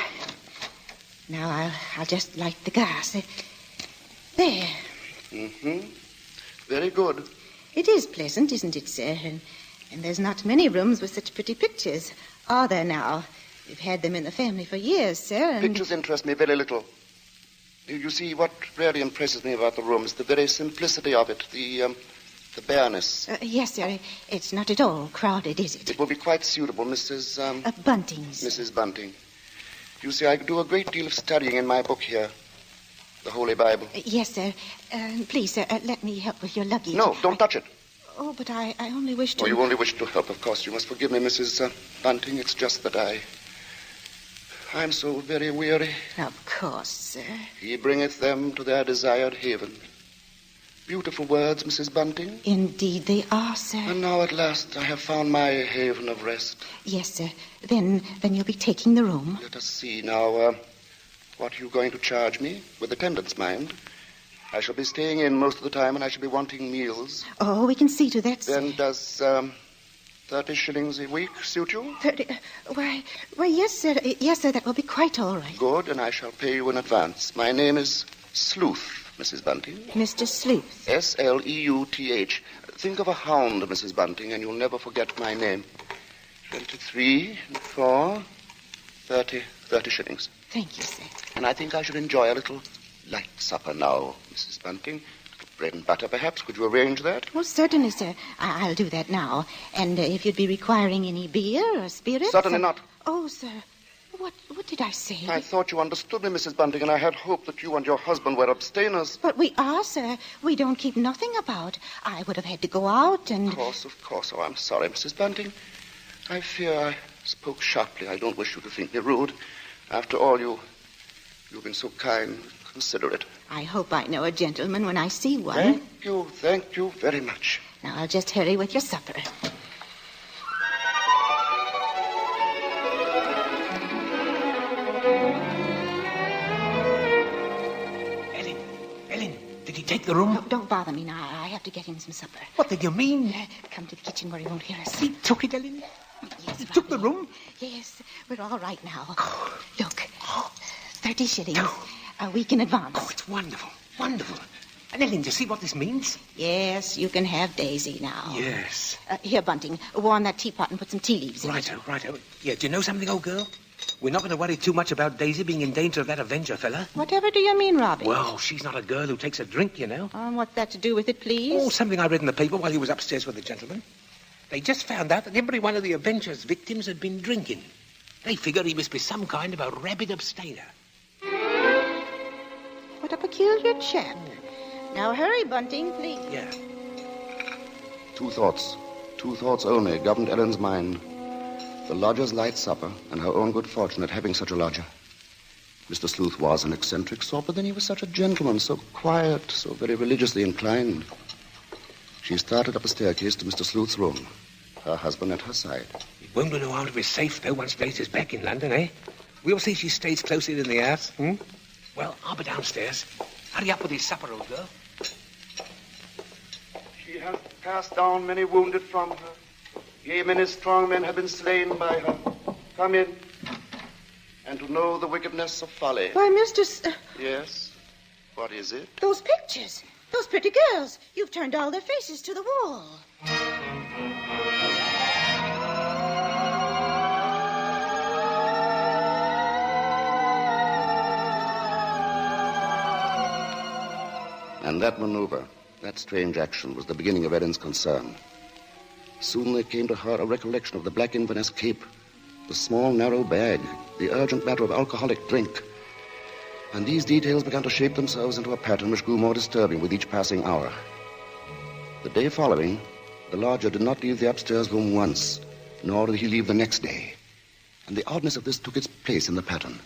Now, I'll just light the gas. There. Mm-hmm. Very good. It is pleasant, isn't it, sir? And there's not many rooms with such pretty pictures, are there now? We've had them in the family for years, sir, and... Pictures interest me very little. You see, what really impresses me about the room is the very simplicity of it, the bareness. Yes, sir. It's not at all crowded, is it? It will be quite suitable, Mrs. Bunting's. Mrs. Bunting. You see, I do a great deal of studying in my book here, the Holy Bible. Yes, sir. Please, sir, let me help with your luggage. No, don't touch it. Oh, but I only wish to... Oh, you only wish to help, of course. You must forgive me, Mrs. Bunting. It's just that I'm so very weary. Of course, sir. He bringeth them to their desired haven. Beautiful words, Mrs. Bunting. Indeed they are, sir. And now at last I have found my haven of rest. Yes, sir. Then you'll be taking the room. Let us see now. What are you going to charge me? With attendance, mind. I shall be staying in most of the time, and I shall be wanting meals. Oh, we can see to that, sir. Then does 30 shillings a week suit you? 30... Why, yes, sir. Yes, sir, that will be quite all right. Good, and I shall pay you in advance. My name is Sleuth, Mrs. Bunting. Mr. Sleuth. Sleuth. Think of a hound, Mrs. Bunting, and you'll never forget my name. 23, 4, 30 shillings. Thank you, sir. And I think I should enjoy a little light supper now, Mrs. Bunting. Bread and butter, perhaps. Could you arrange that? Well, certainly, sir. I'll do that now. And if you'd be requiring any beer or spirits... Certainly not. Oh, sir. What did I say? I thought you understood me, Mrs. Bunting, and I had hoped that you and your husband were abstainers. But we are, sir. We don't keep nothing about. I would have had to go out and... Of course. Oh, I'm sorry, Mrs. Bunting. I fear I spoke sharply. I don't wish you to think me rude. After all, you've been so kind, considerate. I hope I know a gentleman when I see one. Thank you very much. Now, I'll just hurry with your supper. Ellen, did he take the room? No, don't bother me now. I have to get him some supper. What did you mean? Come to the kitchen where he won't hear us. He took it, Ellen? Yes, he took the room? Yes, we're all right now. Look, 30 shillings. A week in advance. Oh, it's wonderful. Wonderful. And Ellen, do you see what this means? Yes, you can have Daisy now. Yes. Here, Bunting, warm that teapot and put some tea leaves in it. Righto. Yeah, do you know something, old girl? We're not going to worry too much about Daisy being in danger of that Avenger fella. Whatever do you mean, Robbie? Well, she's not a girl who takes a drink, you know. What's that to do with it, please? Oh, something I read in the paper while he was upstairs with the gentleman. They just found out that every one of the Avenger's victims had been drinking. They figured he must be some kind of a rabid abstainer. What a peculiar chap. Now hurry, Bunting, please. Yeah. Two thoughts only governed Ellen's mind. The lodger's light supper and her own good fortune at having such a lodger. Mr. Sleuth was an eccentric sort, but then he was such a gentleman, so quiet, so very religiously inclined. She started up a staircase to Mr. Sleuth's room, her husband at her side. He won't do no harm to his safe, though, once Daisy's back in London, eh? We'll see she stays closer in the house, Well, I'll be downstairs. Hurry up with his supper, old girl. She has cast down many wounded from her. Yea, many strong men have been slain by her. Come in. And to know the wickedness of folly. Why, Mr. Yes? What is it? Those pictures. Those pretty girls. You've turned all their faces to the wall. And that maneuver, that strange action, was the beginning of Ellen's concern. Soon there came to her a recollection of the black Inverness cape, the small, narrow bag, the urgent matter of alcoholic drink. And these details began to shape themselves into a pattern which grew more disturbing with each passing hour. The day following, the lodger did not leave the upstairs room once, nor did he leave the next day. And the oddness of this took its place in the pattern.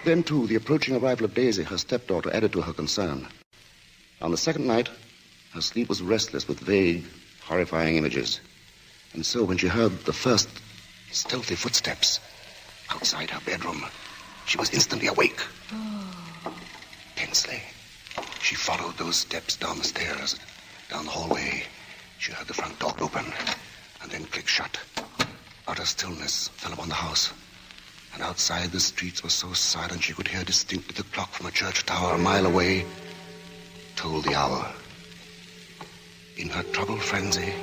Then, too, the approaching arrival of Daisy, her stepdaughter, added to her concern. On the second night, her sleep was restless with vague, horrifying images. And so when she heard the first stealthy footsteps outside her bedroom, she was instantly awake. Tensely, she followed those steps down the stairs, down the hallway. She heard the front door open and then click shut. Utter stillness fell upon the house. And outside the streets were so silent she could hear distinctly the clock from a church tower a mile away tolled the hour. In her troubled frenzy,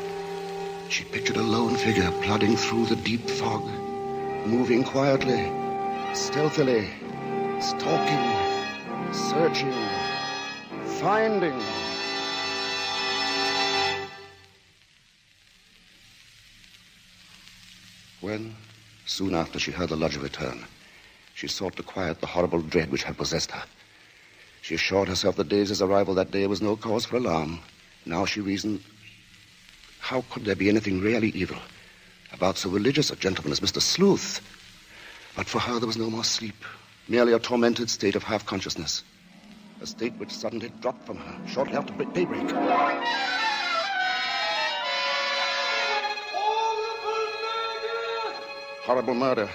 she pictured a lone figure plodding through the deep fog, moving quietly, stealthily, stalking, searching, finding. When, soon after she heard the lodger return, she sought to quiet the horrible dread which had possessed her. She assured herself that Daisy's arrival that day was no cause for alarm. Now she reasoned, how could there be anything really evil about so religious a gentleman as Mr. Sleuth? But for her there was no more sleep, merely a tormented state of half-consciousness, a state which suddenly dropped from her shortly after daybreak. Horrible murder.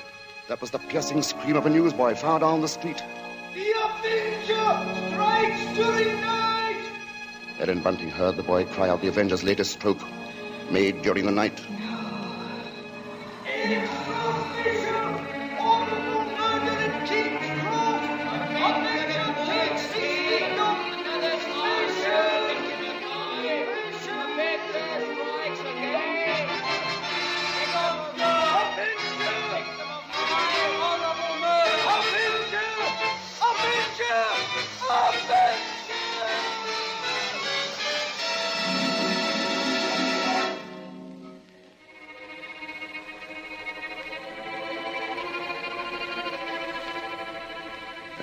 That was the piercing scream of a newsboy far down the street. The Avenger strikes during night! Ellen Bunting heard the boy cry out the Avenger's latest stroke, made during the night.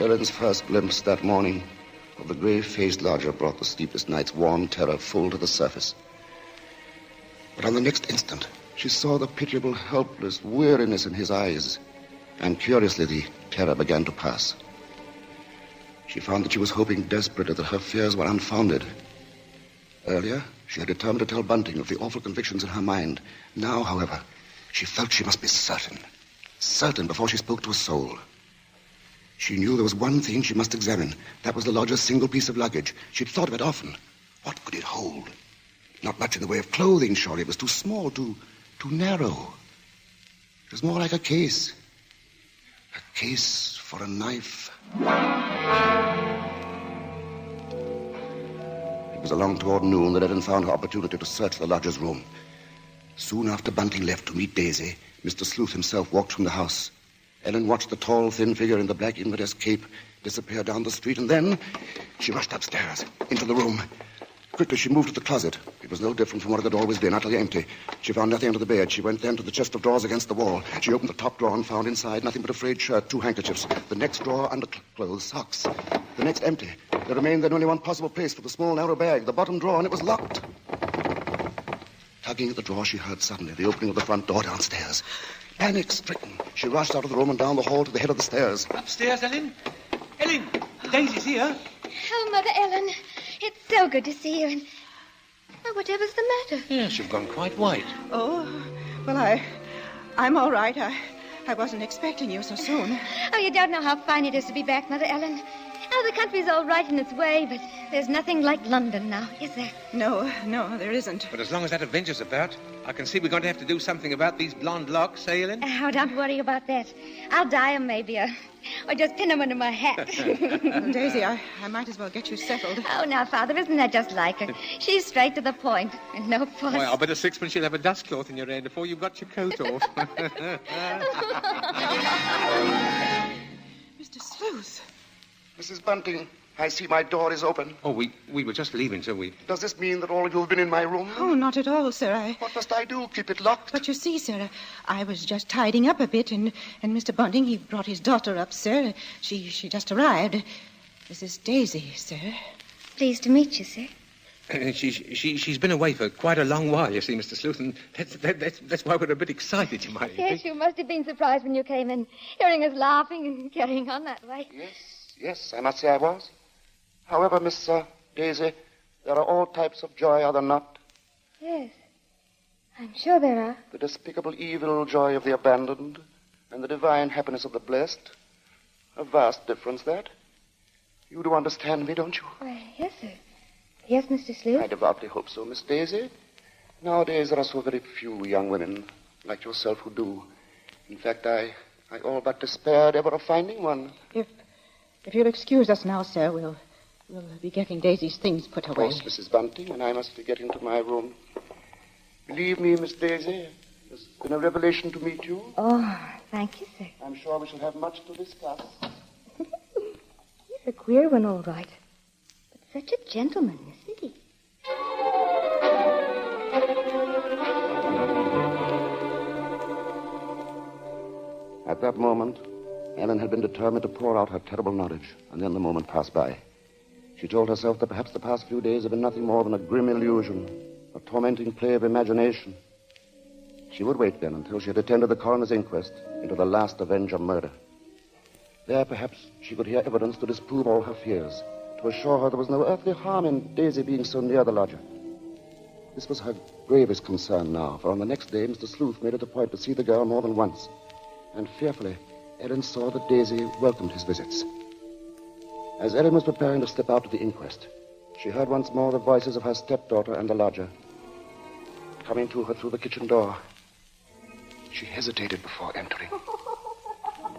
Ellen's first glimpse that morning of the grave-faced lodger brought the sleepless night's warm terror full to the surface. But on the next instant, she saw the pitiable, helpless weariness in his eyes, and curiously the terror began to pass. She found that she was hoping desperately that her fears were unfounded. Earlier, she had determined to tell Bunting of the awful convictions in her mind. Now, however, she felt she must be certain before she spoke to a soul. She knew there was one thing she must examine. That was the lodger's single piece of luggage. She'd thought of it often. What could it hold? Not much in the way of clothing, surely. It was too small, too narrow. It was more like a case. A case for a knife. It was along toward noon that Ellen found her opportunity to search the lodger's room. Soon after Bunting left to meet Daisy, Mr. Sleuth himself walked from the house. Ellen watched the tall, thin figure in the black Inverness cape disappear down the street, and then she rushed upstairs, into the room. Quickly, she moved to the closet. It was no different from what it had always been, utterly empty. She found nothing under the bed. She went then to the chest of drawers against the wall. She opened the top drawer and found inside nothing but a frayed shirt, 2 handkerchiefs. The next drawer, underclothes, socks. The next empty. There remained then only one possible place for the small, narrow bag, the bottom drawer, and it was locked. Tugging at the drawer, she heard suddenly the opening of the front door downstairs. Panic-stricken, she rushed out of the room and down the hall to the head of the stairs. Upstairs, Ellen? Ellen, Daisy's here. Oh, Mother Ellen, it's so good to see you. And whatever's the matter? Yes, you've gone quite white. Oh, well, I'm all right. I wasn't expecting you so soon. Oh, you don't know how fine it is to be back, Mother Ellen. Oh, the country's all right in its way, but there's nothing like London now, is there? No, there isn't. But as long as that Avenger's about, I can see we're going to have to do something about these blonde locks, eh, Ellen? Oh, don't worry about that. I'll dye them maybe, or just pin them under my hat. Daisy, I might as well get you settled. Oh, now, Father, isn't that just like her? She's straight to the point, and no fuss. Well, I'll bet a sixpence you'll have a dust cloth in your hair before you've got your coat off. Mr. Sleuth. Mrs. Bunting, I see my door is open. Oh, we were just leaving, so we... Does this mean that all of you have been in my room? Oh, not at all, sir. What must I do? Keep it locked? But you see, sir, I was just tidying up a bit, and Mr. Bunting, he brought his daughter up, sir. She just arrived. This is Daisy, sir. Pleased to meet you, sir. She's been away for quite a long while, you see, Mr. Sleuth, and that's why we're a bit excited, you might Yes, you must have been surprised when you came in, hearing us laughing and carrying on that way. Yes, I must say I was. However, Miss Daisy, there are all types of joy, are there not? Yes, I'm sure there are. The despicable evil joy of the abandoned and the divine happiness of the blessed. A vast difference, that. You do understand me, don't you? Why, yes, sir. Yes, Mr. Sleuth? I devoutly hope so, Miss Daisy. Nowadays, there are so very few young women like yourself who do. In fact, I I all but despaired ever of finding one. If you'll excuse us now, sir, we'll be getting Daisy's things put Of away. course, Mrs. Bunting, and I must be getting to my room. Believe me, Miss Daisy, it's been a revelation to meet you. Oh, thank you, sir. I'm sure we shall have much to discuss. He's a queer one, all right. But such a gentleman, isn't he? At that moment, Ellen had been determined to pour out her terrible knowledge, and then the moment passed by. She told herself that perhaps the past few days had been nothing more than a grim illusion, a tormenting play of imagination. She would wait then until she had attended the coroner's inquest into the last Avenger murder. There, perhaps, she could hear evidence to disprove all her fears, to assure her there was no earthly harm in Daisy being so near the lodger. This was her gravest concern now, for on the next day, Mr. Sleuth made it a point to see the girl more than once. And fearfully, Ellen saw that Daisy welcomed his visits. As Ellen was preparing to step out to the inquest, she heard once more the voices of her stepdaughter and the lodger coming to her through the kitchen door. She hesitated before entering.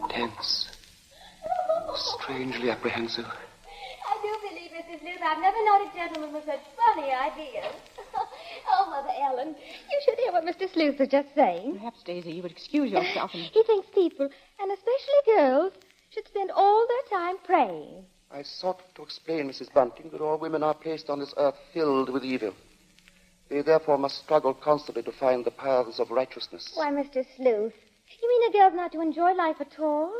Tense. Strangely apprehensive. I do believe, Mrs. Sleuth, I've never known a gentleman with such funny ideas. Oh, Mother Ellen, you should hear what Mr. Sleuth was just saying. Perhaps, Daisy, you would excuse yourself and... He thinks people, and especially girls, should spend all their time praying. I sought to explain, Mrs. Bunting, that all women are placed on this earth filled with evil. They therefore must struggle constantly to find the paths of righteousness. Why, Mr. Sleuth, you mean a girl's not to enjoy life at all?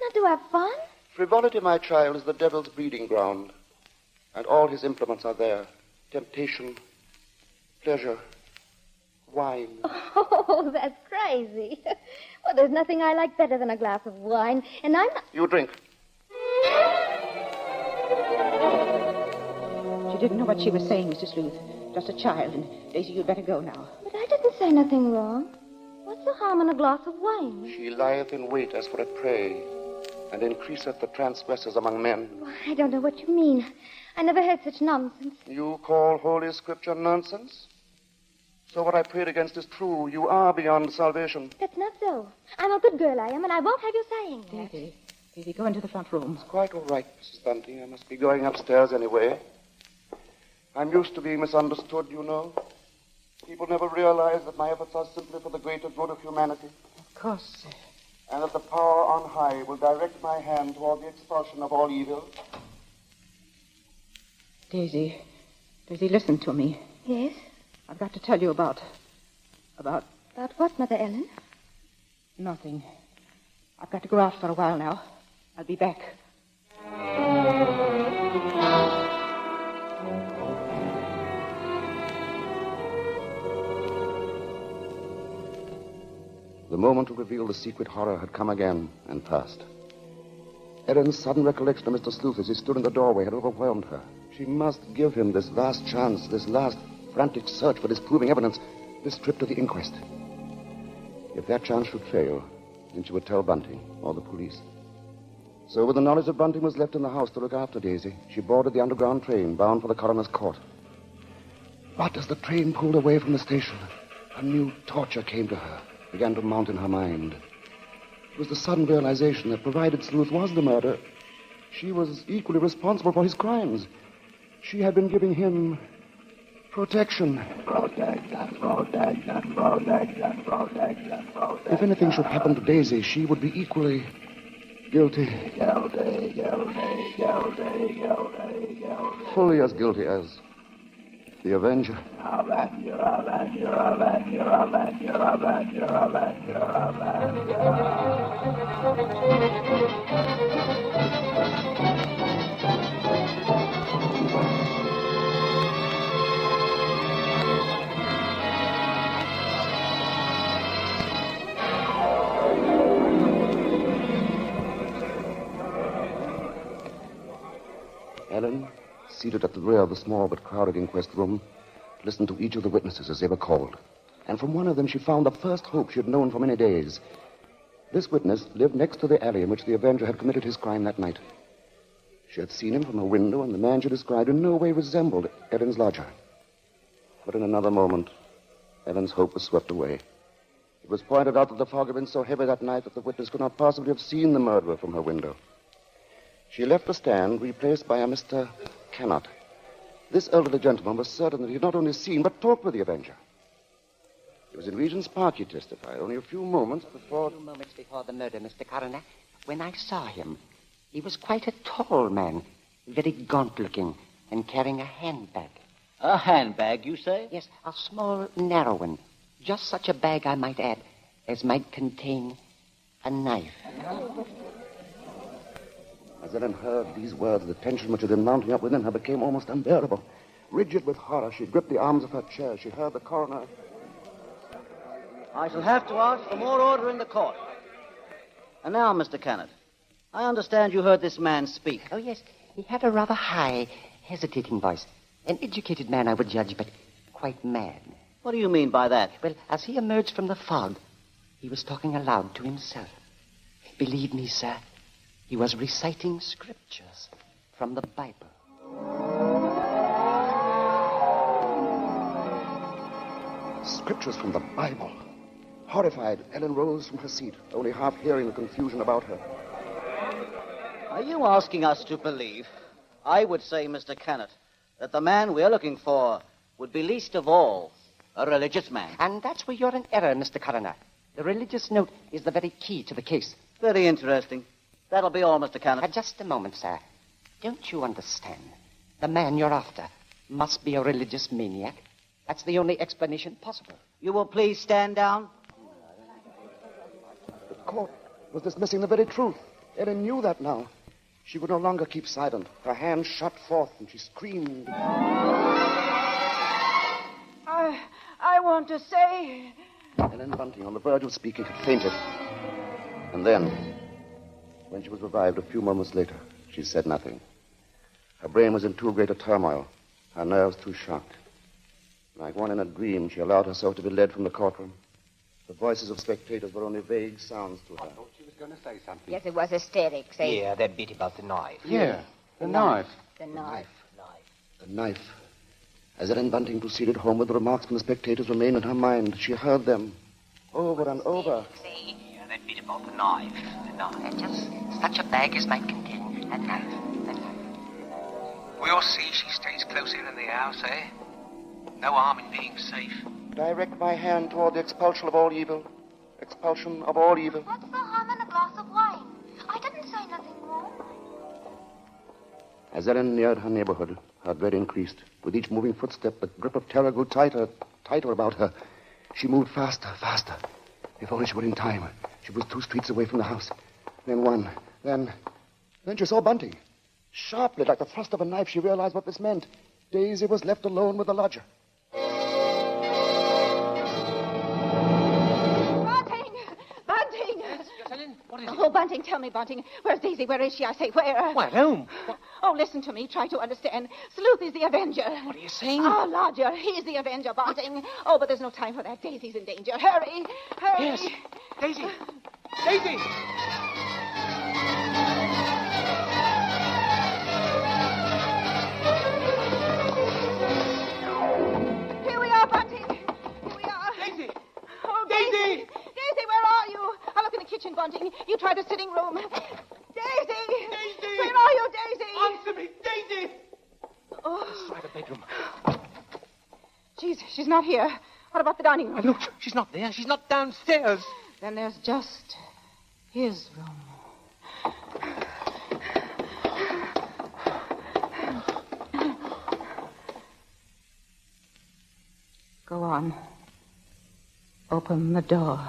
Not to have fun? Frivolity, my child, is the devil's breeding ground, and all his implements are there. Temptation, pleasure, wine. Oh, that's crazy. Well, there's nothing I like better than a glass of wine, and I'm not... You drink. She didn't know what she was saying, Mr. Sleuth. Just a child, and Daisy, you'd better go now. But I didn't say nothing wrong. What's the harm in a glass of wine? She lieth in wait as for a prey, and increaseth the transgressors among men. Well, I don't know what you mean. I never heard such nonsense. You call Holy Scripture nonsense? So what I prayed against is true. You are beyond salvation. That's not so. I'm a good girl, I am, and I won't have you saying that. Daisy, go into the front room. It's quite all right, Mrs. Bunting. I must be going upstairs anyway. I'm used to being misunderstood, you know. People never realize that my efforts are simply for the greater good of humanity. Of course, sir. And that the power on high will direct my hand toward the expulsion of all evil. Daisy, listen to me. Yes? I've got to tell you about... About what, Mother Ellen? Nothing. I've got to go out for a while now. I'll be back. The moment to reveal the secret horror had come again and passed. Ellen's sudden recollection of Mr. Sleuth as he stood in the doorway had overwhelmed her. She must give him this last chance, this last frantic search for disproving evidence, this trip to the inquest. If that chance should fail, then she would tell Bunting or the police. So with the knowledge that Bunting was left in the house to look after Daisy, she boarded the underground train bound for the coroner's court. But as the train pulled away from the station, a new torture came to her, began to mount in her mind. It was the sudden realization that provided Sleuth was the murderer, she was equally responsible for his crimes. She had been giving him protection. If anything should happen to Daisy, she would be equally guilty. Fully as guilty as the Avenger. Ellen, seated at the rear of the small but crowded inquest room, listened to each of the witnesses as they were called. And from one of them she found the first hope she had known for many days. This witness lived next to the alley in which the Avenger had committed his crime that night. She had seen him from her window, and the man she described in no way resembled Ellen's lodger. But in another moment, Ellen's hope was swept away. It was pointed out that the fog had been so heavy that night that the witness could not possibly have seen the murderer from her window. She left the stand, replaced by a Mr. Cannot. This elderly gentleman was certain that he had not only seen, but talked with the avenger. It was in Regent's Park, he testified, only a few moments before... A few moments before the murder, Mr. Coroner, when I saw him. He was quite a tall man, very gaunt-looking, and carrying a handbag. A handbag, you say? Yes, a small, narrow one. Just such a bag, I might add, as might contain a knife. As Ellen heard these words, the tension which had been mounting up within her became almost unbearable. Rigid with horror, she gripped the arms of her chair. She heard the coroner... I shall have to ask for more order in the court. And now, Mr. Cannot, I understand you heard this man speak. Oh, yes. He had a rather high, hesitating voice. An educated man, I would judge, but quite mad. What do you mean by that? Well, as he emerged from the fog, he was talking aloud to himself. Believe me, sir, he was reciting scriptures from the Bible. Scriptures from the Bible. Horrified, Ellen rose from her seat, only half hearing the confusion about her. Are you asking us to believe, I would say, Mr. Cannot, that the man we're looking for would be least of all a religious man? And that's where you're in error, Mr. Coroner. The religious note is the very key to the case. Very interesting. That'll be all, Mr. Cannot. Just a moment, sir. Don't you understand? The man you're after must be a religious maniac. That's the only explanation possible. You will please stand down. The court was dismissing the very truth. Ellen knew that now. She would no longer keep silent. Her hands shot forth, and she screamed. I want to say... Ellen Bunting, on the verge of speaking, had fainted. And then, when she was revived a few moments later, she said nothing. Her brain was in too great a turmoil, her nerves too shocked. Like one in a dream, she allowed herself to be led from the courtroom. The voices of spectators were only vague sounds to her. I thought she was going to say something. Yes, it was hysterics, eh? Yeah, that bit about the knife. Yeah, the knife. The knife. The knife. As Ellen Bunting proceeded homeward, the remarks from the spectators remained in her mind. She heard them over and over. Yeah, that bit about the knife. The knife. Just such a bag as might contain a knife. We'll see she stays close in the house, eh? No harm in being safe. Direct my hand toward the expulsion of all evil. Expulsion of all evil. What's the harm in a glass of wine? I didn't say nothing wrong. As Ellen neared her neighborhood, her dread increased. With each moving footstep, the grip of terror grew tighter, tighter about her. She moved faster, faster. If only she were in time. She was 2 streets away from the house. Then one. Then she saw Bunting. Sharply, like the thrust of a knife, she realized what this meant. Daisy was left alone with the lodger. Bunting! Yes, Ellen? What is it? Oh, Bunting, tell me, Bunting. Where's Daisy? Where is she? I say, where? Why, at home. Oh, listen to me. Try to understand. Sleuth is the avenger. What are you saying? Oh, lodger. He's the avenger, Bunting. Oh, but there's no time for that. Daisy's in danger. Hurry! Hurry! Yes. Daisy! Daisy! Here we are, Bunting. Here we are. Daisy! Oh, Daisy! Daisy, where are you? I'll look in the kitchen, Bunting. You try the sitting room. Daisy! Daisy! Where are you, Daisy? Answer me, Daisy! Oh, Try the bedroom. she's not here. What about the dining room? Look, she's not there. She's not downstairs. Then there's just his room. Go on. Open the door.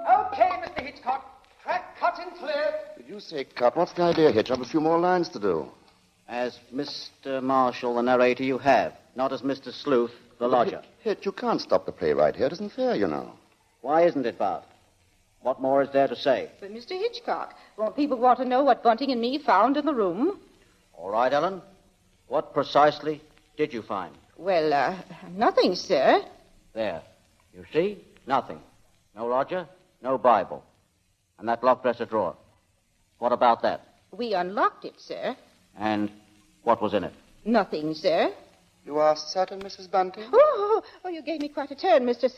Okay, Mr. Hitchcock. Track cut and clear. Did you say cut? What's the idea, Hitch? I have a few more lines to do. As Mr. Marshall, the narrator, you have. Not as Mr. Sleuth, the lodger. Hitch, you can't stop the play right here. It isn't fair, you know. Why isn't it, Bart? What more is there to say? But, Mr. Hitchcock, won't people want to know what Bunting and me found in the room? All right, Ellen. What precisely did you find? Well, nothing, sir. There. You see? Nothing. No lodger, no Bible. And that locked dresser drawer. What about that? We unlocked it, sir. And what was in it? Nothing, sir. You are certain, Mrs. Bunting? Oh, you gave me quite a turn, Mr.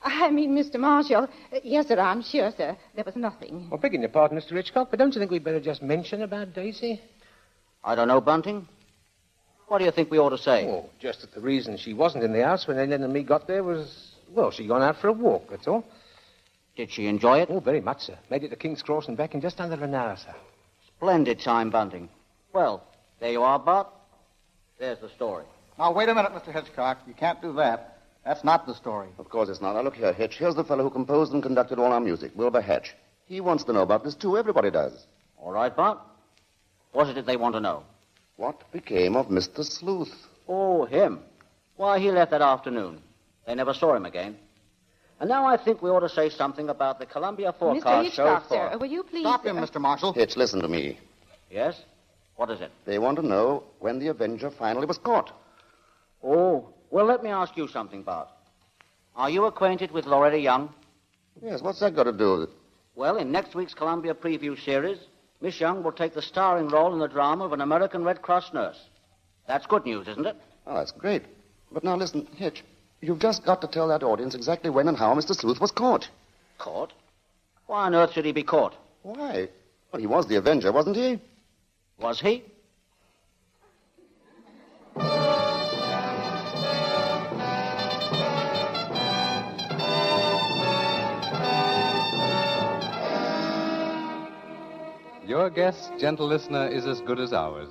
Mr. Marshall. Yes, sir, I'm sure, sir. There was nothing. Well, begging your pardon, Mr. Hitchcock, but don't you think we'd better just mention about Daisy? I don't know, Bunting. What do you think we ought to say? Oh, just that the reason she wasn't in the house when Ellen and me got there was, well, she'd gone out for a walk, that's all. Did she enjoy it? Oh, very much, sir. Made it to King's Cross and back in just under an hour, sir. Splendid time, Bunting. Well, there you are, Bart. There's the story. Now, wait a minute, Mr. Hitchcock. You can't do that. That's not the story. Of course it's not. Now, look here, Hitch. Here's the fellow who composed and conducted all our music, Wilbur Hatch. He wants to know about this, too. Everybody does. All right, Bart. What is it they want to know? What became of Mr. Sleuth? Oh, him. Why, he left that afternoon. They never saw him again. And now I think we ought to say something about the Columbia forecast Mr. Hitchcock, show for... sir, will you please... Stop him, Mr. Marshall. Hitch, listen to me. Yes? What is it? They want to know when the Avenger finally was caught. Oh, well, let me ask you something, Bart. Are you acquainted with Loretta Young? Yes, what's that got to do with it? Well, in next week's Columbia preview series, Miss Young will take the starring role in the drama of an American Red Cross nurse. That's good news, isn't it? Oh, that's great. But now listen, Hitch, you've just got to tell that audience exactly when and how Mr. Sleuth was caught. Caught? Why on earth should he be caught? Why? Well, he was the Avenger, wasn't he? Was he? Your guess, gentle listener, is as good as ours.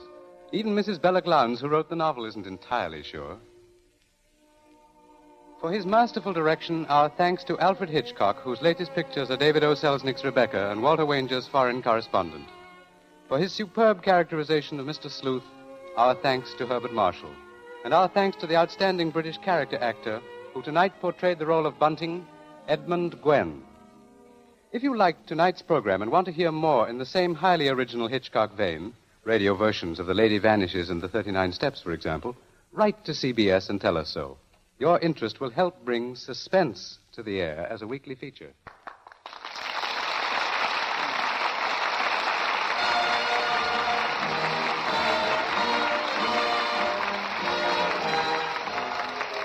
Even Mrs. Bella Glounds, who wrote the novel, isn't entirely sure. For his masterful direction, our thanks to Alfred Hitchcock, whose latest pictures are David O. Selznick's Rebecca and Walter Wanger's Foreign Correspondent. For his superb characterization of Mr. Sleuth, our thanks to Herbert Marshall. And our thanks to the outstanding British character actor who tonight portrayed the role of Bunting, Edmund Gwen. If you liked tonight's program and want to hear more in the same highly original Hitchcock vein, radio versions of The Lady Vanishes and The 39 Steps, for example, write to CBS and tell us so. Your interest will help bring Suspense to the air as a weekly feature.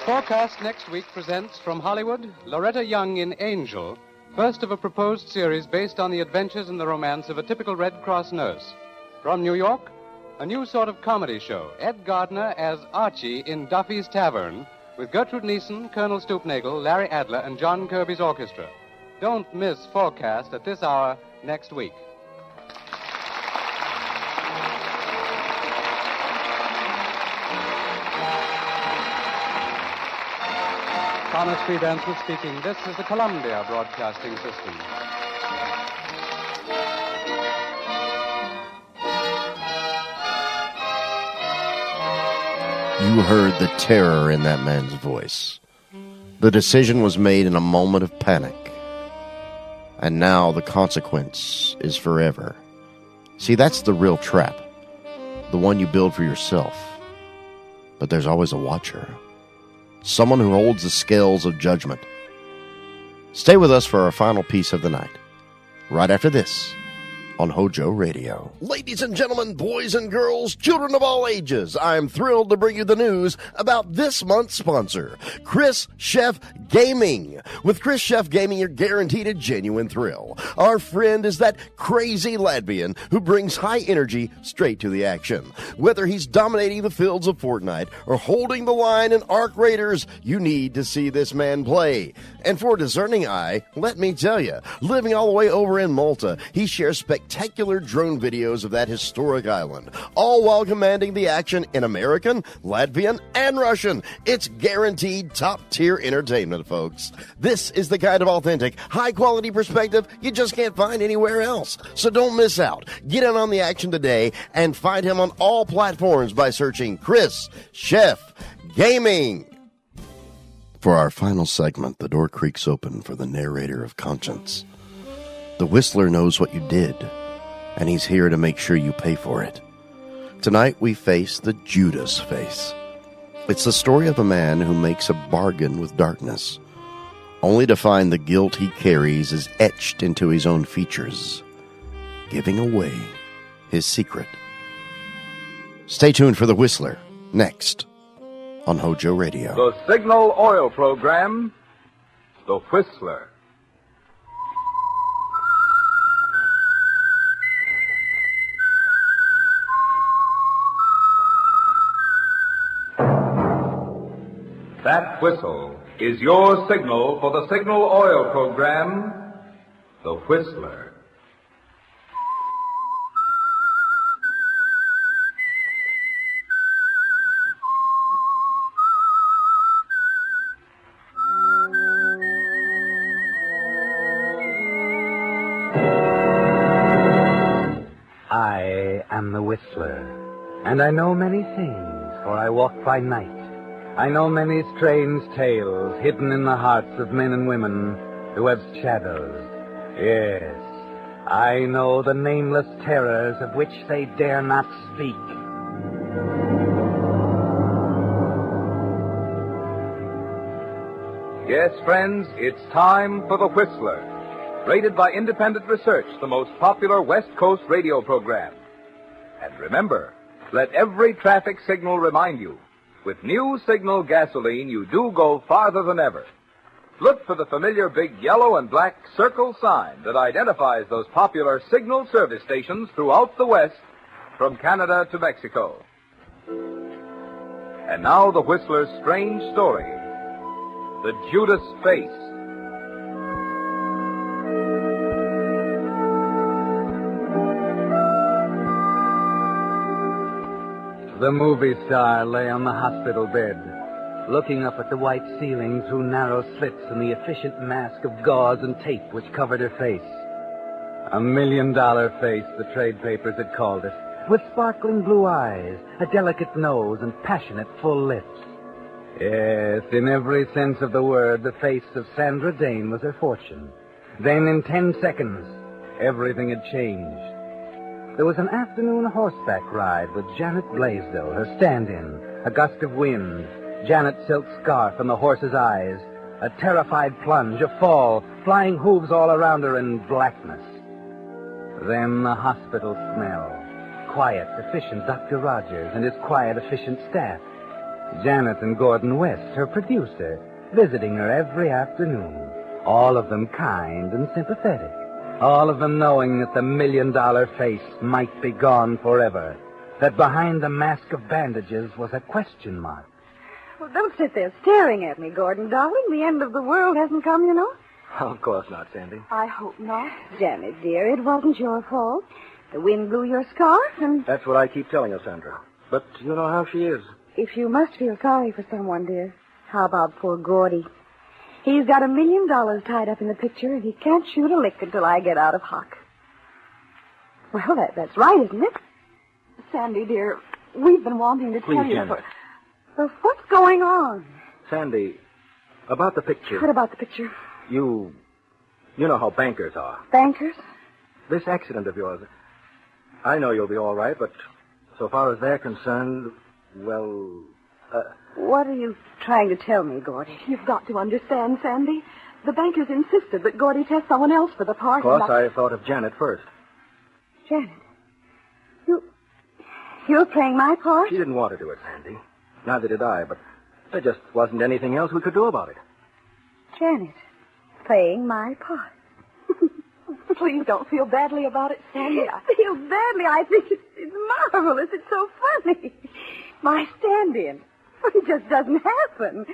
Forecast next week presents from Hollywood, Loretta Young in Angel, first of a proposed series based on the adventures and the romance of a typical Red Cross nurse. From New York, a new sort of comedy show, Ed Gardner as Archie in Duffy's Tavern, with Gertrude Neeson, Colonel Stoopnagle, Larry Adler, and John Kirby's orchestra. Don't miss Forecast at this hour next week. Thomas P. Benson speaking. This is the Columbia Broadcasting System. You heard the terror in that man's voice. The decision was made in a moment of panic. And now the consequence is forever. See, that's the real trap. The one you build for yourself. But there's always a watcher. Someone who holds the scales of judgment. Stay with us for our final piece of the night. Right after this on Hojo Radio. Ladies and gentlemen, boys and girls, children of all ages, I'm thrilled to bring you the news about this month's sponsor, Chris Chef Gaming. With Chris Chef Gaming, you're guaranteed a genuine thrill. Our friend is that crazy Latvian who brings high energy straight to the action. Whether he's dominating the fields of Fortnite or holding the line in Ark Raiders, you need to see this man play. And for a discerning eye, let me tell you, living all the way over in Malta, he shares spectacular drone videos of that historic island, all while commanding the action in American, Latvian, and Russian. It's guaranteed top-tier entertainment, folks. This is the kind of authentic, high-quality perspective you just can't find anywhere else. So don't miss out. Get in on the action today and find him on all platforms by searching Chris Chef Gaming. For our final segment, the door creaks open for the narrator of conscience. The Whistler knows what you did, and he's here to make sure you pay for it. Tonight we face the Judas face. It's the story of a man who makes a bargain with darkness, only to find the guilt he carries is etched into his own features, giving away his secret. Stay tuned for The Whistler, next on Hojo Radio. The Signal Oil Program, The Whistler. That whistle is your signal for the Signal Oil Program, The Whistler. I am the Whistler, and I know many things, for I walk by night. I know many strange tales hidden in the hearts of men and women who have shadows. Yes, I know the nameless terrors of which they dare not speak. Yes, friends, it's time for The Whistler. Rated by independent research, the most popular West Coast radio program. And remember, let every traffic signal remind you, with new Signal gasoline, you do go farther than ever. Look for the familiar big yellow and black circle sign that identifies those popular Signal service stations throughout the West, from Canada to Mexico. And now the Whistler's strange story, The Judas Face. The movie star lay on the hospital bed, looking up at the white ceiling through narrow slits in the efficient mask of gauze and tape which covered her face. $1 million face, the trade papers had called it, with sparkling blue eyes, a delicate nose, and passionate full lips. Yes, in every sense of the word, the face of Sandra Dane was her fortune. Then, in 10 seconds, everything had changed. There was an afternoon horseback ride with Janet Blaisdell, her stand-in, a gust of wind, Janet's silk scarf in the horse's eyes, a terrified plunge, a fall, flying hooves all around her, and blackness. Then the hospital smell. Quiet, efficient Dr. Rogers and his quiet, efficient staff. Janet and Gordon West, her producer, visiting her every afternoon. All of them kind and sympathetic. All of them knowing that the $1 million face might be gone forever. That behind the mask of bandages was a question mark. Well, don't sit there staring at me, Gordon, darling. The end of the world hasn't come, you know. Of course not, Sandy. I hope not. Janet, dear, it wasn't your fault. The wind blew your scarf and... That's what I keep telling her, Sandra. But you know how she is. If you must feel sorry for someone, dear, how about poor Gordy? He's got $1 million tied up in the picture, and he can't shoot a lick until I get out of hock. Well, that's right, isn't it? Sandy, dear, we've been wanting to tell you... Janet. Well, what's going on? Sandy, about the picture. What about the picture? You know how bankers are. Bankers? This accident of yours, I know you'll be all right, but so far as they're concerned, well... What are you trying to tell me, Gordy? You've got to understand, Sandy. The bankers insisted that Gordy test someone else for the part. Of course, I thought of Janet first. Janet? You're playing my part? She didn't want to do it, Sandy. Neither did I, but there just wasn't anything else we could do about it. Janet, playing my part. Please don't feel badly about it, Sandy. Feel badly? I think it's marvelous. It's so funny. My stand-in. It just doesn't happen.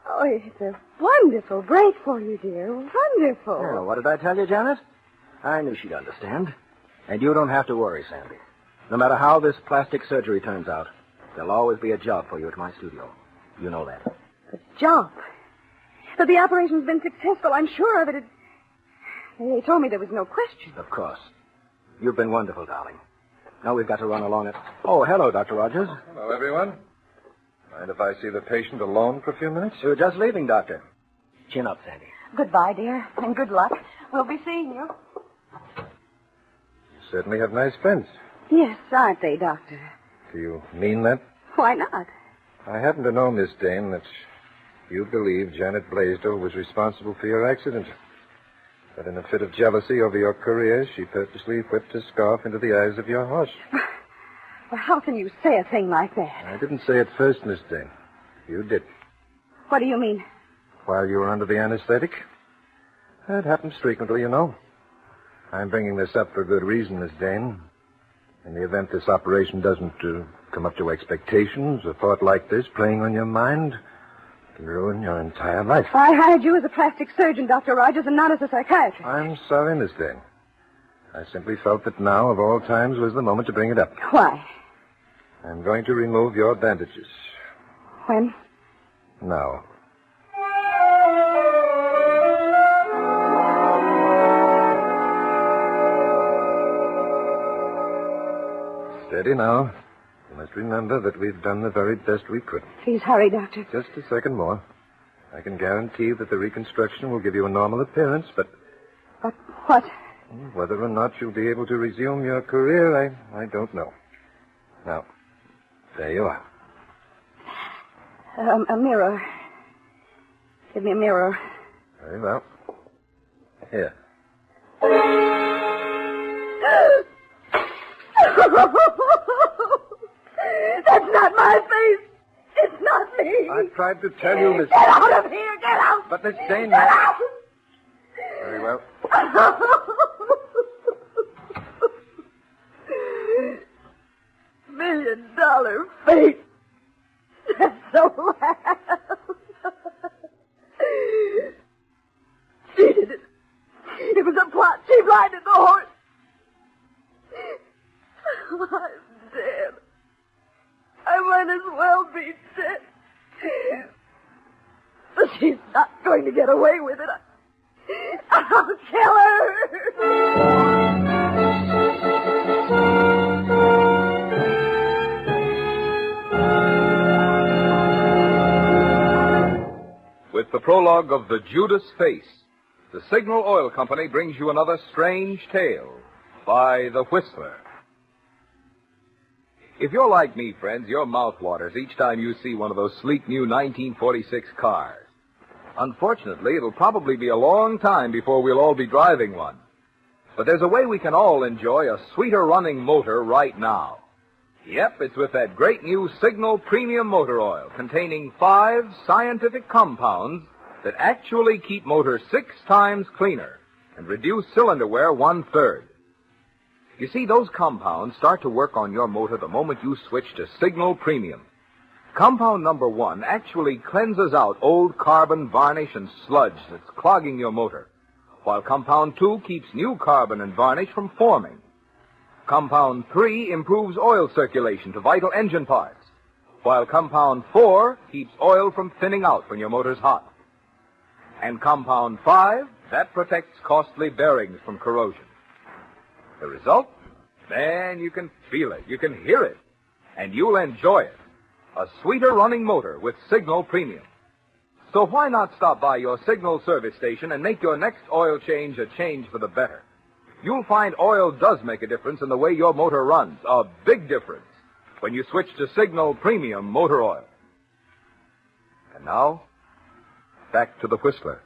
Oh, it's a wonderful break for you, dear. Wonderful. Well, what did I tell you, Janet? I knew she'd understand. And you don't have to worry, Sandy. No matter how this plastic surgery turns out, there'll always be a job for you at my studio. You know that. A job? But the operation's been successful. I'm sure of it. They told me there was no question. Of course. You've been wonderful, darling. Now we've got to run along it. Oh, hello, Dr. Rogers. Hello, everyone. Mind if I see the patient alone for a few minutes? We're just leaving, Doctor. Chin up, Sandy. Goodbye, dear, and good luck. We'll be seeing you. You certainly have nice friends. Yes, aren't they, Doctor? Do you mean that? Why not? I happen to know, Miss Dane, that you believe Janet Blaisdell was responsible for your accident. But in a fit of jealousy over your career, she purposely whipped a scarf into the eyes of your horse. Well, how can you say a thing like that? I didn't say it first, Miss Dane. You did. What do you mean? While you were under the anesthetic. That happens frequently, you know. I'm bringing this up for good reason, Miss Dane. In the event this operation doesn't come up to expectations, a thought like this playing on your mind can ruin your entire life. I hired you as a plastic surgeon, Dr. Rogers, and not as a psychiatrist. I'm sorry, Miss Dane. I simply felt that now, of all times, was the moment to bring it up. Why? I'm going to remove your bandages. When? Now. Steady now. You must remember that we've done the very best we could. Please hurry, Doctor. Just a second more. I can guarantee that the reconstruction will give you a normal appearance, but... But what? Whether or not you'll be able to resume your career, I don't know. Now, there you are. A mirror. Give me a mirror. Very well. Here. That's not my face. It's not me. I tried to tell you, Miss... Get out of here. Get out. But Miss Dane... Get out. Very well. $1 million face. That's so loud. She did it. It was a plot. She blinded the horse. I'm dead. I might as well be dead. But she's not going to get away with it. I'll kill her. With the prologue of The Judas Face, the Signal Oil Company brings you another strange tale by The Whistler. If you're like me, friends, your mouth waters each time you see one of those sleek new 1946 cars. Unfortunately, it'll probably be a long time before we'll all be driving one. But there's a way we can all enjoy a sweeter running motor right now. Yep, it's with that great new Signal Premium Motor Oil containing 5 scientific compounds that actually keep motors 6 times cleaner and reduce cylinder wear 1/3. You see, those compounds start to work on your motor the moment you switch to Signal Premium. Compound number 1 actually cleanses out old carbon, varnish, and sludge that's clogging your motor, while compound 2 keeps new carbon and varnish from forming. Compound 3 improves oil circulation to vital engine parts, while compound 4 keeps oil from thinning out when your motor's hot. And compound 5, that protects costly bearings from corrosion. The result? Man, you can feel it, you can hear it, and you'll enjoy it. A sweeter running motor with Signal Premium. So why not stop by your Signal service station and make your next oil change a change for the better? You'll find oil does make a difference in the way your motor runs, a big difference, when you switch to Signal Premium Motor Oil. And now, back to the Whistler.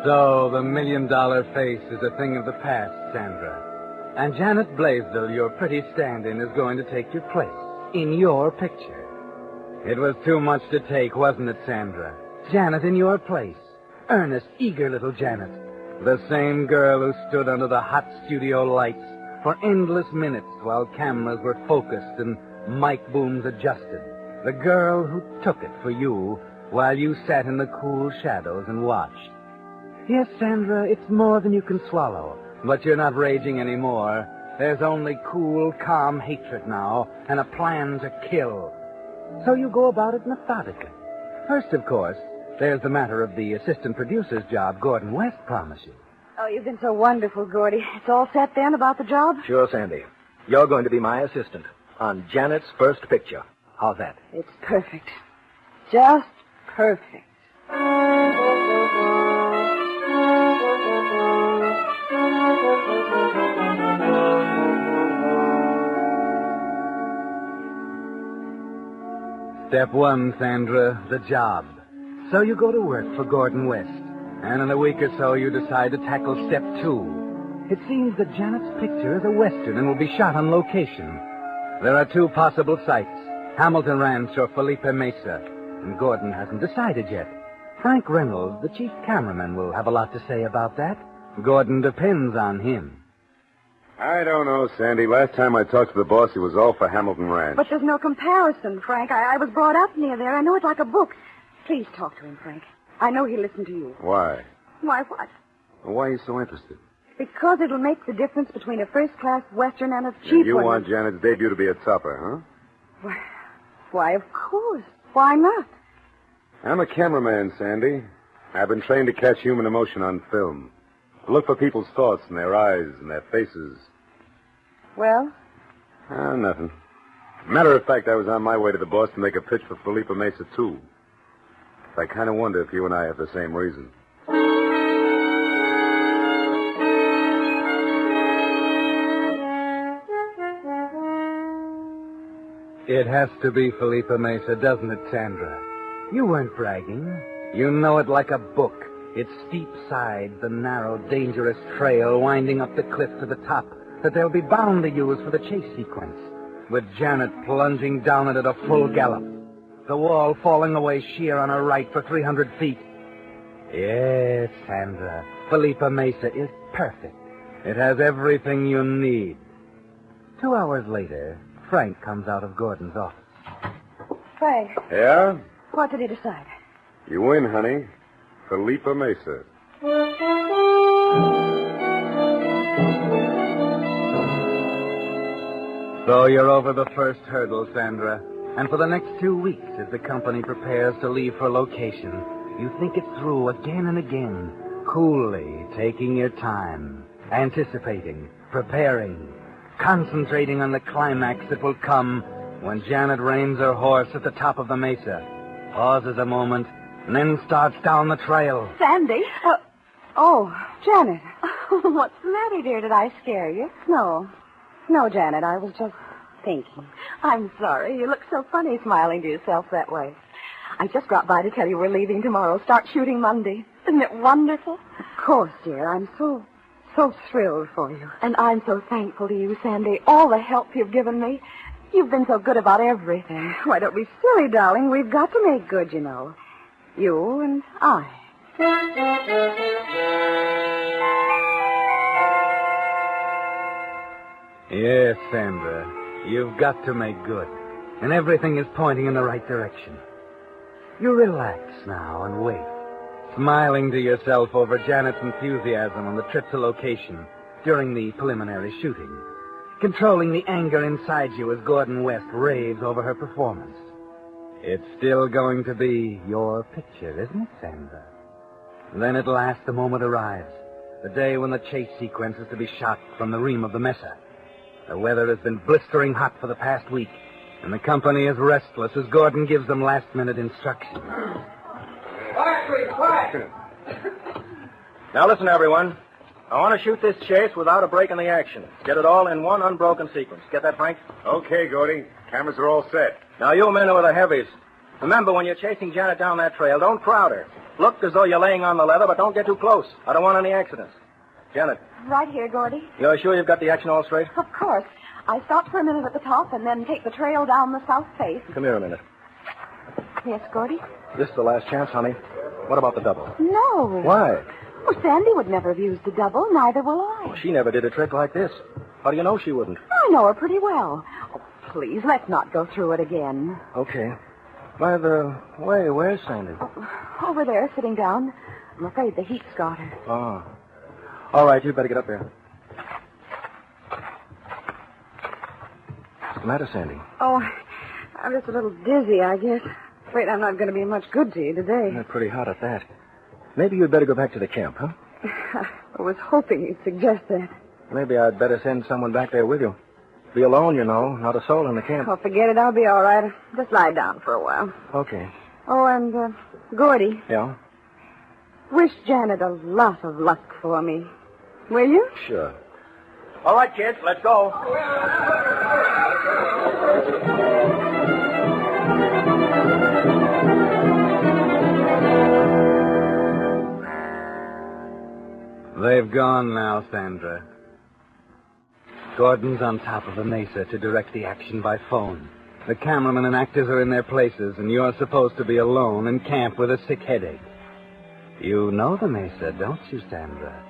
So, the $1 million face is a thing of the past, Sandra. And Janet Blaisdell, your pretty stand-in, is going to take your place in your picture. It was too much to take, wasn't it, Sandra? Janet in your place. Earnest, eager little Janet. The same girl who stood under the hot studio lights for endless minutes while cameras were focused and mic booms adjusted. The girl who took it for you while you sat in the cool shadows and watched. Yes, Sandra, it's more than you can swallow. But you're not raging anymore. There's only cool, calm hatred now, and a plan to kill. So you go about it methodically. First, of course, there's the matter of the assistant producer's job Gordon West promised you. Oh, you've been so wonderful, Gordy. It's all set then about the job? Sure, Sandy. You're going to be my assistant on Janet's first picture. How's that? It's perfect. Just perfect. Step one, Sandra, the job. So you go to work for Gordon West. And in a week or so, you decide to tackle step two. It seems that Janet's picture is a Western and will be shot on location. There are two possible sites, Hamilton Ranch or Felipe Mesa. And Gordon hasn't decided yet. Frank Reynolds, the chief cameraman, will have a lot to say about that. Gordon depends on him. I don't know, Sandy. Last time I talked to the boss, he was all for Hamilton Ranch. But there's no comparison, Frank. I was brought up near there. I know it like a book. Please talk to him, Frank. I know he'll listen to you. Why? Why what? Why are you so interested? Because it'll make the difference between a first-class Western and a cheap You one. want Janet's debut to be a topper, huh? Why, of course. Why not? I'm a cameraman, Sandy. I've been trained to catch human emotion on film. To look for people's thoughts in their eyes and their faces. Well? Nothing. Matter of fact, I was on my way to the boss to make a pitch for Felipe Mesa, too. I kind of wonder if you and I have the same reason. It has to be Felipe Mesa, doesn't it, Sandra? You weren't bragging. You know it like a book. Its steep sides, the narrow, dangerous trail winding up the cliff to the top that they'll be bound to use for the chase sequence, with Janet plunging down it at a full gallop, the wall falling away sheer on her right for 300 feet. Yes, Sandra, Felipe Mesa is perfect. It has everything you need. 2 hours later, Frank comes out of Gordon's office. Frank, Yeah? what did he decide? You win, honey. Felipe Mesa. So you're over the first hurdle, Sandra. And for the next 2 weeks, as the company prepares to leave for location, you think it through again and again, coolly, taking your time, anticipating, preparing, concentrating on the climax that will come when Janet reins her horse at the top of the mesa, pauses a moment, and then starts down the trail. Sandy? Janet. What's the matter, dear? Did I scare you? No, Janet, I was just thinking. I'm sorry. You look so funny smiling to yourself that way. I just dropped by to tell you we're leaving tomorrow. Start shooting Monday. Isn't it wonderful? Of course, dear. I'm so thrilled for you. And I'm so thankful to you, Sandy. All the help you've given me. You've been so good about everything. Why, don't be silly, darling. We've got to make good, you know. You and I. Yes, Sandra, you've got to make good. And everything is pointing in the right direction. You relax now and wait, smiling to yourself over Janet's enthusiasm on the trip to location during the preliminary shooting, controlling the anger inside you as Gordon West raves over her performance. It's still going to be your picture, isn't it, Sandra? Then at last the moment arrives, the day when the chase sequence is to be shot from the ream of the mesa. The weather has been blistering hot for the past week, and the company is restless as Gordon gives them last-minute instructions. Quiet, please, quiet. Now listen, everyone. I want to shoot this chase without a break in the action. Get it all in one unbroken sequence. Get that, Frank? Okay, Gordy. Cameras are all set. Now, you men who are the heavies, remember, when you're chasing Janet down that trail, don't crowd her. Look as though you're laying on the leather, but don't get too close. I don't want any accidents. Janet, Right here, Gordy. you're sure you've got the action all straight? Of course. I stopped for a minute at the top and then take the trail down the south face. Come here a minute. Yes, Gordy? This is the last chance, honey. What about the double? No. Why? Well, Sandy would never have used the double. Neither will I. She never did a trick like this. How do you know she wouldn't? I know her pretty well. Oh, please, let's not go through it again. Okay. By the way, where's Sandy? Over there, sitting down. I'm afraid the heat's got her. Oh. All right, you'd better get up there. What's the matter, Sandy? Oh, I'm just a little dizzy, I guess. Afraid I'm not going to be much good to you today. You're pretty hot at that. Maybe you'd better go back to the camp, huh? I was hoping you'd suggest that. Maybe I'd better send someone back there with you. Be alone, you know. Not a soul in the camp. Oh, forget it. I'll be all right. Just lie down for a while. Okay. Oh, and, Gordy, Yeah? wish Janet a lot of luck for me. Will you? Sure. All right, kids, let's go. They've gone now, Sandra. Gordon's on top of the mesa to direct the action by phone. The cameraman and actors are in their places, and you're supposed to be alone in camp with a sick headache. You know the mesa, don't you, Sandra?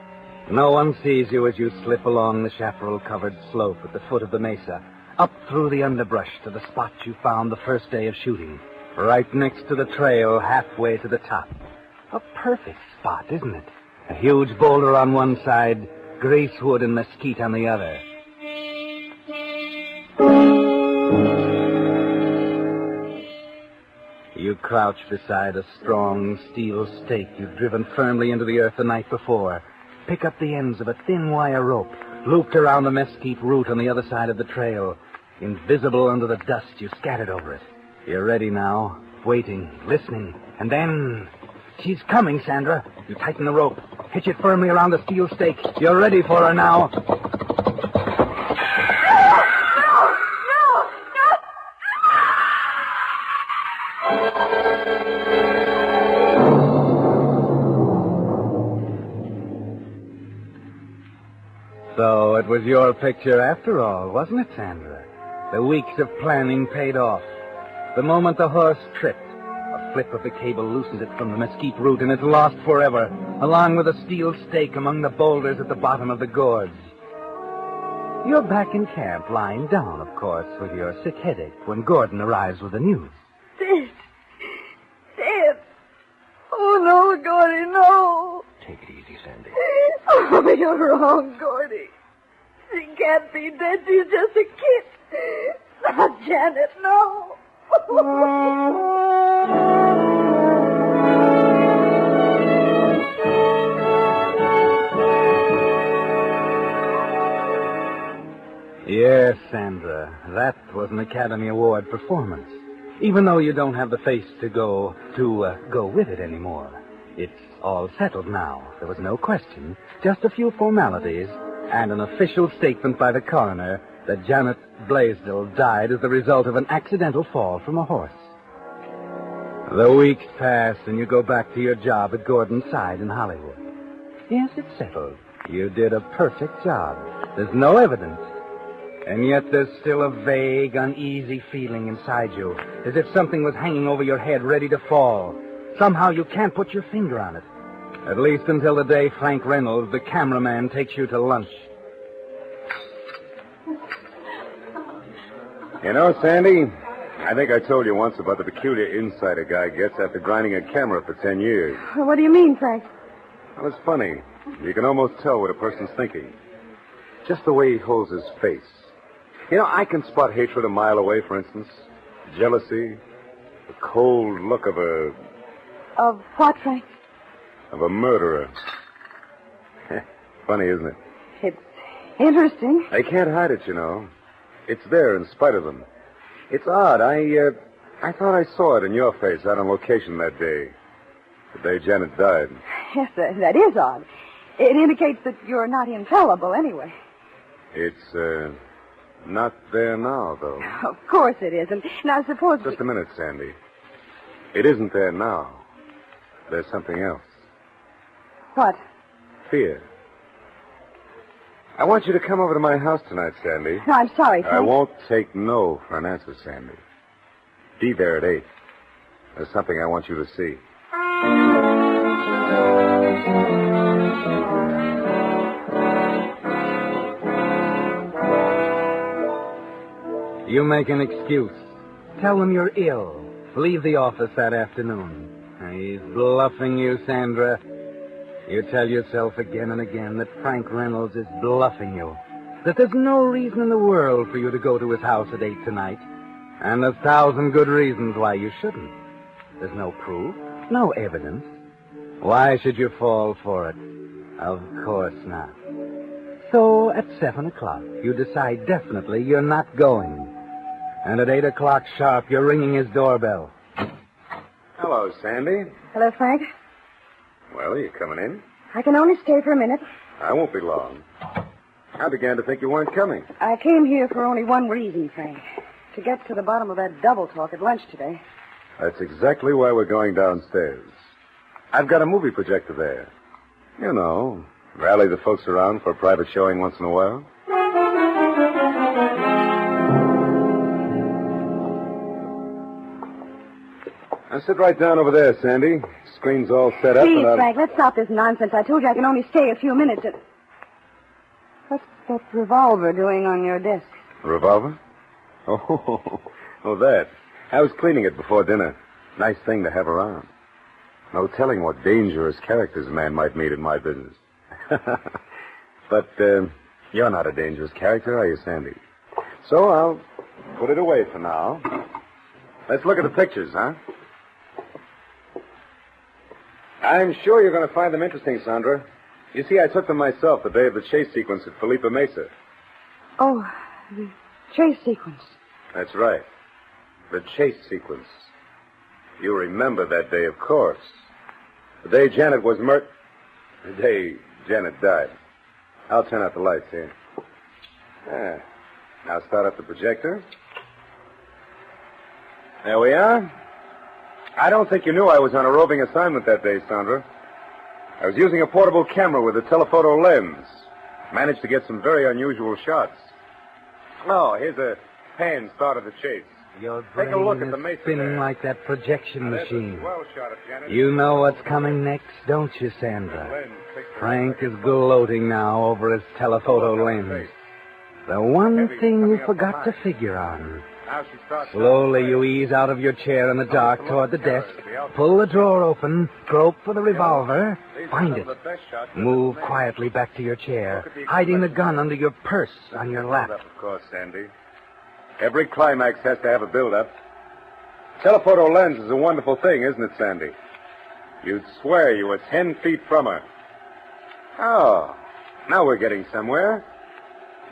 No one sees you as you slip along the chaparral-covered slope at the foot of the mesa, up through the underbrush to the spot you found the first day of shooting, right next to the trail halfway to the top. A perfect spot, isn't it? A huge boulder on one side, greasewood and mesquite on the other. You crouch beside a strong steel stake you've driven firmly into the earth the night before. Pick up the ends of a thin wire rope, looped around the mesquite root on the other side of the trail, invisible under the dust you scattered over it. You're ready now, waiting, listening, and then... She's coming, Sandra. You tighten the rope, hitch it firmly around the steel stake. You're ready for her now. So it was your picture after all, wasn't it, Sandra? The weeks of planning paid off. The moment the horse tripped, a flip of the cable loosened it from the mesquite root, and it's lost forever, along with a steel stake among the boulders at the bottom of the gorge. You're back in camp, lying down, of course, with your sick headache, when Gordon arrives with the news. Dead. Dead. Oh, no, Gordy, no. Take it easy, Sandy. Oh, you're wrong, Gordy. She can't be dead. She's just a kid. Not Janet, no. Yes, Sandra, that was an Academy Award performance. Even though you don't have the face to go with it anymore. It's all settled now. There was no question, just a few formalities, and an official statement by the coroner that Janet Blaisdell died as the result of an accidental fall from a horse. The weeks pass, and you go back to your job at Gordon's side in Hollywood. Yes, it's settled. You did a perfect job. There's no evidence. And yet there's still a vague, uneasy feeling inside you, as if something was hanging over your head, ready to fall. Somehow you can't put your finger on it. At least until the day Frank Reynolds, the cameraman, takes you to lunch. You know, Sandy, I think I told you once about the peculiar insight a guy gets after grinding a camera for 10 years. What do you mean, Frank? Well, it's funny. You can almost tell what a person's thinking. Just the way he holds his face. You know, I can spot hatred a mile away, for instance. Jealousy. The cold look of a... Of what, Frank? Of a murderer. Funny, isn't it? It's interesting. They can't hide it, you know. It's there in spite of them. It's odd. I thought I saw it in your face out on location that day. The day Janet died. Yes, that is odd. It indicates that you're not infallible anyway. It's, not there now, though. Of course it isn't. Now, suppose... Just a minute, Sandy. It isn't there now. There's something else. What? Fear. I want you to come over to my house tonight, Sandy. No, I'm sorry, Frank. I won't take no for an answer, Sandy. Be there at 8. There's something I want you to see. You make an excuse. Tell them you're ill. Leave the office that afternoon. He's bluffing you, Sandra. You tell yourself again and again that Frank Reynolds is bluffing you. That there's no reason in the world for you to go to his house at 8 tonight. And 1,000 good reasons why you shouldn't. There's no proof, no evidence. Why should you fall for it? Of course not. So at 7 o'clock, you decide definitely you're not going. And at 8 o'clock sharp, you're ringing his doorbell. Hello, Sandy. Hello, Frank. Well, you coming in? I can only stay for a minute. I won't be long. I began to think you weren't coming. I came here for only one reason, Frank. To get to the bottom of that double talk at lunch today. That's exactly why we're going downstairs. I've got a movie projector there. You know, rally the folks around for a private showing once in a while. Now sit right down over there, Sandy. Screen's all set up. Please, Frank, let's stop this nonsense. I told you I can only stay a few minutes. What's that revolver doing on your desk? A revolver? Oh, that. I was cleaning it before dinner. Nice thing to have around. No telling what dangerous characters a man might meet in my business. But you're not a dangerous character, are you, Sandy? So I'll put it away for now. Let's look at the pictures, huh? I'm sure you're going to find them interesting, Sandra. You see, I took them myself the day of the chase sequence at Felipe Mesa. Oh, the chase sequence. That's right. The chase sequence. You remember that day, of course. The day Janet was murdered. The day Janet died. I'll turn out the lights here. Now start up the projector. There we are. I don't think you knew I was on a roving assignment that day, Sandra. I was using a portable camera with a telephoto lens. Managed to get some very unusual shots. Oh, here's a pan start of the chase. Your Take a look brain at the is mesa spinning there. like that projection machine. Well shot of Janet. You know what's coming next, don't you, Sandra? Frank is gloating now over his telephoto lens. The one thing you forgot to figure on. Slowly you ease out of your chair in the dark toward the desk, pull the drawer open, grope for the revolver, find it. Move quietly back to your chair, hiding the gun under your purse on your lap. Of course, Sandy. Every climax has to have a build-up. Telephoto lens is a wonderful thing, isn't it, Sandy? You'd swear you were 10 feet from her. Oh, now we're getting somewhere.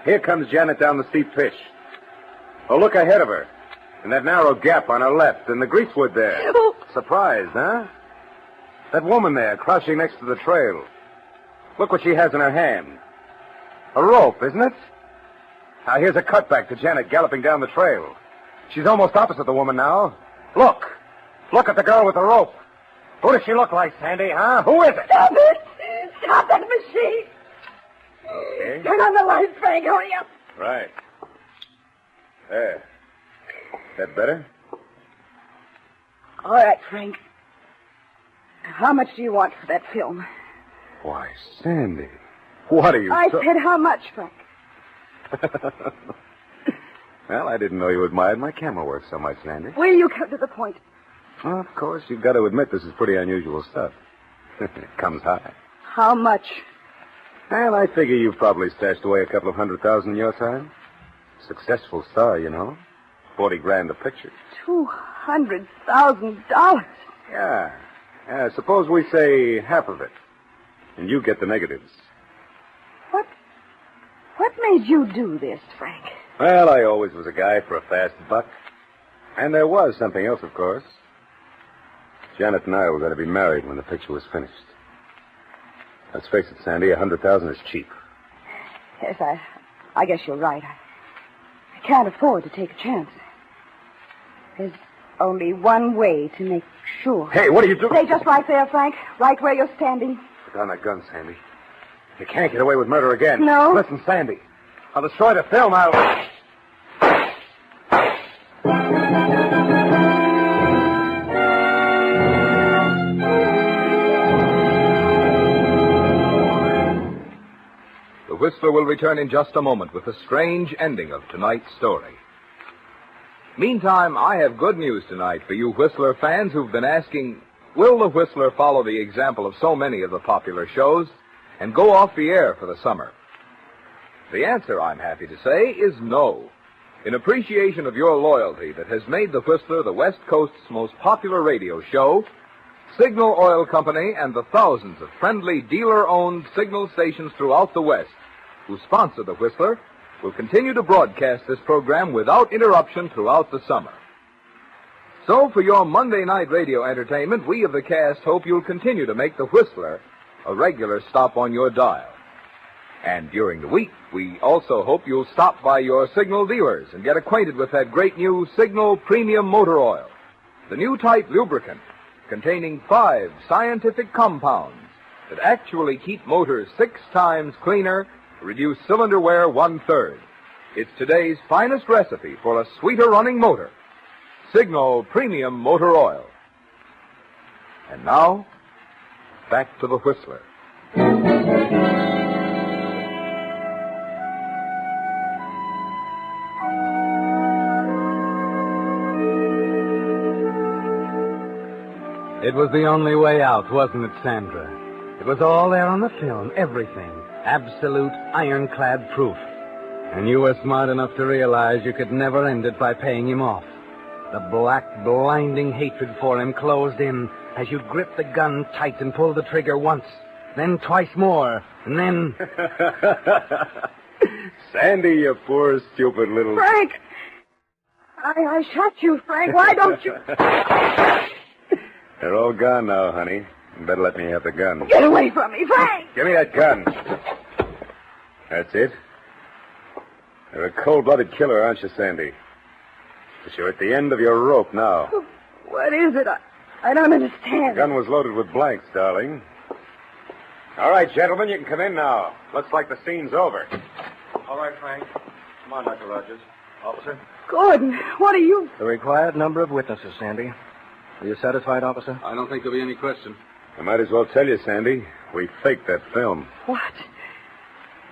Here comes Janet down the steep pitch. Oh, look ahead of her. In that narrow gap on her left, and the greasewood there. Oh. Surprised, huh? That woman there, crouching next to the trail. Look what she has in her hand. A rope, isn't it? Now, here's a cutback to Janet galloping down the trail. She's almost opposite the woman now. Look. Look at the girl with the rope. Who does she look like, Sandy, huh? Who is it? Stop it! Stop that machine! Okay. Turn on the light, Frank. Hurry up. Right. There. That better? All right, Frank. How much do you want for that film? Why, Sandy. What are you... I said how much, Frank? Well, I didn't know you admired my camera work so much, Sandy. Will you come to the point? Well, of course, you've got to admit this is pretty unusual stuff. It comes high. How much? Well, I figure you've probably stashed away a couple of $100,000 in your time. Successful star, you know. $40,000 a picture. $200,000. Yeah. Suppose we say half of it. And you get the negatives. What made you do this, Frank? Well, I always was a guy for a fast buck. And there was something else, of course. Janet and I were going to be married when the picture was finished. Let's face it, Sandy, $100,000 is cheap. Yes, I guess you're right. I can't afford to take a chance. There's only one way to make sure. Hey, what are you doing? Stay just right there, Frank. Right where you're standing. Put down that gun, Sandy. You can't get away with murder again. No. Listen, Sandy. I'll destroy the film. The Whistler will return in just a moment with the strange ending of tonight's story. Meantime, I have good news tonight for you Whistler fans who've been asking, will the Whistler follow the example of so many of the popular shows and go off the air for the summer? The answer, I'm happy to say, is no. In appreciation of your loyalty that has made the Whistler the West Coast's most popular radio show, Signal Oil Company and the thousands of friendly dealer-owned signal stations throughout the West who sponsor the Whistler will continue to broadcast this program without interruption throughout the summer. So for your Monday night radio entertainment, we of the cast hope you'll continue to make the Whistler a regular stop on your dial. And during the week, we also hope you'll stop by your Signal dealers and get acquainted with that great new Signal Premium Motor Oil, the new type lubricant containing 5 scientific compounds that actually keep motors 6 times cleaner, reduce cylinder wear 1/3. It's today's finest recipe for a sweeter running motor. Signal Premium Motor Oil. And now, back to the Whistler. It was the only way out, wasn't it, Sandra? It was all there on the film, everything. Absolute ironclad proof. And you were smart enough to realize you could never end it by paying him off. The black, blinding hatred for him closed in as you gripped the gun tight and pulled the trigger once, then twice more, and then... Sandy, you poor, stupid little... Frank! I shot you, Frank. Why don't you... They're all gone now, honey. You better let me have the gun. Get away from me, Frank! Give me that gun. That's it. You're a cold-blooded killer, aren't you, Sandy? But you're at the end of your rope now. What is it? I don't understand. The gun was loaded with blanks, darling. All right, gentlemen, you can come in now. Looks like the scene's over. All right, Frank. Come on, Dr. Rogers. Officer? Gordon, what are you... The required number of witnesses, Sandy. Are you satisfied, officer? I don't think there'll be any question. I might as well tell you, Sandy. We faked that film. What?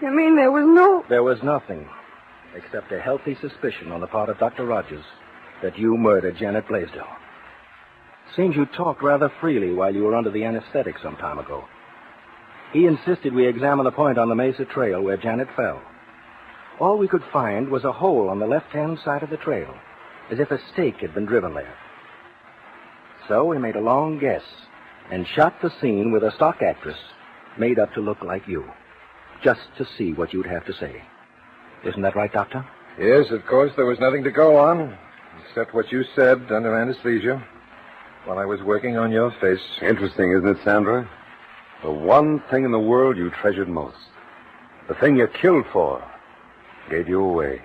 You mean there was no... There was nothing, except a healthy suspicion on the part of Dr. Rogers that you murdered Janet Blaisdell. Seems you talked rather freely while you were under the anesthetic some time ago. He insisted we examine the point on the Mesa Trail where Janet fell. All we could find was a hole on the left-hand side of the trail, as if a stake had been driven there. So we made a long guess and shot the scene with a stock actress made up to look like you, just to see what you'd have to say. Isn't that right, Doctor? Yes, of course, there was nothing to go on, except what you said under anesthesia while I was working on your face. Interesting, isn't it, Sandra? The one thing in the world you treasured most, the thing you killed for, gave you away.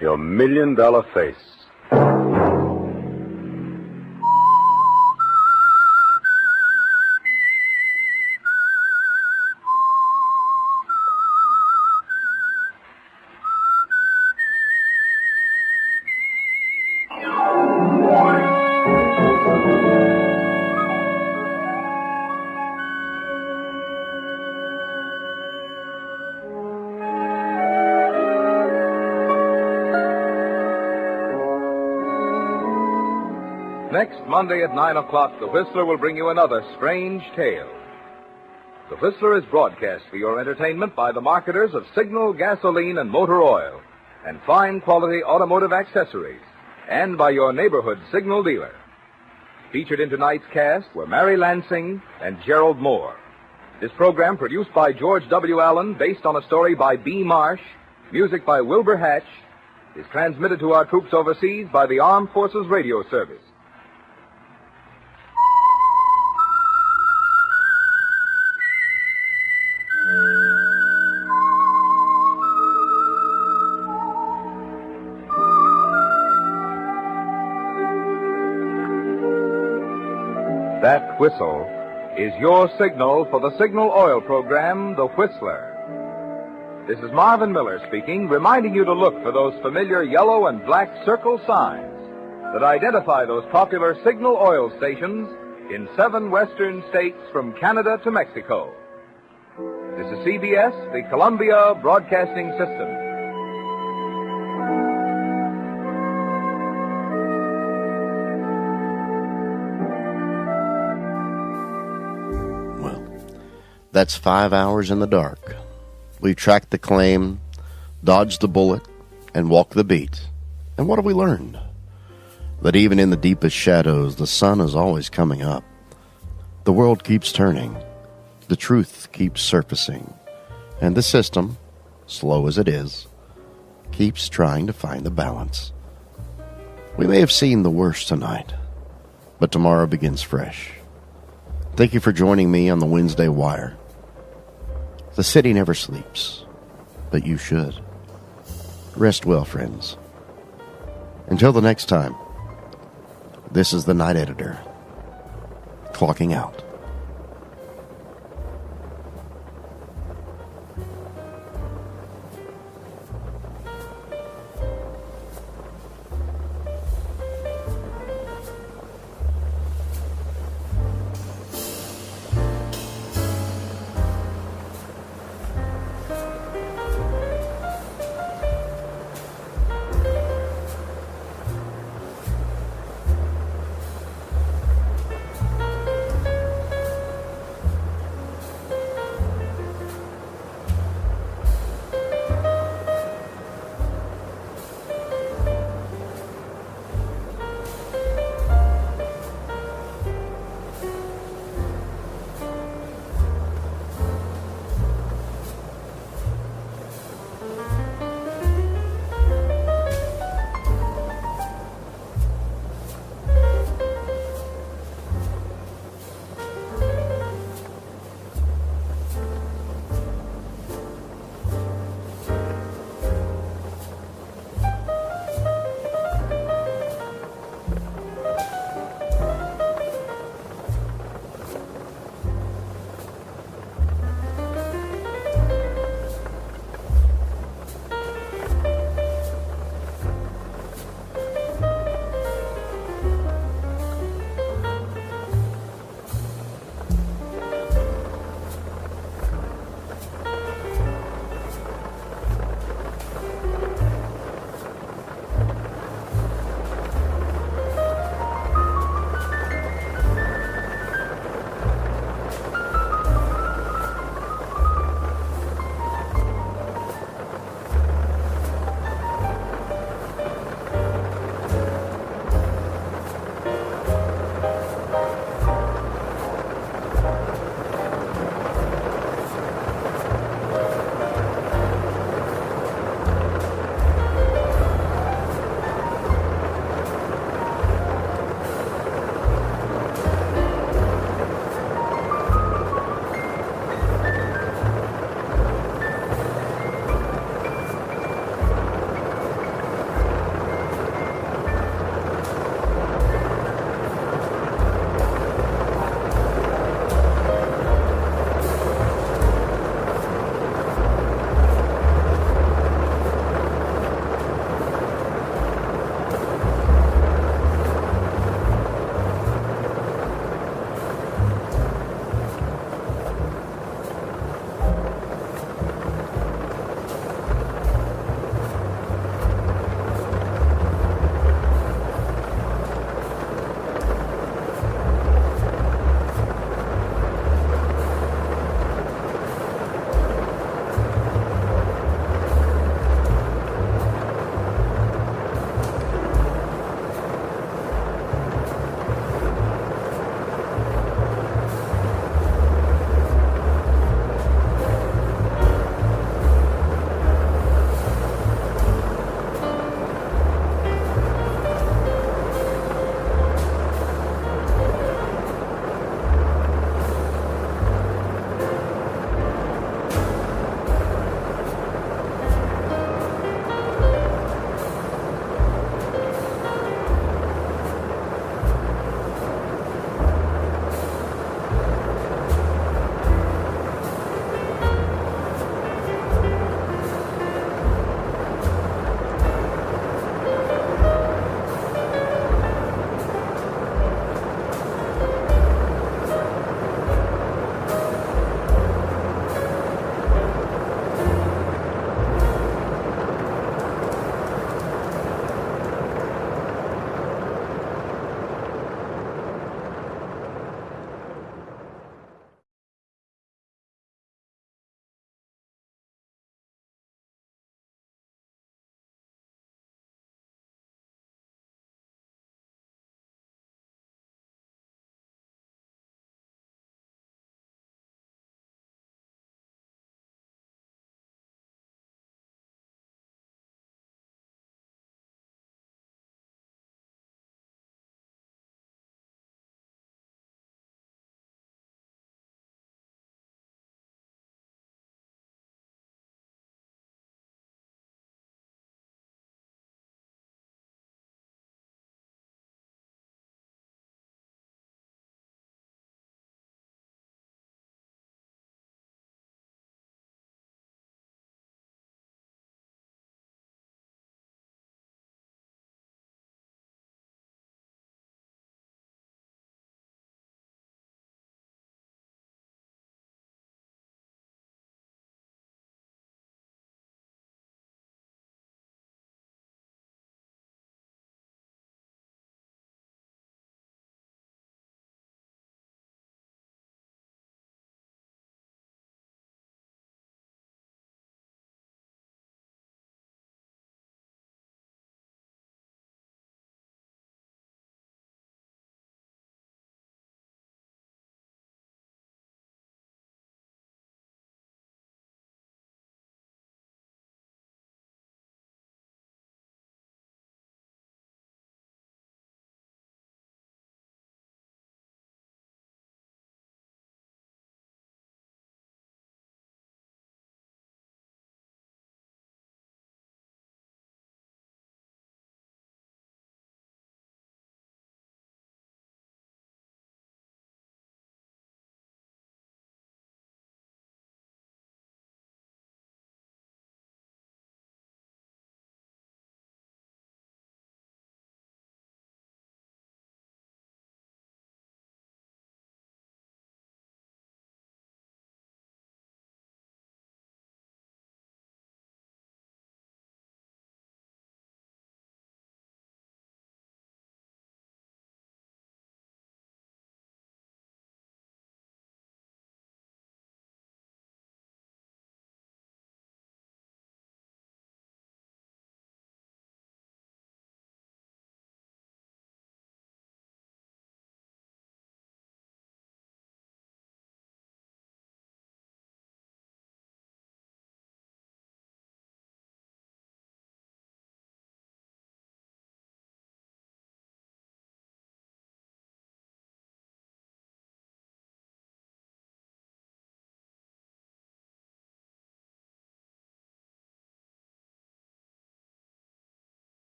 Your $1 million face. Next Monday at 9 o'clock, The Whistler will bring you another strange tale. The Whistler is broadcast for your entertainment by the marketers of Signal gasoline and motor oil and fine quality automotive accessories, and by your neighborhood Signal dealer. Featured in tonight's cast were Mary Lansing and Gerald Moore. This program, produced by George W. Allen, based on a story by B. Marsh, music by Wilbur Hatch, is transmitted to our troops overseas by the Armed Forces Radio Service. That whistle is your signal for the Signal Oil program, The Whistler. This is Marvin Miller speaking, reminding you to look for those familiar yellow and black circle signs that identify those popular Signal Oil stations in 7 western states from Canada to Mexico. This is CBS, the Columbia Broadcasting System. That's 5 hours in the dark. We've tracked the claim, dodged the bullet, and walked the beat. And what have we learned? That even in the deepest shadows, the sun is always coming up. The world keeps turning. The truth keeps surfacing. And the system, slow as it is, keeps trying to find the balance. We may have seen the worst tonight, but tomorrow begins fresh. Thank you for joining me on the Wednesday Wire. The city never sleeps, but you should. Rest well, friends. Until the next time, this is the Night Editor, clocking out.